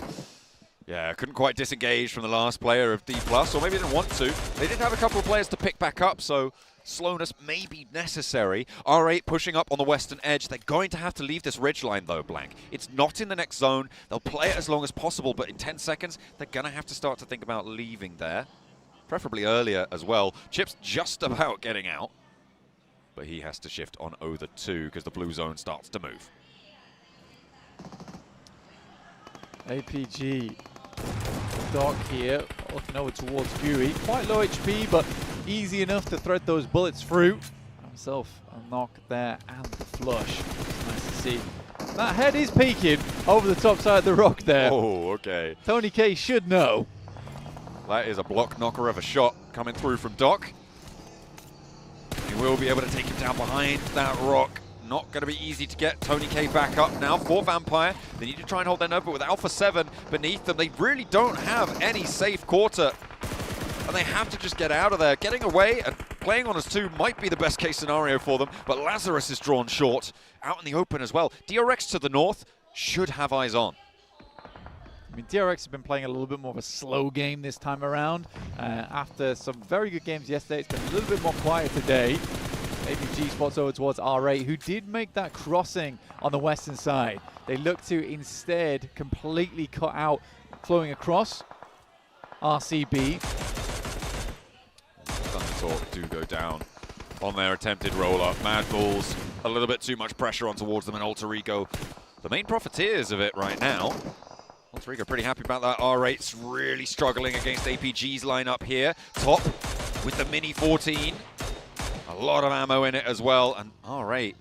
Yeah, couldn't quite disengage from the last player of D+, or maybe didn't want to. They did have a couple of players to pick back up, so slowness may be necessary. R8 pushing up on the western edge. They're going to have to leave this ridgeline, though, Blank. It's not in the next zone. They'll play it as long as possible, but in 10 seconds, they're going to have to start to think about leaving there. Preferably earlier as well. Chip's just about getting out, but he has to shift on over 2 because the blue zone starts to move. APG Doc here, looking over towards Fury. Quite low HP, but easy enough to thread those bullets through. Himself a knock there and the flush. Nice to see. That head is peeking over the top side of the rock there. Oh, okay. Tony K should know. That is a block knocker of a shot coming through from Doc. He will be able to take him down behind that rock. Not going to be easy to get Tony K back up now for Vampire. They need to try and hold their nerve, but with Alpha 7 beneath them, they really don't have any safe quarter. And they have to just get out of there. Getting away and playing on as 2 might be the best case scenario for them, but Lazarus is drawn short. Out in the open as well. DRX to the north should have eyes on. I mean, DRX has been playing a little bit more of a slow game this time around. After some very good games yesterday, it's been a little bit more quiet today. APG spots over towards R8, who did make that crossing on the western side. They look to instead completely cut out flowing across RCB. Thundertalk do go down on their attempted roll-up. Mad Bulls, a little bit too much pressure on towards them, and Alter Ego, the main profiteers of it right now. Alter Ego pretty happy about that. R8's really struggling against APG's lineup here. Top with the Mini 14. A lot of ammo in it as well, and R8,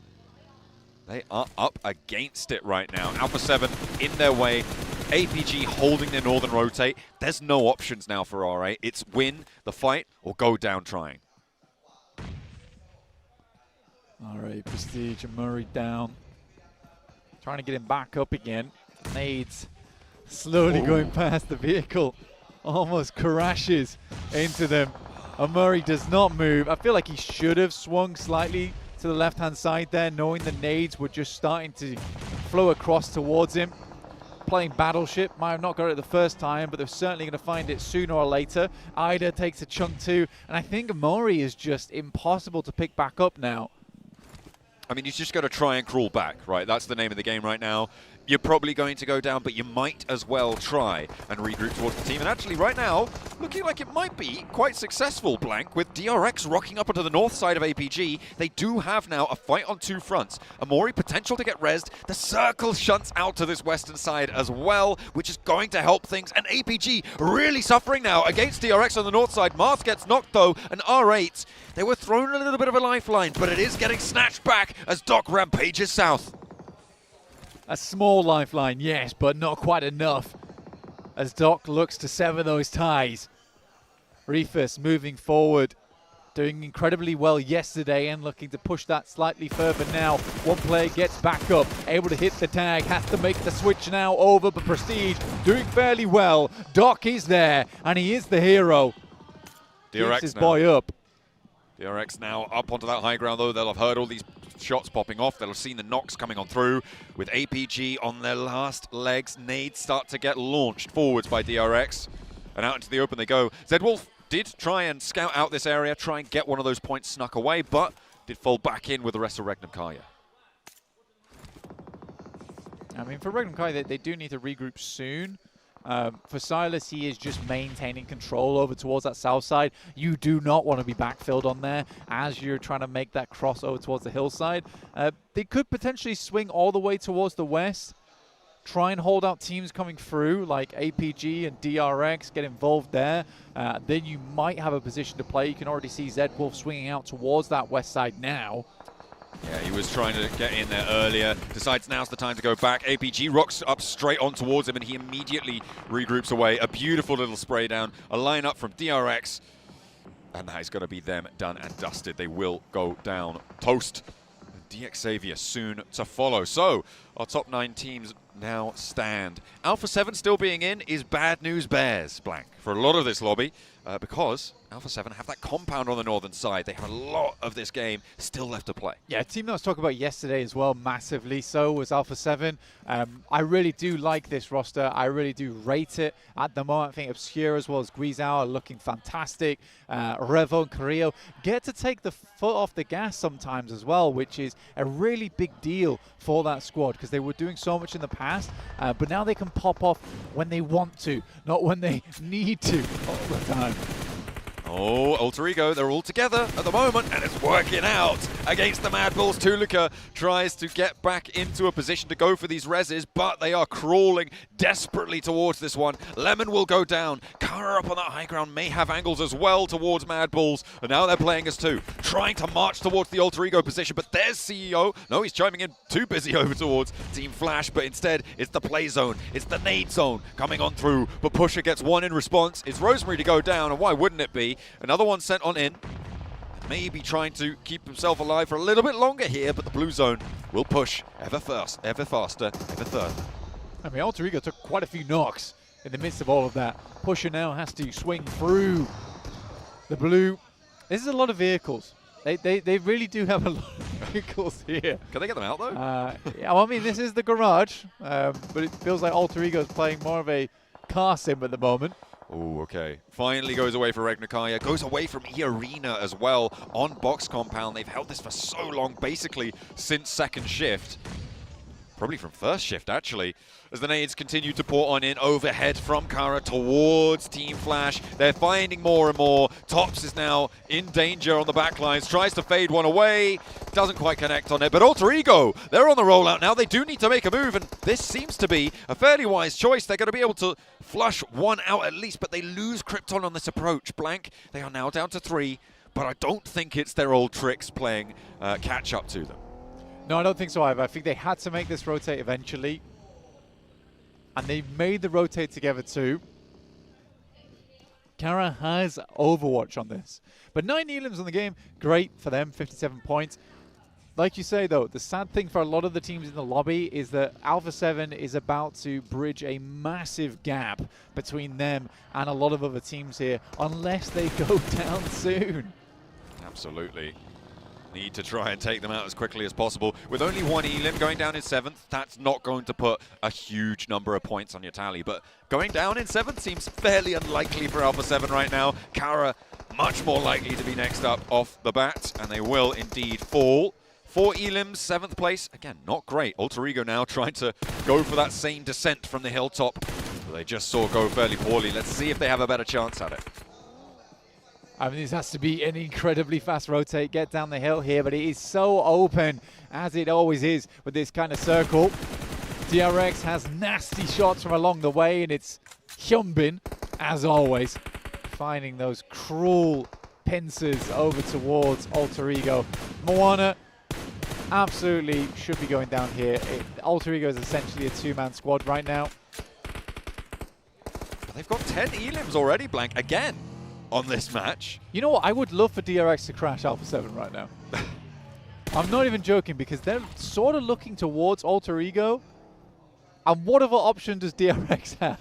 they are up against it right now. Alpha 7 in their way. APG holding their northern rotate. There's no options now for R8. It's win the fight or go down trying. R8, Prestige and Murray down. Trying to get him back up again. Nades slowly going past the vehicle. Almost crashes into them. And Murray does not move. I feel like he should have swung slightly to the left-hand side there, knowing the nades were just starting to flow across towards him. Playing Battleship, might have not got it the first time, but they're certainly going to find it sooner or later. Ida takes a chunk too, and I think Murray is just impossible to pick back up now. I mean, you just got to try and crawl back, right? That's the name of the game right now. You're probably going to go down, but you might as well try and regroup towards the team. And actually, right now, looking like it might be quite successful, Blank, with DRX rocking up onto the north side of APG. They do have now a fight on two fronts. Amori potential to get rezzed. The circle shunts out to this western side as well, which is going to help things. And APG really suffering now against DRX on the north side. Marth gets knocked, though, and R8, they were thrown a little bit of a lifeline, but it is getting snatched back as Doc rampages south. A small lifeline, yes, but not quite enough as Doc looks to sever those ties. Reefus moving forward, doing incredibly well yesterday and looking to push that slightly further now. One player gets back up, able to hit the tag, has to make the switch now over, but Prestige doing fairly well. Doc is there, and he is the hero. DRX Keeps his now. boy up. DRX now up onto that high ground, though. They'll have heard all these shots popping off. They'll have seen the knocks coming on through. With APG on their last legs, nades start to get launched forwards by DRX. And out into the open they go. Zedwolf did try and scout out this area, try and get one of those points snuck away, but did fall back in with the rest of Regnum Kaya. I mean, for Regnum Kaya, they do need to regroup soon. For Silas, he is just maintaining control over towards that south side. You do not want to be backfilled on there as you're trying to make that crossover towards the hillside. They could potentially swing all the way towards the west, try and hold out teams coming through like APG and DRX, get involved there. Then you might have a position to play. You can already see Zedwolf swinging out towards that west side now. Yeah, he was trying to get in there earlier, decides now's the time to go back. APG rocks up straight on towards him, and he immediately regroups away. A beautiful little spray down, a lineup from DRX, and that is going to be them done and dusted. They will go down. Toast. DX Xavier soon to follow. So, our top 9 teams now stand. Alpha 7 still being in is bad news bears, Blank, for a lot of this lobby, because Alpha 7 have that compound on the northern side. They have a lot of this game still left to play. Yeah, a team that I was talking about yesterday as well, massively so, was Alpha 7. I really do like this roster. I really do rate it. At the moment, I think Obscure as well as Guizhou are looking fantastic. Revo and Carrillo get to take the foot off the gas sometimes as well, which is a really big deal for that squad because they were doing so much in the past, but now they can pop off when they want to, not when they need to all the time. Oh, Alter Ego, they're all together at the moment, and it's working out against the Mad Bulls. Tuluka tries to get back into a position to go for these reses, but they are crawling desperately towards this one. Lemon will go down. Kara up on that high ground may have angles as well towards Mad Bulls, and now they're playing as two, trying to march towards the Alter Ego position, but there's CEO. No, he's chiming in, too busy over towards Team Flash, but instead it's the play zone, it's the nade zone coming on through, but Pusher gets one in response. It's Rosemary to go down, and why wouldn't it be? Another one sent on in. Maybe trying to keep himself alive for a little bit longer here, but the blue zone will push ever faster, ever further. I mean, Alter Ego took quite a few knocks in the midst of all of that. Pusher now has to swing through the blue. This is a lot of vehicles. They really do have a lot of vehicles here. Can they get them out, though? Yeah, well, I mean, this is the garage, but it feels like Alter Ego is playing more of a car sim at the moment. Oh, okay. Finally goes away for Regnakaya. Goes away from E-Arena as well on box compound. They've held this for so long, basically since second shift. Probably from first shift, actually. As the nades continue to pour on in overhead from Kara towards Team Flash. They're finding more and more. Tops is now in danger on the back lines. Tries to fade one away. Doesn't quite connect on it. But Alter Ego, they're on the rollout now. They do need to make a move. And this seems to be a fairly wise choice. They're going to be able to flush one out at least. But they lose Krypton on this approach. Blank, they are now down to 3. But I don't think it's their old tricks playing catch up to them. No, I don't think so either. I think they had to make this rotate eventually. And they made the rotate together too. Kara has Overwatch on this. But 9 elims on the game, great for them, 57 points. Like you say though, the sad thing for a lot of the teams in the lobby is that Alpha 7 is about to bridge a massive gap between them and a lot of other teams here, unless they go down soon. Absolutely. Need to try and take them out as quickly as possible. With only 1 elim going down in 7th, that's not going to put a huge number of points on your tally. But going down in 7th seems fairly unlikely for Alpha 7 right now. Kara much more likely to be next up off the bat, and they will indeed fall. 4 elims, 7th place. Again, not great. Alter Ego now trying to go for that same descent from the hilltop that they just saw go fairly poorly. Let's see if they have a better chance at it. I mean, this has to be an incredibly fast rotate, get down the hill here, but it is so open, as it always is with this kind of circle. DRX has nasty shots from along the way, and it's Hyunbin, as always, finding those cruel pincers over towards Alter Ego. Moana absolutely should be going down here. Alter Ego is essentially a 2-man squad right now. But they've got 10 elims already, Blank, again. On this match. You know what? I would love for DRX to crash Alpha 7 right now. I'm not even joking, because they're sort of looking towards Alter Ego. And what other option does DRX have?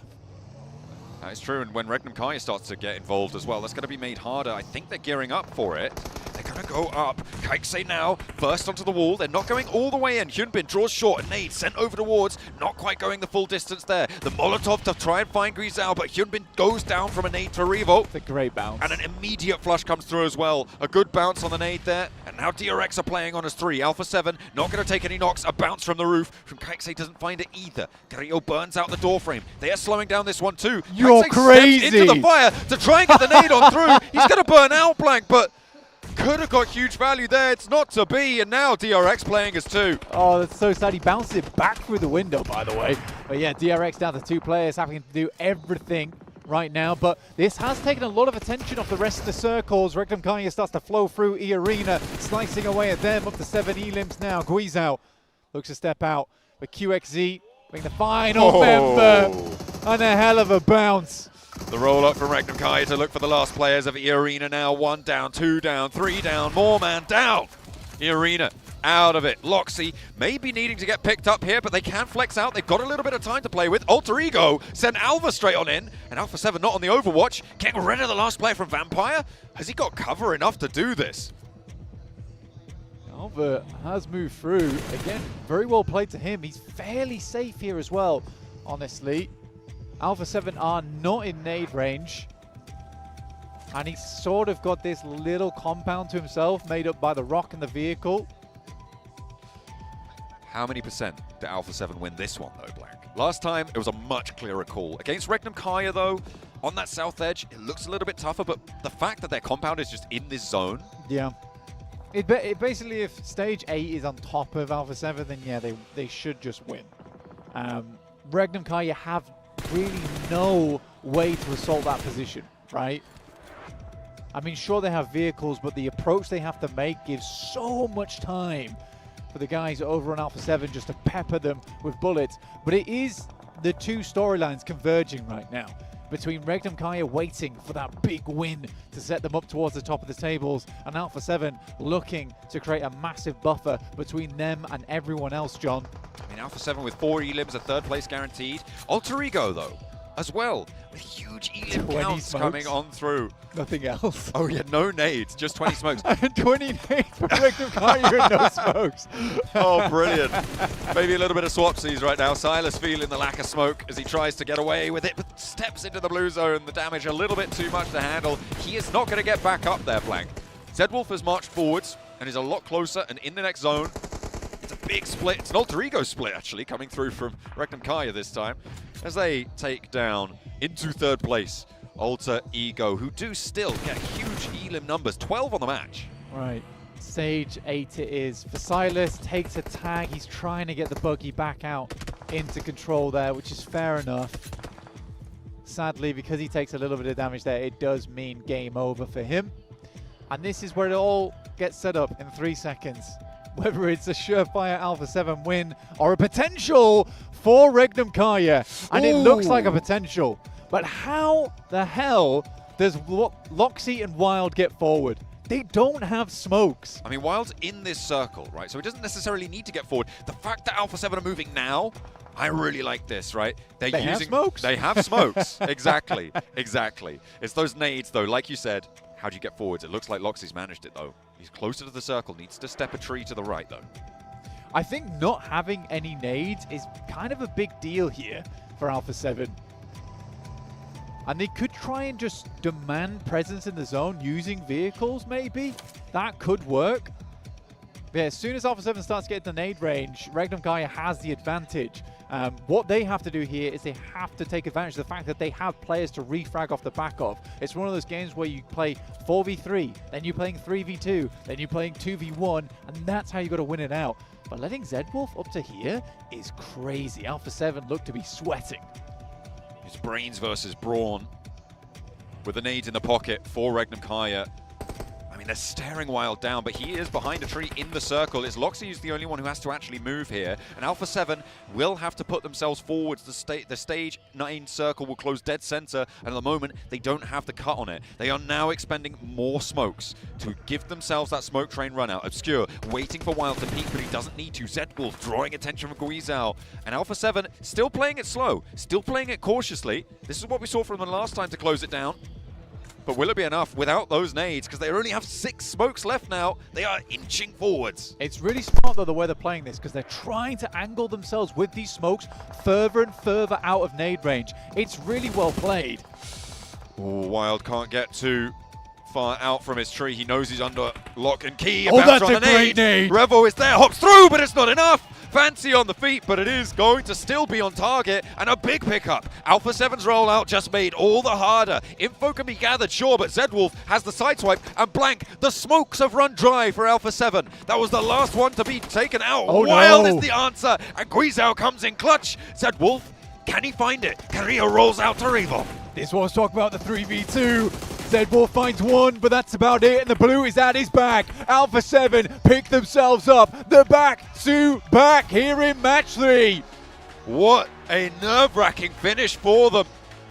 That is true, and when Regnum Kai starts to get involved as well, that's going to be made harder. I think they're gearing up for it. They're going to go up. Kaikse now, first onto the wall. They're not going all the way in. Hyunbin draws short. A nade sent over towards. Not quite going the full distance there. The Molotov to try and find Grisao, but Hyunbin goes down from a nade to revolt. It's a great bounce. And an immediate flush comes through as well. A good bounce on the nade there. And now DRX are playing on as 3. Alpha 7 not going to take any knocks. A bounce from the roof. From Kaikse doesn't find it either. Carrillo burns out the door frame. They are slowing down this one too. You're Kaikse crazy. into the fire to try and get the nade on through. He's going to burn out, Blank, but could have got huge value there. It's not to be, and now DRX playing as 2. Oh, that's so sad. He bounced it back through the window, by the way. But yeah, DRX down to 2 players, having to do everything right now. But this has taken a lot of attention off the rest of the circles. Regnum Kanya starts to flow through E-Arena, slicing away at them, up to 7 elims now. Guizhou looks to step out, but QXZ being the final member. And a hell of a bounce. The roll up from Regnum Kai to look for the last players of E-Arena now. 1 down, 2 down, 3 down, more man down. E-Arena out of it. Loxy may be needing to get picked up here, but they can flex out. They've got a little bit of time to play with. Alter Ego send Alva straight on in, and Alpha 7 not on the Overwatch. Getting rid of the last player from Vampire. Has he got cover enough to do this? Alva has moved through. Again, very well played to him. He's fairly safe here as well, honestly. Alpha 7 are not in nade range. And he's sort of got this little compound to himself made up by the rock and the vehicle. How many percent did Alpha 7 win this one, though, Blank? Last time, it was a much clearer call. Against Regnum Kaya, though, on that south edge, it looks a little bit tougher, but the fact that their compound is just in this zone. Yeah. It basically, if stage 8 is on top of Alpha 7, then yeah, they should just win. Regnum Kaya have really no way to assault that position, right? I mean, sure, they have vehicles, but the approach they have to make gives so much time for the guys over on Alpha 7 just to pepper them with bullets. But it is the 2 storylines converging right now, between Regnum Kaya waiting for that big win to set them up towards the top of the tables, and Alpha 7 looking to create a massive buffer between them and everyone else, John. I mean, Alpha 7 with 4 elims, a 3rd place guaranteed. Alter Ego, though, as well, with huge elim counts coming on through. Nothing else. Oh, yeah, no nades, just 20 smokes. 20 nades for Regnum Kaya and no smokes. Oh, brilliant. Maybe a little bit of swapsies right now. Silas feeling the lack of smoke as he tries to get away with it, but steps into the blue zone. The damage a little bit too much to handle. He is not going to get back up there, Blank. Zedwolf has marched forwards and is a lot closer and in the next zone. It's a big split. It's an alter ego split, actually, coming through from Regnum Kaya this time, as they take down into third place Alter Ego, who do still get huge elim numbers, 12 on the match. Right. Stage 8 it is. For Silas, takes a tag. He's trying to get the buggy back out into control there, which is fair enough. Sadly, because he takes a little bit of damage there, it does mean game over for him. And this is where it all gets set up in 3 seconds. Whether it's a surefire Alpha 7 win or a potential for Regnum Kaya. And it looks like a potential. But how the hell does Loxy and Wild get forward? They don't have smokes. I mean, Wild's in this circle, right? So he doesn't necessarily need to get forward. The fact that Alpha 7 are moving now, I really like this, right? They have smokes. They have smokes. Exactly. Exactly. It's those nades, though. Like you said, how do you get forwards? It looks like Loxy's managed it, though. He's closer to the circle. Needs to step a tree to the right, though. I think not having any nades is kind of a big deal here for Alpha 7. And they could try and just demand presence in the zone using vehicles, maybe. That could work. But yeah, as soon as Alpha 7 starts getting the nade range, Regnum Kaya has the advantage. What they have to do here is they have to take advantage of the fact that they have players to refrag off the back of. It's one of those games where you play 4v3, then you're playing 3v2, then you're playing 2v1, and that's how you got to win it out. But letting Zedwolf up to here is crazy. Alpha 7 look to be sweating. It's brains versus brawn with the nades in the pocket for Regnum Kaya. I mean, they're staring Wild down, but he is behind a tree in the circle. It's Loxy who's the only one who has to actually move here. And Alpha 7 will have to put themselves forwards. The stage 9 circle will close dead center, and at the moment, they don't have the cut on it. They are now expending more smokes to give themselves that smoke train run out. Obscure, waiting for Wild to peek, but he doesn't need to. Zedwolf drawing attention from Guizhao. And Alpha 7 still playing it slow, still playing it cautiously. This is what we saw from them last time to close it down. But will it be enough without those nades? Because they only have 6 smokes left now. They are inching forwards. It's really smart, though, the way they're playing this, because they're trying to angle themselves with these smokes further and further out of nade range. It's really well played. Ooh, Wild can't get too far out from his tree. He knows he's under lock and key. Oh, that's a great nade. Revo is there, hops through, but it's not enough. Fancy on the feet, but it is going to still be on target, and a big pickup. Alpha 7's rollout just made all the harder. Info can be gathered, sure, but Zedwolf has the sideswipe, and blank, the smokes have run dry for Alpha 7. That was the last one to be taken out. Oh, Wild no. is the answer, and Guizhao comes in clutch. Zedwolf, can he find it? Carrillo rolls out to Revo. This was talking about the 3v2. Zedwolf finds one, but that's about it, and the blue is at his back. Alpha 7 pick themselves up. They're back to back here in match 3. What a nerve-wracking finish for them.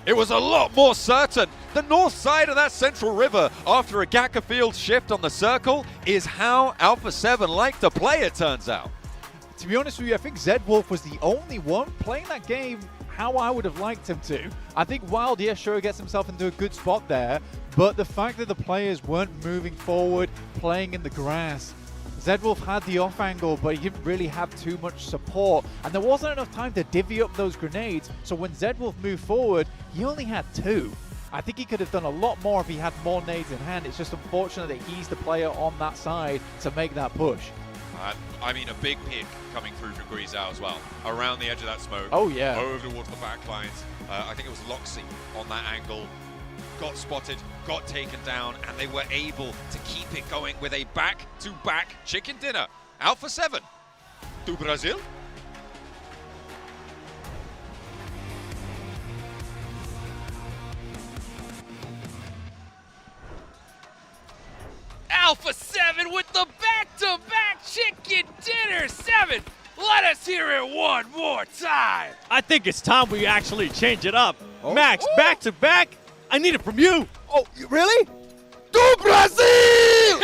It was a lot more certain. The north side of that central river after a Gaka field shift on the circle is how Alpha 7 like to play, it turns out. To be honest with you, I think Zedwolf was the only one playing that game how I would have liked him to. I think Wild, yeah, sure, gets himself into a good spot there, but the fact that the players weren't moving forward, playing in the grass, Zedwolf had the off angle, but he didn't really have too much support, and there wasn't enough time to divvy up those grenades, so when Zedwolf moved forward, he only had 2. I think he could have done a lot more if he had more nades in hand. It's just unfortunate that he's the player on that side to make that push. I mean, a big pick coming through from Guizhao as well. Around the edge of that smoke. Oh, yeah. Over towards the back lines. I think it was Loxy on that angle. Got spotted, got taken down, and they were able to keep it going with a back-to-back chicken dinner. Alpha 7. Do Brazil? Alpha 7 with the back-to-back chicken dinner. 7, let us hear it one more time. I think it's time we actually change it up. Max, back to back, I need it from you. Oh, really? Do Brazil!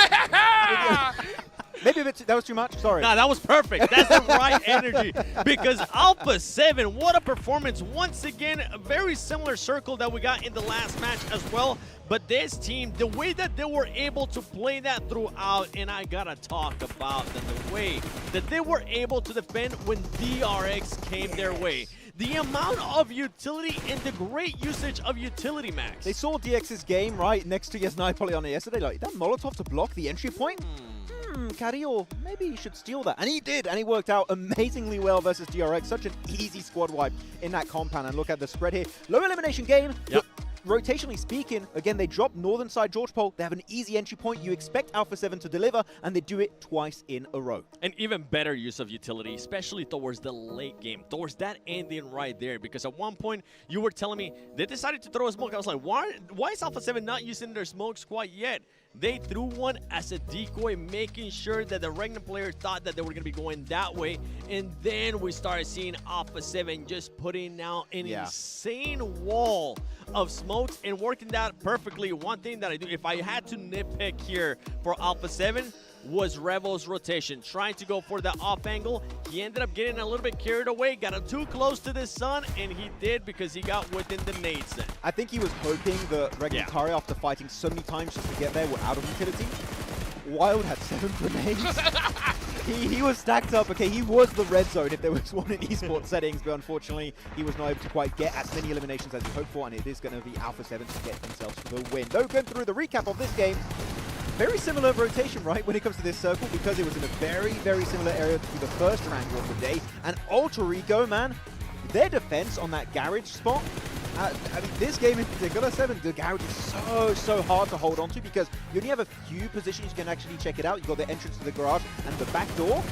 Maybe a bit that was too much. Sorry. Nah, that was perfect. That's the right energy. Because Alpha 7, what a performance. Once again, a very similar circle that we got in the last match as well. But this team, the way that they were able to play that throughout, and I gotta talk about the way that they were able to defend when DRX came their way. The amount of utility and the great usage of utility, Max. They saw DX's game right next to Yasnai Polyana yesterday, like that Molotov to block the entry point? Carrillo, maybe he should steal that. And he did, and he worked out amazingly well versus DRX. Such an easy squad wipe in that compound. And look at the spread here. Low elimination game. Yep. Rotationally speaking, again, they drop northern side George Pole. They have an easy entry point. You expect Alpha 7 to deliver, and they do it twice in a row. An even better use of utility, especially towards the late game, towards that ending right there. Because at one point, you were telling me they decided to throw a smoke. I was like, why is Alpha 7 not using their smokes quite yet? They threw one as a decoy, making sure that the Regnan player thought that they were going to be going that way. And then we started seeing Alpha 7 just putting out an insane wall of smokes and working that perfectly. One thing that I do, if I had to nitpick here for Alpha 7, was Revel's rotation, trying to go for the off angle. He ended up getting a little bit carried away, got him too close to the sun, and he did because he got within the nade set. I think he was hoping the Regnan Kari, after fighting so many times just to get there, were out of utility. Wild had 7 grenades. he was stacked up. Okay, he was the red zone if there was one in esports settings, but unfortunately, he was not able to quite get as many eliminations as he hoped for, and it is going to be Alpha 7 to get themselves the win. Though, going through the recap of this game, very similar rotation, right, when it comes to this circle, because it was in a very, very similar area to the first round of the day. And Alter Ego, man, their defense on that garage spot, I mean, this game in particular, 7, the garage is so hard to hold on to because you only have a few positions you can actually check it out. You've got the entrance to the garage and the back door.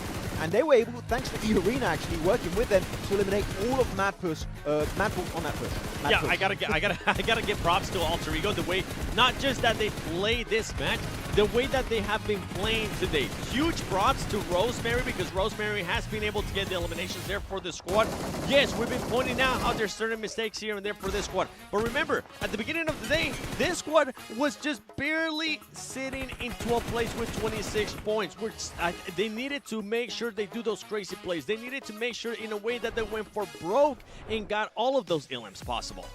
And they were able, thanks to E-Arena actually working with them, to eliminate all of Madpulse on that push. I gotta give props to Alter Ego, the way, not just that they play this match, the way that they have been playing today. Huge props to Rosemary, because Rosemary has been able to get the eliminations there for the squad. Yes, we've been pointing out how there's certain mistakes here and there for this squad. But remember, at the beginning of the day, this squad was just barely sitting in 12th place with 26 points. They needed to make sure they do those crazy plays. They needed to make sure in a way that they went for broke and got all of those elims possible.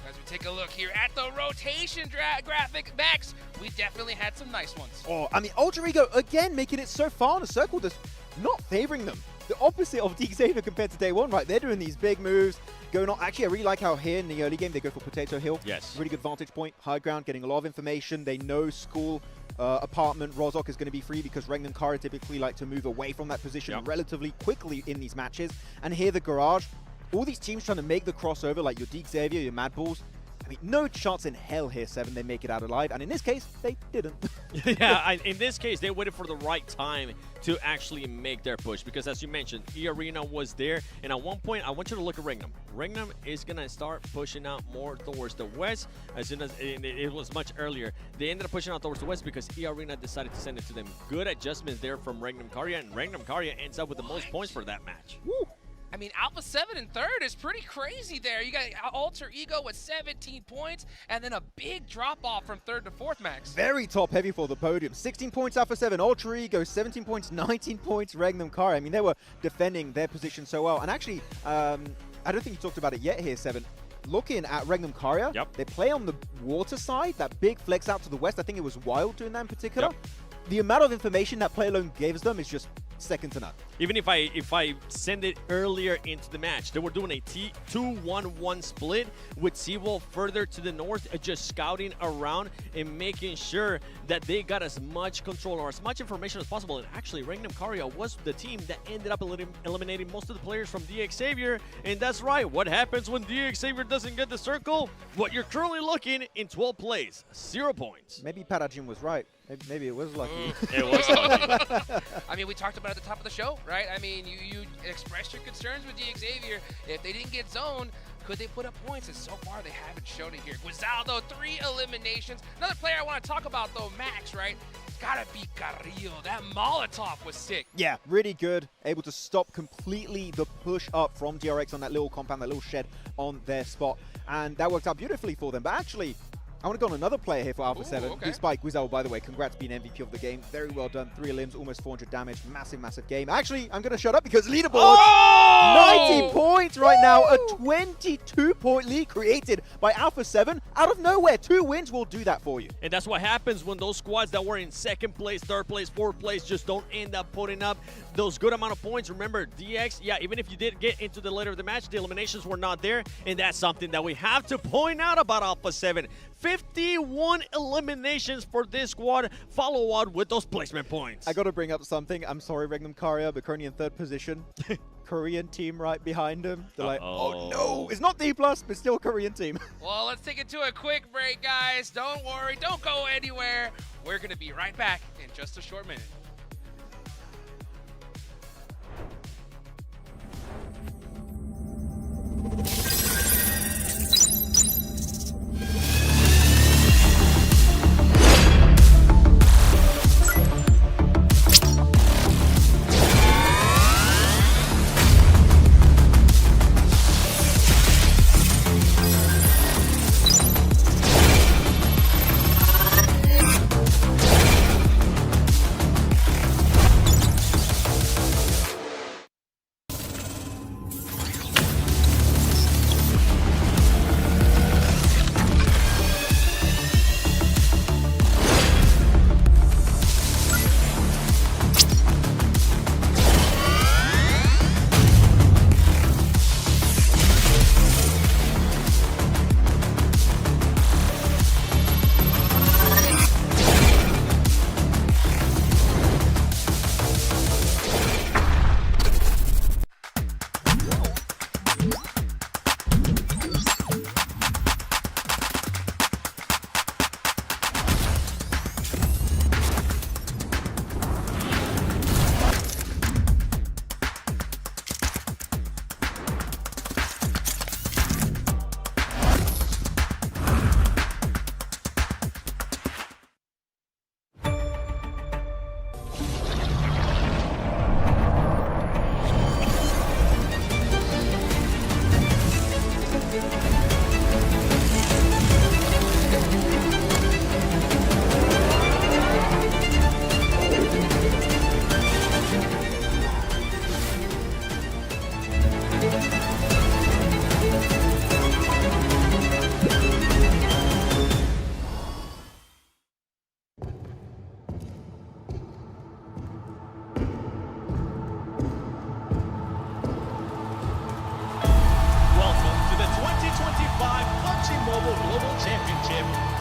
As we take a look here at the rotation graphic, Max, we definitely had some nice ones. Oh, I mean, Alter Ego, again, making it so far in a circle, just not favoring them. The opposite of Xavier compared to day one, right? They're doing these big moves, going on. Actually, I really like how here in the early game, they go for Potato Hill. Yes. Really good vantage point, high ground, getting a lot of information. They know school, apartment, Rozok is going to be free because Regnan Kara typically like to move away from that position relatively quickly in these matches. And here, the garage, all these teams trying to make the crossover, like your Xavier, your Mad Bulls. I mean, no chance in hell here, 7, they make it out alive. And in this case, they didn't. In this case, they waited for the right time to actually make their push. Because as you mentioned, E-Arena was there. And at one point, I want you to look at Regnum. Regnum is going to start pushing out more towards the west. As soon as it was much earlier. They ended up pushing out towards the west because E-Arena decided to send it to them. Good adjustments there from Regnum Karya. And Regnum Karya ends up with the most points for that match. Woo. I mean, Alpha 7 in third is pretty crazy there. You got Alter Ego with 17 points, and then a big drop-off from third to fourth, Max. Very top-heavy for the podium. 16 points Alpha 7, Alter Ego, 17 points, 19 points, Regnum Kara. I mean, they were defending their position so well. And actually, I don't think you talked about it yet here, 7. Looking at Regnum Kara, they play on the water side, that big flex out to the west. I think it was Wild doing that in particular. The amount of information that play alone gives them is just second to none. Even if I send it earlier into the match, they were doing a 2-1-1 split with Seawolf further to the north, just scouting around and making sure that they got as much control or as much information as possible. And actually, Regnum Karya was the team that ended up eliminating most of the players from DX Xavier. And that's right, what happens when DX Xavier doesn't get the circle? What you're currently looking in 12 plays, 0 points. Maybe Parajin was right. Maybe it was lucky. It was lucky. I mean, we talked about it at the top of the show, right? I mean, you expressed your concerns with DX Xavier. If they didn't get zoned, could they put up points? And so far, they haven't shown it here. Guizaldo, 3 eliminations. Another player I want to talk about, though, Max, right? Gotta be Carrillo. That Molotov was sick. Yeah, really good. Able to stop completely the push up from DRX on that little compound, that little shed on their spot. And that worked out beautifully for them. But actually, I want to go on another player here for Alpha 7. Big Spike Guizal, by the way. Congrats being MVP of the game. Very well done. 3 limbs, almost 400 damage. Massive, massive game. Actually, I'm going to shut up because leaderboard. 90 points right now. A 22-point lead created by Alpha 7 out of nowhere. 2 wins will do that for you. And that's what happens when those squads that were in second place, third place, fourth place just don't end up putting up those good amount of points. Remember, DX, yeah, even if you did get into the later of the match, the eliminations were not there. And that's something that we have to point out about Alpha 7. 51 eliminations for this squad, follow on with those placement points. I got to bring up something. I'm sorry, Regnum Karya, but currently in 3rd position. Korean team right behind him. They're like, oh no, it's not D+, but still Korean team. Well, let's take it to a quick break, guys. Don't worry, don't go anywhere. We're going to be right back in just a short minute.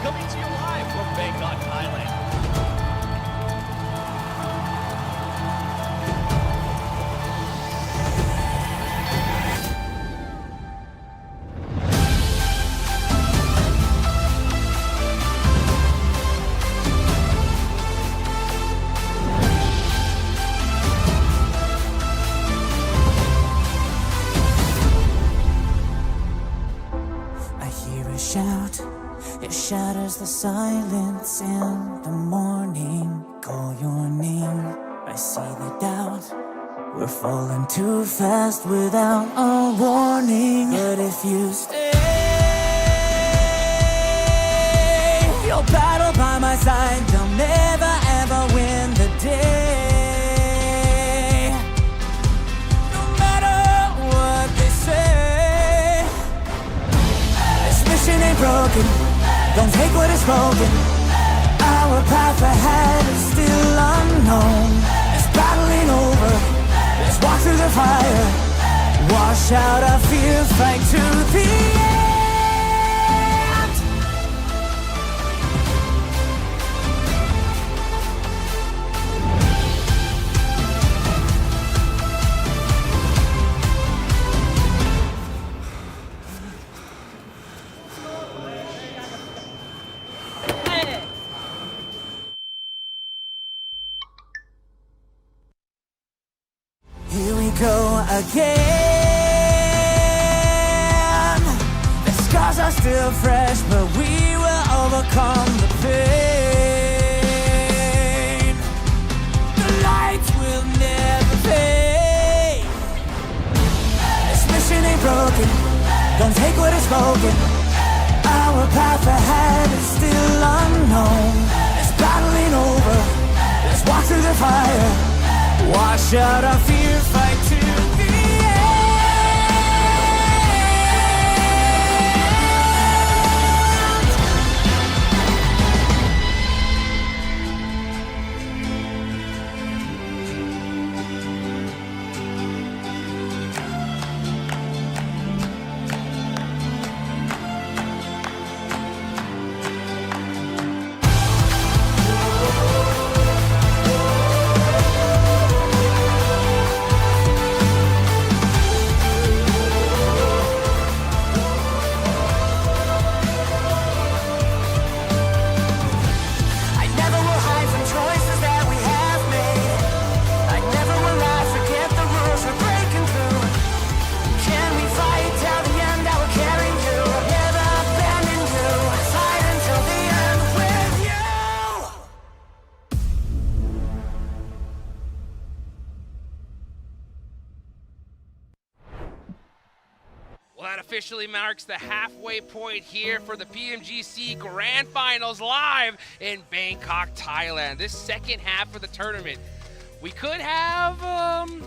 Coming to you live from Bangkok, Thailand. I hear a shout, it shatters the silence in the morning. Call your name, I see the doubt. We're falling too fast without a warning. But if you stay, you'll battle by my side. You'll never ever win the day. No matter what they say, this mission ain't broken. Don't take what is spoken. Our path ahead is still unknown. This battle ain't over. Let's walk through the fire. Wash out our fear, fight to the end. Here we go again. The scars are still fresh, but we will overcome the pain. The lights will never fade. This mission ain't broken. Don't take what is spoken. Our path ahead is still Wash out our fear, fight to the Well, that officially marks the halfway point here for the PMGC Grand Finals live in Bangkok, Thailand. This second half of the tournament. We could have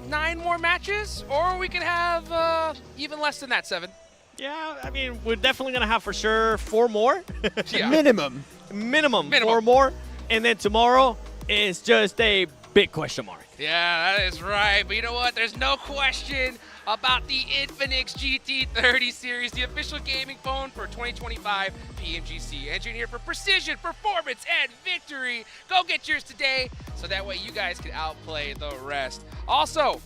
9 more matches, or we could have even less than that, 7. Yeah, I mean, we're definitely going to have for sure 4 more. Yeah. Minimum. Minimum 4 more. And then tomorrow is just a big question mark. Yeah, that is right. But you know what? There's no question about the Infinix GT30 series, the official gaming phone for 2025 PMGC. Engineered for precision, performance, and victory. Go get yours today so that way you guys can outplay the rest. Also,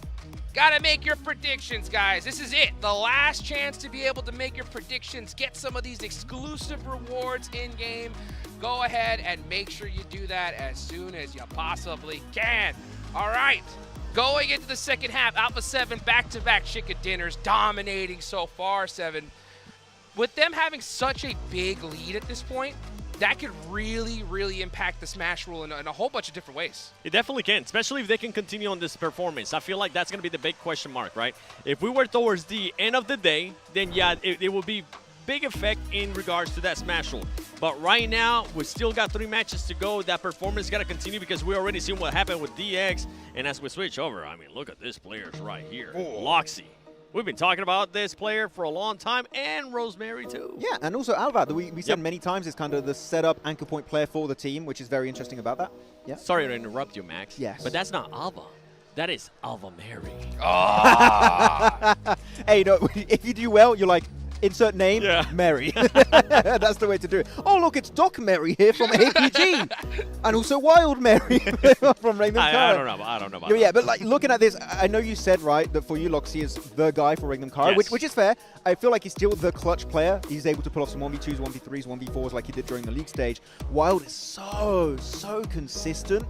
gotta make your predictions, guys. This is it. The last chance to be able to make your predictions, get some of these exclusive rewards in-game. Go ahead and make sure you do that as soon as you possibly can. All right, going into the second half, Alpha 7 back-to-back chicken dinners, dominating so far, 7. With them having such a big lead at this point, that could really, really impact the Smash rule in a whole bunch of different ways. It definitely can, especially if they can continue on this performance. I feel like that's going to be the big question mark, right? If we were towards the end of the day, then yeah, it will be big effect in regards to that Smash rule. But right now, we still got 3 matches to go. That performance got to continue because we already seen what happened with DX. And as we switch over, I mean, look at this players right here. Loxy. We've been talking about this player for a long time, and Rosemary too. Yeah, and also Alva, we said many times, is kind of the setup anchor point player for the team, which is very interesting about that. Yeah. Sorry to interrupt you, Max. Yes. But that's not Alva. That is Alva Mary. Hey, no, if you do well, you're like, insert name, Mary. That's the way to do it. Oh, look, it's Doc Mary here from APG. And also Wild Mary from Regnum Kara. I don't know about Yeah, but like looking at this, I know you said, right, that for you, Loxy is the guy for Regnum Kara, which is fair. I feel like he's still the clutch player. He's able to pull off some 1v2s, 1v3s, 1v4s like he did during the league stage. Wild is so consistent.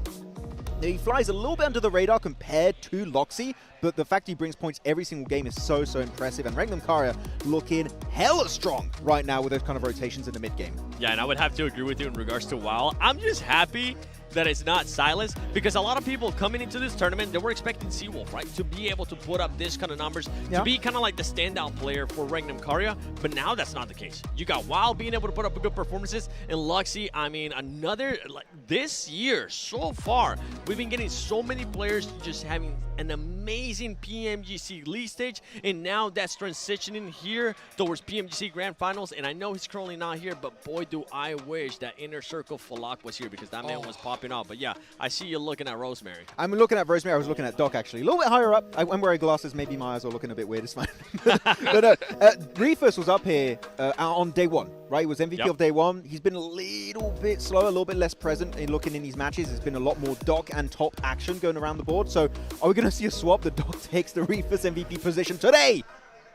He flies a little bit under the radar compared to Loxy, but the fact he brings points every single game is so impressive. And Regnum Kara looking hella strong right now with those kind of rotations in the mid game. Yeah, and I would have to agree with you in regards to WoW. I'm just happy that it's not Silas, because a lot of people coming into this tournament, they were expecting Seawolf, right, to be able to put up this kind of numbers, to be kind of like the standout player for Regnum Kara, but now that's not the case. You got Wild being able to put up good performances, and Luxy, I mean, another, like, this year, so far, we've been getting so many players just having an amazing PMGC league stage, and now that's transitioning here towards PMGC Grand Finals, and I know he's currently not here, but boy, do I wish that Inner Circle Falak was here, because that man was popping off. But yeah, I see you looking at Rosemary. I'm looking at Rosemary. I was looking at Doc, actually. A little bit higher up. I'm wearing glasses. Maybe my eyes are looking a bit weird. It's fine. But Refus was up here on day 1, right? He was MVP of day 1. He's been a little bit slower, a little bit less present in looking in these matches. There's been a lot more Doc and top action going around the board. So are we going to see a swap? The Doc takes the Refus MVP position today.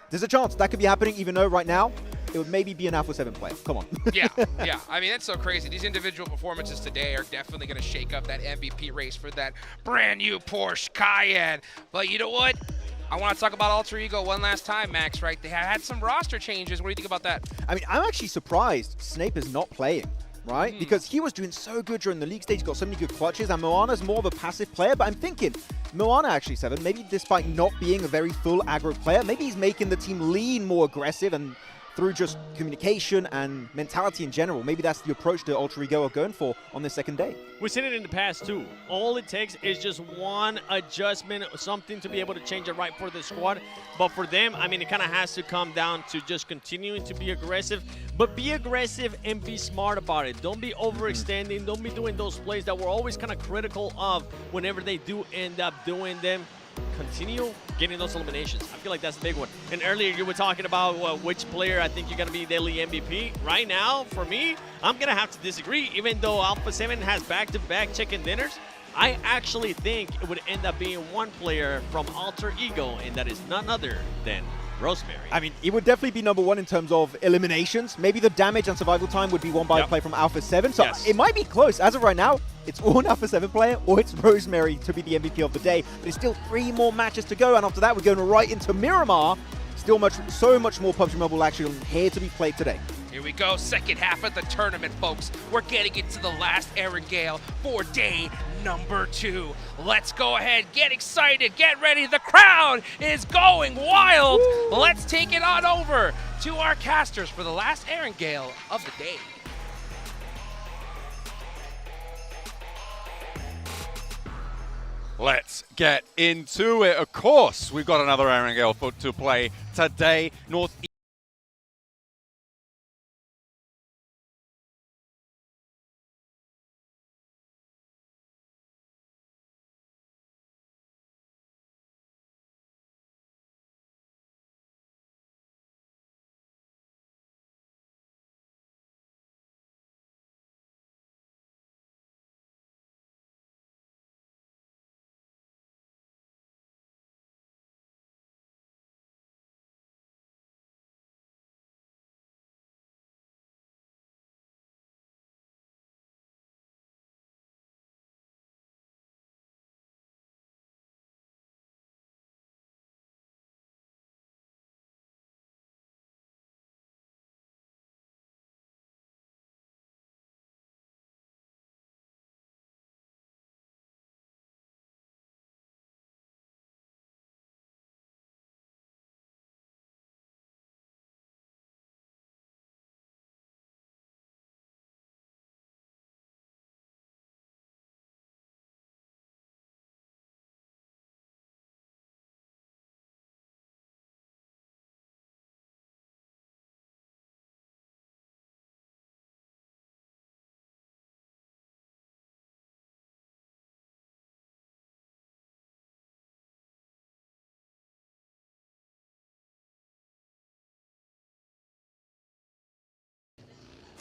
There's a chance that could be happening, even though right now it would maybe be an Alpha 7 player. Come on. yeah. I mean, that's so crazy. These individual performances today are definitely going to shake up that MVP race for that brand new Porsche Cayenne. But you know what? I want to talk about Alter Ego one last time, Max, right? They had some roster changes. What do you think about that? I mean, I'm actually surprised Snape is not playing, right? Because he was doing so good during the league stage, got so many good clutches, and Moana's more of a passive player, but I'm thinking Moana actually, 7, maybe despite not being a very full aggro player, maybe he's making the team lean more aggressive and through just communication and mentality in general. Maybe that's the approach the Ultra Ego are going for on this second day. We've seen it in the past too. All it takes is just one adjustment, something to be able to change it right for the squad. But for them, I mean, it kind of has to come down to just continuing to be aggressive, but be aggressive and be smart about it. Don't be overextending. Don't be doing those plays that we're always kind of critical of whenever they do end up doing them. Continue getting those eliminations. I feel like that's a big one. And earlier you were talking about which player I think you're going to be daily MVP. Right now, for me, I'm going to have to disagree. Even though Alpha 7 has back-to-back chicken dinners, I actually think it would end up being one player from Alter Ego, and that is none other than Rosemary. I mean, it would definitely be number one in terms of eliminations. Maybe the damage and survival time would be won by a play from Alpha 7. So it might be close. As of right now, it's all an Alpha 7 player or it's Rosemary to be the MVP of the day. But it's still 3 more matches to go. And after that, we're going right into Miramar. Still so much more PUBG Mobile action here to be played today. Here we go, second half of the tournament, folks. We're getting into the last Erangel for day number 2. Let's go ahead, get excited, get ready. The crowd is going wild. Woo. Let's take it on over to our casters for the last Erangel of the day. Let's get into it. Of course, we've got another Erangel foot to play today. North.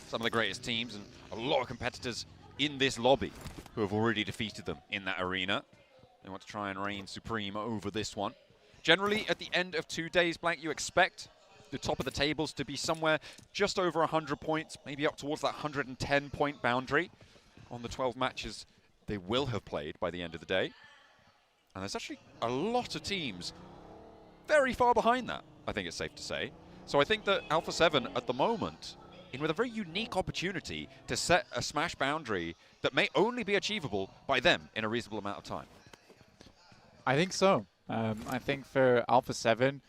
Some of the greatest teams and a lot of competitors in this lobby who have already defeated them in that arena. They want to try and reign supreme over this one. Generally, at the end of 2 days, Blank, you expect the top of the tables to be somewhere just over 100 points, maybe up towards that 110-point boundary on the 12 matches they will have played by the end of the day. And there's actually a lot of teams very far behind that, I think it's safe to say. So I think that Alpha 7 at the moment in with a very unique opportunity to set a smash boundary that may only be achievable by them in a reasonable amount of time. I think so. I think for Alpha 7,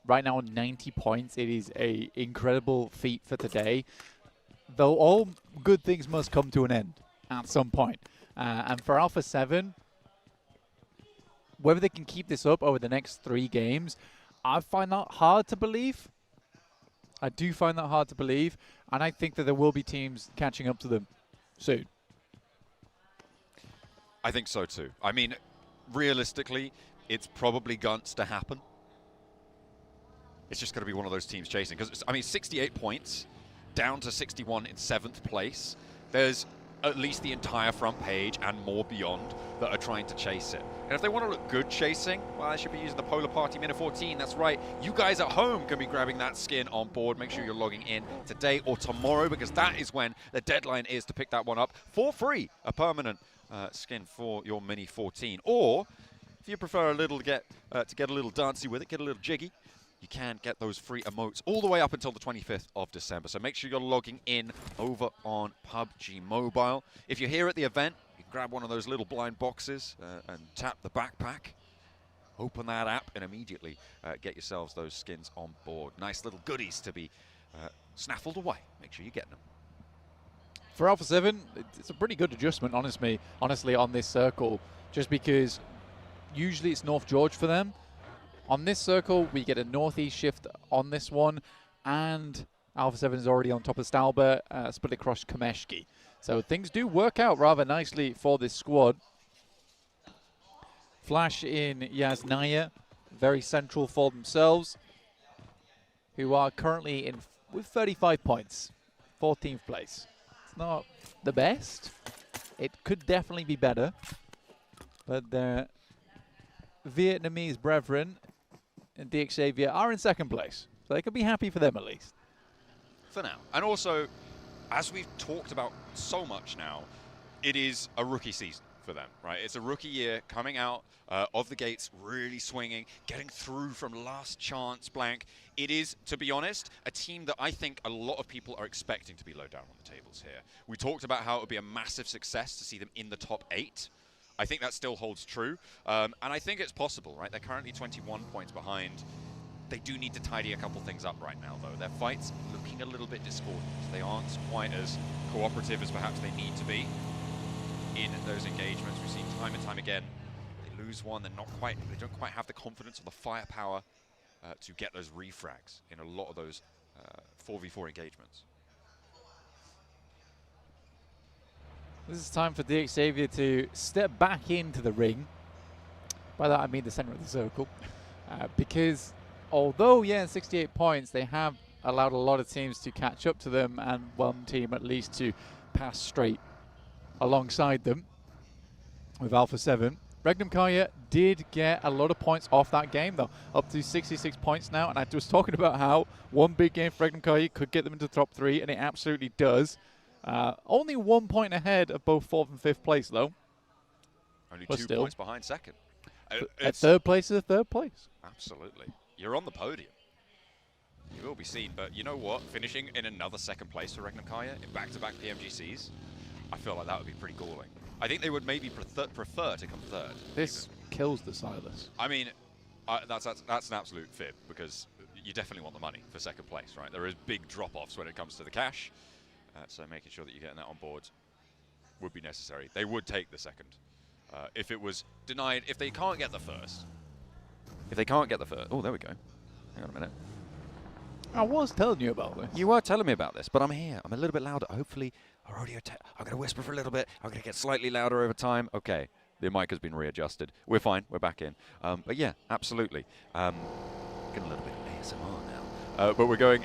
right now 90 points, it is an incredible feat for today. Though all good things must come to an end at some point. And for Alpha 7, whether they can keep this up over the next 3 games, I find that hard to believe. I do find that hard to believe, and I think that there will be teams catching up to them soon. I think so too. I mean, realistically, it's probably Gunts to happen. It's just going to be one of those teams chasing. Because, I mean, 68 points, down to 61 in 7th place. There's at least the entire front page and more beyond that are trying to chase it. And if they want to look good chasing, well, they should be using the Polar Party Minute 14. That's right. You guys at home can be grabbing that skin on board. Make sure you're logging in today or tomorrow, because that is when the deadline is to pick that one up for free. A permanent skin for your Mini 14. Or if you prefer a little to get a little dancey with it, get a little jiggy, you can get those free emotes all the way up until the 25th of December. So make sure you're logging in over on PUBG Mobile. If you're here at the event, you can grab one of those little blind boxes and tap the backpack. Open that app and immediately get yourselves those skins on board. Nice little goodies to be snaffled away. Make sure you get them. For Alpha 7, it's a pretty good adjustment, honestly, on this circle, just because usually it's North George for them. On this circle, we get a northeast shift on this one, and Alpha 7 is already on top of Stalbert, split across Komeshki. So things do work out rather nicely for this squad. Flash in Yasnaya, very central for themselves, who are currently in with 35 points, 14th place. It's not the best. It could definitely be better, but their Vietnamese brethren and Xavier are in second place, so they can be happy for them at least. For now. And also, as we've talked about so much now, it is a rookie season for them, right? It's a rookie year coming out of the gates, really swinging, getting through from last chance blank. It is, to be honest, a team that I think a lot of people are expecting to be low down on the tables here. We talked about how it would be a massive success to see them in the top 8. I think that still holds true, and I think it's possible, right? They're currently 21 points behind. They do need to tidy a couple things up right now, though. Their fights looking a little bit discordant. They aren't quite as cooperative as perhaps they need to be in those engagements. We've seen time and time again, they lose one, they don't quite have the confidence or the firepower to get those refrags in a lot of those 4v4 engagements. This is time for Xavier to step back into the ring. By that I mean the center of the circle. Because although, yeah, 68 points, they have allowed a lot of teams to catch up to them and one team at least to pass straight alongside them with Alpha 7. Regnum Kaya did get a lot of points off that game, though, up to 66 points now. And I was talking about how one big game for Regnum Kaya could get them into the top 3, and it absolutely does. Only 1 point ahead of both 4th and 5th place, though. Only but 2 still, points behind second. At third place is a third place. Absolutely. You're on the podium. You will be seen, but you know what? Finishing in another second place for Regnum Kaya in back-to-back PMGCs, I feel like that would be pretty galling. I think they would maybe prefer to come third. This kills the Silas. I mean, that's an absolute fib, because you definitely want the money for second place, right? There is big drop-offs when it comes to the cash, so making sure that you're getting that on board would be necessary. They would take the second. If it was denied, if they can't get the first. If they can't get the first. Oh, there we go. Hang on a minute. I was telling you about this. You were telling me about this, but I'm here. I'm a little bit louder. Hopefully, our audio I'm going to whisper for a little bit. I'm going to get slightly louder over time. Okay, the mic has been readjusted. We're fine. We're back in. But yeah, absolutely. Getting a little bit of ASMR now. But we're going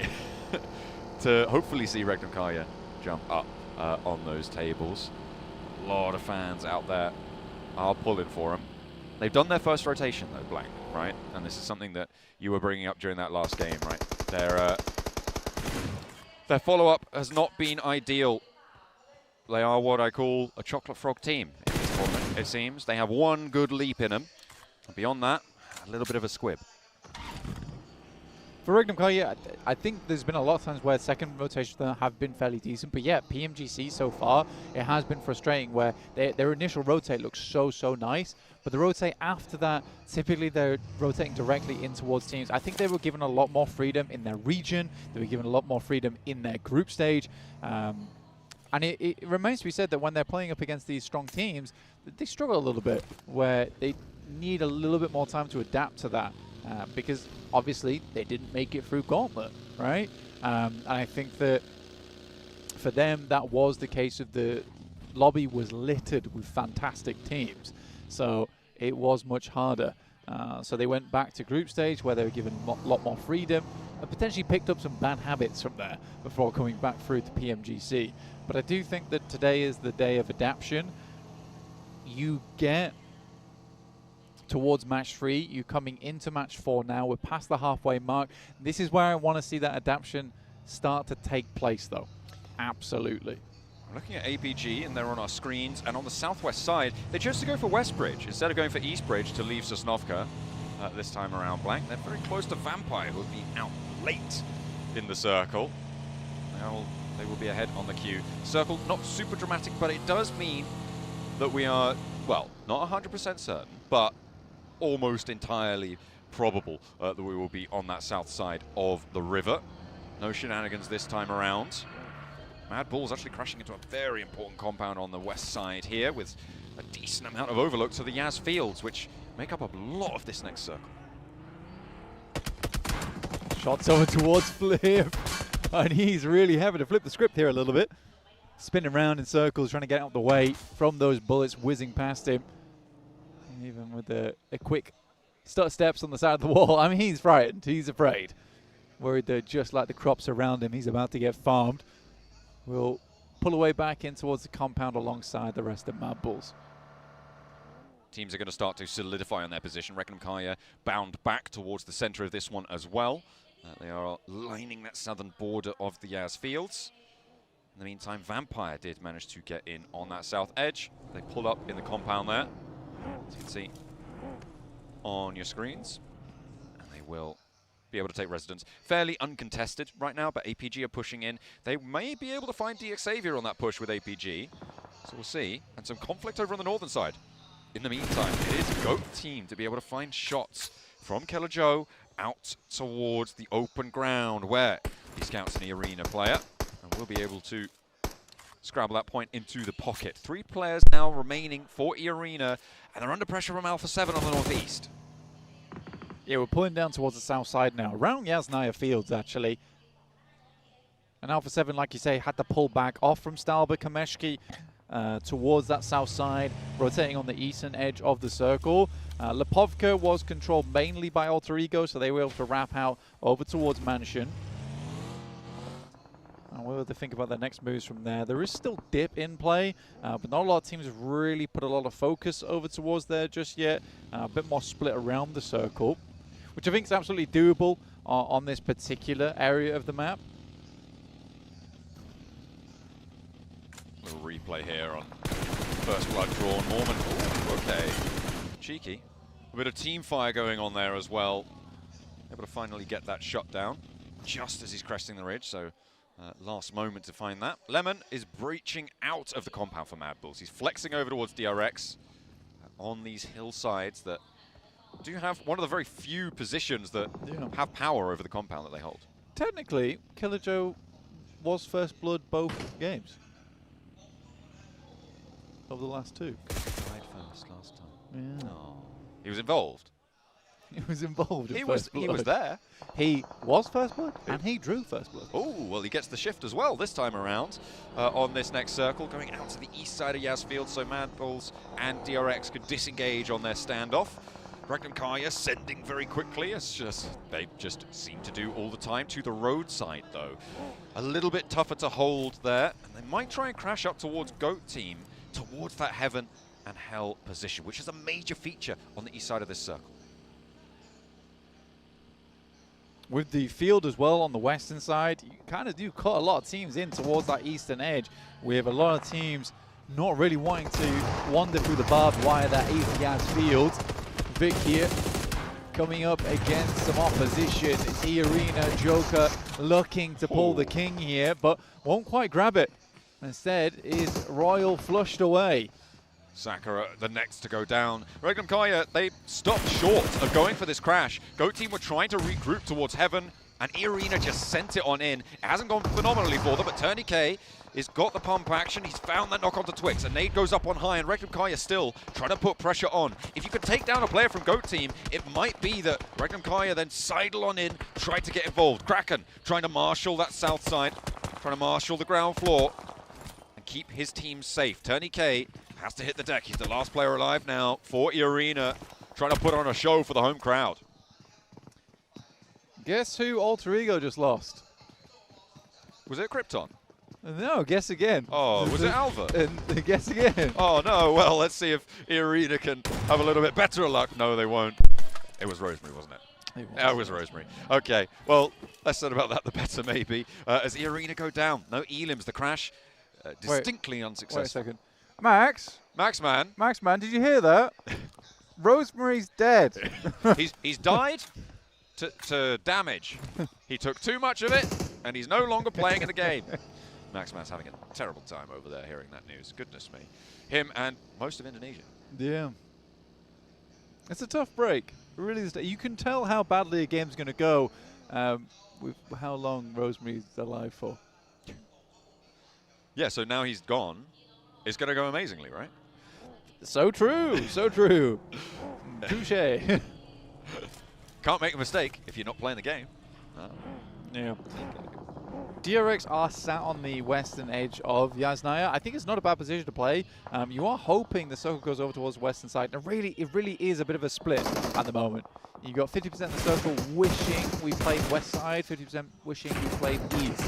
to hopefully see Regnum Kaya jump up on those tables. A lot of fans out there are pulling for them. They've done their first rotation, though, Blank, right? And this is something that you were bringing up during that last game, right? Their follow-up has not been ideal. They are what I call a chocolate frog team in this tournament, it seems. They have one good leap in them. Beyond that, a little bit of a squib. For Regnum Kaya, I think there's been a lot of times where second rotations have been fairly decent, but yeah, PMGC so far, it has been frustrating where their initial rotate looks so nice, but the rotate after that, typically they're rotating directly in towards teams. I think they were given a lot more freedom in their region, they were given a lot more freedom in their group stage, and it remains to be said that when they're playing up against these strong teams, they struggle a little bit, where they need a little bit more time to adapt to that. Because obviously they didn't make it through Gauntlet, right? And I think that for them that was the case of the lobby was littered with fantastic teams. So it was much harder. So they went back to group stage where they were given a lot more freedom and potentially picked up some bad habits from there before coming back through to PMGC. But I do think that today is the day of adaptation. You get towards match 3, you're coming into match 4 now. We're past the halfway mark. This is where I want to see that adaptation start to take place, though. Absolutely. I'm looking at APG, and they're on our screens. And on the southwest side, they chose to go for Westbridge instead of going for Eastbridge to leave Sosnovka this time around. Blank. They're very close to Vampire, who have been out late in the circle. Now they will be ahead on the queue. Circle, not super dramatic, but it does mean that we are, well, not 100% certain, but almost entirely probable that we will be on that south side of the river. No shenanigans this time around. Mad Bull's actually crashing into a very important compound on the west side here with a decent amount of overlook to the Yaz Fields, which make up a lot of this next circle. Shots over towards Flip. And he's really having to flip the script here a little bit. Spinning around in circles, trying to get out of the way from those bullets whizzing past him. Even with a quick steps on the side of the wall. I mean, he's frightened. He's afraid. Worried that just like the crops around him, he's about to get farmed. Will pull away back in towards the compound alongside the rest of Mad Bulls. Teams are going to start to solidify on their position. Regnum Kaya bound back towards the center of this one as well. They are lining that southern border of the Yaz Fields. In the meantime, Vampire did manage to get in on that south edge. They pull up in the compound there, as you can see on your screens. And they will be able to take residence. Fairly uncontested right now, but APG are pushing in. They may be able to find DX Xavier on that push with APG. So we'll see. And some conflict over on the northern side. In the meantime, it is GOAT team to be able to find shots from Killer Joe out towards the open ground where he scouts an arena player and will be able to scrabble that point into the pocket. 3 players now remaining for arena, and they're under pressure from Alpha 7 on the northeast. Yeah, we're pulling down towards the south side now, around Yasnaya Fields actually. And Alpha 7, like you say, had to pull back off from Stalber Kameshki towards that south side, rotating on the eastern edge of the circle. Lipovka was controlled mainly by Alter Ego, so they were able to wrap out over towards Mansion. And what will they think about their next moves from there? There is still Dip in play, but not a lot of teams have really put a lot of focus over towards there just yet. A bit more split around the circle, which I think is absolutely doable on this particular area of the map. Little replay here on first blood drawn. Norman, ooh, okay. Cheeky. A bit of team fire going on there as well. Able to finally get that shot down just as he's cresting the ridge, so last moment to find that. Lemon is breaching out of the compound for Mad Bulls. He's flexing over towards DRX on these hillsides that do have one of the very few positions that have power over the compound that they hold. Technically, Killer Joe was first blood both games. Of the last 2. Died first last time. Yeah. Oh. He was involved. He was involved. He was there. He was first blood, and he drew first blood. Oh, well, he gets the shift as well this time around on this next circle, going out to the east side of Yaz Field, so Mad Bulls and DRX could disengage on their standoff. Regnum Kaya sending very quickly. It's just they just seem to do all the time to the roadside, though. A little bit tougher to hold there, and they might try and crash up towards GOAT team, towards that heaven and hell position, which is a major feature on the east side of this circle. With the field as well on the western side, you kind of do cut a lot of teams in towards that eastern edge. We have a lot of teams not really wanting to wander through the barbed wire that is Yaz Field. Vic here coming up against some opposition. It's E-Arena, Joker looking to pull the king here, but won't quite grab it. Instead is Royal flushed away. Sakura, the next to go down. Regnum Kaya, they stopped short of going for this crash. GOAT team were trying to regroup towards heaven, and E-Arena just sent it on in. It hasn't gone phenomenally for them, but Turney K has got the pump action. He's found that knock onto Twix. A nade goes up on high, and Regnum Kaya still trying to put pressure on. If you could take down a player from GOAT team, it might be that Regnum Kaya then sidle on in, try to get involved. Kraken trying to marshal that south side, trying to marshal the ground floor, and keep his team safe. Turney K has to hit the deck. He's the last player alive now for E-Arena, trying to put on a show for the home crowd. Guess who Alter Ego just lost? Was it Krypton? No, guess again. Oh, was it Alva? And guess again. Oh, no. Well, let's see if E-Arena can have a little bit better luck. No, they won't. It was Rosemary, wasn't it? It was Rosemary. Okay. Well, less said about that, the better maybe. As E-Arena go down. No elims. The crash distinctly unsuccessful. Wait a second. Max, man, did you hear that? Rosemary's dead. he's died to damage. He took too much of it, and he's no longer playing in the game. Maxman's having a terrible time over there hearing that news. Goodness me. Him and most of Indonesia. Yeah. It's a tough break. It really is. You can tell how badly a game's going to go with how long Rosemary's alive for. Yeah, so now he's gone. It's going to go amazingly, right? So true, so true. Touché. Can't make a mistake if you're not playing the game. Yeah. DRX are sat on the western edge of Yasnaya. I think it's not a bad position to play. You are hoping the circle goes over towards the western side. And it really is a bit of a split at the moment. You got 50% of the circle wishing we played west side, 50% wishing we played east.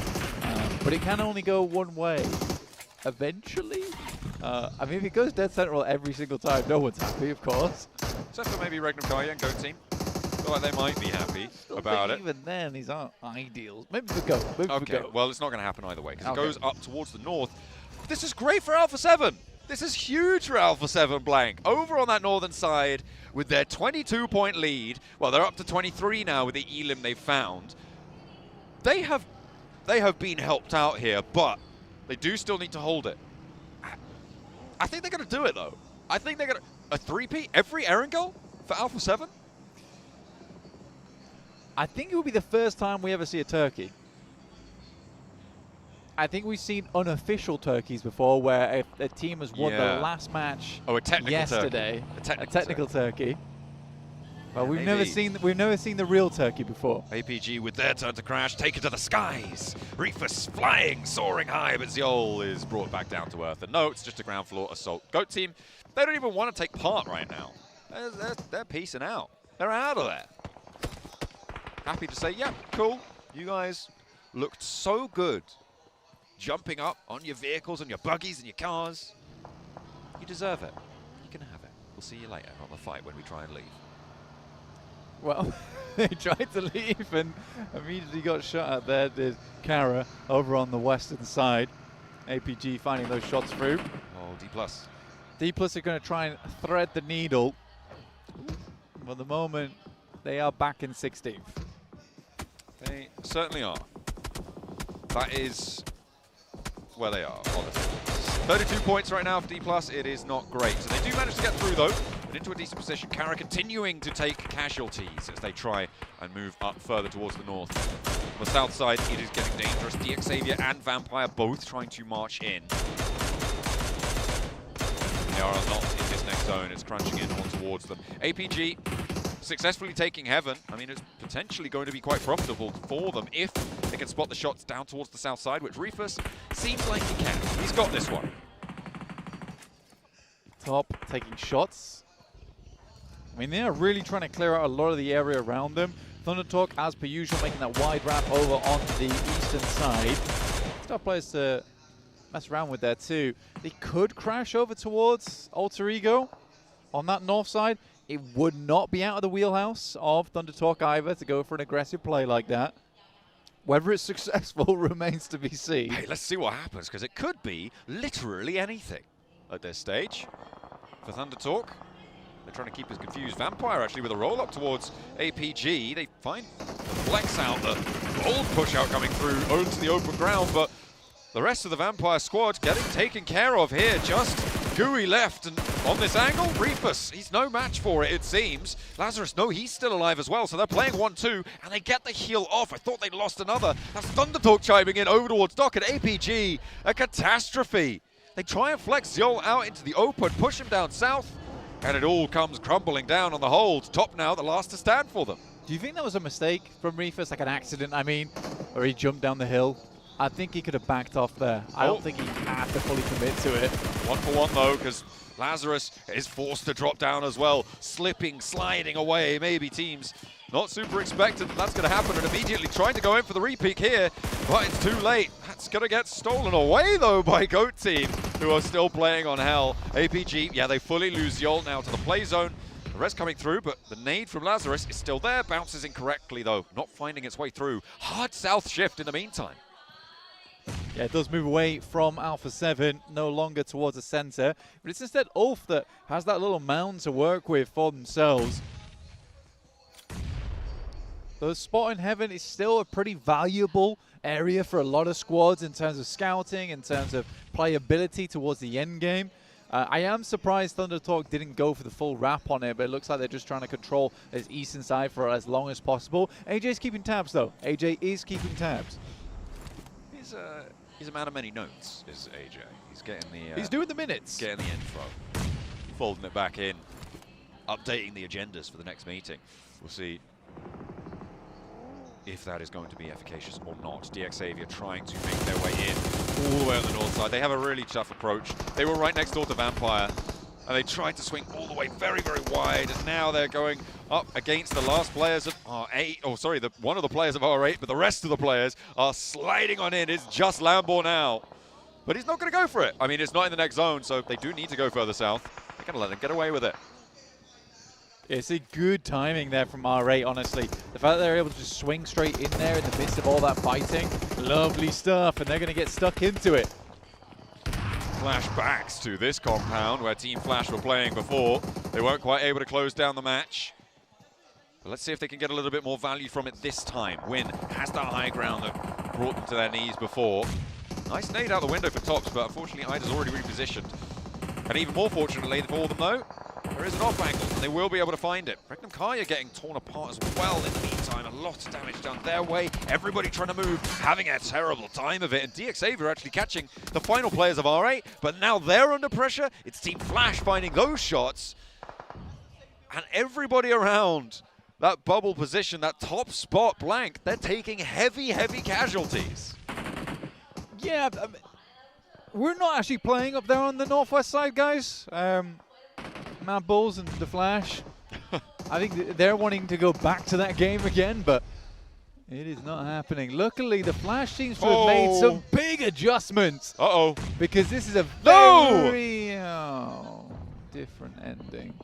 But it can only go one way. Eventually. I mean, if it goes dead central every single time, no one's happy, of course. Except for maybe Regnum Kaya and Goat Team. Feel like they might be happy about it. Even then, these aren't ideals. Maybe for Goat. Maybe for Goat. Well, it's not going to happen either way because it goes up towards the north. This is great for Alpha 7. This is huge for Alpha 7 Blank. Over on that northern side with their 22-point lead. Well, they're up to 23 now with the elim they've found. They have been helped out here, but they do still need to hold it. I think they're going to do it, though. I think they're going to... A 3P every Erangel for Alpha 7? I think it will be the first time we ever see a turkey. I think we've seen unofficial turkeys before where a team has won the last match yesterday. A technical turkey. But we've never seen the real turkey before. APG with their turn to crash, taken to the skies. Reefus flying, soaring high, but Ziol is brought back down to earth. And no, it's just a ground floor assault. Goat Team, they don't even want to take part right now. They're peacing out. They're out of there. Happy to say, yeah, cool. You guys looked so good. Jumping up on your vehicles and your buggies and your cars. You deserve it. You can have it. We'll see you later on the fight when we try and leave. Well, they tried to leave and immediately got shot at there. Did Kara over on the western side. APG finding those shots through. Oh, D+. D+ are going to try and thread the needle. But at the moment, they are back in 16th. They certainly are. That is where they are, honestly. 32 points right now for D+. It is not great. So they do manage to get through, though, and into a decent position. Kara continuing to take casualties as they try and move up further towards the north. On the south side, it is getting dangerous. DX Xavier and Vampire both trying to march in. They are not in this next zone. It's crunching in on towards them. APG successfully taking Heaven. I mean, it's potentially going to be quite profitable for them if they can spot the shots down towards the south side, which Reefus seems like he can. He's got this one. Top taking shots. I mean, they are really trying to clear out a lot of the area around them. Thunder Talk, as per usual, making that wide ramp over onto the eastern side. Star players to mess around with there too. They could crash over towards Alter Ego on that north side. It would not be out of the wheelhouse of Thunder Talk either to go for an aggressive play like that. Whether it's successful remains to be seen. Hey, let's see what happens, because it could be literally anything at this stage. For Thunder Talk, they're trying to keep us confused. Vampire actually with a roll up towards APG. They find the flex out, the bold push out coming through onto the open ground, but the rest of the Vampire squad getting taken care of here. Just Gooey left, and on this angle, Reefus, he's no match for it, it seems. Lazarus, no, he's still alive as well, so they're playing 1-2, and they get the heal off. I thought they'd lost another. That's Thunder Talk chiming in over towards Doc at APG. A catastrophe. They try and flex Ziol out into the open, push him down south, and it all comes crumbling down on the hold. Top now, the last to stand for them. Do you think that was a mistake from Reefus, like an accident, I mean, or he jumped down the hill? I think he could have backed off there. I don't think he had to fully commit to it. 1-for-1 though, because Lazarus is forced to drop down as well. Slipping, sliding away. Maybe teams not super expectant that that's going to happen, and immediately trying to go in for the repeat here, but it's too late. That's going to get stolen away though by Goat Team, who are still playing on Hell. APG, yeah, they fully lose Ziol now to the play zone. The rest coming through, but the nade from Lazarus is still there. Bounces incorrectly though, not finding its way through. Hard south shift in the meantime. Yeah, it does move away from Alpha 7, no longer towards the center. But it's instead Ulf that has that little mound to work with for themselves. The spot in Heaven is still a pretty valuable area for a lot of squads in terms of scouting, in terms of playability towards the end game. I am surprised Thunder Talk didn't go for the full wrap on it, but it looks like they're just trying to control this eastern side for as long as possible. AJ's keeping tabs, though. AJ is keeping tabs. He's a man of many notes, is AJ. He's getting the... he's doing the minutes. Getting the info. Folding it back in. Updating the agendas for the next meeting. We'll see if that is going to be efficacious or not. DXavier trying to make their way in all the way on the north side. They have a really tough approach. They were right next door to Vampire, and they tried to swing all the way very, very wide, and now they're going up against the last players of R8, oh sorry, one of the players of R8, but the rest of the players are sliding on in. It's just Lambo now. But he's not going to go for it. I mean, it's not in the next zone, so they do need to go further south. They're going to let him get away with it. It's a good timing there from R8, honestly. The fact that they're able to just swing straight in there in the midst of all that fighting, lovely stuff, and they're going to get stuck into it. Flashbacks to this compound where Team Flash were playing before. They weren't quite able to close down the match. But let's see if they can get a little bit more value from it this time. Win has that high ground that brought them to their knees before. Nice nade out the window for Tops, but unfortunately Ida's already repositioned. And even more fortunately for them though, there is an off angle, and they will be able to find it. Regnum Kaya getting torn apart as well in the meantime. A lot of damage done their way. Everybody trying to move, having a terrible time of it. And DXavier actually catching the final players of R8, but now they're under pressure. It's Team Flash finding those shots. And everybody around that bubble position, that top spot blank, they're taking heavy, heavy casualties. Yeah, we're not actually playing up there on the northwest side, guys. Mad Bulls and the Flash. I think they're wanting to go back to that game again, but it is not happening. Luckily, the Flash seems to have made some big adjustments. Uh-oh. Because this is a very different ending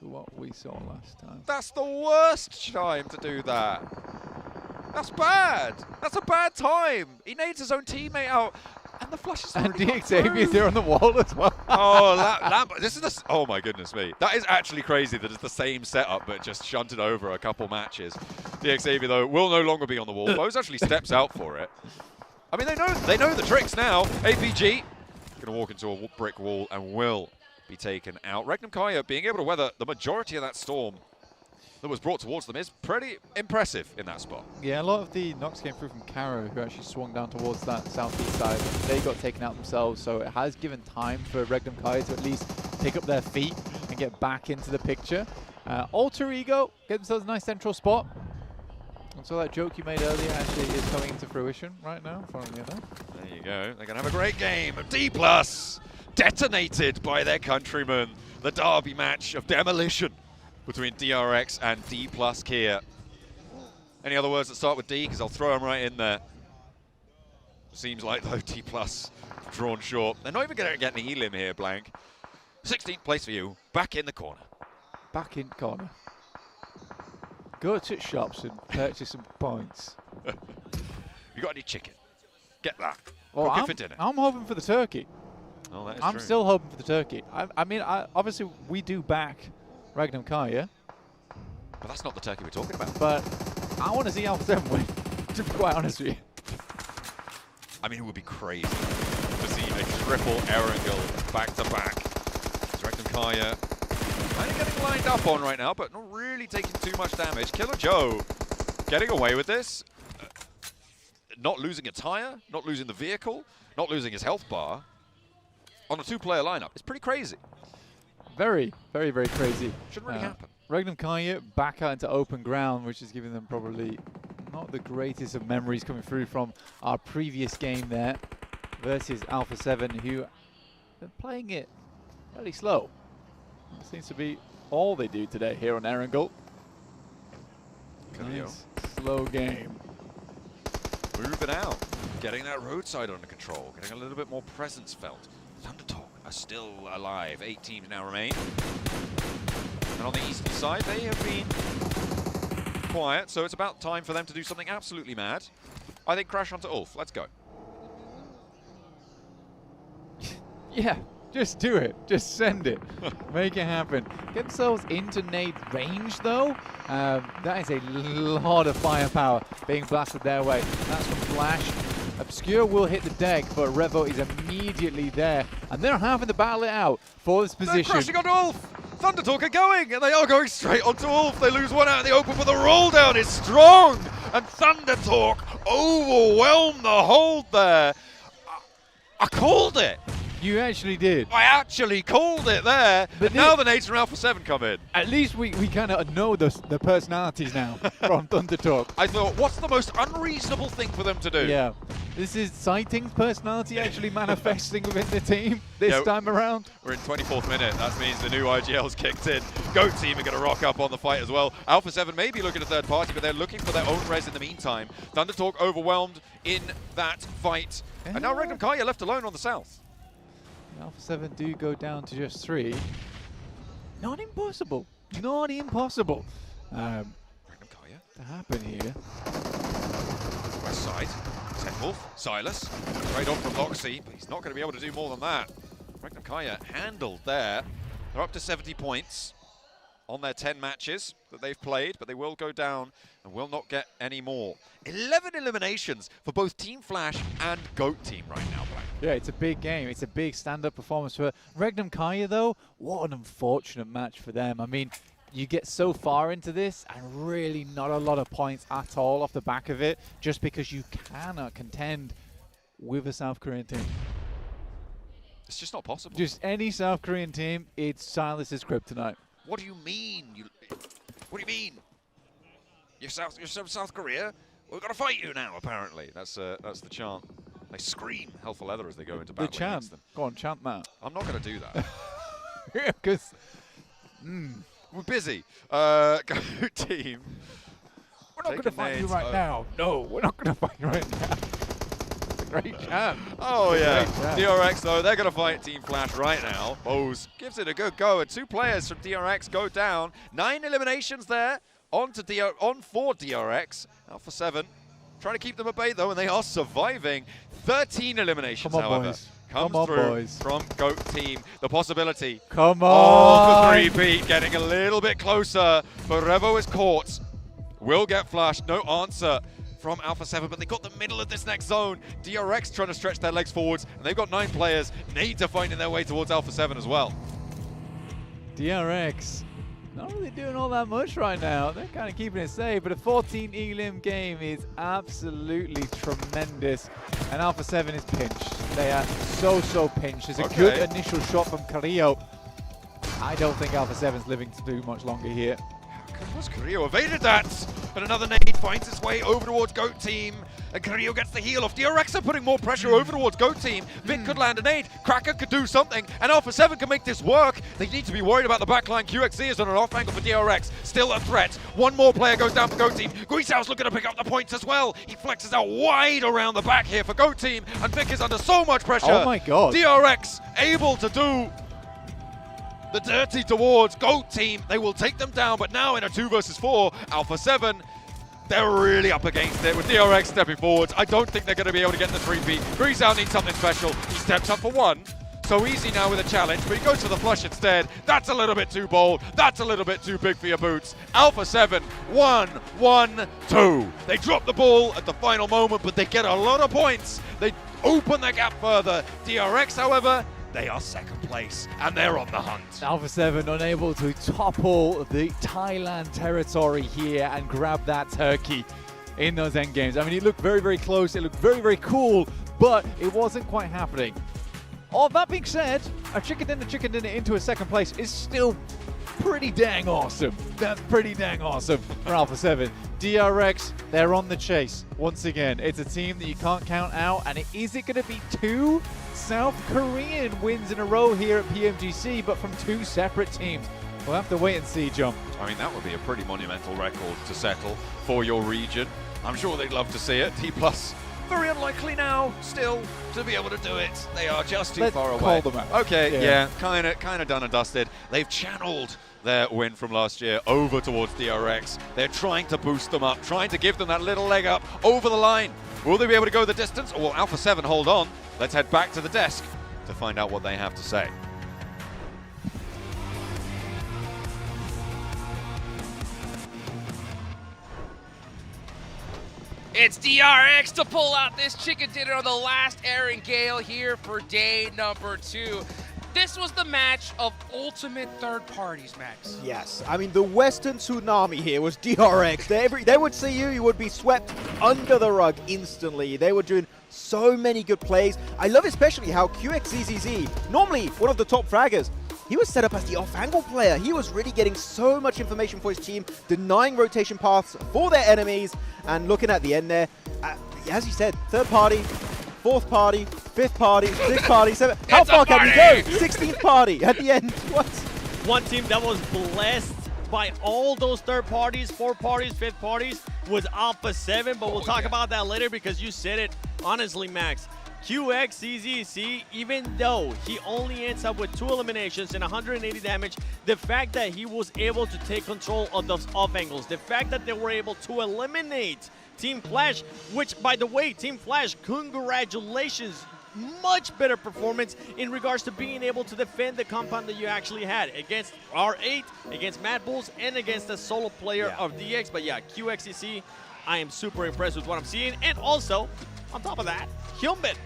to what we saw last time. That's the worst time to do that. That's bad. That's a bad time. He nades his own teammate out. And the Flash is and DXavier there on the wall as well. This is oh my goodness me. That is actually crazy that it's the same setup, but just shunted over a couple matches. DXavier, though, will no longer be on the wall. Bose actually steps out for it. I mean, they know the tricks now. APG going to walk into a brick wall and will be taken out. Regnum Kaya being able to weather the majority of that storm that was brought towards them is pretty impressive in that spot. Yeah, a lot of the knocks came through from Karo, who actually swung down towards that southeast side. They got taken out themselves, so it has given time for Regnum Kai to at least pick up their feet and get back into the picture. Alter Ego get themselves a nice central spot. And so that joke you made earlier actually is coming into fruition right now, funnily enough. There you go. They're going to have a great game. D+, detonated by their countrymen. The derby match of demolition between DRX and D+ Kia. Any other words that start with D? Because I'll throw them right in there. Seems like, though, D+ drawn short. They're not even going to get an elim here, Blank. 16th place for you. Back in the corner. Back in corner. Go to shops and purchase some points. You got any chicken? Get that. Well, Cook it for dinner. I'm hoping for the turkey. Oh, that is I'm true. still hoping for the turkey. I mean, obviously, we do back Regnum Kaya. But that's not the turkey we're talking about. But I want to see Alpha 7 win, to be quite honest with you. I mean, it would be crazy to see a triple Erangel back-to-back. Regnum Kaya kind of getting lined up on right now, but not really taking too much damage. Killer Joe getting away with this. Not losing a tire, not losing the vehicle, not losing his health bar on a two-player lineup. It's pretty crazy. Very, very, very crazy. Shouldn't really happen. Regnum Kaya back out into open ground, which is giving them probably not the greatest of memories coming through from our previous game there versus Alpha 7, who are playing it fairly slow. It seems to be all they do today here on Erangel. Nice, slow game. Moving out, getting that roadside under control, getting a little bit more presence felt. Thunder Talk are still alive. 8 teams now remain. And on the eastern side, they have been quiet, so it's about time for them to do something absolutely mad. I think crash onto Ulf. Let's go. Yeah, just do it. Just send it. Make it happen. Get themselves into nade range, though. That is a lot of firepower being blasted their way. That's from Flash. Obscure will hit the deck, but Revo is immediately there. And they're having to battle it out for this They're position. crashing onto Ulf. Thundertalk are going, and they are going straight onto Ulf. They lose one out in the open, but the roll down is strong. And Thundertalk overwhelm the hold there. I called it. You actually did. I actually called it there. But and now the nades from Alpha 7 come in. At least we kind of know the personalities now from Thundertalk. I thought, what's the most unreasonable thing for them to do? Yeah. This is Sighting's personality actually manifesting within the team this time around. We're in 24th minute. That means the new IGL's kicked in. Goat team are going to rock up on the fight as well. Alpha 7 may be looking at third party, but they're looking for their own res in the meantime. Thundertalk overwhelmed in that fight. And now Regnum Kaya left alone on the south. Alpha 7 do go down to just 3. Not impossible. Not impossible. To happen here. West side. Tenwolf, Silas, straight on from Loxy, but he's not going to be able to do more than that. Regnum Kaya handled there. They're up to 70 points on their 10 matches that they've played, but they will go down and will not get any more. 11 eliminations for both Team Flash and Goat Team right now, Black. Yeah, it's a big game. It's a big stand-up performance for Regnum Kaya, though. What an unfortunate match for them. I mean, you get so far into this and really not a lot of points at all off the back of it just because you cannot contend with a South Korean team. It's just not possible. Just any South Korean team, it's Silas's kryptonite. What do you mean? What do you mean? You're South Korea? We've got to fight you now, apparently. That's the chant. They scream Hell for Leather as they go into battle against them. Go on, chant that. I'm not going to do that. Because... We're busy. Go team. We're not going to fight you right now. No, we're not going to fight you right now. Great chant. Oh, yeah. DRX, though, they're going to fight Team Flash right now. Bose gives it a good go, and 2 players from DRX go down. 9 eliminations there on for DRX. Alpha 7 trying to keep them at bay, though, and they are surviving. 13 eliminations, however. Boys. Comes through from Goat Team. The possibility of the 3-peat getting a little bit closer, but Revo is caught. Will get flashed. No answer from Alpha 7, but they got the middle of this next zone. DRX trying to stretch their legs forwards, and they've got 9 players. Nades are finding their way towards Alpha 7 as well. DRX not really doing all that much right now. They're kind of keeping it safe, but a 14 elim game is absolutely tremendous. And Alpha 7 is pinched. They are so pinched. There's a good initial shot from Carrillo. I don't think Alpha 7's living to do much longer here. Was Carrillo evaded that, but another nade finds its way over towards Goat Team, and Carrillo gets the heal off. DRX are putting more pressure over towards Goat Team. Vic could land a nade, Kraken could do something, and Alpha 7 can make this work. They need to be worried about the backline. QXZ is on an off angle for DRX, still a threat. One more player goes down for Goat Team. Guisao's looking to pick up the points as well. He flexes out wide around the back here for Goat Team, and Vic is under so much pressure. Oh my god. DRX able to do the dirty towards Goat Team. They will take them down, but now in a 2 versus 4, Alpha 7, they're really up against it with DRX stepping forwards. I don't think they're going to be able to get the 3-peat. Greaseout needs something special. He steps up for 1. So easy now with a challenge, but he goes for the flush instead. That's a little bit too bold. That's a little bit too big for your boots. Alpha 7, 1-1-2. They drop the ball at the final moment, but they get a lot of points. They open the gap further. DRX, however, they are second place, and they're on the hunt. Alpha 7 unable to topple the Thailand territory here and grab that turkey in those end games. I mean, it looked very close. It looked very cool, but it wasn't quite happening. All that being said, a chicken dinner into a second place is still pretty dang awesome. That's pretty dang awesome for Alpha 7. DRX, they're on the chase. Once again, it's a team that you can't count out, and is it going to be 2 South Korean wins in a row here at PMGC, but from 2 separate teams? We'll have to wait and see, John. I mean, that would be a pretty monumental record to settle for your region. I'm sure they'd love to see it. T+, very unlikely now, still, to be able to do it. They are just too far away. Call them out. Okay, yeah, kind of done and dusted. They've channeled their win from last year over towards DRX. They're trying to boost them up, trying to give them that little leg up over the line. Will they be able to go the distance, or will Alpha 7 hold on? Let's head back to the desk to find out what they have to say. It's DRX to pull out this chicken dinner on the last Aaron Gale here for day number 2. This was the match of ultimate third parties, Max. Yes, I mean, the Western tsunami here was DRX. They would see you would be swept under the rug instantly. They were doing so many good plays. I love especially how QXZZZ, normally one of the top fraggers, he was set up as the off-angle player. He was really getting so much information for his team, denying rotation paths for their enemies, and looking at the end there, as you said, third party, fourth party, fifth party, sixth party, seventh. How far can you go? 16th party at the end. What? One team that was blessed by all those third parties, fourth parties, fifth parties was Alpha 7, but we'll talk about that later because you said it honestly, Max. QXZZC, even though he only ends up with 2 eliminations and 180 damage, the fact that he was able to take control of those off angles, the fact that they were able to eliminate Team Flash, which, by the way, Team Flash, congratulations. Much better performance in regards to being able to defend the compound that you actually had against R8, against Mad Bulls, and against the solo player of DX. But yeah, QXCC, I am super impressed with what I'm seeing. And also, on top of that, Hyunbin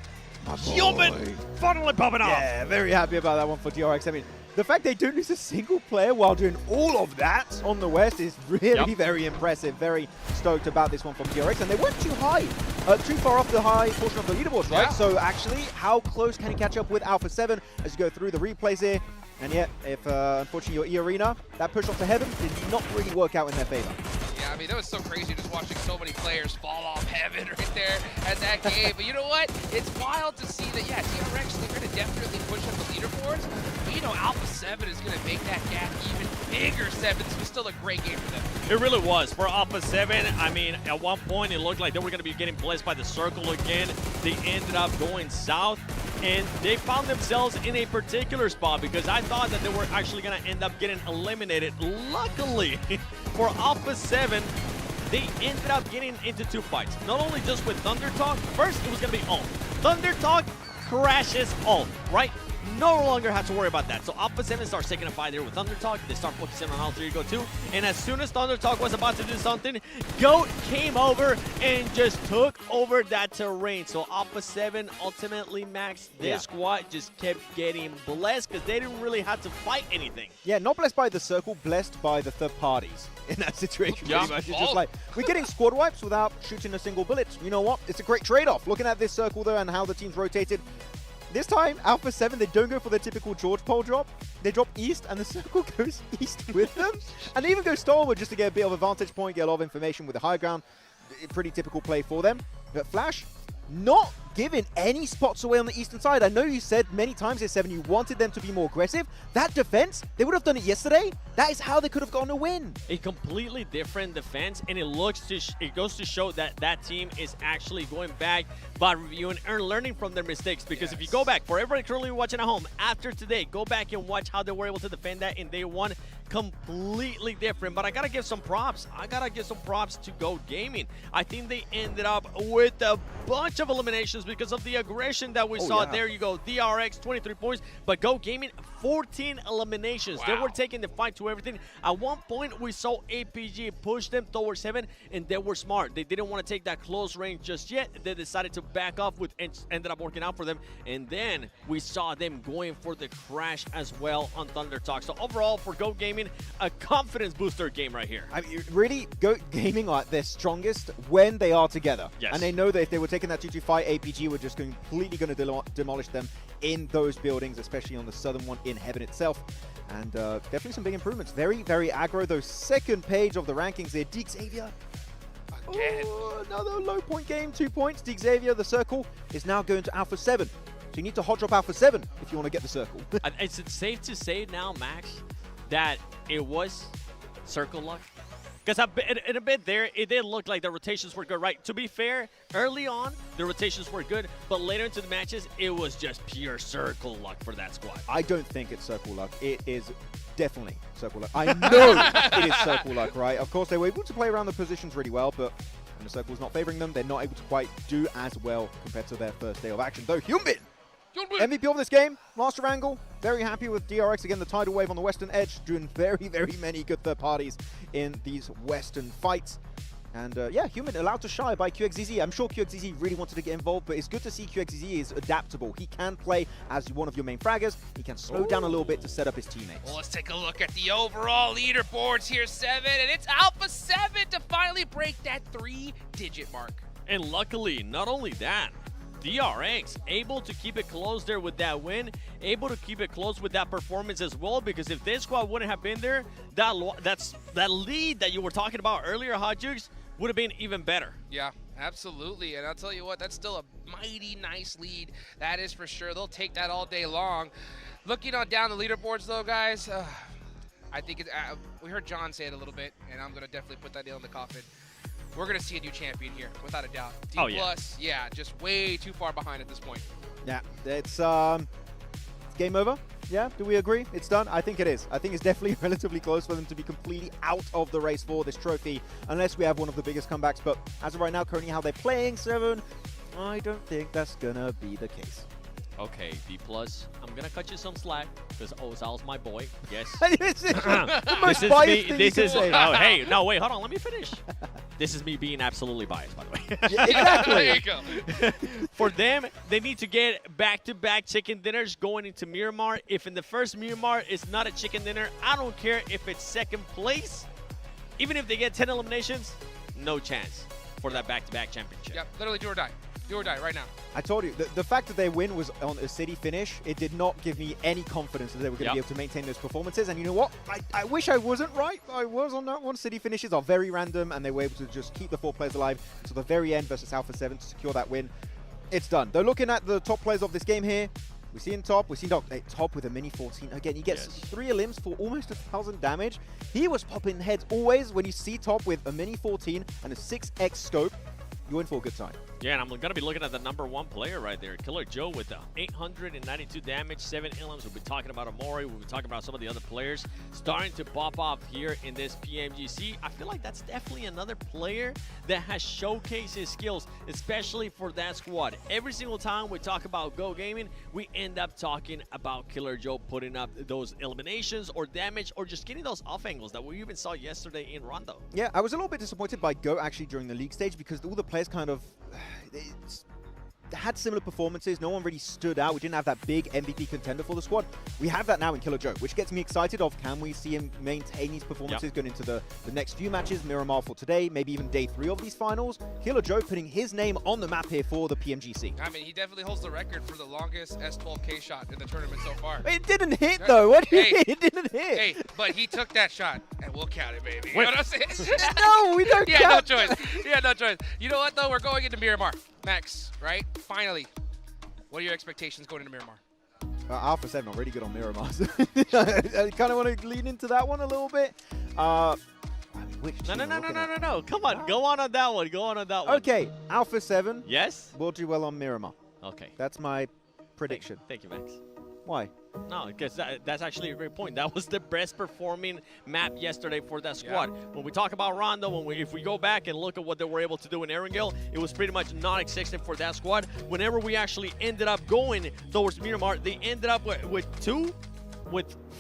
finally popping off. Yeah, very happy about that one for DRX. I mean, the fact they don't lose a single player while doing all of that on the West is really very impressive. Very stoked about this one from DRX. And they weren't too high, too far off the high portion of the leaderboards, right? So actually, how close can he catch up with Alpha 7 as you go through the replays here? And yet, if unfortunately your E-Arena, that push off to Heaven did not really work out in their favor. Yeah, I mean, that was so crazy just watching so many players fall off Heaven right there at that game. But you know what? It's wild to see that, yeah, DRX, they're going to definitely push up the leaderboards. But, you know, Alpha 7 is going to make that gap even bigger. 7 was still a great game for them. It really was. For Alpha 7, I mean, at one point it looked like they were going to be getting blessed by the circle again. They ended up going south, and they found themselves in a particular spot because I thought that they were actually going to end up getting eliminated. Luckily, for Alpha 7, they ended up getting into 2 fights. Not only just with Thunder Talk. First, it was going to be Ult. Thunder Talk crashes Ult, right? No longer have to worry about that. So Alpha 7 starts taking a fight there with Thunder Talk. They start focusing on Alter Ego 2. And as soon as Thunder Talk was about to do something, Goat came over and just took over that terrain. So Alpha 7 ultimately, Max, their squad just kept getting blessed because they didn't really have to fight anything. Yeah, not blessed by the circle, blessed by the third parties in that situation. Pretty much. It's just like, we're getting squad wipes without shooting a single bullet. You know what? It's a great trade-off. Looking at this circle, though, and how the team's rotated, this time, Alpha 7, they don't go for the typical George pole drop. They drop east, and the circle goes east with them. And they even go Stormwood just to get a bit of a vantage point, get a lot of information with the high ground. Pretty typical play for them. But Flash, not giving any spots away on the eastern side. I know you said many times this 7 you wanted them to be more aggressive. That defense, they would have done it yesterday. That is how they could have gotten a win. A completely different defense, and it goes to show that that team is actually going back by reviewing and learning from their mistakes. Because if you go back, for everybody currently watching at home, after today, go back and watch how they were able to defend that in day 1. Completely different. But I gotta give some props. To Go Gaming. I think they ended up with a bunch of eliminations because of the aggression that we saw. There you go, DRX 23 points, but Go Gaming 14 eliminations. They were taking the fight to everything. At one point we saw APG push them towards Heaven, and they were smart. They didn't want to take that close range just yet. They decided to back off, with and ended up working out for them. And then we saw them going for the crash as well on Thunder Talk. So overall for Go Gaming, a confidence booster game right here. I mean, really, Go Gaming are at their strongest when they are together. Yes. And they know that if they were taking that 2-2 fight, APG were just completely going to demolish them in those buildings, especially on the southern one in Heaven itself. And definitely some big improvements. Very, very aggro. Those second page of the rankings there. Deke Xavier. Oh, another low point game, 2 points. Deke Xavier, the circle, is now going to Alpha 7. So you need to hot drop Alpha 7 if you want to get the circle. Is it safe to say now, Max, that it was circle luck? Because in a bit there, it did look like the rotations were good, right? To be fair, early on, the rotations were good, but later into the matches, it was just pure circle luck for that squad. I don't think it's circle luck. It is definitely circle luck. I know it is circle luck, right? Of course, they were able to play around the positions really well, but when the circle's not favoring them, they're not able to quite do as well compared to their first day of action. Though Hyunbin, MVP of this game, Master Angle, very happy with DRX. Again, the tidal wave on the western edge, doing very, very many good third parties in these western fights. And yeah, Human allowed to shy by QXZZ. I'm sure QXZZ really wanted to get involved, but it's good to see QXZZ is adaptable. He can play as one of your main fraggers. He can slow down a little bit to set up his teammates. Well, let's take a look at the overall leaderboards here, 7. And it's Alpha 7 to finally break that 3-digit mark. And luckily, not only that, DRX able to keep it close there with that win, able to keep it close with that performance as well, because if this squad wouldn't have been there, that lead that you were talking about earlier, Hot Jukes, would have been even better. Yeah, absolutely. And I'll tell you what, that's still a mighty nice lead. That is for sure. They'll take that all day long. Looking on down the leaderboards, though, guys, I think we heard John say it a little bit, and I'm going to definitely put that nail in the coffin. We're going to see a new champion here, without a doubt. D+, yeah, just way too far behind at this point. Yeah, it's game over. Yeah, do we agree? It's done? I think it is. I think it's definitely relatively close for them to be completely out of the race for this trophy, unless we have one of the biggest comebacks. But as of right now, currently how they're playing, 7, I don't think that's going to be the case. Okay, D+, I'm going to cut you some slack, because Ozal's my boy. Yes. This is the most biased thing you can say. Oh, hey, no, wait, hold on, let me finish. This is me being absolutely biased, by the way. Yeah, exactly. There you go. For them, they need to get back-to-back chicken dinners going into Miramar. If in the first Miramar it's not a chicken dinner, I don't care if it's second place. Even if they get 10 eliminations, no chance for that back-to-back championship. Yep, literally do or die. Do or die right now. I told you, the fact that their win was on a city finish, it did not give me any confidence that they were going to be able to maintain those performances. And you know what? I wish I wasn't right. I was on that one. City finishes are very random, and they were able to just keep the 4 players alive to the very end versus Alpha 7 to secure that win. It's done. Though looking at the top players of this game here, we see in top, top with a mini 14. Again, he gets 3 elims for almost 1,000 damage. He was popping heads always when you see top with a mini 14 and a 6x scope. You're in for a good time. Yeah, and I'm going to be looking at the #1 player right there, Killer Joe, with 892 damage, 7 elims. We'll be talking about Amori. We'll be talking about some of the other players starting to pop off here in this PMGC. I feel like that's definitely another player that has showcased his skills, especially for that squad. Every single time we talk about Go Gaming, we end up talking about Killer Joe putting up those eliminations or damage or just getting those off angles that we even saw yesterday in Rondo. Yeah, I was a little bit disappointed by Go actually during the league stage because all the players kind of had similar performances. No one really stood out. We didn't have that big MVP contender for the squad. We have that now in Killer Joe, which gets me excited of can we see him maintain these performances going into the next few matches, Miramar for today, maybe even day 3 of these finals. Killer Joe putting his name on the map here for the PMGC. I mean, he definitely holds the record for the longest S12K shot in the tournament so far. It didn't hit though. What do you mean? It didn't hit. Hey, but he took that shot, and we'll count it, baby. You know what I'm saying? No, we don't count. No choice. Yeah, no choice. You know what, though? We're going into Miramar. Max, right? Finally. What are your expectations going into Miramar? Alpha 7 are really good on Miramar. I kind of want to lean into that one a little bit. I mean, No. Come on. Go on that one. Go on that one. Okay. Alpha 7. Yes? Will do well on Miramar. Okay. That's my prediction. Thank you, Max. Why? No, because that's actually a great point. That was the best performing map yesterday for that squad. Yeah. When we talk about Rondo, if we go back and look at what they were able to do in Erangel, it was pretty much non-existent for that squad. Whenever we actually ended up going towards Miramar, they ended up with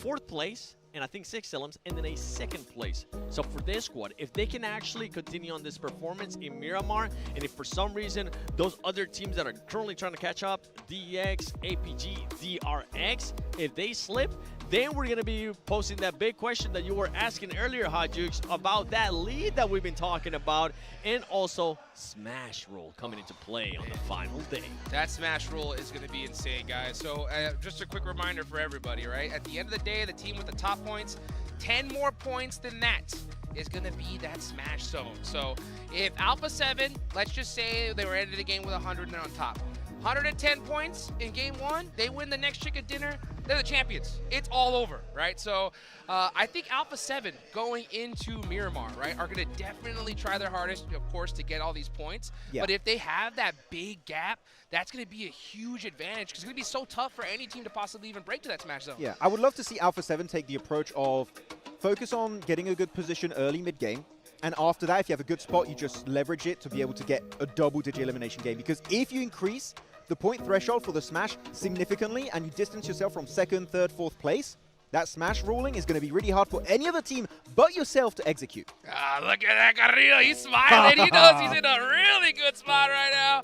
4th place, and I think 6 elims, and then a 2nd place. So for this squad, if they can actually continue on this performance in Miramar, and if for some reason those other teams that are currently trying to catch up, DX, APG, DRX, if they slip, then we're going to be posing that big question that you were asking earlier, Hot Jukes, about that lead that we've been talking about, and also Smash Roll coming into play on the final day. That Smash Roll is going to be insane, guys. So just a quick reminder for everybody, right? At the end of the day, the team with the top points, 10 more points than that is going to be that Smash Zone. So if Alpha 7, let's just say they were ending the game with 100 and they're on top. 110 points in game 1, they win the next chicken dinner, they're the champions. It's all over, right? So I think Alpha 7 going into Miramar, right, are going to definitely try their hardest, of course, to get all these points. Yeah. But if they have that big gap, that's going to be a huge advantage because it's going to be so tough for any team to possibly even break to that Smash Zone. Yeah, I would love to see Alpha 7 take the approach of focus on getting a good position early mid-game. And after that, if you have a good spot, you just leverage it to be able to get a double-digit elimination game. Because if you increase the point threshold for the Smash significantly and you distance yourself from 2nd, 3rd, 4th place, that smash rolling is going to be really hard for any other team but yourself to execute. Ah, look at that Carrillo. He's smiling. He knows he's in a really good spot right now.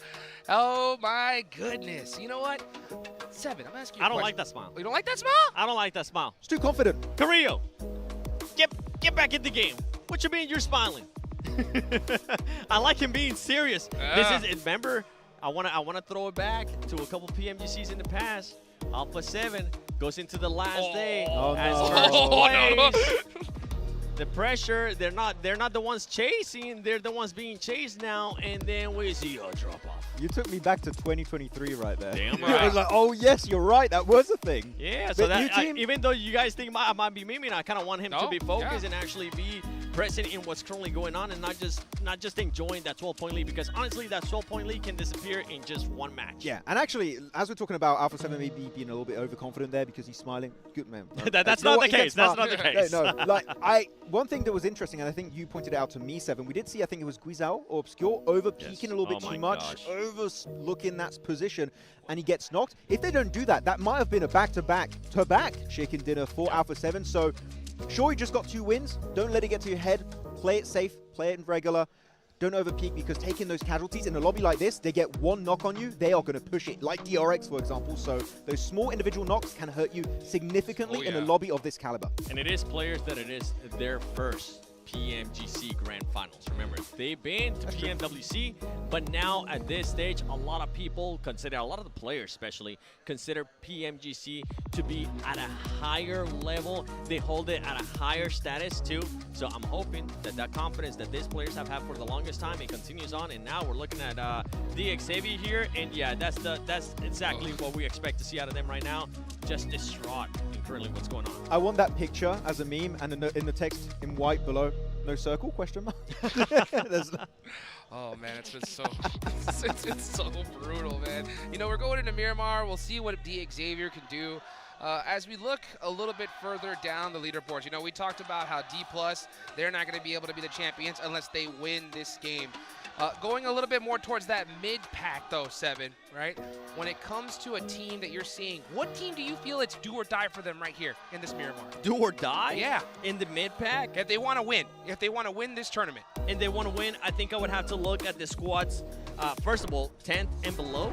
Oh, my goodness. You know what? Seven, I'm asking you I don't like that smile. You don't like that smile? I don't like that smile. It's too confident. Carrillo, get back in the game. What you mean you're smiling? I like him being serious. This is, remember, I wanna throw it back to a couple PMGCs in the past. Alpha 7 goes into the last day as first place. The pressure, they're not the ones chasing, they're the ones being chased now, and then we see a drop off. You took me back to 2023 right there. Damn I right. was like, oh yes, you're right, that was a thing. Yeah, But so new that team, even though you guys think I might be memeing, I kind of want him to No, be focused yeah. and actually be present in what's currently going on, and not just enjoying that 12-point lead, because honestly, that 12-point lead can disappear in just one match. yeah, and actually, as we're talking about Alpha 7 maybe being a little bit overconfident there because he's smiling, good man. That's You know not what? the He case. gets That's smart. not the case. No, like one thing that was interesting, and I think you pointed it out to me, Seven, we did see, I think it was Guizao or Obscure over peaking a little bit too much, overlooking that position, and he gets knocked. If they don't do that, that might have been a back-to-back chicken dinner for Alpha 7. So, sure, you just got 2 wins. Don't let it get to your head. Play it safe. Play it in regular. Don't overpeak, because taking those casualties in a lobby like this, they get one knock on you, they are going to push it, like DRX, for example. So those small individual knocks can hurt you significantly in a lobby of this caliber. And it is players that it is their first PMGC Grand Finals. Remember, they've been to PMWC, but now at this stage, a lot of people consider, a lot of the players especially, consider PMGC to be at a higher level. They hold it at a higher status too. So I'm hoping that that confidence that these players have had for the longest time, it continues on. And now we're looking at the Xavier here, and yeah, that's exactly what we expect to see out of them right now. Just distraught in currently what's going on. I want that picture as a meme, and in the text in white below, no circle, question mark. Oh man, it's been so it's so brutal, man. You know, we're going into Miramar. We'll see what D Xavier can do. As we look a little bit further down the leaderboards, you know, we talked about how D+, they're not going to be able to be the champions unless they win this game. Going a little bit more towards that mid-pack, though, Seven, right? When it comes to a team that you're seeing, what team do you feel it's do or die for them right here in this Miramar? Do or die? Yeah. In the mid-pack? If they want to win. If they want to win this tournament. And they want to win, I think I would have to look at the squads. First of all, 10th and below.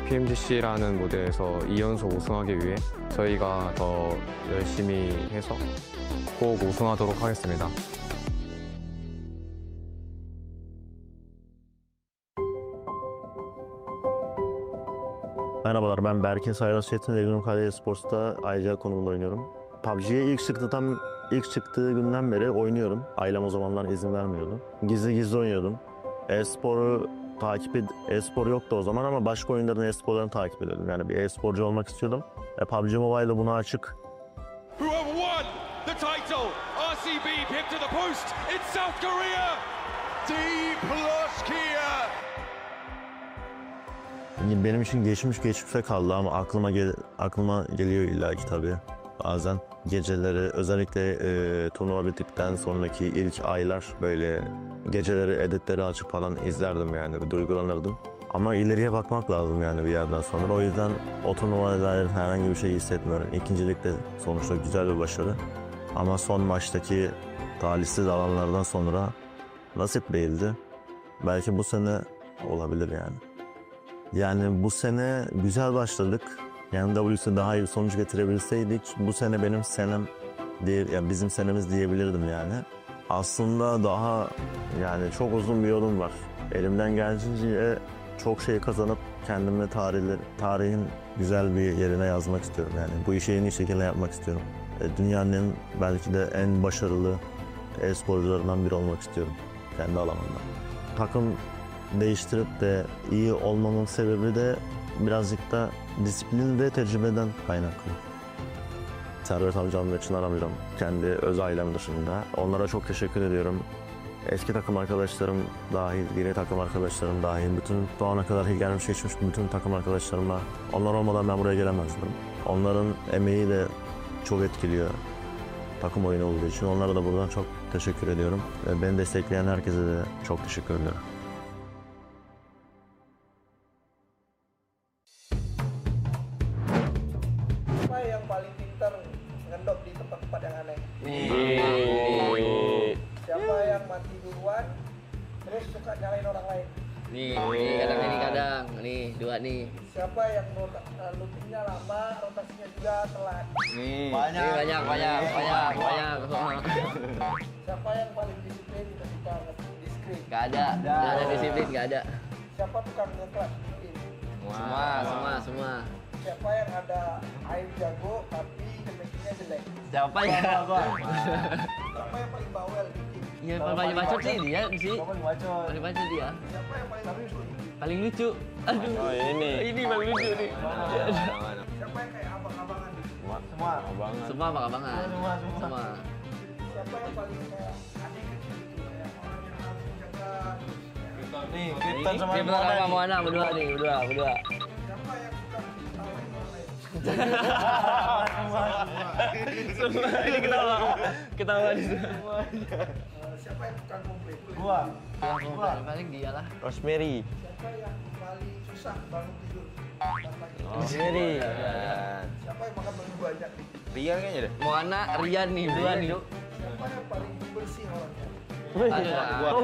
PMGC라는 무대에서 2연속 우승하기 위해 저희가 더 열심히 해서 꼭 우승하도록 하겠습니다. Merhabalar, ben Berke Saylas Çetin, Ege'nin Kale Sports'ta ayrıca konumunda oynuyorum. PUBG'ye ilk çıktığı günden beri oynuyorum. Ailem o zamanlar izin vermiyordu. Gizli oynuyordum. E-spor yoktu o zaman ama başka oyunların e-sporlarını takip ediyordum. Yani bir e-sporcu olmak istiyordum. PUBG Mobile'da buna açık. Whoever won the title, RC GB pinned to the post. It's South Korea. D plus Kia. Benim için geçmişte kaldı ama aklıma geliyor illaki tabii bazen. Geceleri özellikle turnuva bittikten sonraki ilk aylar böyle geceleri editleri açıp falan izlerdim yani duygulanırdım. Ama ileriye bakmak lazım yani bir yerden sonra. O yüzden o turnuvaya dair herhangi bir şey hissetmiyorum. İkincilikte sonuçta güzel bir başarı. Ama son maçtaki talihsiz alanlardan sonra nasip değildi. Belki bu sene olabilir yani. Yani bu sene güzel başladık. Yani WC'de daha iyi bir sonuç getirebilseydik bu sene benim senem değil, yani bizim senemiz diyebilirdim yani. Aslında daha yani çok uzun bir yolum var. Elimden geldiğince çok şey kazanıp kendimi tarihin güzel bir yerine yazmak istiyorum yani. Bu işi en iyi şekilde yapmak istiyorum. Dünyanın belki de en başarılı e-sporcularından biri olmak istiyorum kendi alanımda. Takım değiştirip de iyi olmamın sebebi de birazcık da disiplin ve tecrübeden kaynaklı. Servet amcam ve Çınar amcam kendi öz ailem dışında. Onlara çok teşekkür ediyorum. Eski takım arkadaşlarım dahil, yeni takım arkadaşlarım dahil, bütün bu ana kadar gelmiş geçmiş bütün takım arkadaşlarımla. Onlar olmadan ben buraya gelemezdim. Onların emeği de çok etkiliyor takım oyunu olduğu için. Onlara da buradan çok teşekkür ediyorum. Ve beni destekleyen herkese de çok teşekkür ediyorum. Siapa yang paling pintar ngendok di tempat-tempat yang aneh? Siapa yang mati duluan terus suka nyalain orang lain? Nih kadang ini kadang. Nih, dua nih. Siapa yang lootingnya lama, rotasinya juga telat? Nih, banyak. Siapa yang paling disiplin ketika di screen? Gak ada disiplin, gak ada. Siapa tukang ngeklat? Semua. Siapa yang ada air jago tapi chemistry-nya jelek? Siapa ya? Siapa yang paling bawel di tim? Ya paling bacot sih dia sih. Paling bacot. Paling bacot dia. Siapa yang paling lucu? Paling lucu. Aduh. Oh, ini paling lucu nih. Siapa yang kayak abang-abangan? Semua. Semua abang-abangan. Semua. Siapa yang paling kayak adik kecil gitu kayak orang yang harus menjaga? Nih, kita sama Moana berdua nih, berdua. Siapa yang suka ketawain orang lain? Semua ini ketawa di semua. Siapa yang tukang komplain? Gua. Paling dia lah. Rosemary. Siapa yang paling susah bangun tidur? Rosemary. Siapa yang makan paling banyak? Rian kayaknya deh. Moana, Rian nih, berdua nih. Siapa yang paling bersih orangnya? Paling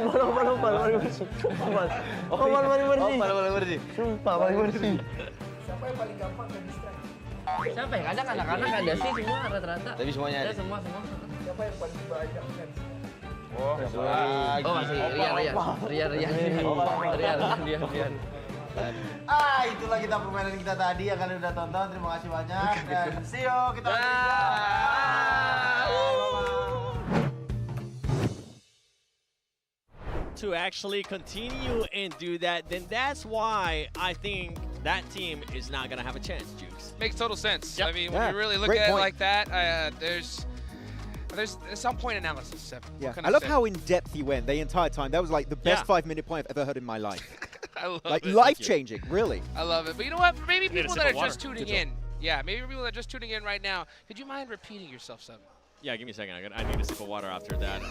bersih. Paling bersih. Sumpah paling bersih. Siapa yang paling gampang ke distract? Siapa ya? Kadang anak-anak ada sih semua rata-rata. Tapi semuanya ada. Semua. Siapa yang paling banyak fans? Masih Rian. Itulah kita permainan kita tadi yang kalian udah tonton. Terima kasih banyak dan see you. Kita to actually continue and do that, then that's why I think that team is not going to have a chance, Jukes. Makes total sense. Yep. I mean, when you really look at it like that, there's some point analysis, Seven. Yeah, What can I love say? how in-depth he went the entire time. That was like the best 5-minute point I've ever heard in my life. I love like it. life-changing, really. I love it. But you know what? For maybe Need a people sip that of are just water. tuning Good in, yeah, maybe people that are just tuning in right now, could you mind repeating yourself, Seven? Yeah, give me a second. I need a sip of water after that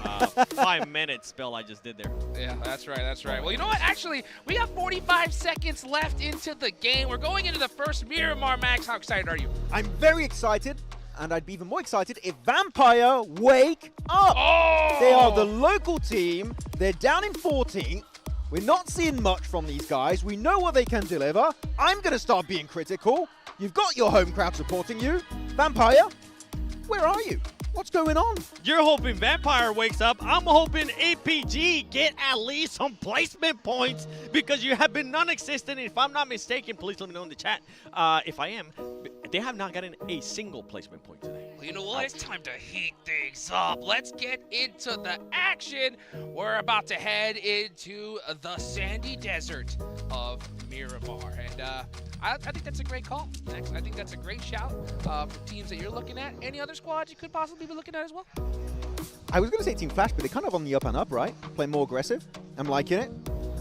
5-minute spell I just did there. Yeah, that's right, that's right. Well, you know what? Actually, we have 45 seconds left into the game. We're going into the first Miramar. Max, how excited are you? I'm very excited, and I'd be even more excited if Vampire wake up. Oh! They are the local team. They're down in 14th. We're not seeing much from these guys. We know what they can deliver. I'm going to start being critical. You've got your home crowd supporting you. Vampire, where are you? What's going on? You're hoping Vampire wakes up. I'm hoping APG get at least some placement points because you have been non-existent. If I'm not mistaken, please let me know in the chat. If I am, they have not gotten a single placement point today. Well, you know what? It's time to heat things up. Let's get into the action. We're about to head into the sandy desert of Miramar. And I think that's a great call, Max. I think that's a great shout for teams that you're looking at. Any other squads you could possibly be looking at as well? I was going to say Team Flash, but they're kind of on the up and up, right? Playing more aggressive. I'm liking it.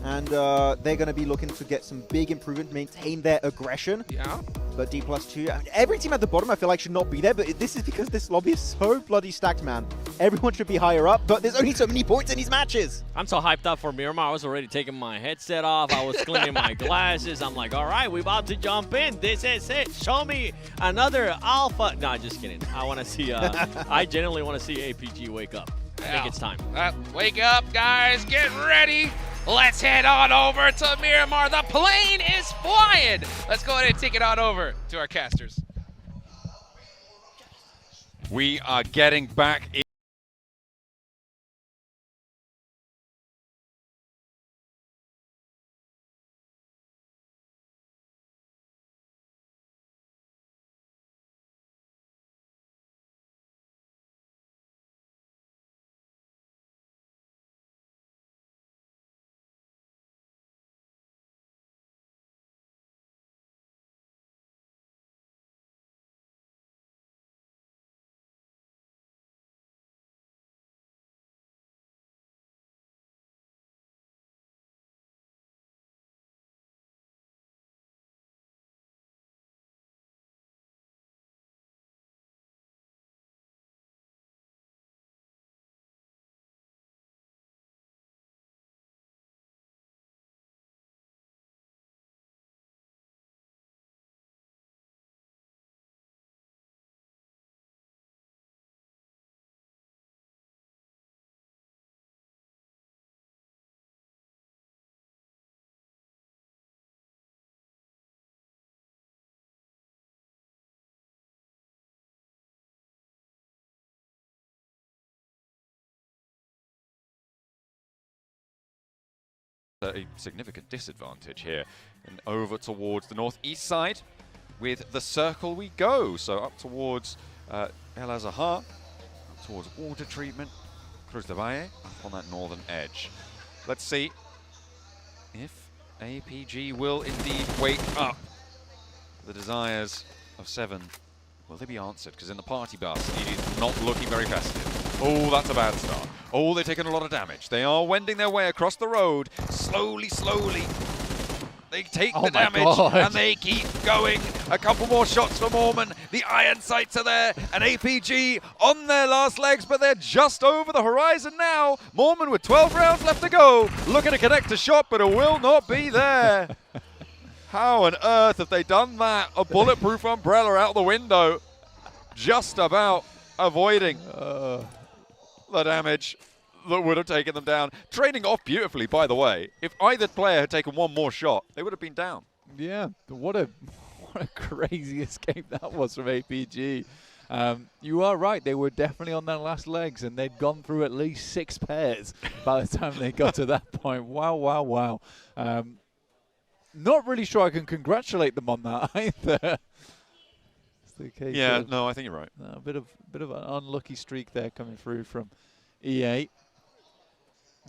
And they're going to be looking to get some big improvement, maintain their aggression. Yeah. But D+2, I mean, every team at the bottom I feel like should not be there, but this is because this lobby is so bloody stacked, man. Everyone should be higher up, but there's only so many points in these matches. I'm so hyped up for Miramar. I was already taking my headset off. I was cleaning my glasses. I'm like, all right, we're about to jump in. This is it. Show me another alpha. No, just kidding. I want to see, I genuinely want to see APG wake up. I think it's time. Wake up, guys. Get ready. Let's head on over to Miramar. The plane is flying. Let's go ahead and take it on over to our casters. We are getting back in. A significant disadvantage here, and over towards the northeast side with the circle we go. So up towards El Azahar, up towards water treatment, Cruz de Valle, up on that northern edge. Let's see if APG will indeed wake up. The desires of Seven, will they be answered? Because in the party bus, it is not looking very festive. Oh, that's a bad start. Oh, they're taking a lot of damage. They are wending their way across the road. Slowly, slowly. They take the damage and they keep going. A couple more shots for Mormon. The iron sights are there. And APG on their last legs, but they're just over the horizon now. Mormon with 12 rounds left to go. Looking to connect a shot, but it will not be there. How on earth have they done that? A bulletproof umbrella out the window. Just about avoiding the damage that would have taken them down. Trading off beautifully, by the way. If either player had taken one more shot, they would have been down. Yeah, what a crazy escape that was from APG. You are right, they were definitely on their last legs, and they'd gone through at least 6 pairs by the time they got to that point. Wow, wow, wow. Not really sure I can congratulate them on that either. Yeah, no, I think you're right. A bit of an unlucky streak there coming through from EA.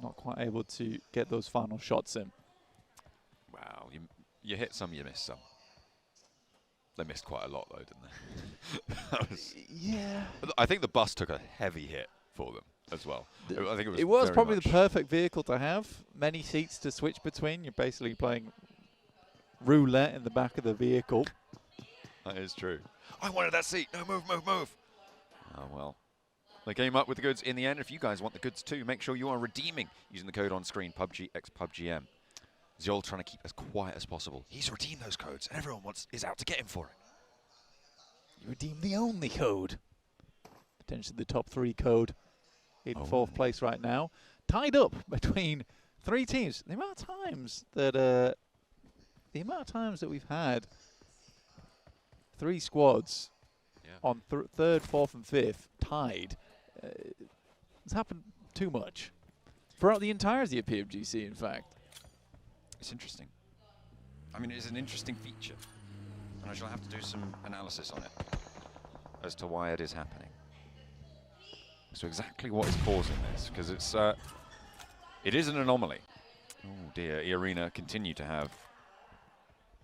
Not quite able to get those final shots in. Wow, you hit some, you miss some. They missed quite a lot though, didn't they? Yeah. I think the bus took a heavy hit for them as well. I think it was probably the perfect vehicle to have. Many seats to switch between. You're basically playing roulette in the back of the vehicle. That is true. I wanted that seat. No, move, move, move. Oh, well. They came up with the goods in the end. If you guys want the goods too, make sure you are redeeming using the code on screen, PUBG x PUBGM. Zol trying to keep as quiet as possible. He's redeemed those codes, and everyone is out to get him for it. You redeemed the only code. Potentially the top 3 code in 4th place right now. Tied up between 3 teams. The amount of times that we've had 3 squads on 3rd, 4th, and 5th tied. It's happened too much throughout the entirety of PMGC, in fact. It's interesting. I mean, it's an interesting feature, and I shall have to do some analysis on it as to why it is happening. So exactly what is causing this, because it is an anomaly. Oh dear, E-Arena continue to have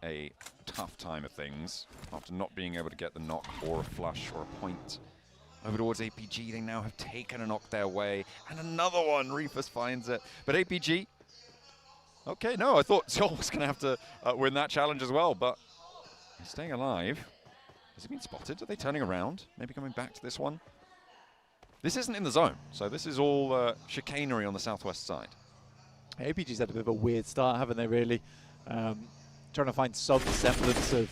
a tough time of things after not being able to get the knock or a flush or a point over towards APG. They now have taken a knock their way, and another one. Rufus finds it, but APG. Okay, no, I thought Seoul was going to have to win that challenge as well, but he's staying alive. Has he been spotted? Are they turning around? Maybe coming back to this one? This isn't in the zone, so this is all chicanery on the southwest side. APG's had a bit of a weird start, haven't they, really? Trying to find some semblance of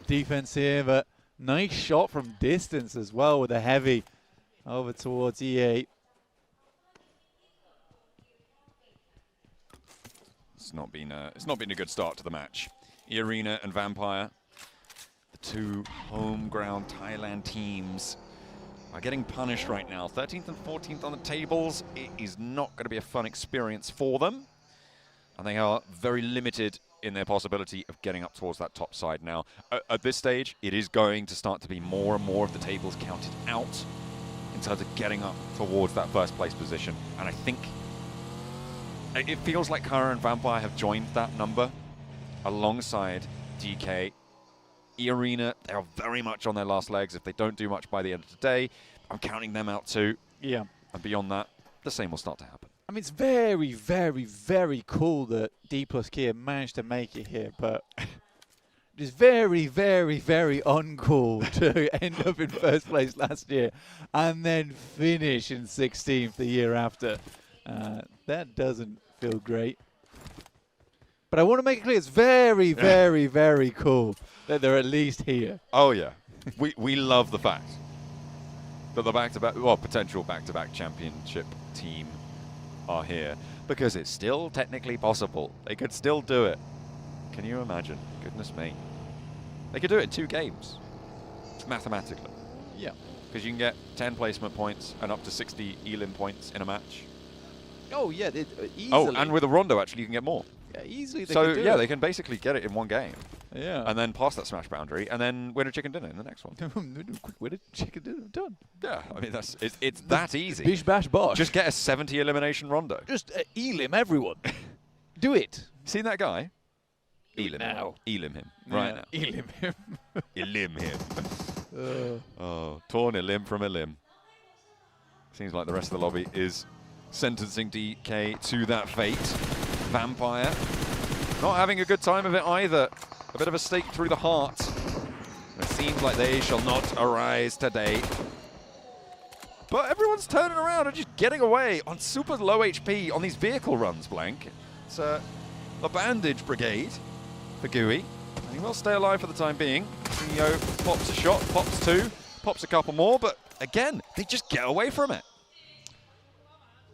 defense here, but nice shot from distance as well with a heavy over towards E8. It's not been a good start to the match. E-Arena and Vampire, the two home ground Thailand teams, are getting punished right now. 13th and 14th on the tables. It is not going to be a fun experience for them. And they are very limited in their possibility of getting up towards that top side now. At this stage, it is going to start to be more and more of the tables counted out in terms of getting up towards that first place position. And I think it feels like Kara and Vampire have joined that number alongside DK. E-Arena, they are very much on their last legs. If they don't do much by the end of the day, I'm counting them out too. Yeah. And beyond that, the same will start to happen. I mean, it's very, very, very cool that D plus Kia managed to make it here, but it's very, very, very uncool to end up in first place last year and then finish in 16th the year after. That doesn't feel great. But I want to make it clear, it's very, very, very cool that they're at least here. Oh, yeah. we love the fact that the back-to-back, well, potential back-to-back championship team are here, because it's still technically possible. They could still do it. Can you imagine? Goodness me. They could do it in 2 games, mathematically. Yeah. Because you can get 10 placement points and up to 60 elim points in a match. Oh, yeah, easily. Oh, and with a rondo, actually, you can get more. Yeah, easily they so, could do yeah, it. they can basically get it in 1 game. Yeah. And then pass that smash boundary, and then win a chicken dinner in the next one. Quick win a chicken dinner, done. Yeah, I mean, it's that easy. Bish bash bosh. Just get a 70 elimination rondo. Just elim everyone. Do it. Seen that guy? Elim now. Elim him. Yeah, Right now. Elim him. Elim him. Oh, torn elim from elim. Seems like the rest of the lobby is sentencing DK to that fate. Vampire not having a good time of it either. A bit of a stake through the heart. It seems like they shall not arise today. But everyone's turning around and just getting away on super low HP on these vehicle runs, Blank. It's the Bandage Brigade for Gooey. And he will stay alive for the time being. CEO pops a shot, pops 2, pops a couple more, but again, they just get away from it.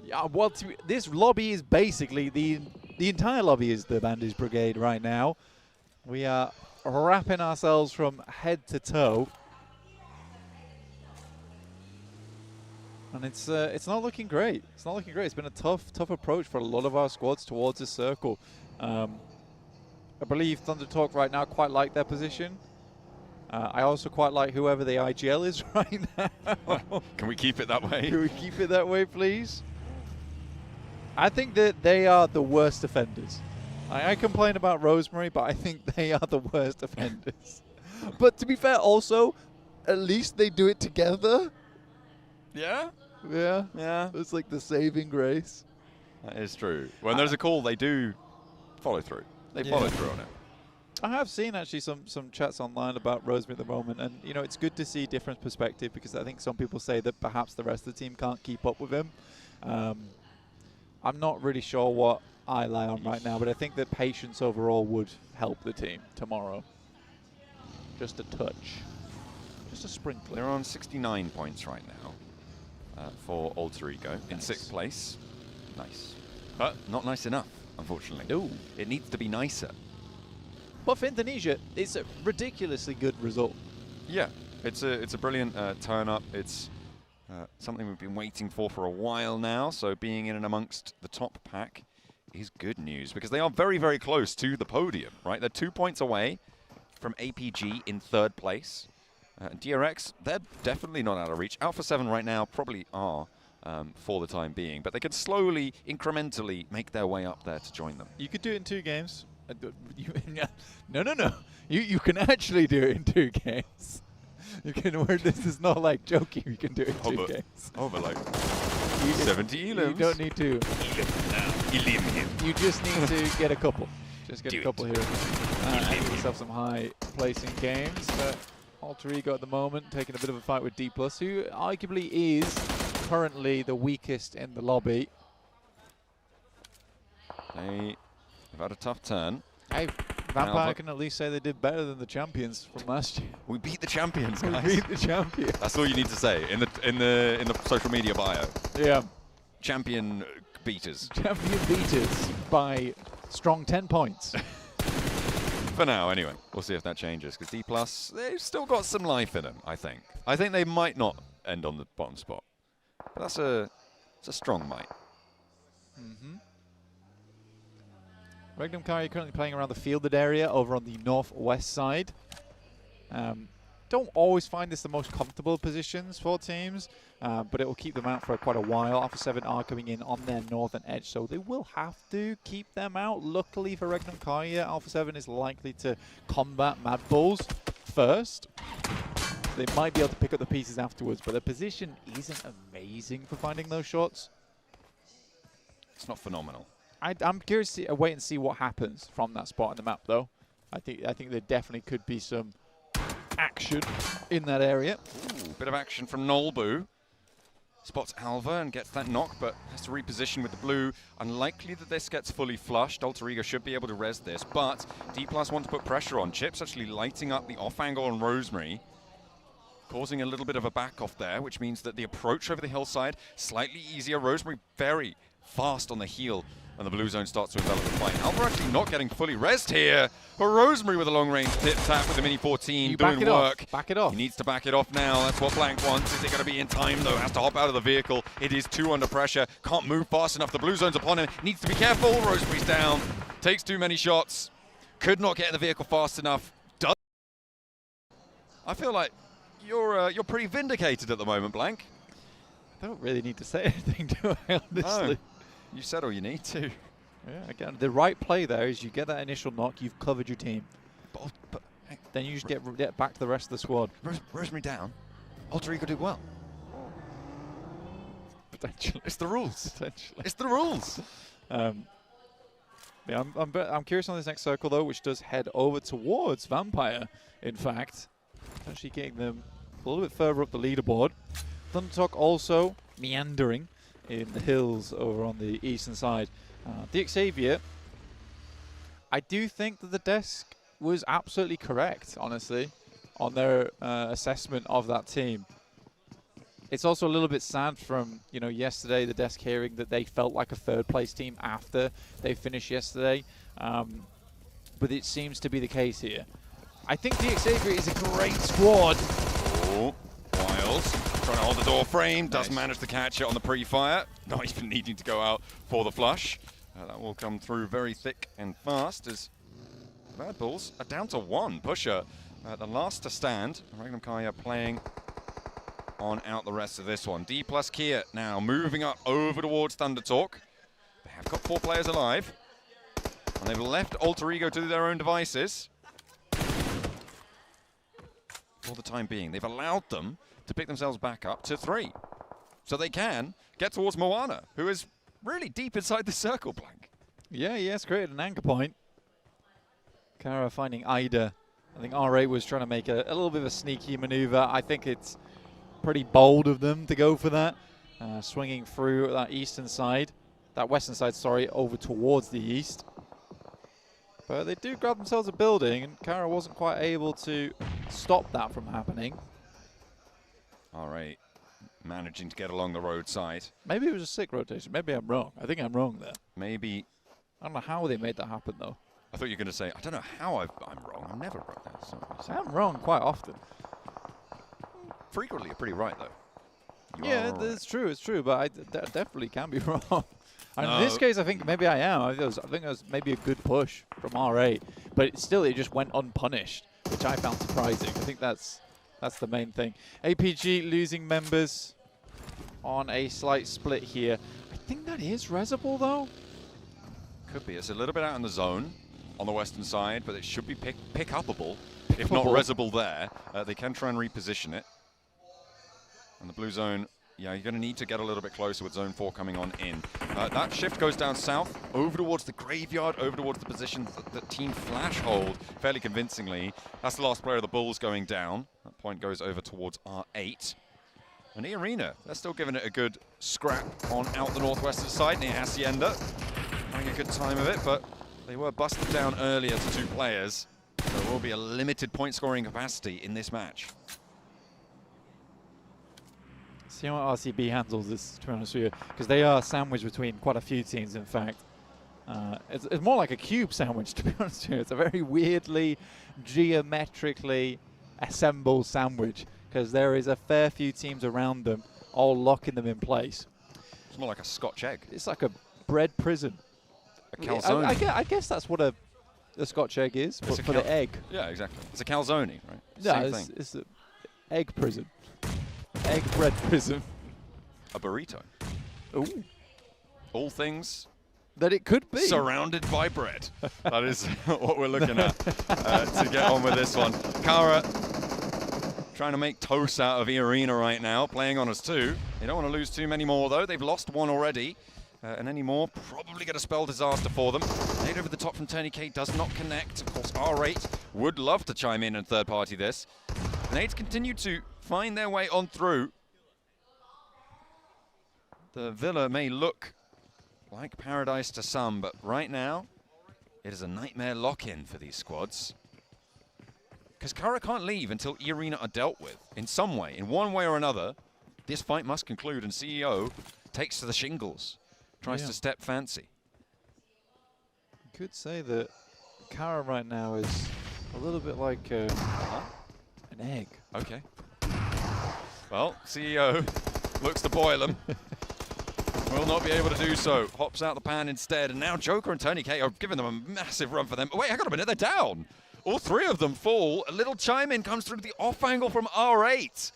Yeah, well, this lobby is basically the entire lobby is the Bandage Brigade right now. We are wrapping ourselves from head to toe, and it's not looking great. It's not looking great. It's been a tough approach for a lot of our squads towards this circle. I believe Thunder Talk right now quite like their position. I also quite like whoever the IGL is right now. Can we keep it that way? Can we keep it that way, please? I think that they are the worst offenders. I complain about Rosemary, but I think they are the worst offenders. But to be fair, also, at least they do it together. Yeah? Yeah. Yeah. It's like the saving grace. That is true. When there's a call, they do follow through. They follow through on it. I have seen actually some chats online about Rosemary at the moment, and you know, it's good to see different perspective, because I think some people say that perhaps the rest of the team can't keep up with him. I'm not really sure what I lie on right now, but I think that patience overall would help the team tomorrow. Just a touch. Just a sprinkle. They're on 69 points right now for Alter Ego in 6th place. Nice. But not nice enough, unfortunately. No. It needs to be nicer. But for Indonesia, it's a ridiculously good result. Yeah, it's a brilliant turn up. It's something we've been waiting for a while now, so being in and amongst the top pack is good news, because they are very, very close to the podium, right? They're 2 points away from APG in 3rd place. DRX, they're definitely not out of reach. Alpha 7 right now probably are for the time being, but they could slowly, incrementally make their way up there to join them. You could do it in 2 games. No. You can actually do it in 2 games. You can word this is not like joking. You can do it in 2 games. Oh, but like 70 elims. You don't need to. Elim him. You just need to get a couple. Just get a couple here. And give yourself some high placing games. But Alter Ego at the moment taking a bit of a fight with D+, who arguably is currently the weakest in the lobby. They've had a tough turn. Hey, Vampire can at least say they did better than the champions from last year. We beat the champions, guys. We beat the champions. That's all you need to say in the social media bio. Yeah. Champion beaters. Champion beaters by strong 10 points. For now, anyway. We'll see if that changes, because D+, they've still got some life in them, I think. I think they might not end on the bottom spot. But that's a strong might. Regnum Kari currently playing around the fielded area over on the northwest side. Don't always find this the most comfortable positions for teams, but it will keep them out for quite a while. Alpha 7 are coming in on their northern edge, so they will have to keep them out. Luckily for Regnum Kari, Alpha 7 is likely to combat Mad Bulls first. They might be able to pick up the pieces afterwards, but their position isn't amazing for finding those shots. It's not phenomenal. I'm curious to wait and see what happens from that spot on the map, though. I think there definitely could be some action in that area. Ooh, bit of action from Nolbu. Spots Alva and gets that knock, but has to reposition with the blue. Unlikely that this gets fully flushed. Alter Ego should be able to res this, but D+ want to put pressure on. Chips actually lighting up the off angle on Rosemary, causing a little bit of a back off there, which means that the approach over the hillside slightly easier. Rosemary very fast on the heel. And the blue zone starts to envelop the fight. Alva actually not getting fully rezzed here. But Rosemary with a long-range tip tap with the Mini 14 doing work. Back it off. He needs to back it off now. That's what Blank wants. Is it going to be in time, though? Has to hop out of the vehicle. It is too under pressure. Can't move fast enough. The blue zone's upon him. Needs to be careful. Rosemary's down. Takes too many shots. Could not get in the vehicle fast enough. Does. I feel like you're pretty vindicated at the moment, Blank. I don't really need to say anything, do I, honestly? No. You said all you need to. Yeah, again, the right play there is you get that initial knock, you've covered your team. But then you just get back to the rest of the squad. Rosemary down. Alter Ego did well. Potentially. It's the rules. Potentially. It's the rules. Yeah, I'm curious on this next circle, though, which does head over towards Vampire, in fact. Actually getting them a little bit further up the leaderboard. Thundertalk also meandering in the hills over on the eastern side. The Xavier, I do think that the desk was absolutely correct, honestly, on their assessment of that team. It's also a little bit sad from, yesterday, the desk hearing that they felt like a third-place team after they finished yesterday. But it seems to be the case here. I think the Xavier is a great squad. Oh, Wiles trying to hold the door frame, does manage to catch it on the pre-fire. Not even needing to go out for the flush. That will come through very thick and fast as Mad Bulls are down to 1. Pusher, the last to stand. Regnum Kaya playing on out the rest of this one. D+ Kia now moving up over towards Thundertalk. They have got 4 players alive. And they've left Alter Ego to their own devices. For the time being, they've allowed them to pick themselves back up to 3. So they can get towards Moana, who is really deep inside the circle, Blank. Yeah, he has created an anchor point. Kara finding Ida. I think RA was trying to make a little bit of a sneaky maneuver. I think it's pretty bold of them to go for that. Swinging through that eastern side. That western side, sorry, over towards the east. But they do grab themselves a building, and Kara wasn't quite able to stop that from happening. All right, managing to get along the roadside. Maybe it was a sick rotation. Maybe I'm wrong. I think I'm wrong there. Maybe. I don't know how they made that happen, though. I thought you were going to say, I don't know how I'm wrong. I'm never wrong. I'm wrong quite often. Frequently, you're pretty right, though. Yeah, it's true. It's true, but I definitely can be wrong. And in this case, I think maybe I am. I think it was maybe a good push from RA, but still, it just went unpunished, which I found surprising. I think that's the main thing. APG losing members on a slight split here. I think that is Rezable, though. Could be. It's a little bit out in the zone. on the western side, but it should be pick-upable, if not resable there. They can try and reposition it. And the blue zone, yeah, you're going to need to get a little bit closer with zone 4 coming on in. That shift goes down south, over towards the graveyard, over towards the positions that Team Flash hold fairly convincingly. That's the last player of the Bulls going down. That point goes over towards R8. And E-Arena, they're still giving it a good scrap on out the northwestern side near Hacienda. Having a good time of it, but they were busted down earlier to 2 players. There will be a limited point scoring capacity in this match. See how RCB handles this, to be honest with you, because they are sandwiched between quite a few teams, in fact. It's more like a cube sandwich, to be honest with you. It's a very weirdly, geometrically assembled sandwich, because there is a fair few teams around them, all locking them in place. It's more like a Scotch egg. It's like a bread prison. A calzone. I guess that's what a Scotch egg is, but for the egg. Yeah, exactly. It's a calzone, right? Yeah, Same thing. It's an egg prison. Egg bread prison. A burrito. Ooh. All things that it could be. Surrounded by bread. That is what we're looking at to get on with this one. Kara trying to make toast out of E-Arena right now, playing on us 2. They don't want to lose too many more, though. They've lost 1 already. And any more, probably going to spell disaster for them. Nade over the top from Tony K does not connect. Of course, R8 would love to chime in and third party this. Nades continue to find their way on through. The Villa may look like paradise to some, but right now, it is a nightmare lock-in for these squads. Because Kara can't leave until E-Arena are dealt with in some way, in one way or another. This fight must conclude, and CEO takes to the shingles, tries to step fancy. You could say that Kara right now is a little bit like an egg. Okay. Well, CEO looks to boil him. Will not be able to do so. Hops out the pan instead, and now Joker and Tony K are giving them a massive run for them. Wait, hang on a minute, they're down. All 3 of them fall. A little chime in comes through the off angle from R8.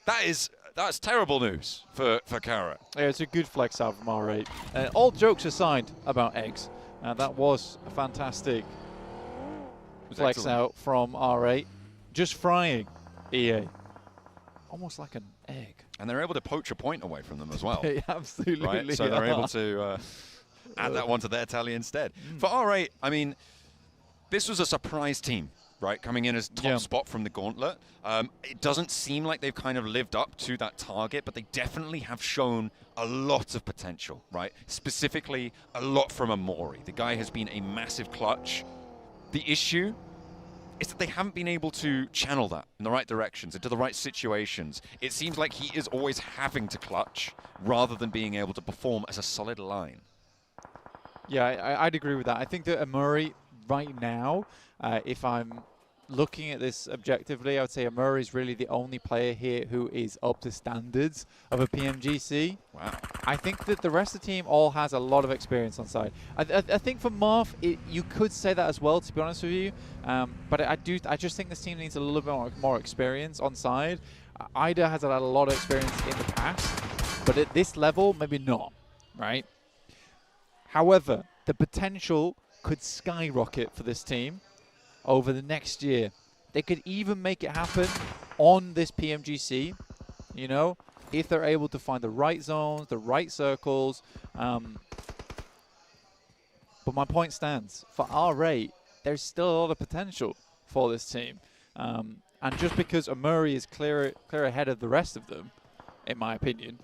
That's terrible news for Kara. Yeah, it's a good flex out from R8. All jokes aside about eggs, that was a fantastic flex out from R8. Just frying EA. Almost like an egg. And they're able to poach a point away from them as well. Absolutely. Right? So they're able to add that one to their tally instead. For R8, I mean, this was a surprise team, right? Coming in as top spot from the Gauntlet. It doesn't seem like they've kind of lived up to that target, but they definitely have shown a lot of potential, right? Specifically, a lot from Amori. The guy has been a massive clutch. The issue is that they haven't been able to channel that in the right directions, into the right situations. It seems like he is always having to clutch rather than being able to perform as a solid line. Yeah, I'd agree with that. I think that Amuri right now, if I'm looking at this objectively, I would say Amuri is really the only player here who is up to standards of a PMGC. Wow. I think that the rest of the team all has a lot of experience on side. I think for Marth, you could say that as well, to be honest with you. But I just think this team needs a little bit more experience on side. Ida has had a lot of experience in the past, but at this level, maybe not, right? However, the potential could skyrocket for this team over the next year. They could even make it happen on this PMGC, you know, if they're able to find the right zones, the right circles. But my point stands. For R8, there's still a lot of potential for this team. And just because Amuri is clear ahead of the rest of them, in my opinion,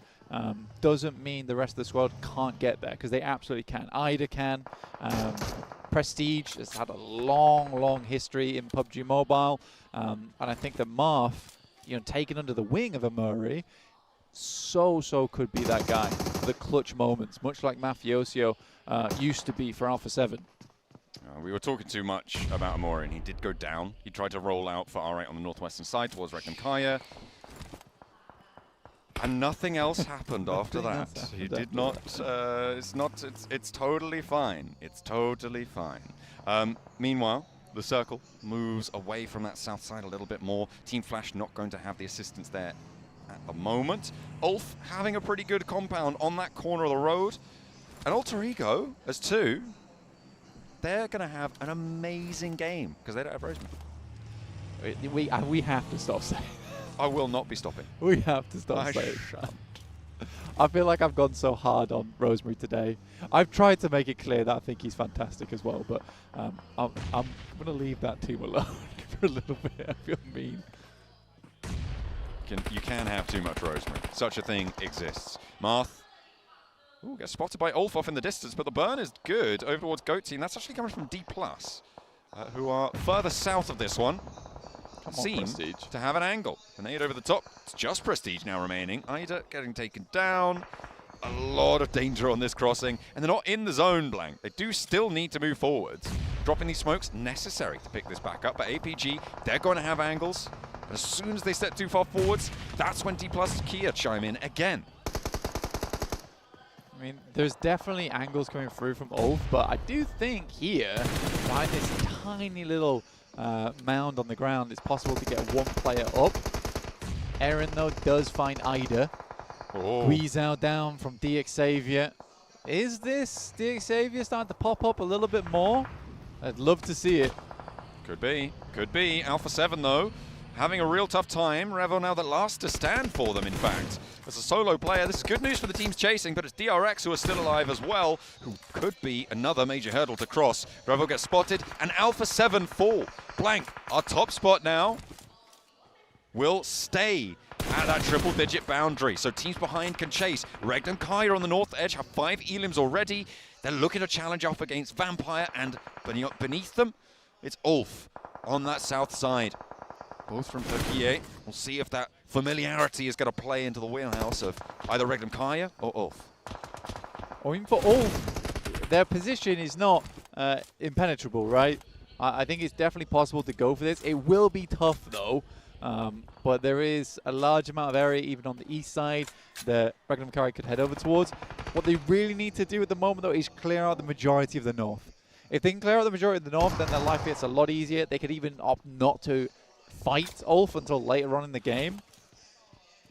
doesn't mean the rest of the squad can't get there, because they absolutely can. Ida can. Prestige has had a long history in PUBG Mobile, and I think that Marth, you know, taken under the wing of Amuri, so could be that guy for the clutch moments, much like Mafioso used to be for Alpha 7. We were talking too much about Amori, and he did go down. He tried to roll out for R8 on the northwestern side towards Reckon-Kaya. And nothing else happened after that. He did not, it's totally fine. It's totally fine. Meanwhile, the circle moves away from that south side a little bit more. Team Flash not going to have the assistance there at the moment. Ulf having a pretty good compound on that corner of the road. And Alter Ego as 2. they're going to have an amazing game because they don't have Rosemary. We have to stop saying. I will not be stopping. We have to stop saying. I feel like I've gone so hard on Rosemary today. I've tried to make it clear that I think he's fantastic as well, but I'm going to leave that team alone for a little bit. I feel mean. You can have too much Rosemary. Such a thing exists. Marth. Ooh, gets spotted by Ulf off in the distance, but the burn is good over towards Goat Team. That's actually coming from D+, who are further south of this one. Seem to have an angle. A nade over the top. It's just Prestige now remaining. Ida getting taken down. A lot of danger on this crossing. And they're not in the zone, Blank. They do still need to move forwards. Dropping these smokes, necessary to pick this back up. But APG, they're going to have angles. As soon as they step too far forwards, that's when D+ Kia chime in again. I mean, there's definitely angles coming through from Ulf, but I do think here, behind this tiny little mound on the ground, it's possible to get one player up. Aaron, though, does find Ida. Guizhou down from DXavier. Is this DXavier starting to pop up a little bit more? I'd love to see it. Could be. Could be. Alpha 7, though, having a real tough time. Revo now the last to stand for them, in fact. As a solo player, this is good news for the teams chasing, but it's DRX who are still alive as well, who could be another major hurdle to cross. Revo gets spotted, and Alpha 7 fall. Blank, our top spot now, will stay at that triple-digit boundary. So teams behind can chase. Regd and Kaya on the north edge have 5 elims already. They're looking to challenge off against Vampire, and beneath them, it's Ulf on that south side. Both from Turkey. We'll see if that familiarity is going to play into the wheelhouse of either Regd Kaya or Ulf. I mean, for Ulf, their position is not impenetrable, right? I think it's definitely possible to go for this. It will be tough, though. But there is a large amount of area, even on the east side, that Regd Kaya could head over towards. What they really need to do at the moment, though, is clear out the majority of the north. If they can clear out the majority of the north, then their life gets a lot easier. They could even opt not to fight Ulf until later on in the game.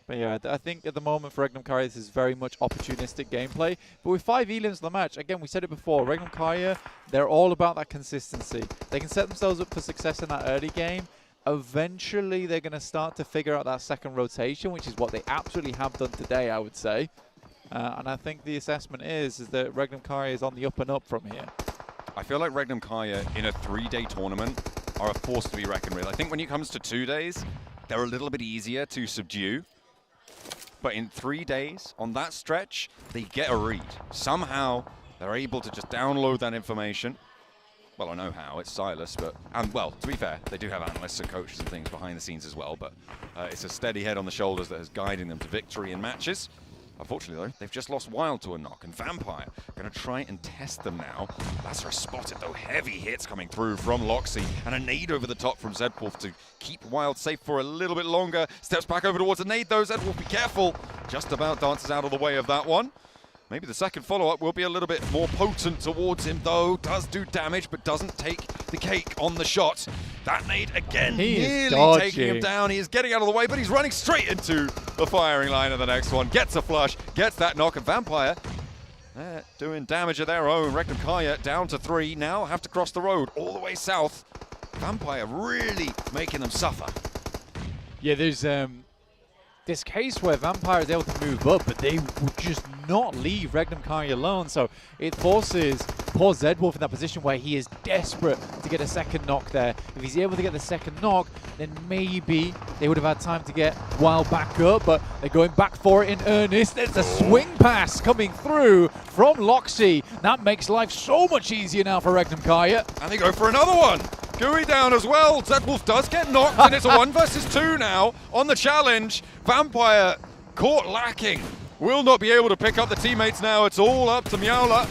But yeah, I think at the moment for Regd Kaya, this is very much opportunistic gameplay. But with 5 elims in the match, again, we said it before, Regd Kaya, they're all about that consistency. They can set themselves up for success in that early game. Eventually, they're going to start to figure out that second rotation, which is what they absolutely have done today, I would say. And I think the assessment is that Regd Kaya is on the up and up from here. I feel like Regd Kaya in a 3-day tournament are a force to be reckoned with. I think when it comes to 2 days, they're a little bit easier to subdue. But in 3 days, on that stretch, they get a read. Somehow, they're able to just download that information. Well, I know how, it's Silas, but, well, to be fair, they do have analysts and coaches and things behind the scenes as well, but it's a steady head on the shoulders that is guiding them to victory in matches. Unfortunately, though, they've just lost Wild to a knock, and Vampire going to try and test them now. Lazarus spotted, though. Heavy hits coming through from Loxy, and a nade over the top from Zedwolf to keep Wild safe for a little bit longer. Steps back over towards a nade, though. Zedwolf, be careful. Just about dances out of the way of that one. Maybe the second follow-up will be a little bit more potent towards him, though. Does do damage, but doesn't take the cake on the shot. That nade, again, nearly taking him down. He is getting out of the way, but he's running straight into the firing line of the next one. Gets a flush, gets that knock, and Vampire, they're doing damage of their own. Regd Kaya down to 3, now have to cross the road all the way south. Vampire really making them suffer. Yeah, there's this case where Vampire is able to move up, but they would just not leave Regd Kaya alone. So it forces poor Zedwolf in that position where he is desperate to get a second knock there. If he's able to get the second knock, then maybe they would have had time to get Wild back up, but they're going back for it in earnest. There's a swing pass coming through from Loxy. That makes life so much easier now for Regd Kaya. And they go for another one. Gooey down as well. Zedwolf does get knocked, and it's a 1 versus 2 now on the challenge. Vampire caught lacking. Will not be able to pick up the teammates now. It's all up to Miaula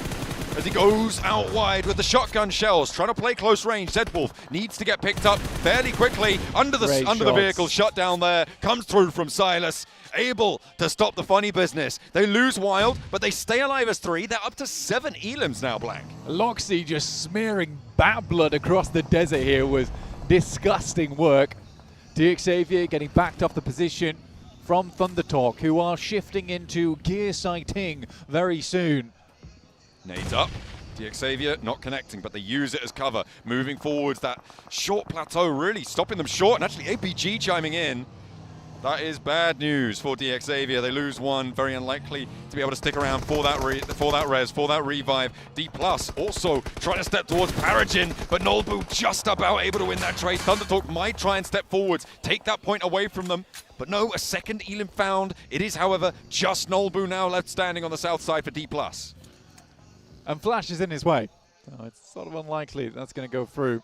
as he goes out wide with the shotgun shells, trying to play close range. Zedwolf needs to get picked up fairly quickly under the vehicle. Shut down there. Comes through from Silas. Able to stop the funny business. They lose Wild, but they stay alive as 3. They're up to 7 elims now, Blank. Loxy just smearing bat blood across the desert here was disgusting work. DXavier getting backed off the position from Thundertalk, who are shifting into gear sighting very soon. Nades up. DXavier not connecting, but they use it as cover. Moving forwards, that short plateau really stopping them short, and actually APG chiming in. That is bad news for DXavier. They lose one, very unlikely to be able to stick around for that revive. D+ also trying to step towards Paragin, but Nolbu just about able to win that trade. Thundertalk might try and step forwards, take that point away from them, but no, a second Elim found. It is, however, just Nolbu now left standing on the south side for D+. And Flash is in his way. So it's sort of unlikely that's going to go through.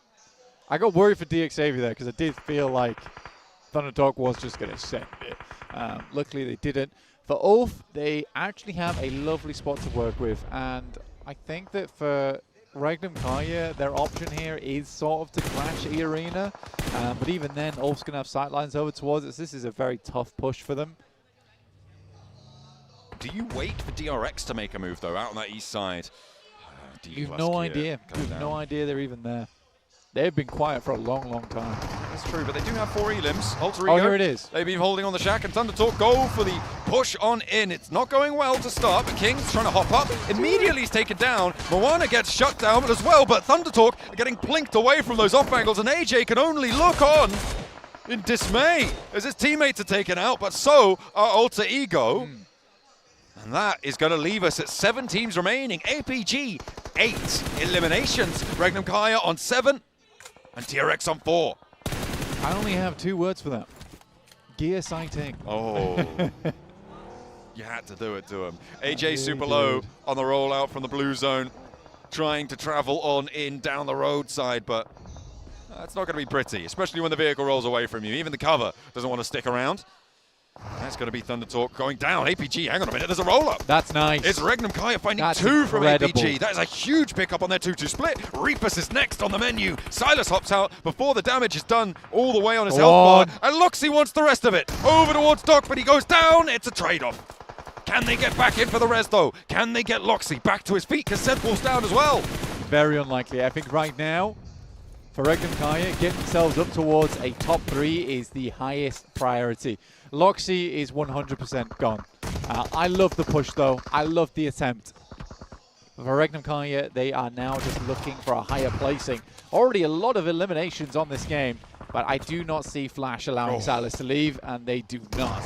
I got worried for DXavier there because I did feel like Thunderdog was just going to send it. Luckily, they didn't. For Ulf, they actually have a lovely spot to work with. And I think that for Regnum Kaya, their option here is sort of to clash E Arena. But even then, Ulf's going to have sightlines over towards us. This is a very tough push for them. Do you wait for DRX to make a move, though, out on that east side? You've no idea. You've no idea they're even there. They've been quiet for a long, long time. That's true, but they do have 4 Elims. Alter Oh, Ego, here it is. They've been holding on the shack, and Thundertalk go for the push on in. It's not going well to start, but King's trying to hop up. Immediately he's taken down. Moana gets shut down as well, but Thundertalk are getting plinked away from those off angles, and AJ can only look on in dismay as his teammates are taken out, but so are Alter Ego. And that is going to leave us at 7 teams remaining. APG, 8 eliminations. Regnum Kaya on 7. And TRX on 4. I only have 2 words for that. Gear sighting. Oh. You had to do it to him. AJ super low on the rollout from the blue zone. Trying to travel on in down the roadside, but that's not going to be pretty, especially when the vehicle rolls away from you. Even the cover doesn't want to stick around. That's going to be Thundertalk going down. APG, hang on a minute, there's a roll-up. That's nice. It's Regnum Kaya finding That's 2 from incredible. APG. That is a huge pickup on their 2-2 split. Reapus is next on the menu. Silas hops out before the damage is done all the way on his health bar. And Loxy wants the rest of it. Over towards Doc, but he goes down. It's a trade-off. Can they get back in for the res, though? Can they get Loxy back to his feet? Because Seth falls down as well. Very unlikely. I think right now, for Regnum Kaya, getting themselves up towards a top 3 is the highest priority. Loxy is 100% gone. I love the push, though. I love the attempt. For Regnum Kaya, they are now just looking for a higher placing. Already a lot of eliminations on this game, but I do not see Flash allowing Silas to leave, and they do not.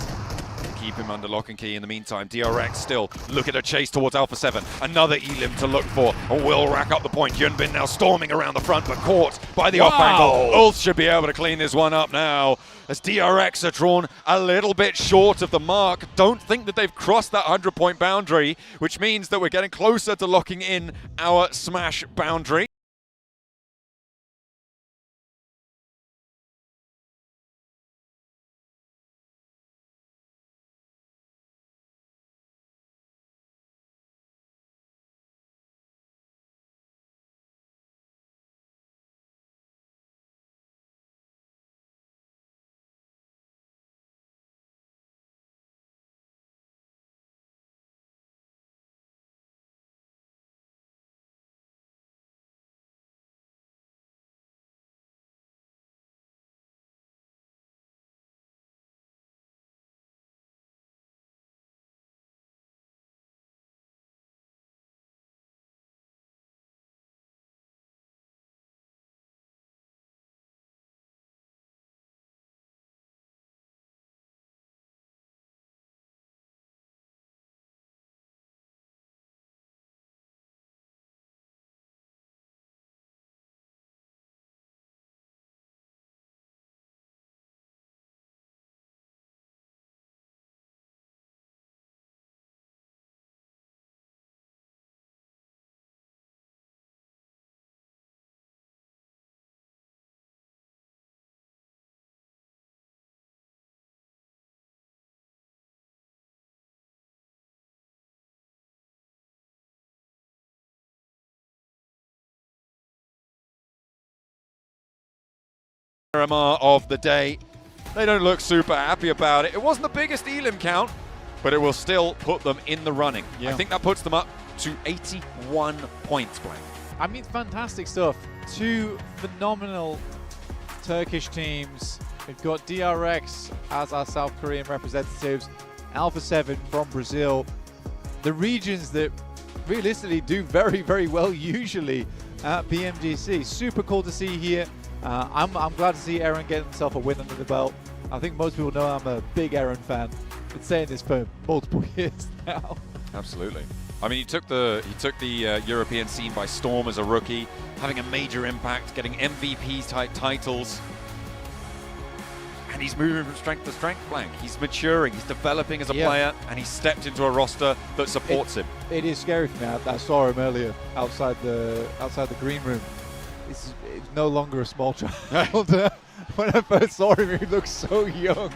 Keep him under lock and key in the meantime. DRX still looking to chase towards Alpha 7. Another Elim to look for. And will rack up the point. Yunbin now storming around the front, but caught by the off angle. Ulf should be able to clean this one up now. As DRX are drawn a little bit short of the mark. Don't think that they've crossed that 100-point boundary, which means that we're getting closer to locking in our Smash boundary. Of the day. They don't look super happy about it. It wasn't the biggest Elim count, but it will still put them in the running. I think that puts them up to 81 points, Blake. I mean, fantastic stuff. 2 phenomenal Turkish teams. We've got DRX as our South Korean representatives, Alpha 7 from Brazil. The regions that realistically do very, very well usually at PMGC. Super cool to see here. I'm glad to see Aaron get himself a win under the belt. I think most people know I'm a big Aaron fan. Been saying this for multiple years now. Absolutely. I mean, he took the European scene by storm as a rookie, having a major impact, getting MVP type titles. And he's moving from strength to strength, Blank. He's maturing, he's developing as a player, and he's stepped into a roster that supports him. It is scary for me. I saw him earlier outside the green room. It's no longer a small child. When I first saw him, he looked so young.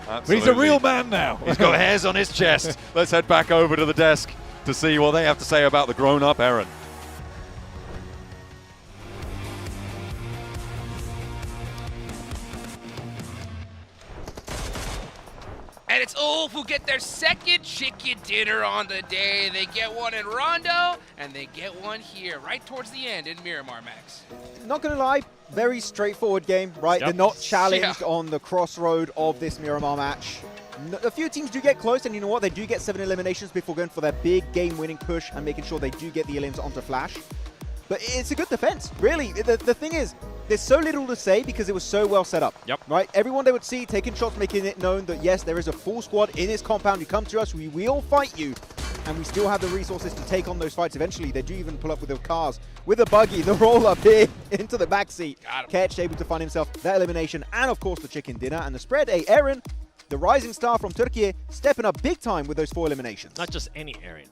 Absolutely. But he's a real man now. He's got hairs on his chest. Let's head back over to the desk to see what they have to say about the grown-up Aaron. And it's Ulf who get their second chicken dinner on the day. They get one in Rondo, and they get one here, right towards the end in Miramar, Max. Not going to lie, very straightforward game, right? Yep. They're not challenged on the crossroad of this Miramar match. A few teams do get close, and you know what? They do get 7 eliminations before going for their big game-winning push and making sure they do get the elims onto Flash. But it's a good defense, really. The thing is, there's so little to say because it was so well set up. Yep. Right? Everyone they would see taking shots, making it known that, yes, there is a full squad in this compound. You come to us, we will fight you. And we still have the resources to take on those fights eventually. They do even pull up with their cars, with a buggy, the roll-up here into the backseat. Ketch able to find himself that elimination, and of course the chicken dinner. And the spread, Aaron, the rising star from Turkey, stepping up big time with those 4 eliminations. Not just any Aaron.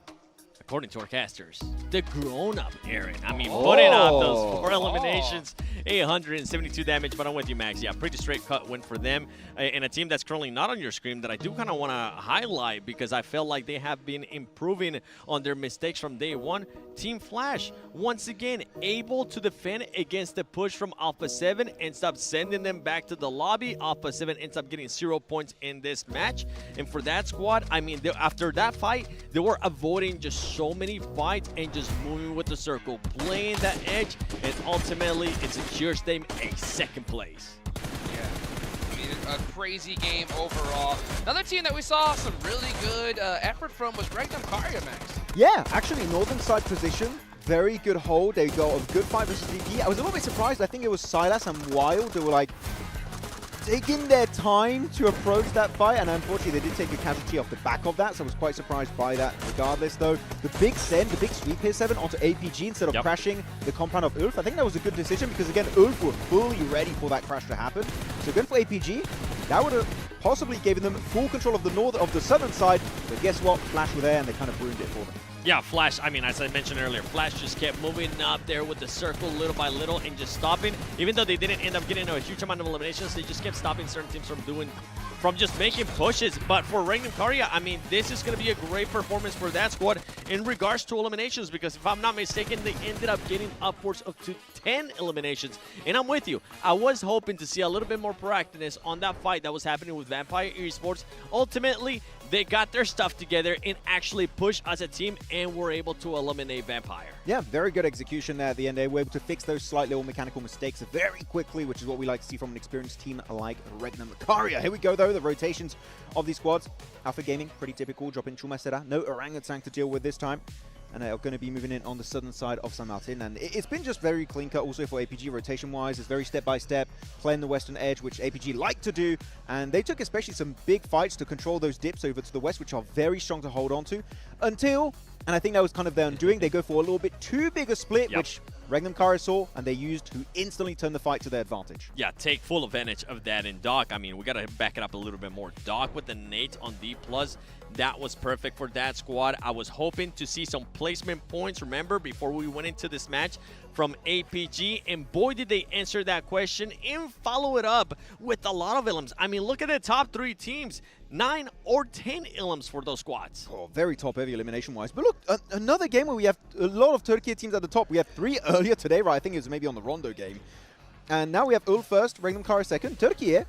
According to our casters, the grown-up Aaron. I mean, putting out those 4 eliminations, 872 damage, but I'm with you, Max. Yeah, pretty straight cut win for them. And a team that's currently not on your screen that I do kind of want to highlight because I feel like they have been improving on their mistakes from day one. Team Flash, once again, able to defend against the push from Alpha 7 and stop sending them back to the lobby. Alpha 7 ends up getting 0 points in this match. And for that squad, I mean, after that fight, they were avoiding just so many fights and just moving with the circle, playing that edge, and ultimately it secures them a 2nd place. Yeah, I mean, a crazy game overall. Another team that we saw some really good effort from was Regnum Karya, Max. Yeah, actually, northern side position, very good hold. They got a good fight versus DP. I was a little bit surprised. I think it was Silas and Wild who were like taking their time to approach that fight, and unfortunately they did take a casualty off the back of that, so I was quite surprised by that regardless though. The big send, the big sweep here, 7 onto APG instead of crashing the compound of Ulf. I think that was a good decision because again, Ulf were fully ready for that crash to happen. So going for APG, that would have possibly given them full control of the southern side, but guess what? Flash were there and they kind of ruined it for them. Yeah, Flash, I mean, as I mentioned earlier, Flash just kept moving up there with the circle little by little and just stopping. Even though they didn't end up getting a huge amount of eliminations, they just kept stopping certain teams from just making pushes. But for Regnum Karya, I mean, this is going to be a great performance for that squad in regards to eliminations because if I'm not mistaken, they ended up getting upwards of 10 eliminations. And I'm with you. I was hoping to see a little bit more proactiveness on that fight that was happening with Vampire Esports. Ultimately, they got their stuff together and actually pushed as a team and were able to eliminate Vampire. Yeah, very good execution there at the end. They were able to fix those slight little mechanical mistakes very quickly, which is what we like to see from an experienced team like Regnum Karya. Here we go, though, the rotations of these squads. Alpha Gaming, pretty typical, dropping Chumasera. No Orangutan to deal with this time. And they're going to be moving in on the southern side of San Martin. And it's been just very clean cut also for APG rotation-wise. It's very step-by-step, playing the western edge, which APG like to do. And they took especially some big fights to control those dips over to the west, which are very strong to hold on to. Until, and I think that was kind of their undoing, they go for a little bit too big a split, which Regnum Karya saw, and they used to instantly turn the fight to their advantage. Yeah, take full advantage of that in Doc. I mean, we got to back it up a little bit more. Doc with the nade on D+. That was perfect for that squad. I was hoping to see some placement points, remember, before we went into this match from APG, and boy, did they answer that question and follow it up with a lot of ilms. I mean, look at the top 3 teams. 9 or 10 ilms for those squads. Oh, very top-heavy elimination-wise. But look, another game where we have a lot of Turkey teams at the top. We had 3 earlier today, right? I think it was maybe on the Rondo game. And now we have Ulf first, Regnum Karya second. Turkey here,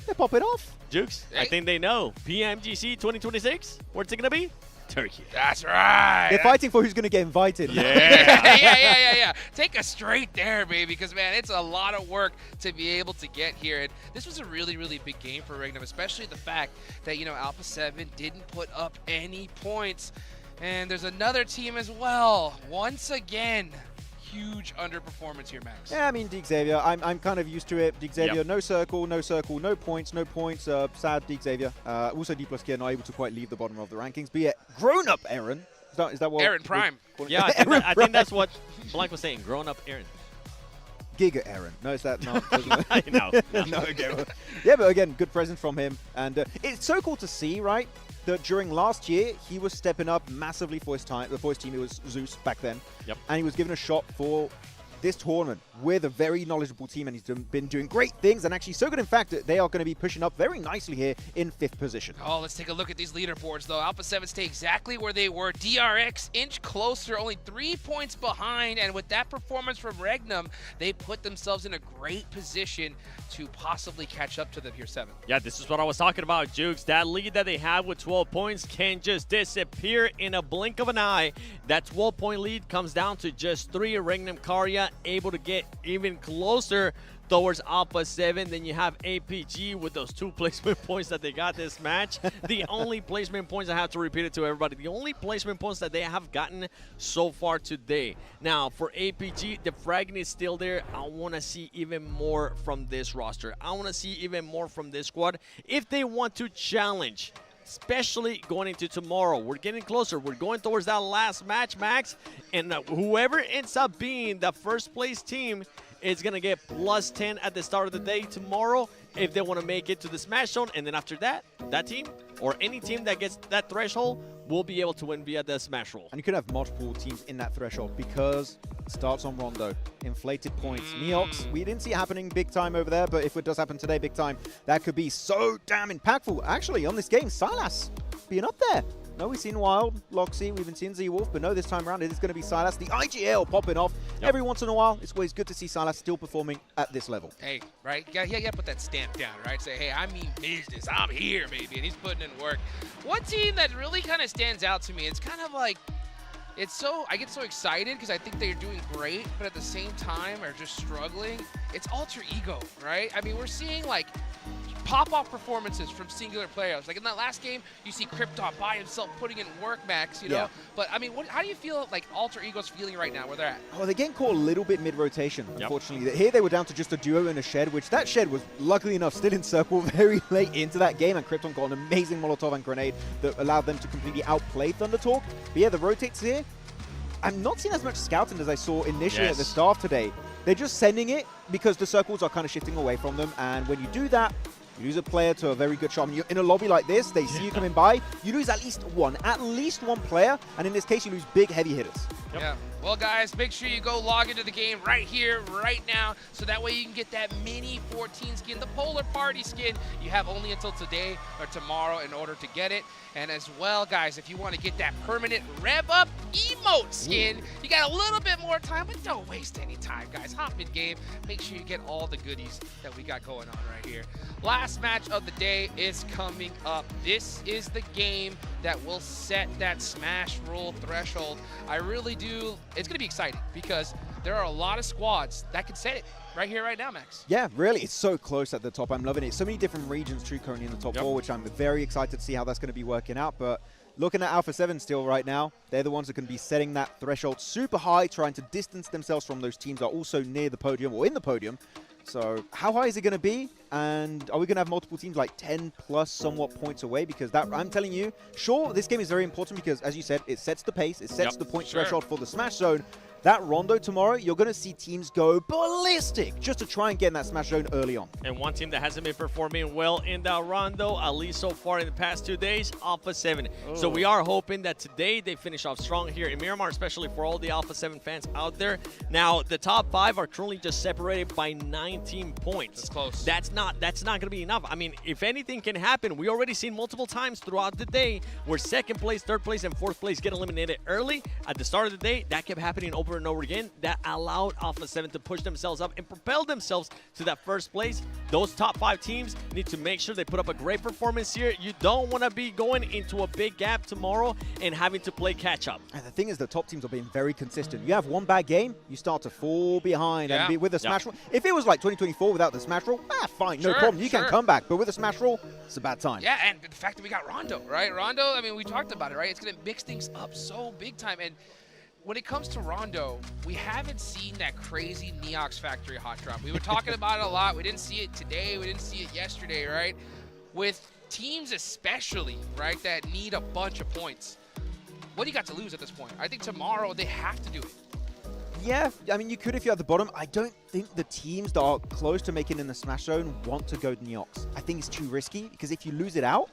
they pop it off. Jukes, I think they know. PMGC 2026, where's it going to be? Turkey. That's right. They're fighting for who's going to get invited. Yeah. yeah. Take us straight there, baby, because, man, it's a lot of work to be able to get here. And this was a really, really big game for Regnum, especially the fact that, you know, Alpha 7 didn't put up any points. And there's another team as well. Once again, huge underperformance here, Max. Yeah, I mean, Xavier, I'm kind of used to it. Xavier, Yep. no circle, no points. Sad Xavier. Also, D+ Gear not able to quite leave the bottom of the rankings. But yeah, grown-up Aaron. Is that what? Aaron Prime. Yeah, I think that's what Blank was saying. Grown up Aaron. Giga Aaron. No, is that not? No. No, okay. Well, yeah, but again, good presence from him. And it's so cool to see, right, that during last year, he was stepping up massively for his team. It was Zeus back then. Yep. And he was given a shot for this tournament with a very knowledgeable team, and he's been doing great things, and actually so good, in fact, that they are going to be pushing up very nicely here in 5th position. Oh, let's take a look at these leaderboards, though. Alpha 7 stay exactly where they were. DRX inch closer, only 3 points behind, and with that performance from Regnum, they put themselves in a great position to possibly catch up to them here, 7. Yeah, this is what I was talking about, Jukes. That lead that they have with 12 points can just disappear in a blink of an eye. That 12-point lead comes down to just 3. Regnum Karya able to get even closer towards Alpha 7. Then you have APG with those 2 placement points that they got this match. The only placement points, I have to repeat it to everybody, the only placement points that they have gotten so far today. Now, for APG, the fragging is still there. I want to see even more from this roster. I want to see even more from this squad if they want to challenge, especially going into tomorrow. We're getting closer. We're going towards that last match, Max, and whoever ends up being the first place team is going to get +10 at the start of the day tomorrow if they want to make it to the Smash Zone. And then after that, that team or any team that gets that threshold will be able to win via the Smash Roll. And you could have multiple teams in that threshold because it starts on Rondo. Inflated points. Neox, we didn't see it happening big time over there, but if it does happen today big time, that could be so damn impactful. Actually, on this game, Silas being up there. No, we've seen Wild, Loxy, we've been seeing Z-Wolf, but no, this time around it is going to be Silas. The IGL popping off every once in a while. It's always good to see Silas still performing at this level. Hey, right? Yeah, put that stamp down, right? Say, hey, I mean business. I'm here, baby. And he's putting in work. One team that really kind of stands out to me, it's kind of like, I get so excited because I think they're doing great, but at the same time are just struggling. It's Alter Ego, right? I mean, we're seeing like pop-off performances from singular players. Like in that last game, you see Krypton by himself putting in work, Max, you know? Yeah. But I mean, how do you feel like Alter Ego's feeling right now, where they're at? Oh, they're getting caught a little bit mid-rotation, unfortunately. Here they were down to just a duo and a Shed, which that Shed was, luckily enough, still in circle very late into that game, and Krypton got an amazing Molotov and grenade that allowed them to completely outplay Thundertalk. But yeah, the rotates here, I'm not seeing as much scouting as I saw initially at the start today. They're just sending it because the circles are kind of shifting away from them, and when you do that, you lose a player to a very good shot. I mean, you're in a lobby like this, they see you coming by, you lose at least one player, and in this case, you lose big, heavy hitters. Yeah. Well, guys, make sure you go log into the game right here, right now, so that way you can get that mini 14 skin, the Polar Party skin. You have only until today or tomorrow in order to get it. And as well, guys, if you want to get that permanent Rev Up emote skin, you got a little bit more time, but don't waste any time, guys. Hop in game. Make sure you get all the goodies that we got going on right here. Last match of the day is coming up. This is the game that will set that Smash Roll threshold. I really do. It's going to be exciting because there are a lot of squads that can set it right here, right now, Max. Yeah, really, it's so close at the top. I'm loving it. So many different regions too currently in the top 4, which I'm very excited to see how that's going to be working out. But looking at Alpha 7 still right now, they're the ones that can be setting that threshold super high, trying to distance themselves from those teams that are also near the podium or in the podium. So how high is it going to be? And are we going to have multiple teams like 10 plus somewhat points away? Because that, I'm telling you, sure, this game is very important because, as you said, it sets the pace, it sets the point threshold for the Smash Zone. That Rondo tomorrow, you're going to see teams go ballistic just to try and get in that Smash Zone early on. And one team that hasn't been performing well in that Rondo, at least so far in the past 2 days, Alpha 7. So we are hoping that today they finish off strong here in Miramar, especially for all the Alpha 7 fans out there. Now, the top 5 are currently just separated by 19 points. That's close. That's not going to be enough. I mean, if anything can happen, we already seen multiple times throughout the day where second place, third place, and fourth place get eliminated early. At the start of the day, that kept happening over over and over again that allowed Alpha 7 to push themselves up and propel themselves to that first place. Those top 5 teams need to make sure they put up a great performance here. You don't want to be going into a big gap tomorrow and having to play catch up. And the thing is, the top teams are being very consistent. You have one bad game, you start to fall behind. And be with a smash roll. If it was like 2024 without the smash roll, fine, no problem. You can come back. But with a smash roll, it's a bad time. Yeah, and the fact that we got Rondo, right? Rondo, I mean, we talked about it, right? It's going to mix things up so big time. And when it comes to Rondo, we haven't seen that crazy Neox Factory hot drop. We were talking about it a lot. We didn't see it today. We didn't see it yesterday, right? With teams especially, right, that need a bunch of points. What do you got to lose at this point? I think tomorrow they have to do it. Yeah, I mean, you could if you're at the bottom. I don't think the teams that are close to making in the Smash Zone want to go Neox. I think it's too risky, because if you lose it out,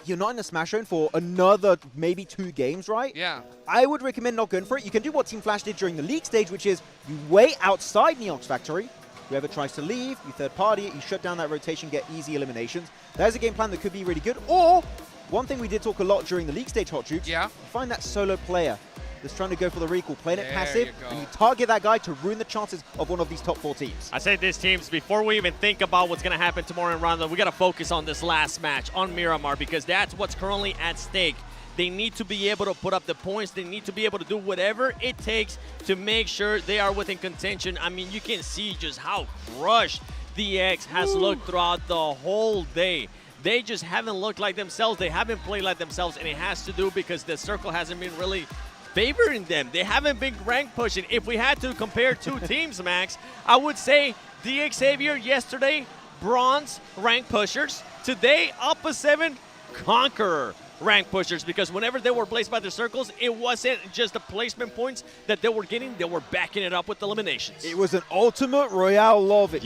you're not in the Smash Zone for another maybe 2 games, right? Yeah. I would recommend not going for it. You can do what Team Flash did during the league stage, which is you wait outside Neox Factory. Whoever tries to leave, you third party it, you shut down that rotation, get easy eliminations. There's a game plan that could be really good. Or, one thing we did talk a lot during the league stage, Hot Jukes, you find that solo player that's trying to go for the recall, playing it passive, and you target that guy to ruin the chances of one of these top 4 teams. I say this, teams, before we even think about what's going to happen tomorrow in Rondo, we got to focus on this last match, on Miramar, because that's what's currently at stake. They need to be able to put up the points. They need to be able to do whatever it takes to make sure they are within contention. I mean, you can see just how crushed DX has looked throughout the whole day. They just haven't looked like themselves. They haven't played like themselves, and it has to do because the circle hasn't been really favoring them. They haven't been rank pushing. If we had to compare 2 teams, Max, I would say DX Xavier yesterday, bronze rank pushers. Today, Alpha 7, conqueror rank pushers, because whenever they were placed by the circles, it wasn't just the placement points that they were getting, they were backing it up with eliminations. It was an ultimate royale lobby.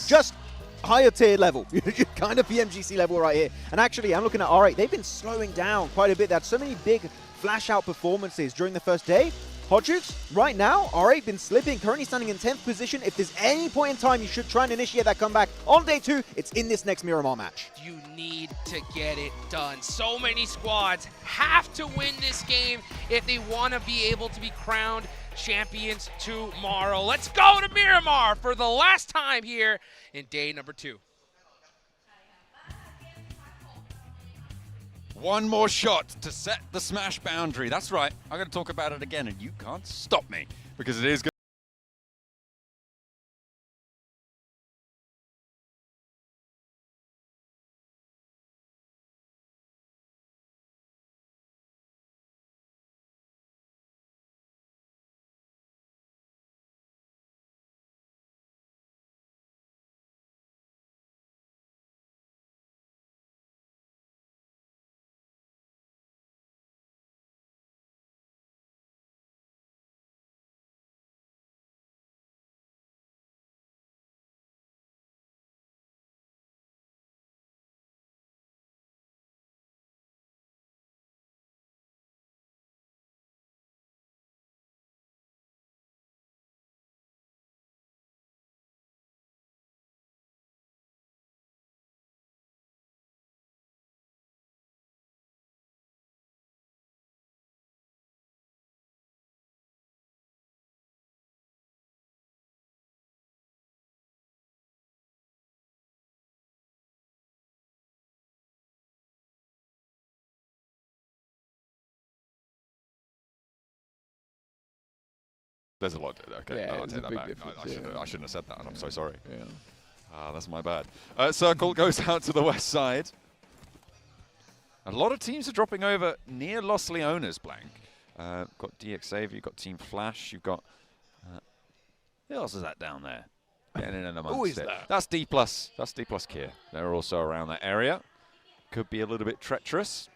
Just higher tier level, kind of PMGC level right here. And actually, I'm looking at R8, they've been slowing down quite a bit. They had so many big flash out performances during the first day. Hot Jukes, right now, R8 been slipping, currently standing in 10th position. If there's any point in time you should try and initiate that comeback on day 2, it's in this next Miramar match. You need to get it done. So many squads have to win this game if they want to be able to be crowned champions tomorrow. Let's go to Miramar for the last time here in day number 2. One more shot to set the smash boundary. That's right. I'm going to talk about it again, and you can't stop me because it is good. There's a lot. Okay, Yeah, no, I'll there's take a that big back. difference, I shouldn't have said that. I'm so sorry. Yeah. That's my bad. Circle goes out to the west side. A lot of teams are dropping over near Los Leones, Blank. Got DX Xavier, you've got Team Flash, you've got... who else is that down there? Getting in amongst Who is it. that? That's D+. That's D+ Kier. They're also around that area. Could be a little bit treacherous.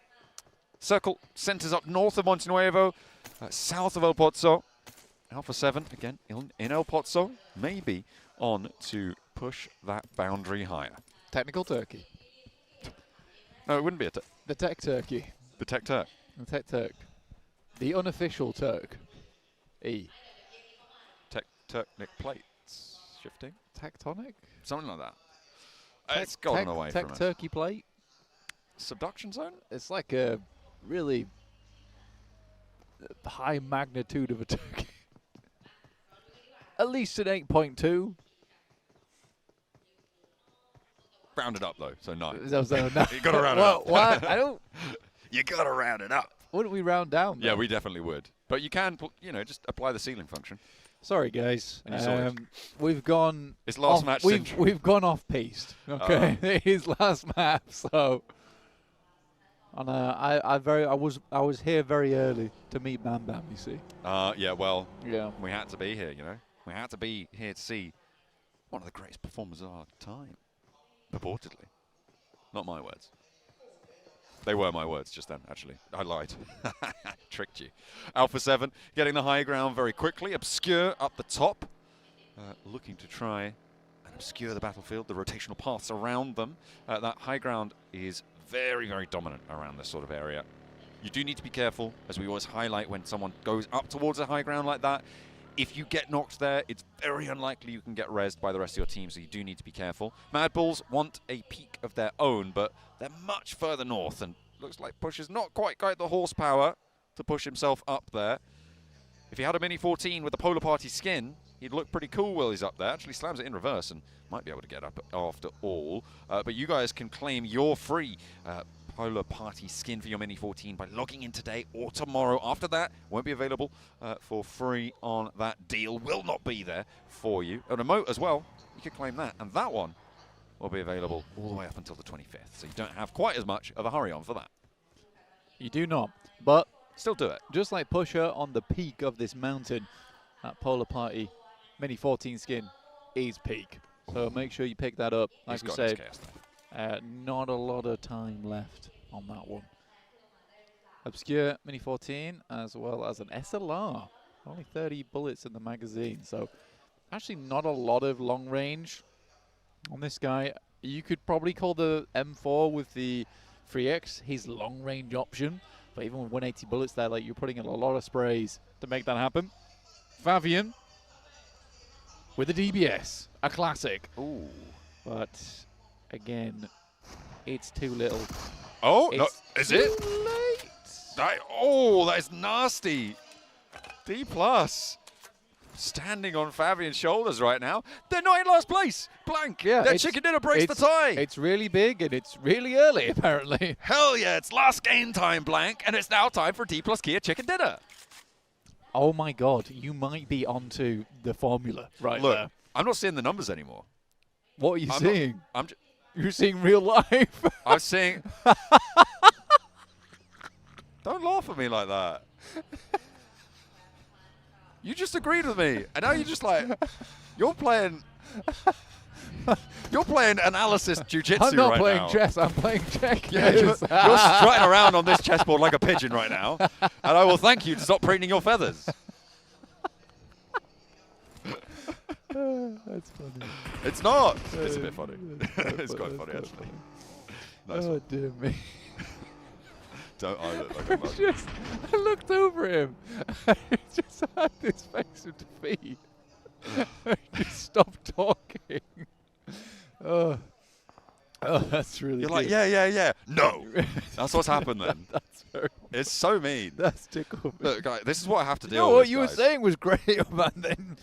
Circle centers up north of Monte Nuevo, south of El Pozo. Alpha 7, again, in El Pozo, maybe on to push that boundary higher. Technical Turkey. No, it wouldn't be the Tech Turkey. The Tech Turk. The Tech Turk. The unofficial Turk. Tectonic plates shifting. Tectonic? Something like that. It's gone away from us. Turkey plate? Subduction zone? It's like a really high magnitude of a turkey. at least an 8.2. Round it up though, so 9. No. You gotta round it up. What? I don't. You gotta round it up. Wouldn't we round down? Yeah, though? we definitely would. But you can, just apply the ceiling function. Sorry, guys. And you saw it. We've gone. It's last off, match We've century. gone off piste. Okay, it is last map. So, and I was here very early to meet Bam Bam. You see. Yeah, well, Yeah. we had to be here, We had to be here to see one of the greatest performers of our time, purportedly. Not my words. They were my words just then, actually. I lied. Tricked you. Alpha 7 getting the high ground very quickly. Obscure up the top. Looking to try and obscure the battlefield, the rotational paths around them. That high ground is very, very dominant around this sort of area. You do need to be careful, as we always highlight when someone goes up towards a high ground like that. If you get knocked there, it's very unlikely you can get rezzed by the rest of your team, so you do need to be careful. Mad Bulls want a peak of their own, but they're much further north, and looks like Push has not quite got the horsepower to push himself up there. If he had a Mini 14 with a Polar Party skin, he'd look pretty cool while he's up there. Actually slams it in reverse and might be able to get up after all. But you guys can claim your free Polar Party skin for your Mini 14 by logging in today or tomorrow. After that, won't be available for free on that deal. Will not be there for you. An emote as well, you could claim that. And that one will be available all the way up until the 25th. So you don't have quite as much of a hurry on for that. You do not, but still do it. Just like Pusher on the peak of this mountain, that Polar Party Mini 14 skin is peak. So make sure you pick that up. Like we said, not a lot of time left on that one. Obscure Mini 14 as well as an SLR. Only 30 bullets in the magazine, so actually not a lot of long range on this guy. You could probably call the M4 with the 3X his long range option, but even with 180 bullets there, like, you're putting in a lot of sprays to make that happen. Favian with a DBS, a classic. Ooh. But again, it's too little. Oh, it's no, is it? late. That is nasty. D+. Standing on Fabian's shoulders right now. They're not in last place. Blank. Yeah, Their chicken dinner breaks the tie. It's really big and it's really early, apparently. Hell yeah, it's last game time, Blank, and it's now time for D+ Kia chicken dinner. Oh my God, you might be onto the formula right Look, there. I'm not seeing the numbers anymore. What are you seeing? You're seeing real life. I'm seeing. Don't laugh at me like that. You just agreed with me, and now you're just like, you're playing analysis jujitsu right now. I'm not playing chess, I'm playing checkers. Yeah, you're strutting around on this chessboard like a pigeon right now, and I will thank you to stop preening your feathers. That's funny. It's not. It's a bit funny. It's quite funny, actually. Nice Oh, one. dear me. Don't I look like a mug? I looked over him. He just had this face of defeat. He just stopped talking. Oh, that's really You're good. like, yeah. No. That's what's happened then. That's very It's so mean. That's tickled me. Look, guys, this is what I have to You deal know, with. what you were saying was great, man. Then,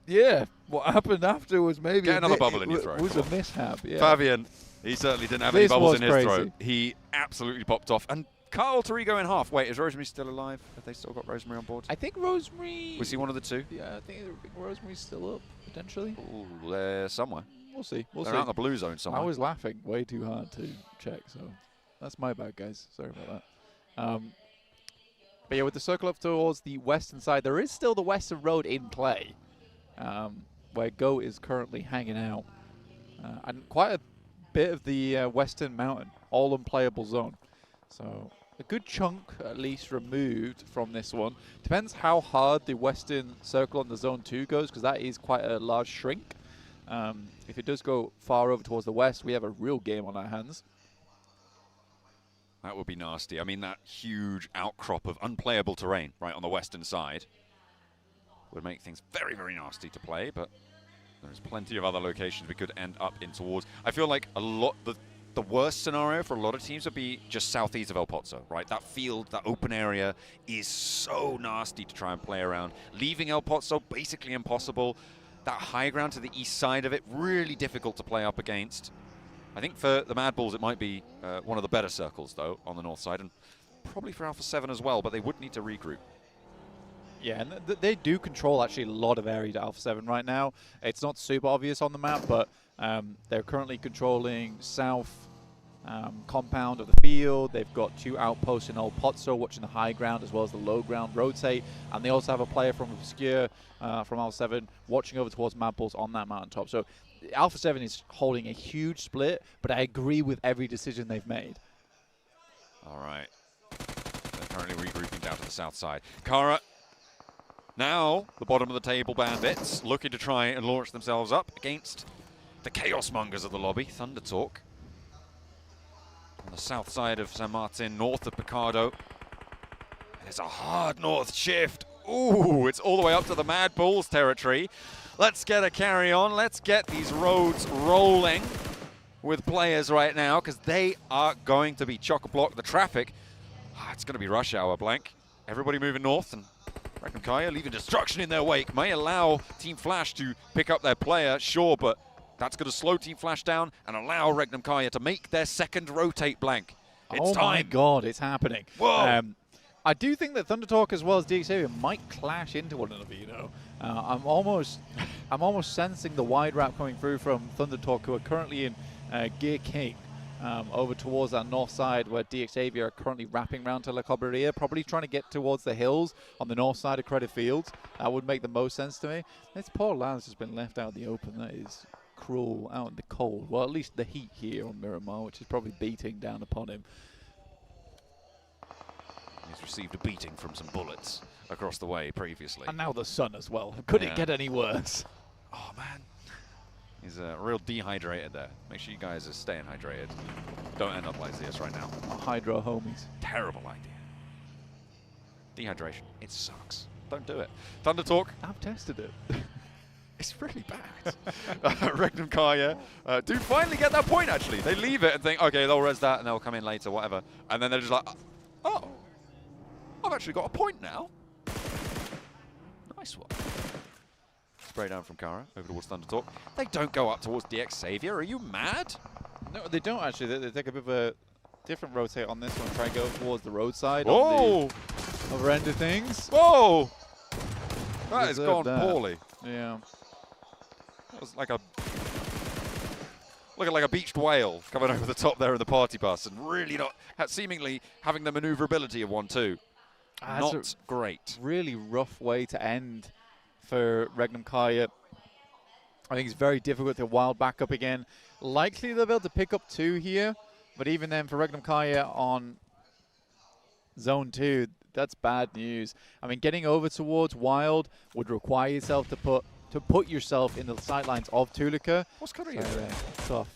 yeah, what happened after was maybe Get another bubble in your throat. Was a mishap. Yeah. Fabian, he certainly didn't have any This bubbles was in his crazy. throat. He absolutely popped off. And Carl Torrigo in half. Wait, is Rosemary still alive? Have they still got Rosemary on board? I think Rosemary. Was he one of the two? Yeah, I think Rosemary's still up potentially. Ooh, they're somewhere. We'll see. They're out in the blue zone somewhere. I was laughing way too hard to check, so that's my bad, guys. Sorry about that. But yeah, with the circle up towards the western side, there is still the western road in play, where Go is currently hanging out, and quite a bit of the western mountain, all unplayable zone. So a good chunk, at least, removed from this one. Depends how hard the western circle on the zone 2 goes, because that is quite a large shrink. If it does go far over towards the west, we have a real game on our hands. That would be nasty. I mean, that huge outcrop of unplayable terrain right on the western side would make things very, very nasty to play, but there's plenty of other locations we could end up in towards. I feel like a lot, the the worst scenario for a lot of teams would be just southeast of El Pozo, right? That field, that open area is so nasty to try and play around. Leaving El Pozo, basically impossible. That high ground to the east side of it, really difficult to play up against. I think for the Mad Bulls, it might be one of the better circles, though, on the north side, and probably for Alpha 7 as well, but they would need to regroup. Yeah, and they do control actually a lot of area to Alpha 7 right now. It's not super obvious on the map, but they're currently controlling south compound of the field. They've got 2 outposts in El Pozo watching the high ground as well as the low ground rotate, and they also have a player from Obscure from Alpha 7 watching over towards Mad Bulls on that mountaintop. So Alpha 7 is holding a huge split, but I agree with every decision they've made. All right. They're currently regrouping down to the south side. Kara, now the bottom of the table bandits, looking to try and launch themselves up against the Chaos Mongers of the lobby, Thunder Talk. On the south side of San Martin, north of Picardo. There's a hard north shift. Ooh, it's all the way up to the Mad Bulls territory. Let's get a carry on. Let's get these roads rolling with players right now, because they are going to be chock-a-block. The traffic, it's going to be rush hour, Blank. Everybody moving north, and Regnum Kaya leaving destruction in their wake. May allow Team Flash to pick up their player, sure, but that's going to slow Team Flash down and allow Regnum Kaya to make their second rotate, Blank. It's time. My God, it's happening. Whoa. I do think that Thunder Talk as well as DXavia might clash into one another, you know. I'm almost sensing the wide wrap coming through from Thunder Talk, who are currently in Gear King, over towards that north side where DXavia are currently wrapping around to La Cobreria, probably trying to get towards the hills on the north side of Credit Fields. That would make the most sense to me. This poor Lance has been left out in the open. That is cruel, out in the cold. Well, at least the heat here on Miramar, which is probably beating down upon him. He's received a beating from some bullets across the way previously. And now the sun as well. Could it get any worse? Oh, man. He's real dehydrated there. Make sure you guys are staying hydrated. Don't end up like this right now. Hydro homies. Terrible idea. Dehydration. It sucks. Don't do it. Thunder Talk. I've tested it. It's really bad. Regnum Kaya do finally get that point, actually. They leave it and think, okay, they'll res that and they'll come in later, whatever. And then they're just like, oh, I've actually got a point now. Nice one. Spray down from Kara over towards Thunder Talk. They don't go up towards DXavia. Are you mad? No, they don't actually. They take a bit of a different rotate on this one. Try and go towards the roadside. Whoa! On the other end of things. Whoa! That has gone poorly. Yeah. That was like looking like a beached whale coming over the top there in the party bus, and really not seemingly having the maneuverability of 1-2. Not great. Really rough way to end for Regnum Kaya. I think it's very difficult to wild back up again. Likely they'll be able to pick up 2 here, but even then for Regnum Kaya on Zone 2, that's bad news. I mean, getting over towards Wild would require yourself to put yourself in the sightlines of Tulika. What's Korea? Tough.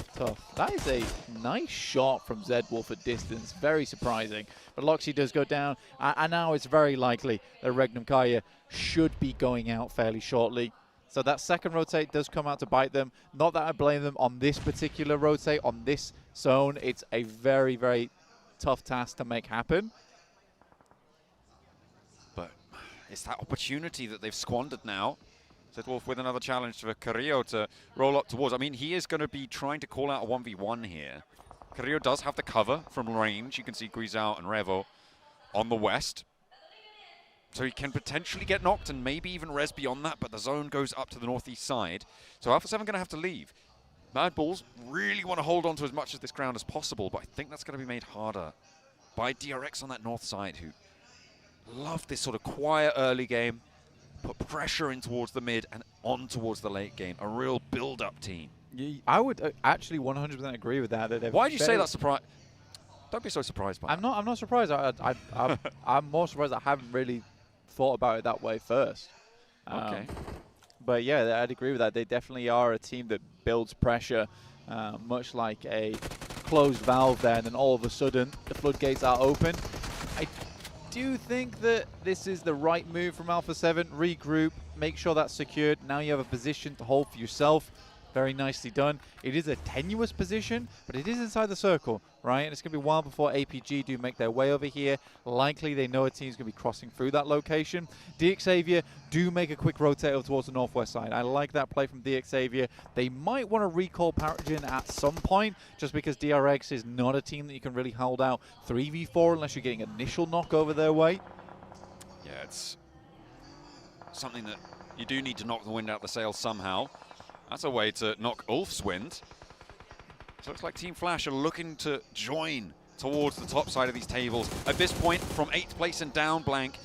That is a nice shot from Zed Wolf at distance. Very surprising. But Loxy does go down, and now it's very likely that Regnum Kaya should be going out fairly shortly. So that second rotate does come out to bite them. Not that I blame them on this particular rotate, on this zone. It's a very, very tough task to make happen. But it's that opportunity that they've squandered now. Zedwolf with another challenge for Carrillo to roll up towards. I mean, he is going to be trying to call out a 1v1 here. Carrillo does have the cover from range. You can see Guizao and Revo on the west. So he can potentially get knocked and maybe even res beyond that, but the zone goes up to the northeast side. So Alpha 7 going to have to leave. Mad Bulls really want to hold on to as much of this ground as possible, but I think that's going to be made harder by DRX on that north side, who love this sort of quiet early game, put pressure in towards the mid and on towards the late game. A real build-up team. I would actually 100% agree with that. Why did you say that surprise? Don't be so surprised by that. I'm not surprised. I'm more surprised I haven't really thought about it that way first. Okay. But yeah, I'd agree with that. They definitely are a team that builds pressure, much like a closed valve there, and then all of a sudden the floodgates are open. I do think that this is the right move from Alpha 7. Regroup, make sure that's secured. Now you have a position to hold for yourself. Very nicely done. It is a tenuous position, but it is inside the circle, right? And it's going to be a while before APG do make their way over here. Likely they know a team's going to be crossing through that location. DXavier do make a quick rotate over towards the northwest side. I like that play from DXavier. They might want to recall Paragen at some point, just because DRX is not a team that you can really hold out 3v4 unless you're getting initial knock over their way. Yeah, it's something that you do need to knock the wind out of the sails somehow. That's a way to knock Ulf's wind. So it looks like Team Flash are looking to join towards the top side of these tables. At this point, from 8th place and down, Blank,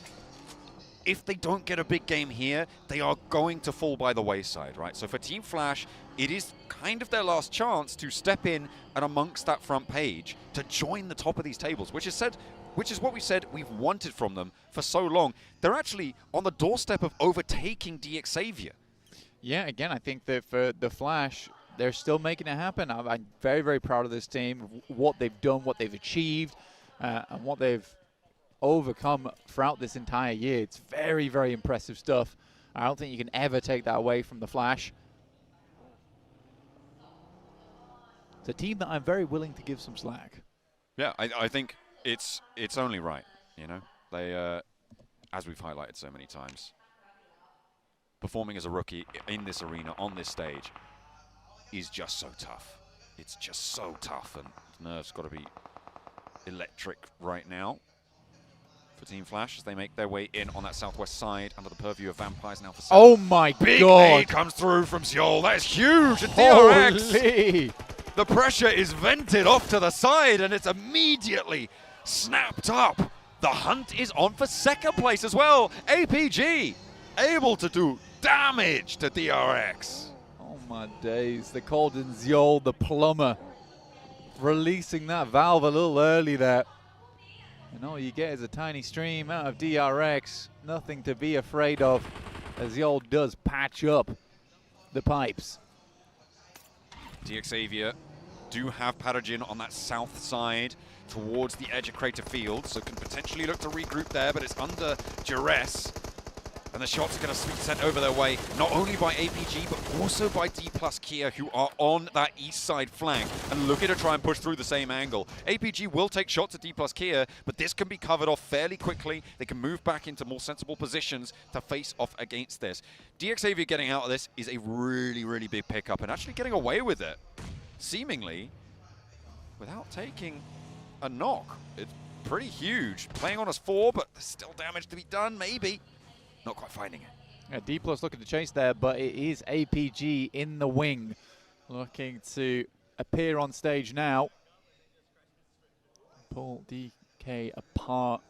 if they don't get a big game here, they are going to fall by the wayside, right? So for Team Flash, it is kind of their last chance to step in and amongst that front page to join the top of these tables, which is what we said we've wanted from them for so long. They're actually on the doorstep of overtaking DXavier. Yeah, again, I think that for the Flash, they're still making it happen. I'm very, very proud of this team, what they've done, what they've achieved, and what they've overcome throughout this entire year. It's very, very impressive stuff. I don't think you can ever take that away from the Flash. It's a team that I'm very willing to give some slack. Yeah, I think it's only right, you know. They, as we've highlighted so many times, performing as a rookie in this arena, on this stage, is just so tough. It's just so tough, and Nerve's got to be electric right now for Team Flash as they make their way in on that southwest side under the purview of Vampires now for 7. Oh my Big God! aid comes through from Seoul. That is huge at DRX. Holy! The pressure is vented off to the side, and it's immediately snapped up. The hunt is on for 2nd place as well. APG able to do damage to DRX. Oh my days, they called in Ziol the plumber, releasing that valve a little early there. And all you get is a tiny stream out of DRX, nothing to be afraid of, as Ziol does patch up the pipes. DXavier do have Paragen on that south side towards the edge of Crater Field, so can potentially look to regroup there, but it's under duress. And the shots are going to be sent over their way, not only by APG, but also by D+ Kia, who are on that east side flank and looking to try and push through the same angle. APG will take shots at D+ Kia, but this can be covered off fairly quickly. They can move back into more sensible positions to face off against this. DXavier getting out of this is a really, really big pickup and actually getting away with it, seemingly, without taking a knock. It's pretty huge. Playing on us 4, but there's still damage to be done, maybe. Not quite finding it. Yeah, D+ looking to chase there, but it is APG in the wing, looking to appear on stage now. Pull DK apart.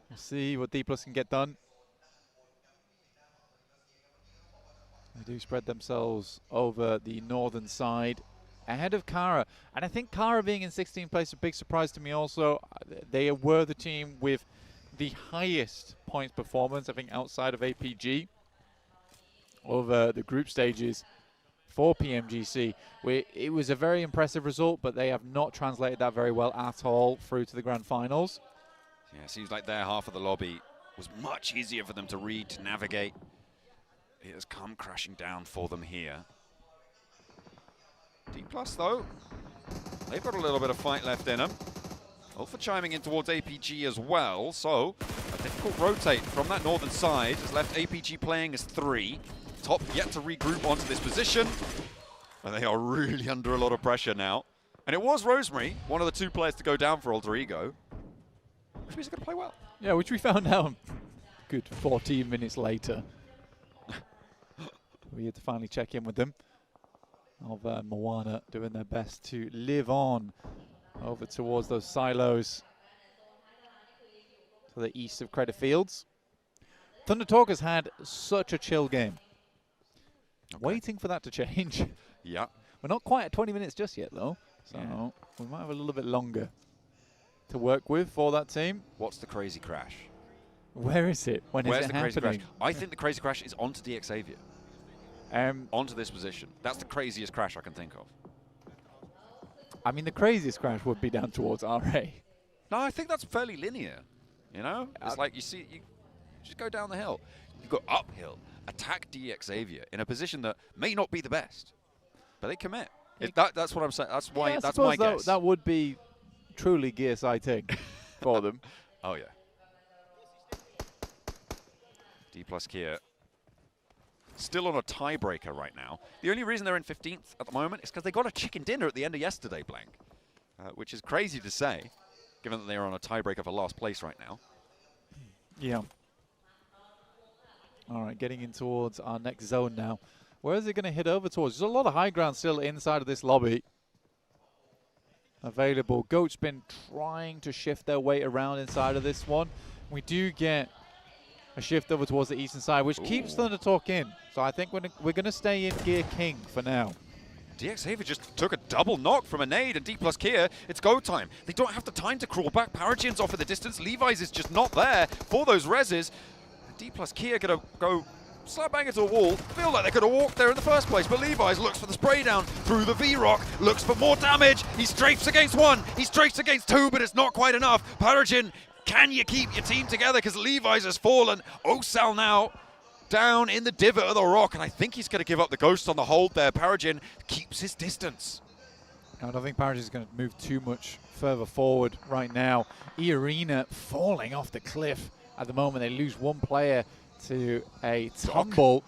We'll see what D+ can get done. They do spread themselves over the northern side ahead of Kara. And I think Kara being in 16th place is a big surprise to me also. They were the team with the highest points performance, I think, outside of APG over the group stages for PMGC. It was a very impressive result, but they have not translated that very well at all through to the grand finals. Yeah, it seems like their half of the lobby was much easier for them to read, to navigate. It has come crashing down for them here. D+, though, they've got a little bit of fight left in them. Ulfa chiming in towards APG as well, so a difficult rotate from that northern side has left APG playing as 3. Top yet to regroup onto this position, and they are really under a lot of pressure now. And it was Rosemary, one of the 2 players to go down for Alter Ego, which means they're going to play well. Yeah, which we found out a good 14 minutes later. We had to finally check in with them. Of Moana doing their best to live on over towards those silos to the east of Credit Fields. Thunder Talk has had such a chill game. Okay. Waiting for that to change. Yeah. We're not quite at 20 minutes just yet, though. So we might have a little bit longer to work with for that team. What's the crazy crash? Where is it? Where's the happening? Crazy crash? I think the crazy crash is onto DXavier. Onto this position. That's the craziest crash I can think of. I mean, the craziest crash would be down towards RA. No, I think that's fairly linear. You know? It's like you see, you just go down the hill. You go uphill. attack DX Xavier in a position that may not be the best, but they commit. That's what I'm saying. That's why. Yeah, that's my guess. That would be truly gear sighting for them. Oh yeah. D plus Kia still on a tiebreaker right now. The only reason they're in 15th at the moment is because they got a chicken dinner at the end of yesterday, Blank, which is crazy to say, given that they are on a tiebreaker for last place right now. Yeah. All right, getting in towards our next zone now. Where is it going to hit over towards? There's a lot of high ground still inside of this lobby available. Goat's been trying to shift their weight around inside of this one. We do get a shift over towards the eastern side, which keeps Thunder Talk in. So I think we're going to stay in Gear King for now. DX Xavier just took a double knock from a nade, and D plus Kia, it's go time. They don't have the time to crawl back. Paragin's off in the distance. Levi's is just not there for those reses. And D plus Kia gonna go slap bang into a wall. Feel like they could have walked there in the first place, but Levi's looks for the spray down through the V-Rock, looks for more damage. He strafes against one, he strafes against two, but it's not quite enough. Paragin, can you keep your team together? Because Levi's has fallen. Osal now down in the divot of the rock, and I think he's going to give up the ghost on the hold there. Paragin keeps his distance. I don't think Paragin's going to move too much further forward right now. E-Arena falling off the cliff at the moment. They lose one player to a tumble,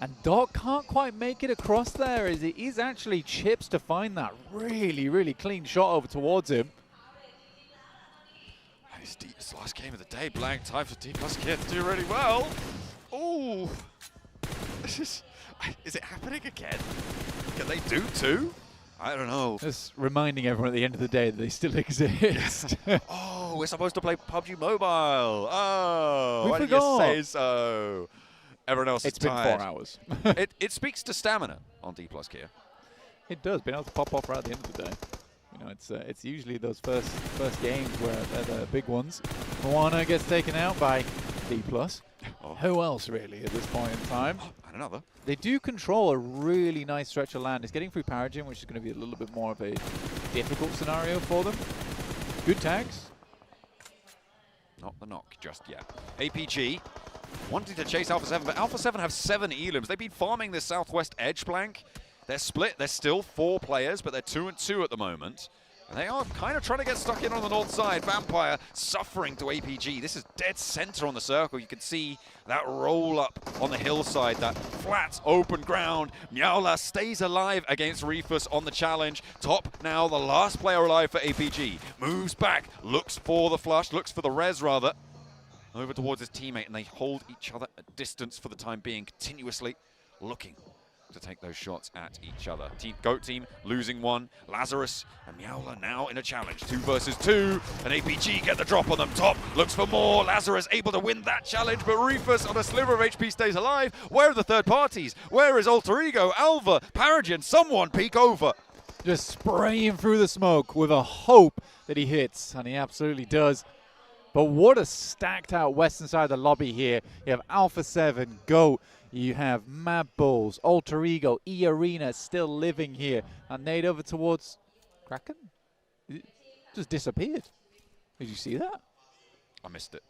and Doc can't quite make it across there as it is actually chips to find that really, really clean shot over towards him. It's the last game of the day. Blank time for D plus Kia to do really well. Oh, is it happening again? Can they do two? I don't know. Just reminding everyone at the end of the day that they still exist. Oh, we're supposed to play PUBG Mobile. Oh, why didn't forgot. you say so? Everyone else It's is been tired. 4 hours. it speaks to stamina on D plus Kia. It does. Being able to pop off right at the end of the day. You know, it's usually those first games where they're the big ones. Moana gets taken out by D+. Oh. Who else really at this point in time? And another. They do control a really nice stretch of land. It's getting through Paragin, which is going to be a little bit more of a difficult scenario for them. Good tags. Not the knock just yet. APG wanting to chase Alpha 7, but Alpha 7 have 7 elims. They've been farming this southwest edge flank. They're split. They're still 4 players, but they're 2 and 2 at the moment. And they are kind of trying to get stuck in on the north side. Vampire suffering to APG. This is dead center on the circle. You can see that roll up on the hillside, that flat open ground. Miaola stays alive against Reefus on the challenge. Top now, the last player alive for APG. Moves back, looks for the flush, looks for the res rather. Over towards his teammate, and they hold each other at distance for the time being, continuously looking to take those shots at each other. Goat team losing one. Lazarus and Miaola now in a challenge. 2 versus 2, and APG get the drop on them. Top looks for more. Lazarus able to win that challenge, but Rufus on a sliver of HP stays alive. Where are the third parties? Where is Alter Ego, Alva, Paragin? Someone peek over. Just spraying through the smoke with a hope that he hits, and he absolutely does. But what a stacked out western side of the lobby here. You have Alpha 7, Goat, you have Mad Bulls, Alter Ego, E-Arena still living here. And nade over towards Kraken? It just disappeared. Did you see that? I missed it.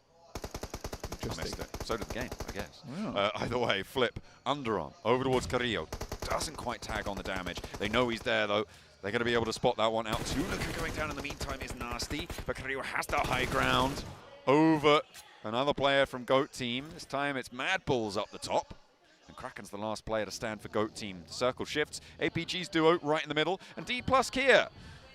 Interesting. I missed it. So did the game, I guess. Wow. Either way, flip, underarm, over towards Carrillo. Doesn't quite tag on the damage. They know he's there, though. They're going to be able to spot that one out. Tunica going down in the meantime is nasty, but Carrillo has that high ground over another player from Goat Team. This time it's Mad Bulls up the top. And Kraken's the last player to stand for Goat Team. Circle shifts. APG's duo right in the middle. And D plus Kia.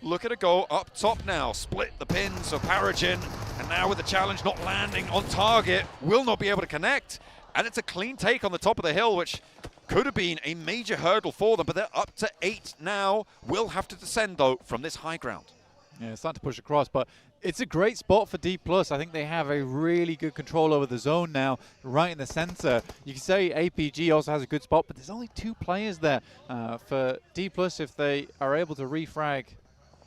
Look at a goal up top now. Split the pins for Paragin. And now with the challenge not landing on target, will not be able to connect. And it's a clean take on the top of the hill, which could have been a major hurdle for them. But they're up to 8 now. Will have to descend, though, from this high ground. Yeah, it's starting to push across, but it's a great spot for D+. I think they have a really good control over the zone now, right in the center. You can say APG also has a good spot, but there's only 2 players there. For D+, if they are able to refrag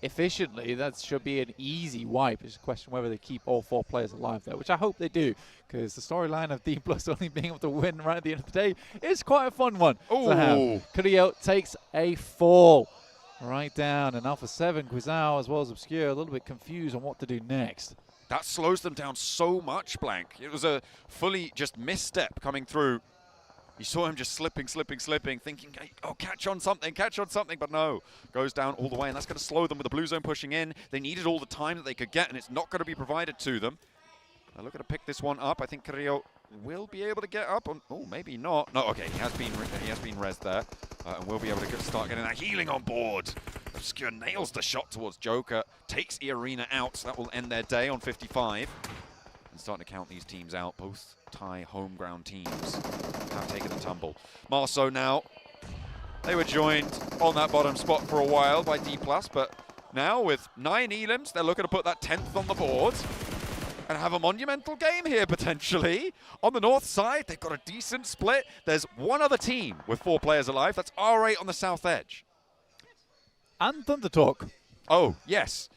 efficiently, that should be an easy wipe. It's a question whether they keep all 4 players alive there, which I hope they do, because the storyline of D+ only being able to win right at the end of the day is quite a fun one to have. Carrillo takes a fall. Right down, and Alpha 7, Guizao, as well as Obscure, a little bit confused on what to do next. That slows them down so much, Blank. It was a fully just misstep coming through You saw him just slipping, thinking, hey, oh, catch on something, but no. Goes down all the way, and that's going to slow them with the blue zone pushing in. They needed all the time that they could get, and it's not going to be provided to them. They're looking to pick this one up. I think Carrillo will be able to get up. Oh, maybe not. No, okay, he has been rezzed there, and will be able to start getting that healing on board. Obscure nails the shot towards Joker, takes the arena out, so that will end their day on 55. And starting to count these teams out. Both Thai home ground teams have taken a tumble. Marceau now, they were joined on that bottom spot for a while by D+, but now with 9 elims, they're looking to put that 10th on the board and have a monumental game here, potentially. On the north side, they've got a decent split. There's one other team with 4 players alive. That's R8 on the south edge. And ThunderTalk. Oh, yes.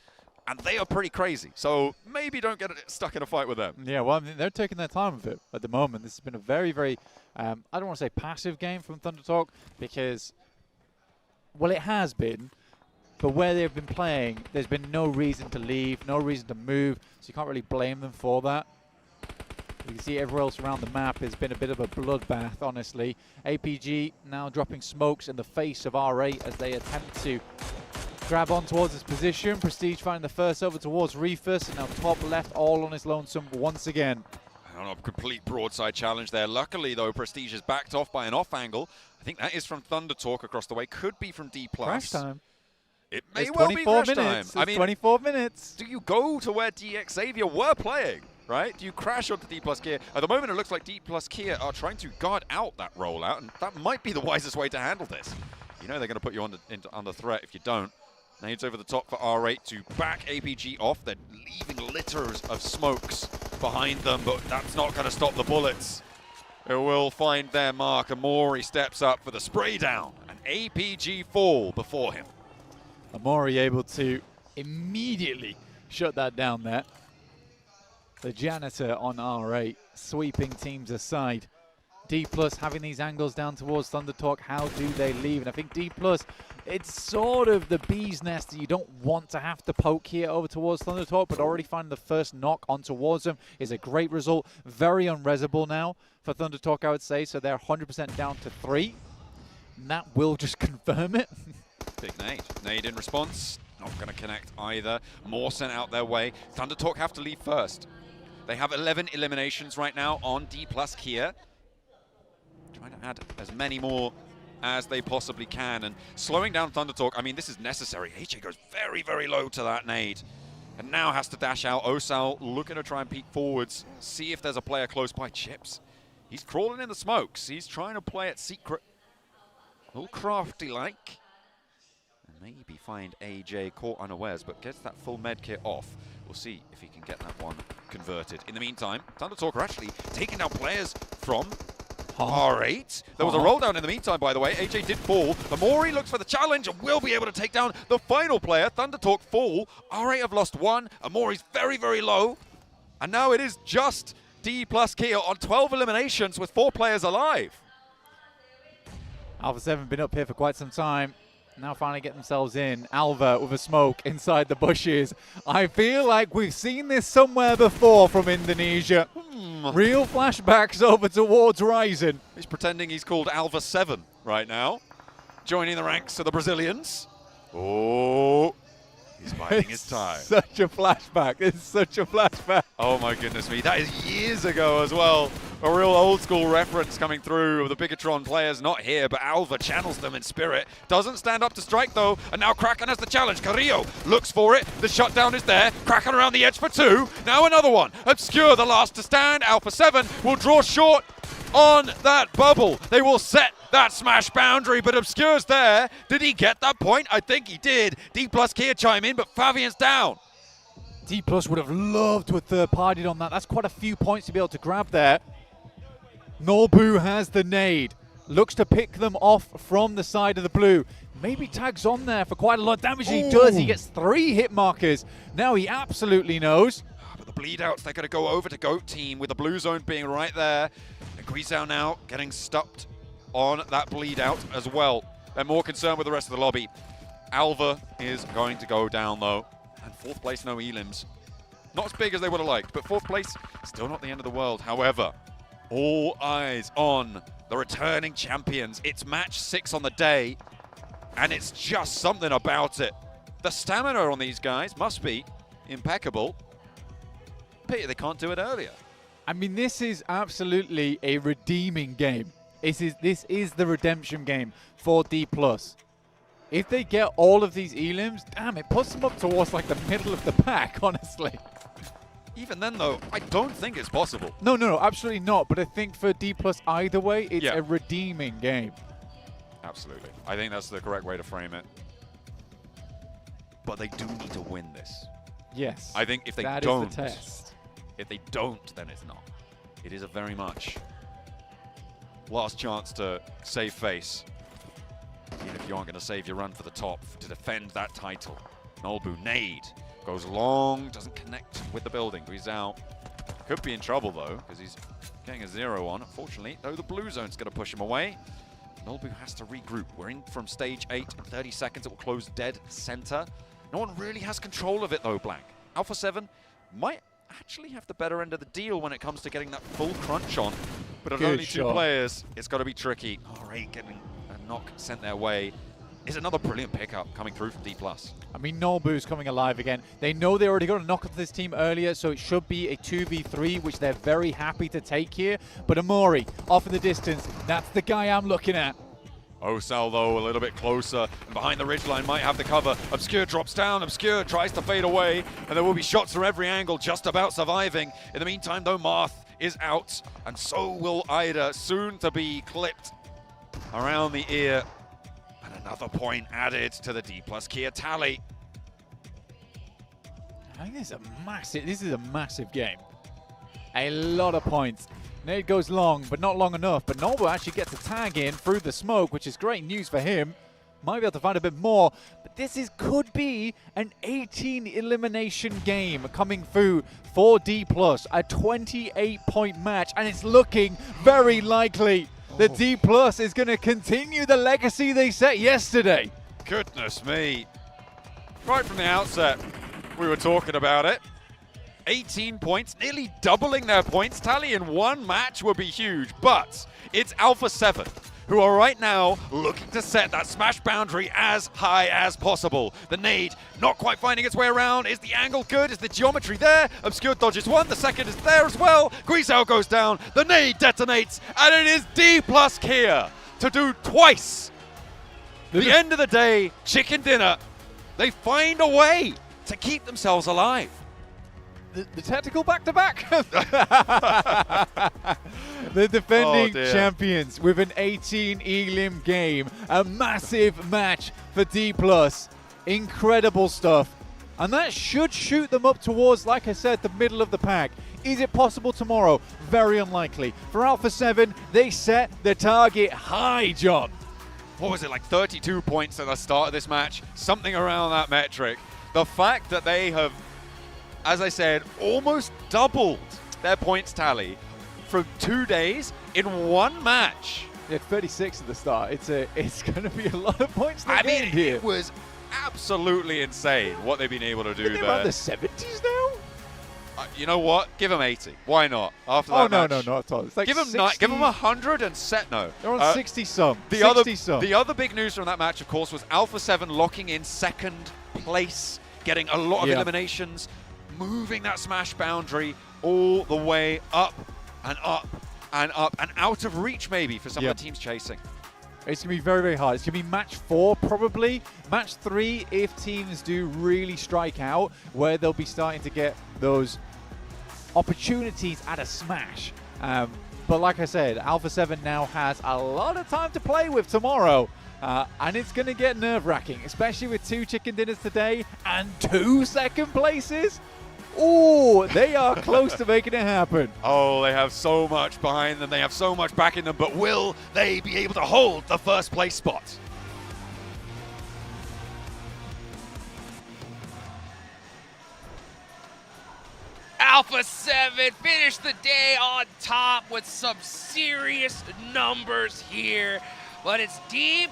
And they are pretty crazy, so maybe don't get stuck in a fight with them. Yeah, well, I mean, they're taking their time with it at the moment. This has been a very, very, I don't want to say passive game from ThunderTalk because, well, it has been, but where they've been playing, there's been no reason to leave, no reason to move, so you can't really blame them for that. You can see everywhere else around the map has been a bit of a bloodbath, honestly. APG now dropping smokes in the face of R8 as they attempt to grab on towards his position. Prestige finding the first over towards Reefus, and now top left all on his lonesome once again. I don't know, complete broadside challenge there. Luckily, though, Prestige is backed off by an off angle. I think that is from ThunderTalk across the way. Could be from D+. Crash time. It may It's well be 24 crash minutes. time. I mean, 24 minutes. Do you go to where DX Xavier were playing, right? Do you crash onto D+ Kia? At the moment, it looks like D+ Kia are trying to guard out that rollout, and that might be the wisest way to handle this. You know they're going to put you under threat if you don't. Nades over the top for R8 to back APG off. They're leaving litters of smokes behind them, but that's not going to stop the bullets. It will find their mark. Amori steps up for the spray down, and APG fall before him. Amori able to immediately shut that down there. The janitor on R8 sweeping teams aside. D+ having these angles down towards ThunderTalk. How do they leave? And I think D+, it's sort of the bee's nest that you don't want to have to poke here over towards ThunderTalk, but already finding the first knock on towards them is a great result. Very unresable now for ThunderTalk, I would say. So they're 100% down to 3. And that will just confirm it. Big nade. Nade in response. Not going to connect either. More sent out their way. ThunderTalk have to leave first. They have 11 eliminations right now on D+ Kia. Trying to add as many more as they possibly can. And slowing down ThunderTalk, I mean, this is necessary. HA goes very, very low to that nade. And now has to dash out. Osal looking to try and peek forwards. See if there's a player close by. Chips. He's crawling in the smokes. He's trying to play it secret. A little crafty-like. Maybe find AJ caught unawares, but gets that full med kit off. We'll see if he can get that one converted. In the meantime, ThunderTalk are actually taking down players from R8. There was a roll down in the meantime, by the way. AJ did fall. Amori looks for the challenge and will be able to take down the final player. ThunderTalk fall. R8 have lost 1. Amori's very, very low. And now it is just D+ Kia on 12 eliminations with 4 players alive. Alpha 7 been up here for quite some time. Now finally get themselves in. Alva with a smoke inside the bushes. I feel like we've seen this somewhere before from Indonesia. Real flashbacks over towards Ryzen. He's pretending he's called Alva 7 right now. Joining the ranks of the Brazilians. Oh, he's biding his time. Such a flashback. It's such a flashback. Oh my goodness me. That is years ago as well. A real old school reference coming through of the Bigatron players not here, but Alva channels them in spirit. Doesn't stand up to strike though, and now Kraken has the challenge. Carrillo looks for it. The shutdown is there. Kraken around the edge for 2. Now another one. Obscure the last to stand. Alpha 7 will draw short on that bubble. They will set that smash boundary, but Obscure's there. Did he get that point? I think he did. D+ Kia chime in, but Fabian's down. D+ would have loved to have third-partied on that. That's quite a few points to be able to grab there. Norbu has the nade. Looks to pick them off from the side of the blue. Maybe tags on there for quite a lot of damage. He does. He gets 3 hit markers. Now he absolutely knows. But the bleed outs, they're going to go over to Goat Team with the blue zone being right there. And Guizhou now getting stopped on that bleed out as well. They're more concerned with the rest of the lobby. Alva is going to go down though. And 4th place, no elims. Not as big as they would have liked, but 4th place, still not the end of the world. However, all eyes on the returning champions. It's match 6 on the day, and it's just something about it. The stamina on these guys must be impeccable. Pity they can't do it earlier. I mean, this is absolutely a redeeming game. This is the redemption game for D+. If they get all of these elims, damn, it puts them up towards like the middle of the pack, honestly. Even then, though, I don't think it's possible. No, absolutely not. But I think for D+, either way, it's a redeeming game. Absolutely. I think that's the correct way to frame it. But they do need to win this. Yes. I think if they that don't, is the test. If they don't, then it's not. It is a very much last chance to save face. Even if you aren't going to save your run for the top to defend that title. Nolbu nade goes long, doesn't connect with the building. He's out. Could be in trouble though, because he's getting a 0 on. Unfortunately, though, the blue zone's going to push him away. Nolbu has to regroup. We're in from stage 8 in 30 seconds. It will close dead center. No one really has control of it though, Blank. Alpha 7 might actually have the better end of the deal when it comes to getting that full crunch on. But of only 2 players, it's got to be tricky. Alright, getting a knock sent their way is another brilliant pickup coming through from D+. I mean, Nolbu's coming alive again. They know they already got a knock onto this team earlier, so it should be a 2v3, which they're very happy to take here. But Amori, off in the distance, that's the guy I'm looking at. Osal, though, a little bit closer, and behind the ridgeline might have the cover. Obscure drops down, Obscure tries to fade away, and there will be shots from every angle, just about surviving. In the meantime, though, Marth is out, and so will Ida, soon to be clipped around the ear. And another point added to the D+ Kia tally. I think this is a massive game. A lot of points. Nade goes long, but not long enough. But Nolbu actually gets a tag in through the smoke, which is great news for him. Might be able to find a bit more. But this could be an 18 elimination game coming through for D+. A 28-point match, and it's looking very likely that D+ is going to continue the legacy they set yesterday. Goodness me. Right from the outset, we were talking about it. 18 points, nearly doubling their points tally in one match would be huge, but it's Alpha 7 who are right now looking to set that smash boundary as high as possible. The nade not quite finding its way around. Is the angle good? Is the geometry there? Obscure dodges one, the second is there as well. Guizhou goes down, the nade detonates, and it is D+ Kia to do twice. The end of the day, chicken dinner, they find a way to keep themselves alive. The tactical back-to-back. The defending champions with an 18 elim game. A massive match for D+. Incredible stuff. And that should shoot them up towards, like I said, the middle of the pack. Is it possible tomorrow? Very unlikely. For Alpha 7, they set the target high, John. What was it, like 32 points at the start of this match? Something around that metric. The fact that they have, as I said, almost doubled their points tally from 2 days in one match. Yeah, 36 at the start. It's going to be a lot of points to I mean, here. It was absolutely insane what they've been able to do there. Around the 70s now? You know what? Give them 80. Why not? After Oh, that no, match. no, not at all. It's like give them 100 and set no. They're on 60-some. The other big news from that match, of course, was Alpha 7 locking in second place, getting a lot of eliminations, moving that smash boundary all the way up and up and up and out of reach maybe for some of the teams chasing. It's going to be very, very hard. It's going to be match 4 probably. Match 3 if teams do really strike out, where they'll be starting to get those opportunities at a smash. But like I said, Alpha 7 now has a lot of time to play with tomorrow. And it's going to get nerve-wracking, especially with 2 chicken dinners today and 2 second places. Oh, they are close to making it happen. Oh, they have so much behind them. They have so much backing them. But will they be able to hold the first place spot? Alpha 7 finished the day on top with some serious numbers here. But it's D+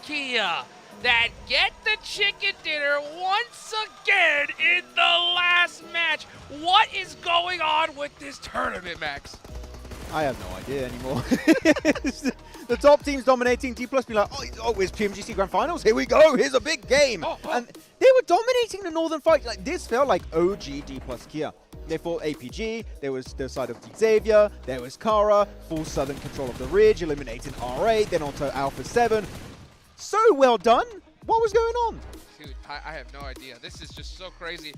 Kia that get the chicken dinner once again in the last match. What is going on with this tournament, Max? I have no idea anymore. The top team's dominating. D+ be like, oh, it's PMGC Grand Finals. Here we go. Here's a big game. And they were dominating the Northern fight. Like, this felt like OG D+ Kia. They fought APG. There was the side of Xavier. There was Kara. Full Southern control of the ridge, eliminating R8. Then onto Alpha 7. So well done. What was going on? Dude, I have no idea. This is just so crazy.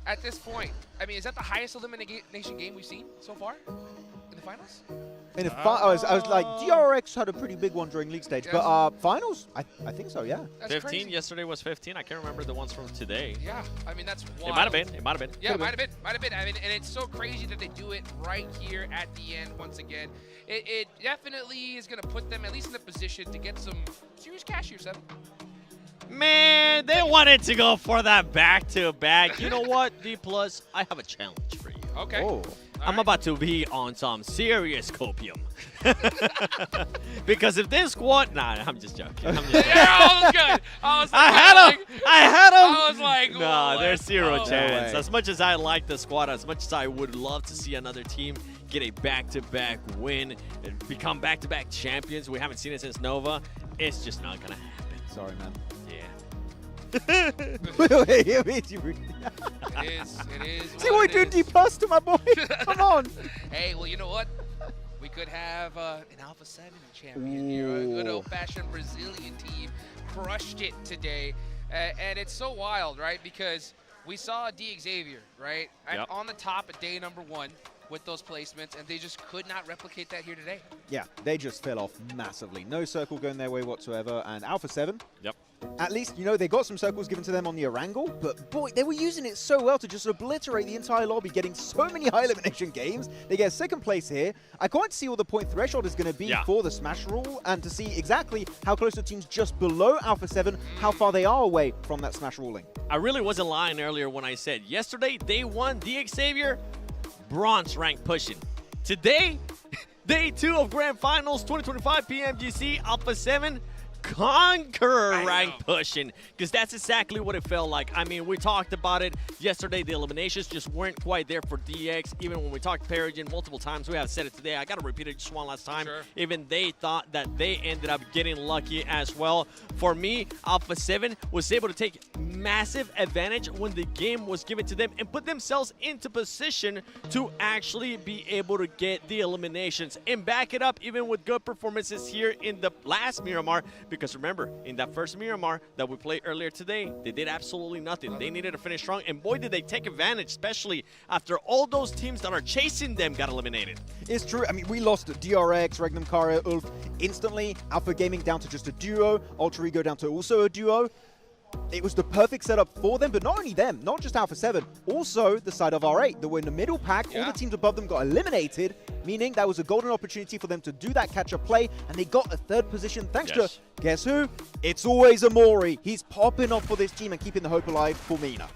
At this point, I mean, is that the highest elimination game we've seen so far in the finals? In the I was like, DRX had a pretty big one during league stage, but finals, I think so, yeah. That's 15. crazy. Yesterday was 15. I can't remember the ones from today. Yeah, I mean, that's wild. It might have been. It might have been. Yeah, it might have been. I mean, and it's so crazy that they do it right here at the end once again. It definitely is going to put them at least in a position to get some serious cash here, Seven. Man, they wanted to go for that back-to-back. You know what, D+, I have a challenge for you. Okay. Oh. I'm about to be on some serious copium. Because if this squad... Nah, I'm just joking. I'm just joking. Yeah, I was good. I had him. I was like, nah, there's zero chance. way. As much as I like the squad, as much as I would love to see another team get a back-to-back win and become back-to-back champions, we haven't seen it since Nova, it's just not going to happen. Sorry, man. It is. See what we do D+ to my boy? Come on. Hey, well, you know what? We could have an Alpha 7 champion here. A good old-fashioned Brazilian team crushed it today. And it's so wild, right? Because we saw D Xavier, right? Yep. On the top at day number 1 with those placements, and they just could not replicate that here today. Yeah, they just fell off massively. No circle going their way whatsoever. And Alpha 7, Yep. at least, you know, they got some circles given to them on the Erangel, but boy, they were using it so well to just obliterate the entire lobby, getting so many high elimination games. They get second place here. I can't see what the point threshold is going to be for the Smash rule, and to see exactly how close the teams just below Alpha 7, how far they are away from that Smash ruling. I really wasn't lying earlier when I said yesterday, day 1, D Xavier, bronze rank pushing. Today, day 2 of Grand Finals 2025 PMGC Alpha 7, Conqueror rank pushing, because that's exactly what it felt like. I mean, we talked about it yesterday. The eliminations just weren't quite there for DX. Even when we talked Peregrine multiple times, we have said it today. I got to repeat it just one last time. Sure. Even they thought that they ended up getting lucky as well. For me, Alpha 7 was able to take massive advantage when the game was given to them and put themselves into position to actually be able to get the eliminations and back it up even with good performances here in the last Miramar. Because remember, in that first Miramar that we played earlier today, they did absolutely nothing. They needed to finish strong, and boy, did they take advantage, especially after all those teams that are chasing them got eliminated. It's true. I mean, we lost DRX, Regnum, Kara, Ulf instantly. Alpha Gaming down to just a duo. Ultra Ego down to also a duo. It was the perfect setup for them, but not only them, not just Alpha 7, also the side of R8 that were in the middle pack. All the teams above them got eliminated, meaning that was a golden opportunity for them to do that catch-up play, and they got a third position thanks to, guess who? It's always Amori. He's popping off for this team and keeping the hope alive for Mina.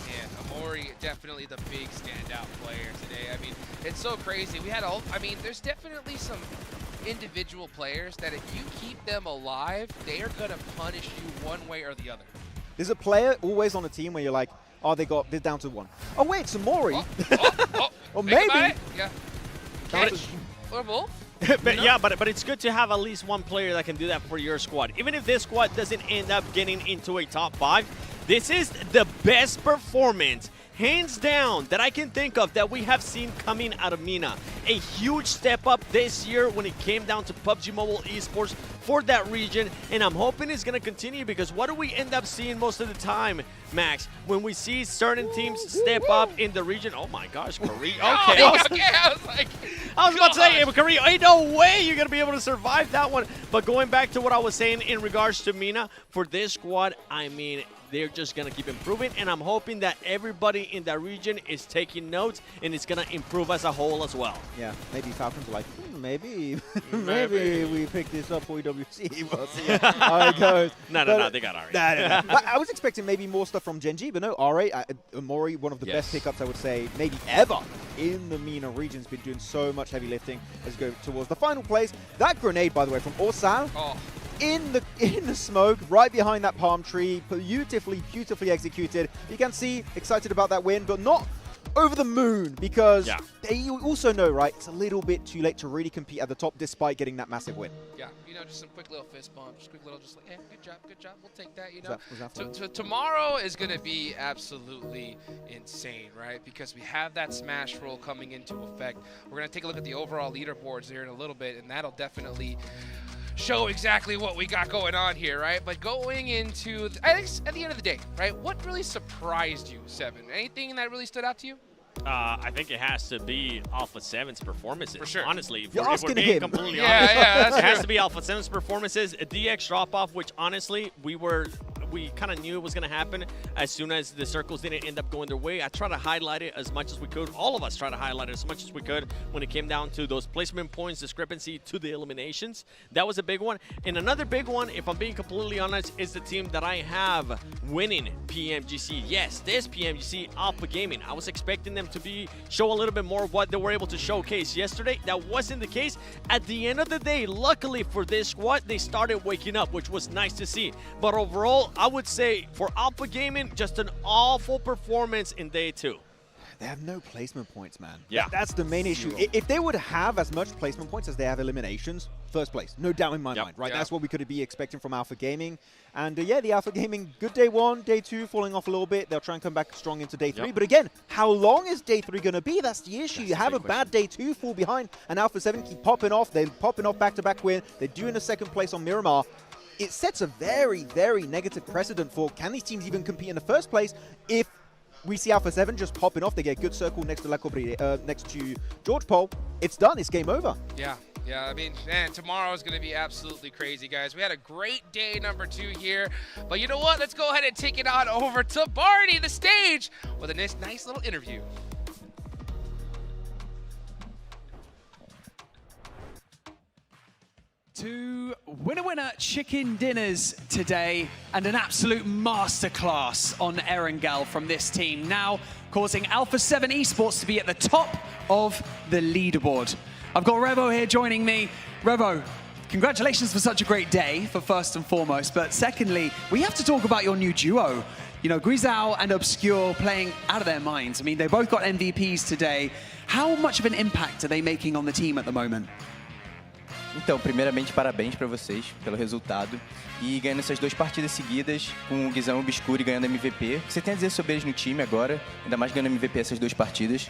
Yeah, Amori, definitely the big standout player today. I mean, it's so crazy. We had all, I mean, there's definitely some individual players that if you keep them alive, they are going to punish you one way or the other. There's a player always on a team where you're like, oh, they're down to 1. Oh, wait, it's Amori. Or maybe. Yeah. Or both. but it's good to have at least one player that can do that for your squad. Even if this squad doesn't end up getting into a top 5, this is the best performance, hands down, that I can think of that we have seen coming out of Mina. A huge step up this year when it came down to PUBG Mobile Esports for that region, and I'm hoping it's going to continue, because what do we end up seeing most of the time, Max? When we see certain teams step up in the region. Oh my gosh, Korea. Okay. I was like, I was about to say, Korea, ain't no way you're going to be able to survive that one. But going back to what I was saying in regards to Mina, for this squad, I mean, they're just going to keep improving, and I'm hoping that everybody in that region is taking notes, and it's going to improve as a whole as well. Yeah, maybe Falcons are like, maybe we pick this up for EWC. We'll see how it goes. No, they got R8. No. I was expecting maybe more stuff from Genji, but no, R8, Amori, one of the best pickups, I would say, maybe ever in the MENA region. Has been doing so much heavy lifting as we go towards the final plays. That grenade, by the way, from Orsal. In the smoke, right behind that palm tree, beautifully executed. You can see excited about that win, but not over the moon because they also know, right, it's a little bit too late to really compete at the top despite getting that massive win. Yeah, you know, just some quick little fist bump, just quick little, just like, hey, good job, we'll take that, you know. Was that Tomorrow is going to be absolutely insane, right? Because we have that smash roll coming into effect. We're going to take a look at the overall leaderboards here in a little bit, and that'll definitely show exactly what we got going on here, right? But going into, I think at the end of the day, right, what really surprised you, Seven? Anything that really stood out to you? I think it has to be Alpha 7's performances. For sure. Honestly, if You're we're asking being him. completely Yeah, honest, that's it has true. to be Alpha 7's performances. A DX drop-off, which honestly, we kind of knew it was going to happen as soon as the circles didn't end up going their way. I tried to highlight it as much as we could. All of us tried to highlight it as much as we could when it came down to those placement points, discrepancy to the eliminations. That was a big one. And another big one, if I'm being completely honest, is the team that I have winning PMGC. Yes, this PMGC, Alpha Gaming. I was expecting them to show a little bit more of what they were able to showcase yesterday. That wasn't the case. At the end of the day, luckily for this squad, they started waking up, which was nice to see. But overall, I would say for Alpha Gaming, just an awful performance in day 2. They have no placement points, man. Yeah. That's the main issue. If they would have as much placement points as they have eliminations, first place. No doubt in my mind, right? That's what we could be expecting from Alpha Gaming. And yeah, the Alpha Gaming, good day 1, day 2, falling off a little bit. They'll try and come back strong into day 3. But again, how long is day 3 going to be? That's the issue. You have a bad day 2, fall behind, and Alpha 7 keep popping off. They're popping off back-to-back win. They're doing a second place on Miramar. It sets a very, very negative precedent for can these teams even compete in the first place if we see Alpha 7 just popping off. They get a good circle next to next to George Pole. It's done. It's game over. Yeah, I mean, man, tomorrow is going to be absolutely crazy, guys. We had a great day number 2 here. But you know what? Let's go ahead and take it on over to Barney, the stage, with a nice little interview. Two winner chicken dinners today and an absolute masterclass on Erangel from this team, now causing Alpha 7 Esports to be at the top of the leaderboard. I've got Revo here joining me. Revo, congratulations for such a great day, for first and foremost, but secondly, we have to talk about your new duo. You know, Grisao and Obscure playing out of their minds. I mean, they both got MVPs today. How much of an impact are they making on the team at the moment? Então, primeiramente, parabéns para vocês pelo resultado. E ganhando essas 2 partidas seguidas, com o Guizão e o Obscure ganhando MVP. O que você tem a dizer sobre eles no time agora? Ainda mais ganhando MVP essas 2 partidas.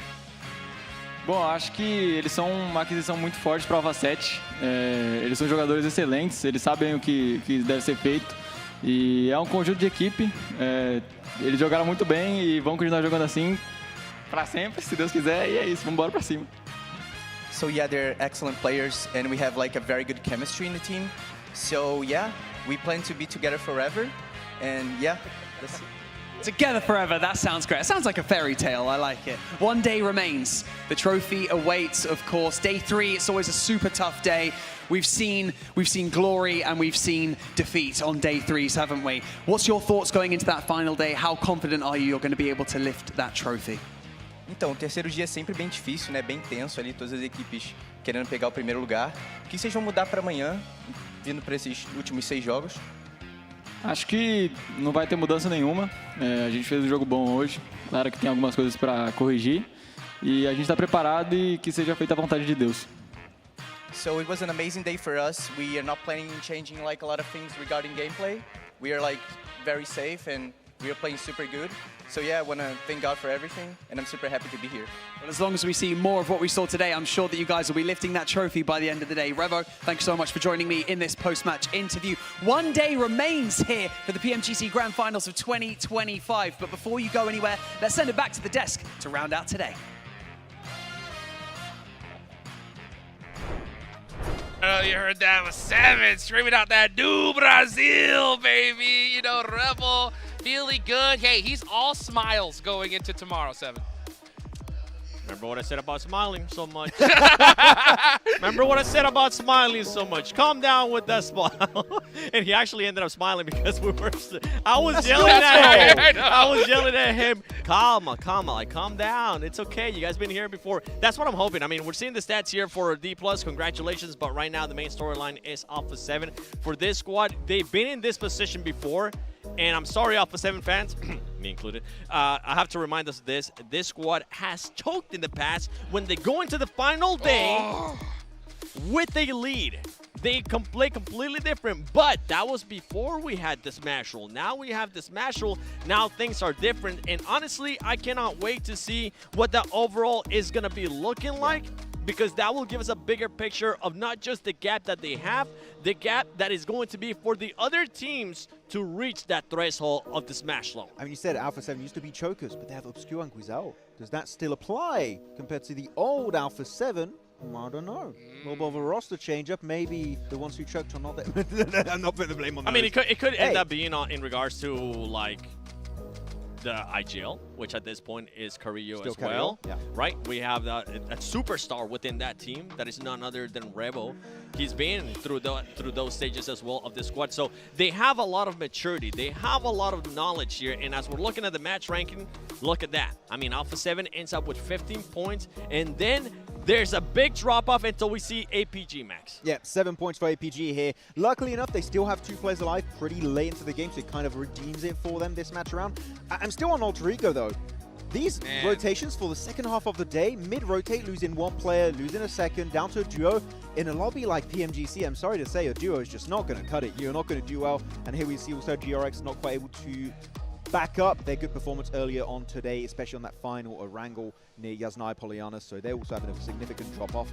Bom, acho que eles são uma aquisição muito forte para a Alpha 7. Eles são jogadores excelentes, eles sabem o que deve ser feito. E é um conjunto de equipe. Eles jogaram muito bem e vão continuar jogando assim para sempre, se Deus quiser. E é isso, vamos embora para cima. So yeah, they're excellent players and we have like a very good chemistry in the team. So yeah, we plan to be together forever. And yeah, that's it. Together forever, that sounds great. It sounds like a fairy tale, I like it. 1 day remains. The trophy awaits, of course. Day 3, it's always a super tough day. We've seen glory and we've seen defeat on day 3s, haven't we? What's your thoughts going into that final day? How confident are you you're going to be able to lift that trophy? Então, o terceiro dia é sempre bem difícil, né? Bem tenso ali, todas as equipes querendo pegar o primeiro lugar. O que vocês vão mudar para amanhã, vindo para esses últimos 6 jogos? Acho que não vai ter mudança nenhuma. A gente fez um jogo bom hoje. Claro que tem algumas coisas para corrigir. E a gente está preparado e que seja feita a vontade de Deus. So it was an amazing day for us. We are not planning on changing like a lot of things regarding gameplay. We are like very safe and we are playing super good. So yeah, I want to thank God for everything, and I'm super happy to be here. Well, as long as we see more of what we saw today, I'm sure that you guys will be lifting that trophy by the end of the day. Revo, thank you so much for joining me in this post-match interview. 1 day remains here for the PMGC Grand Finals of 2025. But before you go anywhere, let's send it back to the desk to round out today. Oh, you heard that with Seven screaming out that do Brazil, baby. You know, Rebel feeling good. Hey, he's all smiles going into tomorrow, Seven. Remember what I said about smiling so much? Remember what I said about smiling so much? Calm down with that smile. And he actually ended up smiling because we were. I was yelling at him. I was yelling at him. Calma, like calm down. It's okay. You guys been here before. That's what I'm hoping. I mean, we're seeing the stats here for D+. Congratulations. But right now, the main storyline is Alpha 7. For this squad, they've been in this position before. And I'm sorry, Alpha 7 fans, me included, I have to remind us of this. This squad has choked in the past when they go into the final day with a lead. They play completely different, but that was before we had the Smash Roll. Now we have the Smash Roll. Now things are different, and honestly, I cannot wait to see what the overall is going to be looking like, because that will give us a bigger picture of not just the gap that they have, the gap that is going to be for the other teams to reach that threshold of the Smash Roll. I mean, you said Alpha 7 used to be chokers, but they have Obscure and Guizel. Does that still apply compared to the old Alpha 7? I don't know. A little bit of a roster change up. Maybe the ones who choked are not that. I'm not putting the blame on them. I mean, it could end up being in regards to like the IGL, which at this point is Carrillo as well. Yeah. Right? We have a superstar within that team that is none other than Revo. He's been through those stages as well of the squad. So they have a lot of maturity. They have a lot of knowledge here. And as we're looking at the match ranking, look at that. I mean, Alpha 7 ends up with 15 points. And then there's a big drop-off until we see APG Max. Yeah, 7 points for APG here. Luckily enough, they still have 2 players alive pretty late into the game, so it kind of redeems it for them this match around. I'm still on Alter Ego, though. These rotations for the second half of the day, mid-rotate, losing 1 player, losing a second, down to a duo. In a lobby like PMGC, I'm sorry to say, a duo is just not going to cut it. You're not going to do well. And here we see also GRX not quite able to back up their good performance earlier on today, especially on that final wrangle near Yasnaya Poliana, so they're also having a significant drop-off.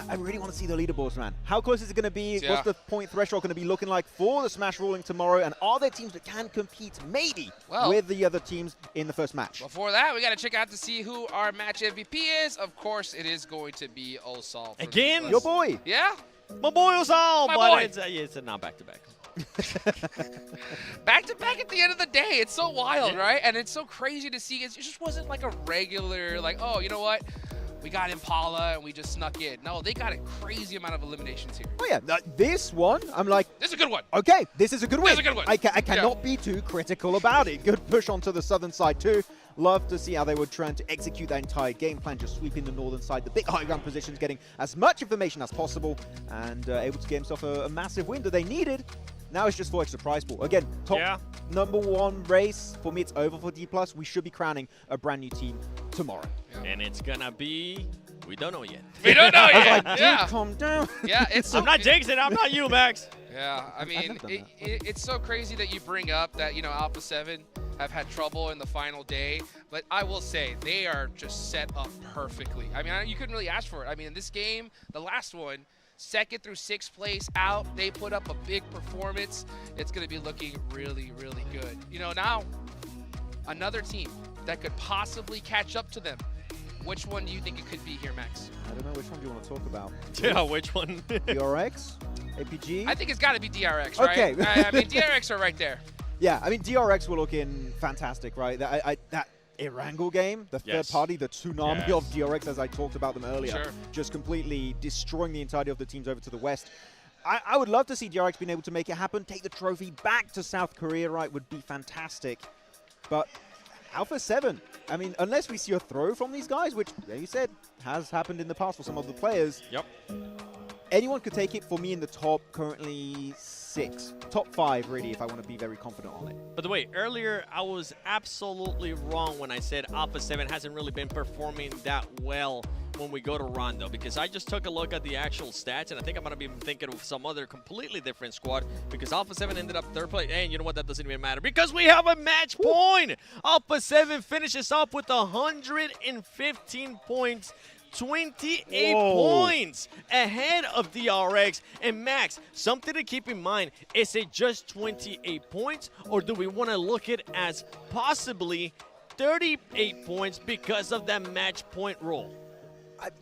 I really want to see the leaderboards, man. How close is it going to be? Yeah. What's the point threshold going to be looking like for the Smash Rolling tomorrow? And are there teams that can compete, maybe, with the other teams in the first match? Before that, we got to check out to see who our match MVP is. Of course, it is going to be Osal. Again? Your boy. Yeah? My boy Osal, My but boy. it's a not back-to-back. Back-to-back at the end of the day. It's so wild, right? And it's so crazy to see. It just wasn't like a regular, like, oh, you know what? We got Impala and we just snuck in. No, they got a crazy amount of eliminations here. Oh, yeah. This one, I'm like... This is a good one. Okay, this is a good win. This is a good one. I cannot be too critical about it. Good push onto the southern side, too. Love to see how they were trying to execute that entire game plan, just sweeping the northern side, the big high ground positions, getting as much information as possible, and able to get himself a massive win that they needed. Now it's just for extra prize pool. Again, top #1 race. For me, it's over for D+. We should be crowning a brand new team tomorrow. And it's gonna be... We don't know yet. We don't know yet. Like, yeah. Calm down. Yeah, it's so I'm not jinxing. I'm not you, Max. Yeah, I mean, it's so crazy that you bring up that, you know, Alpha 7 have had trouble in the final day, but I will say they are just set up perfectly. I mean, you couldn't really ask for it. I mean, in this game, the last one, 2nd through 6th place out, they put up a big performance. It's going to be looking really, really good. You know, now, another team that could possibly catch up to them. Which one do you think it could be here, Max? I don't know. Which one do you want to talk about? Yeah, which one? DRX? APG? I think it's got to be DRX, right? Okay. I mean, DRX are right there. Yeah, I mean, DRX were looking fantastic, right? That Irangle game, the third party, the tsunami of DRX, as I talked about them earlier, just completely destroying the entirety of the teams over to the west. I would love to see DRX being able to make it happen, take the trophy back to South Korea, right, would be fantastic. But Alpha 7, I mean, unless we see a throw from these guys, which, like you said, has happened in the past for some of the players. Yep. Anyone could take it for me in the top, currently 6. Top 5, really, if I want to be very confident on it. By the way, earlier I was absolutely wrong when I said Alpha 7 hasn't really been performing that well when we go to Rondo, because I just took a look at the actual stats, and I think I'm going to be thinking of some other completely different squad, because Alpha 7 ended up 3rd place. And you know what? That doesn't even matter, because we have a match point. Alpha 7 finishes off with 115 points. 28 points ahead of DRX. And Max, something to keep in mind, is it just 28 points, or do we want to look at it as possibly 38 points because of that match point rule?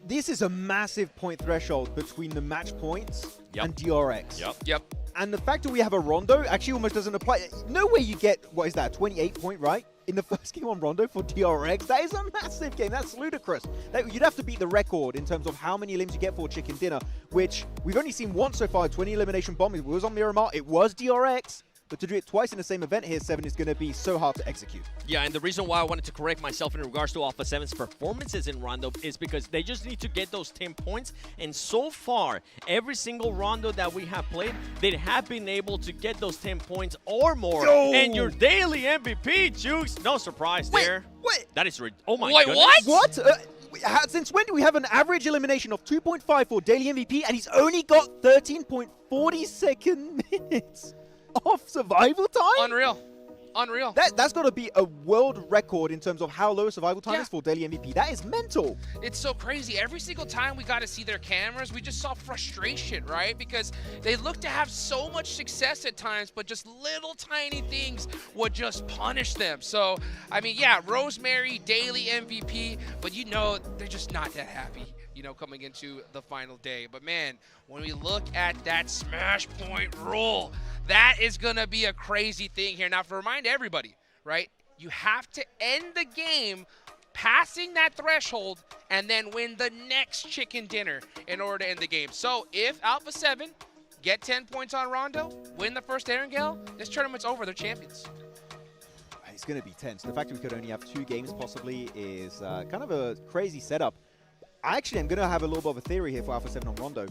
This is a massive point threshold between the match points and DRX. Yep. And the fact that we have a Rondo actually almost doesn't apply. No way you get, what is that, 28 point, right? In the first game on Rondo for DRX. That is a massive game. That's ludicrous. You'd have to beat the record in terms of how many elims you get for Chicken Dinner, which we've only seen once so far, 20 elimination bomb. It was on Miramar. It was DRX. but to do it twice in the same event here, 7 is going to be so hard to execute. Yeah, and the reason why I wanted to correct myself in regards to Alpha 7's performances in Rondo is because they just need to get those 10 points. And so far, every single Rondo that we have played, they have been able to get those 10 points or more. Yo! And your daily MVP, Jukes, no surprise there. Wait. That is, oh my Wait, goodness. what? Since when do we have an average elimination of 2.5 for daily MVP, and he's only got 13.40 second minutes of survival time? Unreal. Unreal. That's got to be a world record in terms of how low survival time is for daily MVP. That is mental. It's so crazy. Every single time we got to see their cameras, we just saw frustration, right? Because they look to have so much success at times, but just little tiny things would just punish them. So, I mean, yeah, Rosemary, daily MVP, but you know, they're just not that happy, you know, coming into the final day. But man, when we look at that smash point rule, that is going to be a crazy thing here. Now, to remind everybody, right, you have to end the game passing that threshold and then win the next chicken dinner in order to end the game. So if Alpha 7 get 10 points on Rondo, win the first Erangel, this tournament's over. They're champions. It's going to be tense. The fact that we could only have 2 games possibly is kind of a crazy setup. Actually, I'm going to have a little bit of a theory here for Alpha 7 on Rondo.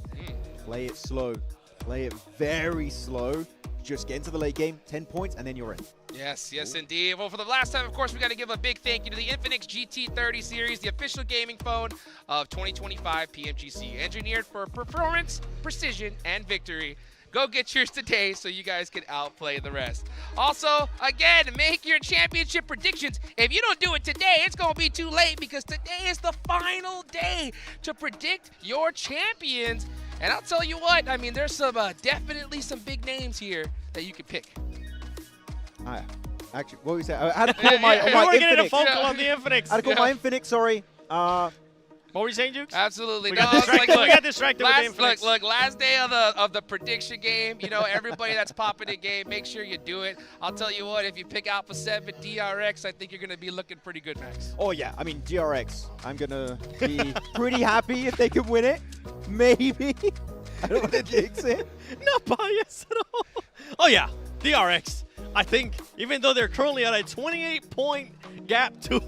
Play it slow. Play it very slow. Just get into the late game, 10 points, and then you're in. Yes, yes, indeed. Well, for the last time, of course, we got to give a big thank you to the Infinix GT30 series, the official gaming phone of 2025 PMGC, engineered for performance, precision, and victory. Go get yours today so you guys can outplay the rest. Also, again, make your championship predictions. If you don't do it today, it's going to be too late because today is the final day to predict your champions. And I'll tell you what, I mean, there's some definitely some big names here that you can pick. Actually, what we say? I had to call my We're getting a Infinix. phone call on the Infinix. I had to call my Infinix, sorry. What were you saying, Jukes? Absolutely. We No, got it's distracted, we got distracted with the Infinix. Look, last day of the prediction game, you know, everybody that's popping in game, make sure you do it. I'll tell you what, if you pick Alpha 7 DRX, I think you're going to be looking pretty good, Max. Oh, yeah. I mean, DRX. I'm going to be pretty happy if they can win it. Maybe. I don't want to jinx it. Not biased at all. Oh, yeah. DRX. I think even though they're currently at a 28-point gap to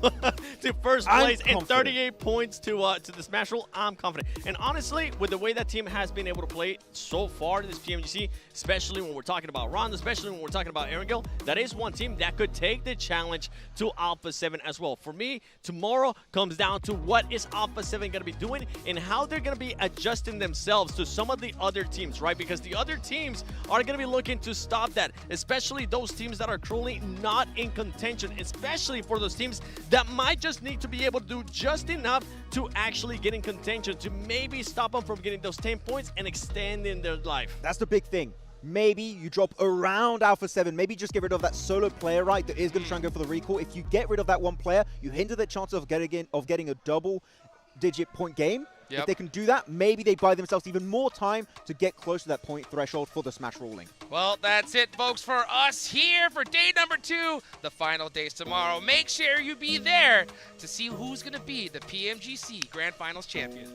first place and 38 points to the Smash Roll, I'm confident. And honestly, with the way that team has been able to play so far this PMGC, especially when we're talking about Ron, especially when we're talking about Erangel, that is one team that could take the challenge to Alpha 7 as well. For me, tomorrow comes down to what is Alpha 7 going to be doing and how they're going to be adjusting themselves to some of the other teams, right? Because the other teams are going to be looking to stop that, especially those teams that are currently not in contention, especially for those teams that might just need to be able to do just enough to actually get in contention to maybe stop them from getting those 10 points and extending their life. That's the big thing. Maybe you drop around Alpha 7. Maybe just get rid of that solo player, right, that is going to try and go for the recall. If you get rid of that one player, you hinder the chance of getting a double-digit point game. Yep. If they can do that, maybe they buy themselves even more time to get close to that point threshold for the Smash Rolling. Well, that's it, folks, for us here for day number 2. The final day's tomorrow. Make sure you be there to see who's going to be the PMGC Grand Finals champion.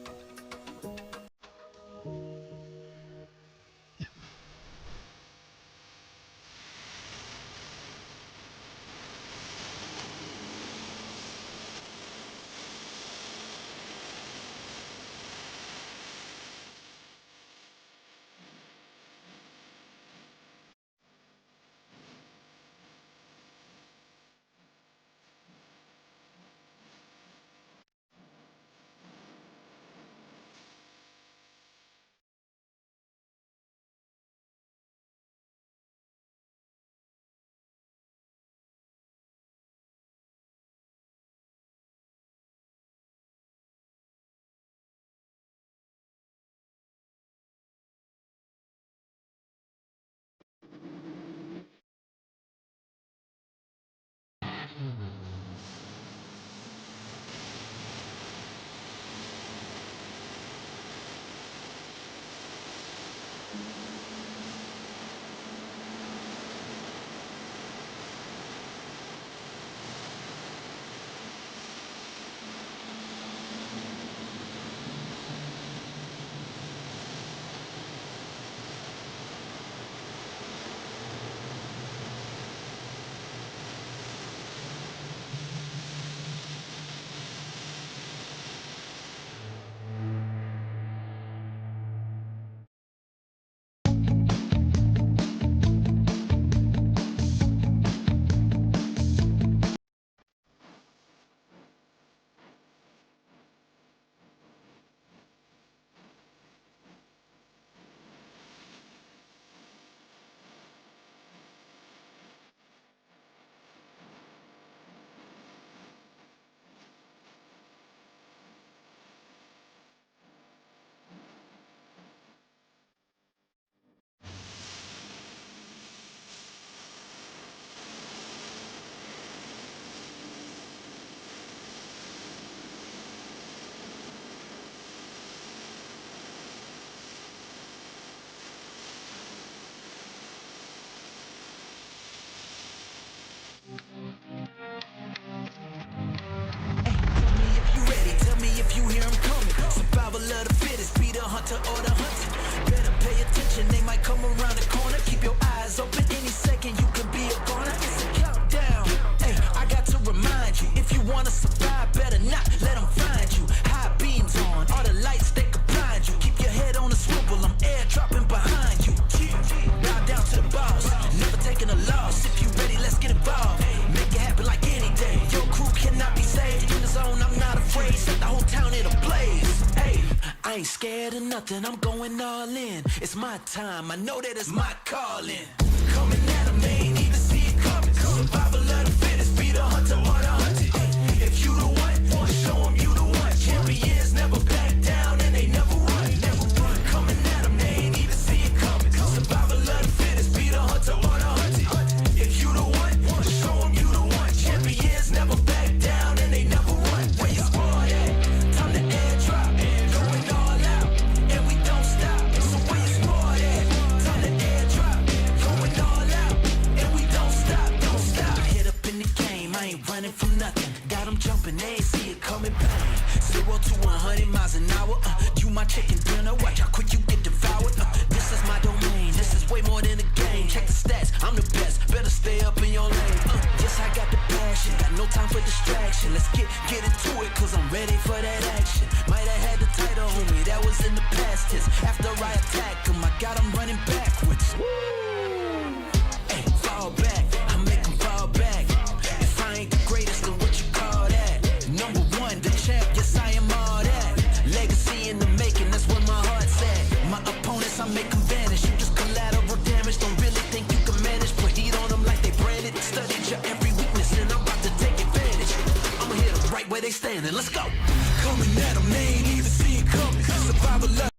You ready? Tell me if you hear him coming. Survival of the fittest, be the hunter or the hunted. Better pay attention, they might come around the corner. Keep your eyes open, any second you can be a goner. It's a countdown. Hey, I got to remind you, if you wanna survive, better not let them find you. High beams on, all the lights they could blind you. Keep your head on a swivel, I'm airdropping behind you. Bow down to the boss, never taking a loss. If you ready, let's get involved. Make it happen like any day. Your crew cannot be saved. In the zone, I'm not afraid. Set the whole town in a blaze. Hey, I ain't scared of nothing. I'm going all in. It's my time. I know that it's my calling. Coming at 'em, they ain't even see it coming. Survival of the fittest. Be the hunter or the hunted. If you the one, show 'em you the one. Champions never back down and they never run. Never run. Coming at 'em, they ain't even see it coming. Survival of the fittest. Be the hunter or the hunted. If you the one, show 'em you the one. Champions never back down and they never run. Where you squad at? Time to airdrop. Going all out and we don't stop. So where you squad at? Time to airdrop. Going all out and we don't stop. Don't stop. Hit up in the game, I ain't running from nothing. Got them jumping, they ain't see it coming. Bang. 0 to 100 miles an hour. You my chicken dinner. Watch how quick you get devoured. This is my domain. This is way more than a game. Check the stats. I'm the best. Better stay up in your lane. Yes, I got the passion. Got no time for distraction. Let's get into it, cause I'm ready for that action. Might have had the title, homie. That was in the past tense. After I attack him, I got him running backwards. Hey, fall back. I make him fall back. If I ain't the greatest, then what you call that? Number one, the champ. Yes, I am all that. Legacy in the making. That's where my heart's at. My opponents, I make them vanish. You just collateral damage. Don't really think you can manage. Put heat on them like they branded. Studied your every weakness and I'm about to take advantage. I'ma hit them right where they standing. Let's go. Coming at them, they ain't even see it coming. Survival.